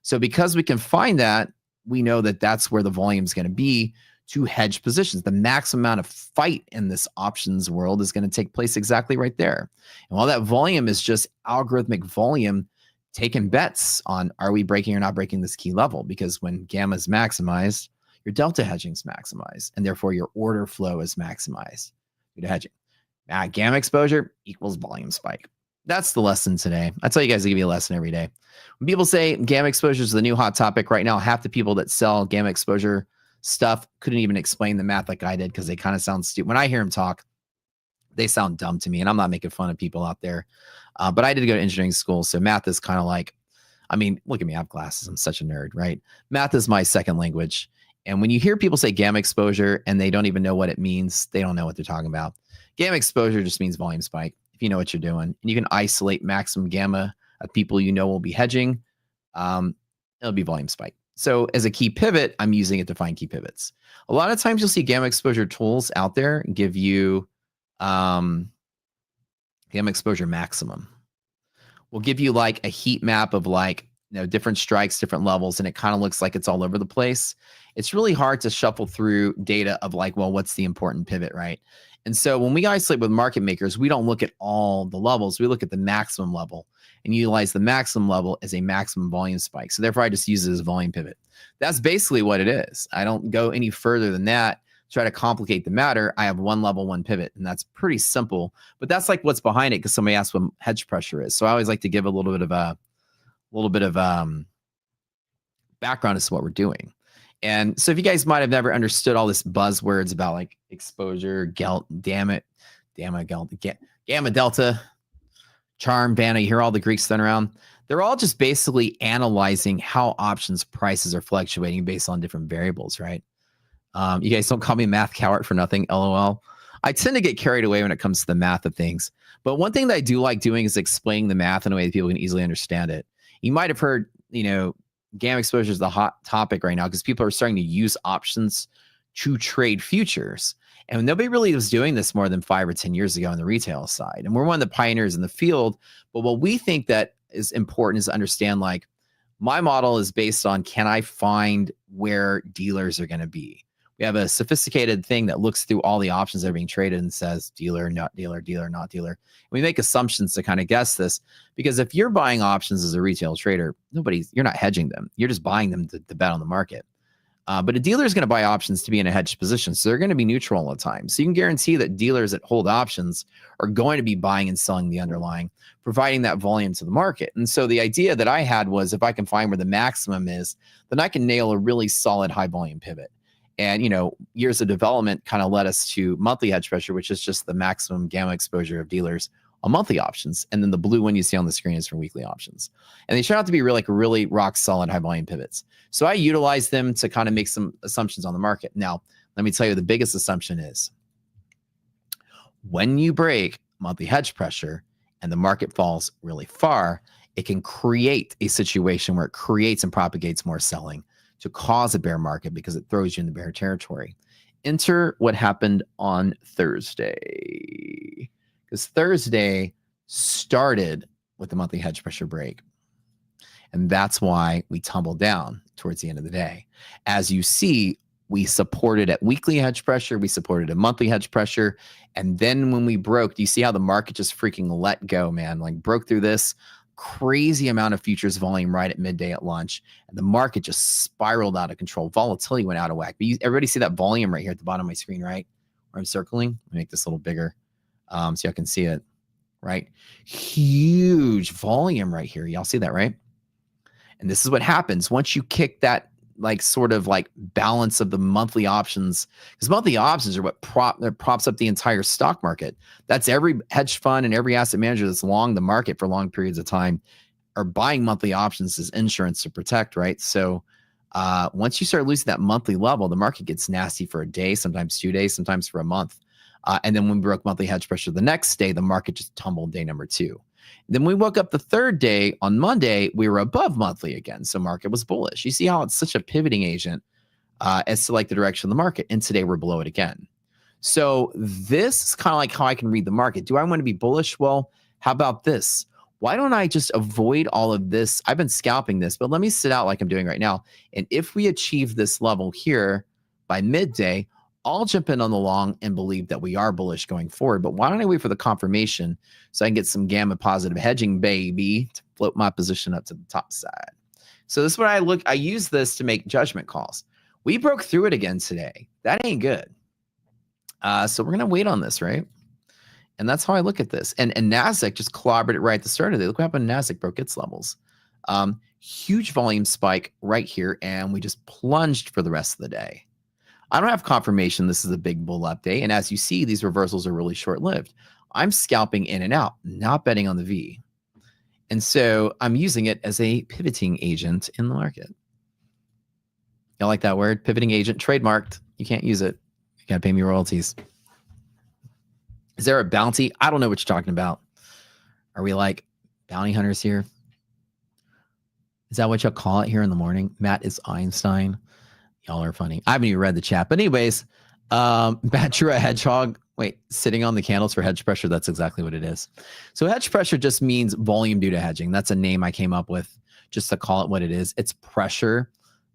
So because we can find that, we know that that's where the volume is going to be to hedge positions. The maximum amount of fight in this options world is going to take place exactly right there. And while that volume is just algorithmic volume, taking bets on are we breaking or not breaking this key level? Because when gamma is maximized, your delta hedging is maximized, and therefore your order flow is maximized due to hedging. Gamma exposure equals volume spike. That's the lesson today. I tell you guys to give you a lesson every day. When people say gamma exposure is the new hot topic right now, half the people that sell gamma exposure stuff couldn't even explain the math like I did because they kind of sound stupid. When I hear them talk, they sound dumb to me, and I'm not making fun of people out there. But I did go to engineering school, so math is kind of like, I mean, look at me, I have glasses. I'm such a nerd, right? Math is my second language. And when you hear people say gamma exposure and they don't even know what it means, they don't know what they're talking about. Gamma exposure just means volume spike, if you know what you're doing. And you can isolate maximum gamma of people you know will be hedging. It'll be volume spike. So as a key pivot, I'm using it to find key pivots. A lot of times you'll see gamma exposure tools out there give you gamma exposure maximum. We'll give you like a heat map of like, you know, different strikes, different levels, and it kind of looks like it's all over the place. It's really hard to shuffle through data of like, well, what's the important pivot, right? And so when we isolate with market makers, we don't look at all the levels. We look at the maximum level and utilize the maximum level as a maximum volume spike. So therefore, I just use it as a volume pivot. That's basically what it is. I don't go any further than that. Try to complicate the matter. I have one level, one pivot, and that's pretty simple. But that's like what's behind it because somebody asked what hedge pressure is. So I always like to give a little bit of background as to what we're doing. And so if you guys might have never understood all this buzzwords about like exposure, gamma delta, charm, beta, you hear all the Greeks thrown around. They're all just basically analyzing how options prices are fluctuating based on different variables, right? You guys don't call me math coward for nothing, LOL. I tend to get carried away when it comes to the math of things. But one thing that I do like doing is explaining the math in a way that people can easily understand it. You might have heard, you know, gamma exposure is the hot topic right now because people are starting to use options to trade futures. And nobody really was doing this more than 5 or 10 years ago on the retail side. And we're one of the pioneers in the field. But what we think that is important is to understand, like, my model is based on, can I find where dealers are going to be? We have a sophisticated thing that looks through all the options that are being traded and says dealer, not dealer, dealer, not dealer. We make assumptions to kind of guess this, because if you're buying options as a retail trader, you're not hedging them. You're just buying them to bet on the market. But a dealer is going to buy options to be in a hedged position. So they're going to be neutral all the time. So you can guarantee that dealers that hold options are going to be buying and selling the underlying, providing that volume to the market. And so the idea that I had was if I can find where the maximum is, then I can nail a really solid high volume pivot. And, years of development kind of led us to monthly hedge pressure, which is just the maximum gamma exposure of dealers on monthly options. And then the blue one you see on the screen is for weekly options. And they turn out to be really rock solid high volume pivots. So I utilize them to kind of make some assumptions on the market. Now, let me tell you, the biggest assumption is when you break monthly hedge pressure and the market falls really far, it can create a situation where it creates and propagates more selling to cause a bear market because it throws you in the bear territory. Enter what happened on Thursday. Because Thursday started with the monthly hedge pressure break. And that's why we tumbled down towards the end of the day. As you see, we supported at weekly hedge pressure. We supported at monthly hedge pressure. And then when we broke, do you see how the market just freaking let go, man? Like broke through this crazy amount of futures volume right at midday at lunch. And the market just spiraled out of control. Volatility went out of whack. But everybody see that volume right here at the bottom of my screen, right? Where I'm circling. Let me make this a little bigger so y'all can see it, right? Huge volume right here. Y'all see that, right? And this is what happens once you kick that sort of balance of the monthly options, because monthly options are what props up the entire stock market. That's every hedge fund and every asset manager that's long the market for long periods of time are buying monthly options as insurance to protect, right? So once you start losing that monthly level, the market gets nasty for a day, sometimes 2 days, sometimes for a month. And then when we broke monthly hedge pressure the next day, the market just tumbled day number 2. Then we woke up the third day on Monday, we were above monthly again. So market was bullish. You see how it's such a pivoting agent as to the direction of the market. And today we're below it again. So this is kind of like how I can read the market. Do I want to be bullish? Well, how about this? Why don't I just avoid all of this? I've been scalping this, but let me sit out like I'm doing right now. And if we achieve this level here by midday, I'll jump in on the long and believe that we are bullish going forward. But why don't I wait for the confirmation so I can get some gamma positive hedging, baby, to float my position up to the top side? So this is what I use this to make judgment calls. We broke through it again today. That ain't good. So we're going to wait on this, right? And that's how I look at this. And NASDAQ just clobbered it right at the start of the day. Look what happened when NASDAQ broke its levels. Huge volume spike right here. And we just plunged for the rest of the day. I don't have confirmation this is a big bull up day. And as you see, these reversals are really short-lived. I'm scalping in and out, not betting on the V. And so I'm using it as a pivoting agent in the market. Y'all like that word? Pivoting agent, trademarked. You can't use it. You got to pay me royalties. Is there a bounty? I don't know what you're talking about. Are we like bounty hunters here? Is that what y'all call it here in the morning? Matt is Einstein. Y'all are funny. I haven't even read the chat. But anyways, Batura Hedgehog. Wait, sitting on the candles for hedge pressure. That's exactly what it is. So hedge pressure just means volume due to hedging. That's a name I came up with just to call it what it is. It's pressure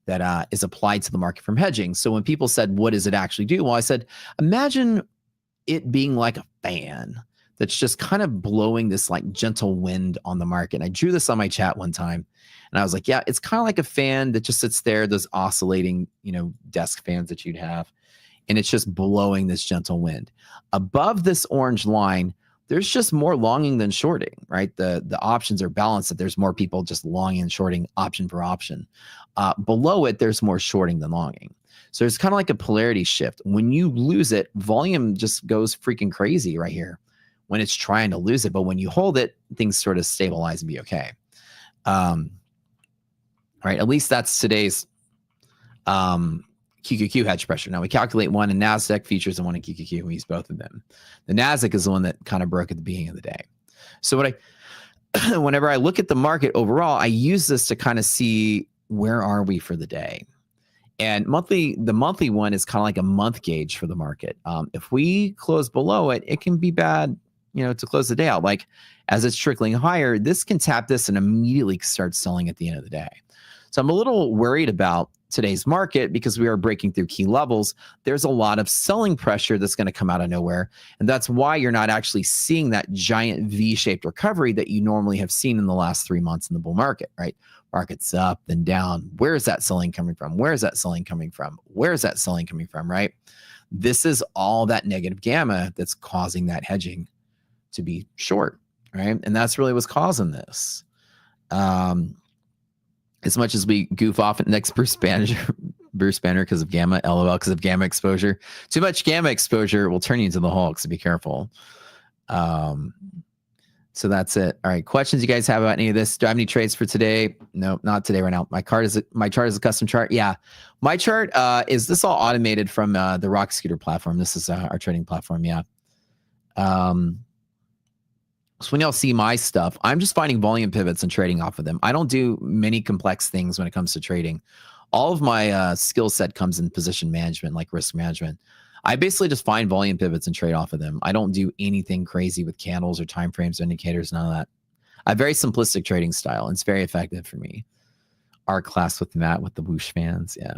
that is applied to the market from hedging. So when people said, what does it actually do? Well, I said, imagine it being like a fan that's just kind of blowing this gentle wind on the market. And I drew this on my chat one time. And I was like, yeah, it's kind of like a fan that just sits there, those oscillating, desk fans that you'd have. And it's just blowing this gentle wind. Above this orange line, there's just more longing than shorting, right? The options are balanced, that there's more people just longing and shorting option for option. Below it, there's more shorting than longing. So it's kind of like a polarity shift. When you lose it, volume just goes freaking crazy right here when it's trying to lose it. But when you hold it, things sort of stabilize and be okay. Right, at least that's today's QQQ hedge pressure. Now we calculate one in NASDAQ futures and one in QQQ. We use both of them. The NASDAQ is the one that kind of broke at the beginning of the day. So whenever I look at the market overall, I use this to kind of see where are we for the day. And the monthly one is kind of like a month gauge for the market. If we close below it, it can be bad, to close the day out. Like as it's trickling higher, this can tap this and immediately start selling at the end of the day. So I'm a little worried about today's market because we are breaking through key levels. There's a lot of selling pressure that's going to come out of nowhere. And that's why you're not actually seeing that giant V-shaped recovery that you normally have seen in the last 3 months in the bull market, right? Market's up and down. Where's that selling coming from? Where's that selling coming from? Where's that selling coming from, right? This is all that negative gamma that's causing that hedging to be short, right? And that's really what's causing this. As much as we goof off at next Bruce Banner because of gamma, LOL, because of gamma exposure. Too much gamma exposure will turn you into the Hulk, so be careful. So that's it. All right, questions you guys have about any of this? Do I have any trades for today? No, not today right now. My chart is a custom chart. Yeah, my chart is this all automated from the Rock Scooter platform. This is our trading platform. Yeah. So when y'all see my stuff, I'm just finding volume pivots and trading off of them. I don't do many complex things when it comes to trading. All of my skill set comes in position management, like risk management. I basically just find volume pivots and trade off of them. I don't do anything crazy with candles or time frames or indicators, none of that. I have very simplistic trading style, and it's very effective for me. Our class with Matt with the whoosh fans, yeah.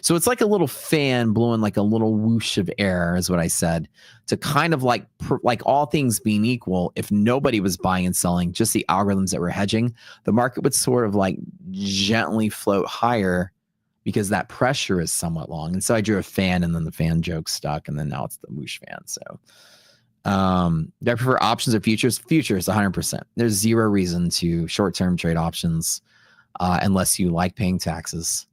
So it's like a little fan blowing like a little whoosh of air is what I said, to kind of like all things being equal, if nobody was buying and selling, just the algorithms that were hedging, the market would sort of like gently float higher because that pressure is somewhat long. And so I drew a fan, and then the fan joke stuck, and then now it's the whoosh fan. So do I prefer options or futures? Futures, 100%. There's zero reason to short-term trade options unless you like paying taxes.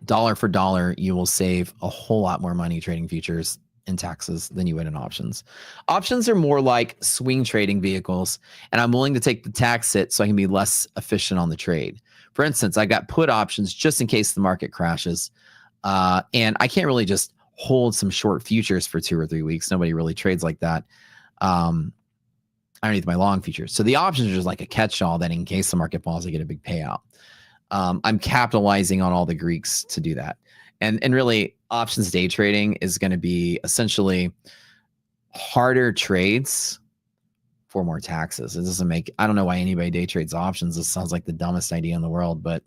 Dollar for dollar, you will save a whole lot more money trading futures in taxes than you would in options. Options are more like swing trading vehicles, and I'm willing to take the tax hit so I can be less efficient on the trade. For instance, I got put options just in case the market crashes, and I can't really just hold some short futures for 2 or 3 weeks. Nobody really trades like that underneath my long futures. So the options are just like a catch-all that in case the market falls, I get a big payout. I'm capitalizing on all the Greeks to do that. And really, options day trading is going to be essentially harder trades for more taxes. It doesn't make, I don't know why anybody day trades options. This sounds like the dumbest idea in the world, but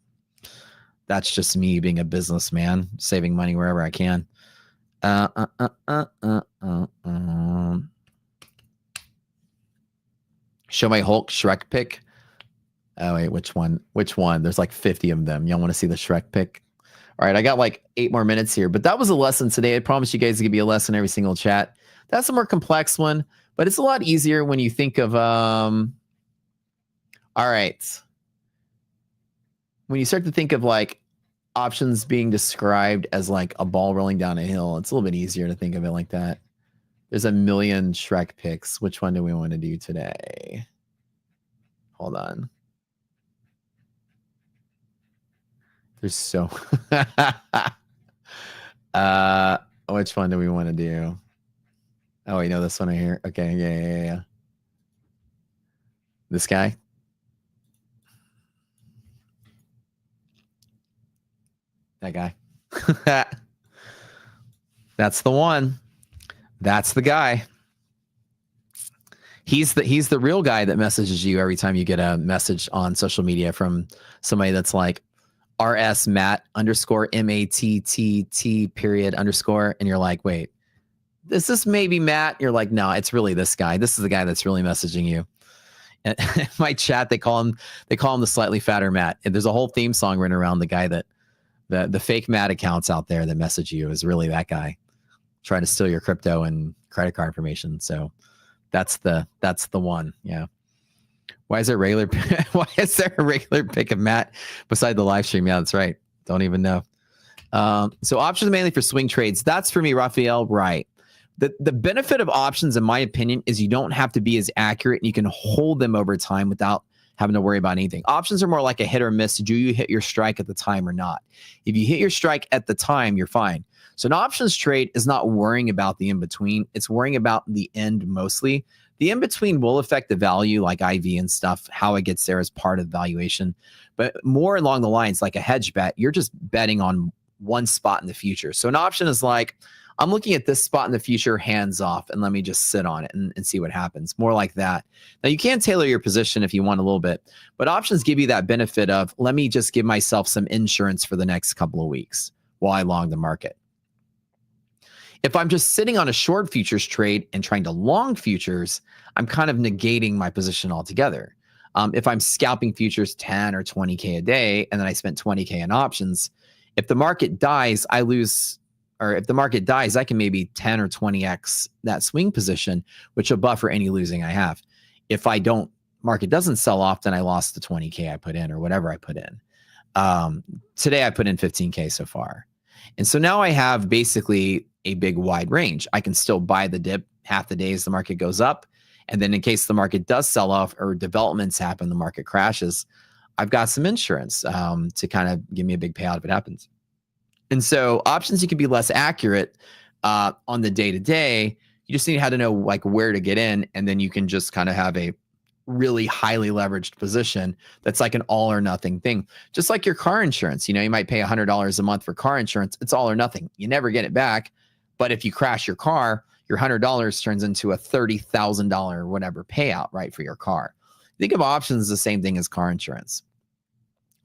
that's just me being a businessman, saving money wherever I can. Show my Hulk Shrek pick. Oh, wait, which one? Which one? There's like 50 of them. Y'all want to see the Shrek pick? All right, I got like 8 more minutes here, but that was a lesson today. I promise you guys to give you a lesson every single chat. That's a more complex one, but it's a lot easier when you think of, all right. When you start to think of like options being described as like a ball rolling down a hill, it's a little bit easier to think of it like that. There's a million Shrek picks. Which one do we want to do today? Hold on. There's so which one do we want to do? Oh, wait, no, this one right here. Okay, yeah. This guy. That guy. That's the one. That's the guy. He's the real guy that messages you every time you get a message on social media from somebody that's like RS Matt _ MATTT _, and you're like, wait, is this maybe Matt? You're like, no, it's really this guy. This is the guy that's really messaging you. And my chat, they call him the slightly fatter Matt. And there's a whole theme song running around the guy that the fake Matt accounts out there that message you is really that guy trying to steal your crypto and credit card information. So that's the one. Yeah. Why is there a regular pick of Matt beside the live stream? Yeah, that's right. Don't even know. So options mainly for swing trades. That's for me, Raphael. Right. The benefit of options, in my opinion, is you don't have to be as accurate and you can hold them over time without having to worry about anything. Options are more like a hit or miss. Do you hit your strike at the time or not? If you hit your strike at the time, you're fine. So an options trade is not worrying about the in-between. It's worrying about the end mostly. The in-between will affect the value like IV and stuff, how it gets there as part of valuation. But more along the lines like a hedge bet, you're just betting on one spot in the future. So an option is like, I'm looking at this spot in the future, hands off, and let me just sit on it and see what happens. More like that. Now, you can tailor your position if you want a little bit, but options give you that benefit of, let me just give myself some insurance for the next couple of weeks while I long the market. If I'm just sitting on a short futures trade and trying to long futures, I'm kind of negating my position altogether. If I'm scalping futures 10 or 20K a day, and then I spent 20K in options, if the market dies, I lose, or if the market dies, I can maybe 10 or 20X that swing position, which will buffer any losing I have. If market doesn't sell off, then I lost the 20K I put in or whatever I put in. Today I put in 15K so far. And so now I have basically a big wide range. I can still buy the dip half the days the market goes up. And then in case the market does sell off or developments happen, the market crashes, I've got some insurance to kind of give me a big payout if it happens. And so options, you can be less accurate on the day-to-day. You just need to know like where to get in. And then you can just kind of have a really highly leveraged position that's like an all or nothing thing. Just like your car insurance, you might pay $100 a month for car insurance. It's all or nothing. You never get it back. But if you crash your car, your $100 turns into a $30,000 or whatever payout, right, for your car. Think of options the same thing as car insurance.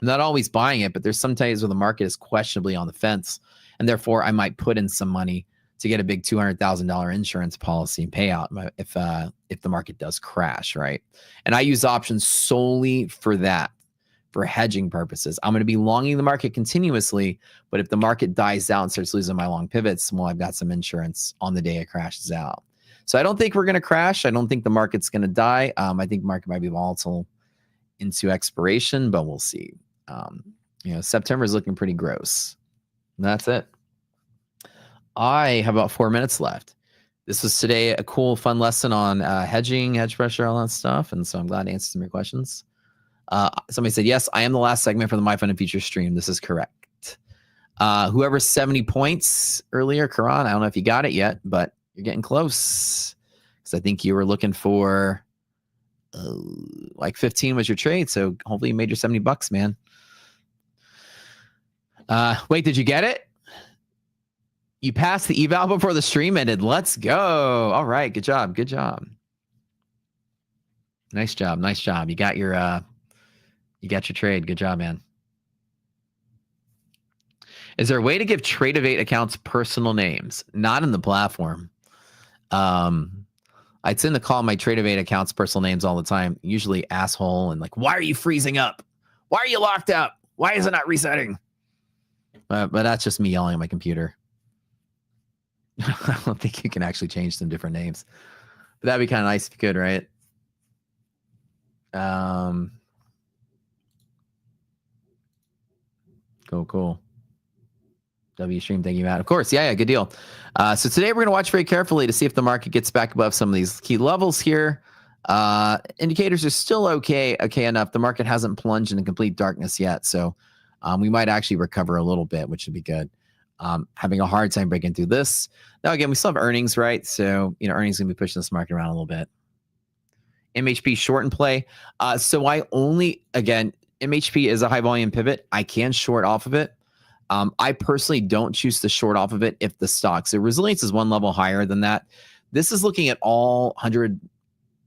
I'm not always buying it, but there's some days where the market is questionably on the fence, and therefore I might put in some money to get a big $200,000 insurance policy payout if the market does crash, right? And I use options solely for that, for hedging purposes. I'm going to be longing the market continuously, but if the market dies out and starts losing my long pivots, well, I've got some insurance on the day it crashes out. So I don't think we're going to crash. I don't think the market's going to die. I think the market might be volatile into expiration, but we'll see. September is looking pretty gross. And that's it. I have about 4 minutes left. This was today a cool, fun lesson on hedging, hedge pressure, all that stuff. And so I'm glad to answer some of your questions. Somebody said, yes, I am the last segment for the MyFundedFutures stream. This is correct. Whoever 70 points earlier, Karan, I don't know if you got it yet, but you're getting close. Because I think you were looking for like 15 was your trade. So hopefully you made your $70, man. Wait, did you get it? You passed the eval before the stream ended. Let's go. All right. Good job. Good job. Nice job. Nice job. You got your trade. Good job, man. Is there a way to give Trade-Evate accounts personal names? Not in the platform. I tend to call my Trade-Evate accounts personal names all the time. Usually asshole and like, why are you freezing up? Why are you locked up? Why is it not resetting? But that's just me yelling at my computer. I don't think you can actually change some different names. But that'd be kind of nice if you could, right? Cool. W stream, thank you, Matt. Of course, yeah, good deal. So today we're going to watch very carefully to see if the market gets back above some of these key levels here. Indicators are still okay enough. The market hasn't plunged into complete darkness yet, so we might actually recover a little bit, which would be good. Having a hard time breaking through this. Now, again, we still have earnings, right? So, earnings going to be pushing this market around a little bit. MHP short and play. So MHP is a high volume pivot. I can short off of it. I personally don't choose to short off of it if the stock. So resilience is one level higher than that. This is looking at all 100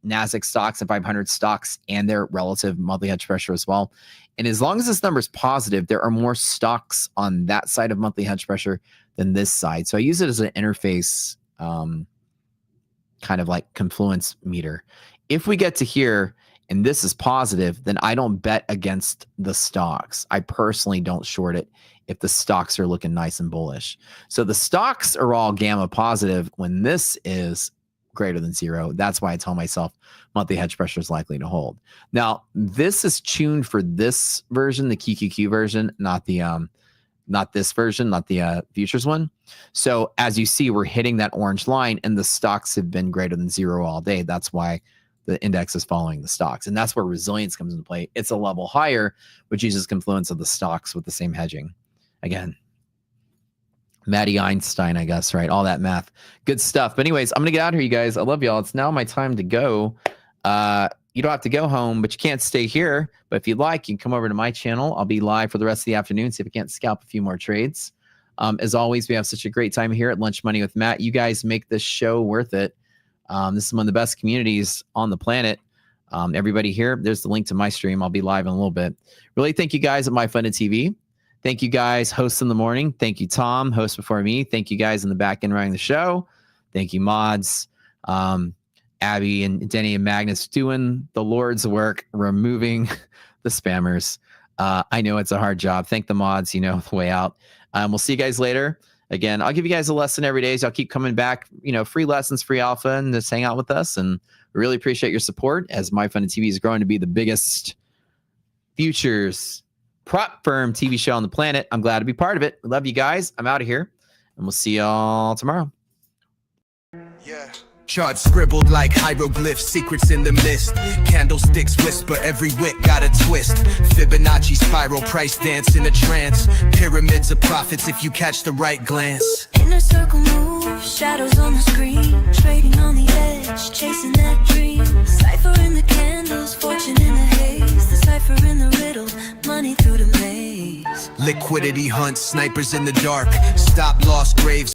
NASDAQ stocks and 500 stocks and their relative monthly hedge pressure as well. And as long as this number is positive, there are more stocks on that side of monthly hedge pressure than this side. So I use it as an interface, kind of like confluence meter. If we get to here and this is positive, then I don't bet against the stocks. I personally don't short it if the stocks are looking nice and bullish. So the stocks are all gamma positive when this is greater than zero. That's why I tell myself monthly hedge pressure is likely to hold. Now, this is tuned for this version, the QQQ version, not this version, not the futures one. So as you see, we're hitting that orange line and the stocks have been greater than zero all day. That's why the index is following the stocks. And that's where resilience comes into play. It's a level higher, which uses confluence of the stocks with the same hedging. Again, Matty Einstein, I guess, right? All that math. Good stuff. But anyways, I'm going to get out of here, you guys. I love y'all. It's now my time to go. You don't have to go home, but you can't stay here. But if you'd like, you can come over to my channel. I'll be live for the rest of the afternoon, see if I can't scalp a few more trades. As always, we have such a great time here at Lunch Money with Matt. You guys make this show worth it. This is one of the best communities on the planet. Everybody here, there's the link to my stream. I'll be live in a little bit. Really thank you guys at MyFunded TV. Thank you guys, hosts in the morning. Thank you, Tom, host before me. Thank you guys in the back end running the show. Thank you, mods. Abby and Denny and Magnus doing the Lord's work, removing the spammers. I know it's a hard job. Thank the mods, you know, the way out. We'll see you guys later. Again, I'll give you guys a lesson every day. So I'll keep coming back, you know, free lessons, free alpha, and just hang out with us. And we really appreciate your support as MyFunded TV is growing to be the biggest futures prop firm TV show on the planet. I'm glad to be part of it. We love you guys. I'm out of here, and we'll see y'all tomorrow. Yeah. Charts scribbled like hieroglyphs, secrets in the mist. Candlesticks whisper, every wick got a twist. Fibonacci spiral, price dance in a trance. Pyramids of profits if you catch the right glance. Inner circle moves, shadows on the screen. Trading on the edge, chasing that dream. Cipher in the candles, fortune in the haze. The cipher in the riddle, money through the maze. Liquidity hunts, snipers in the dark. Stop lost graves.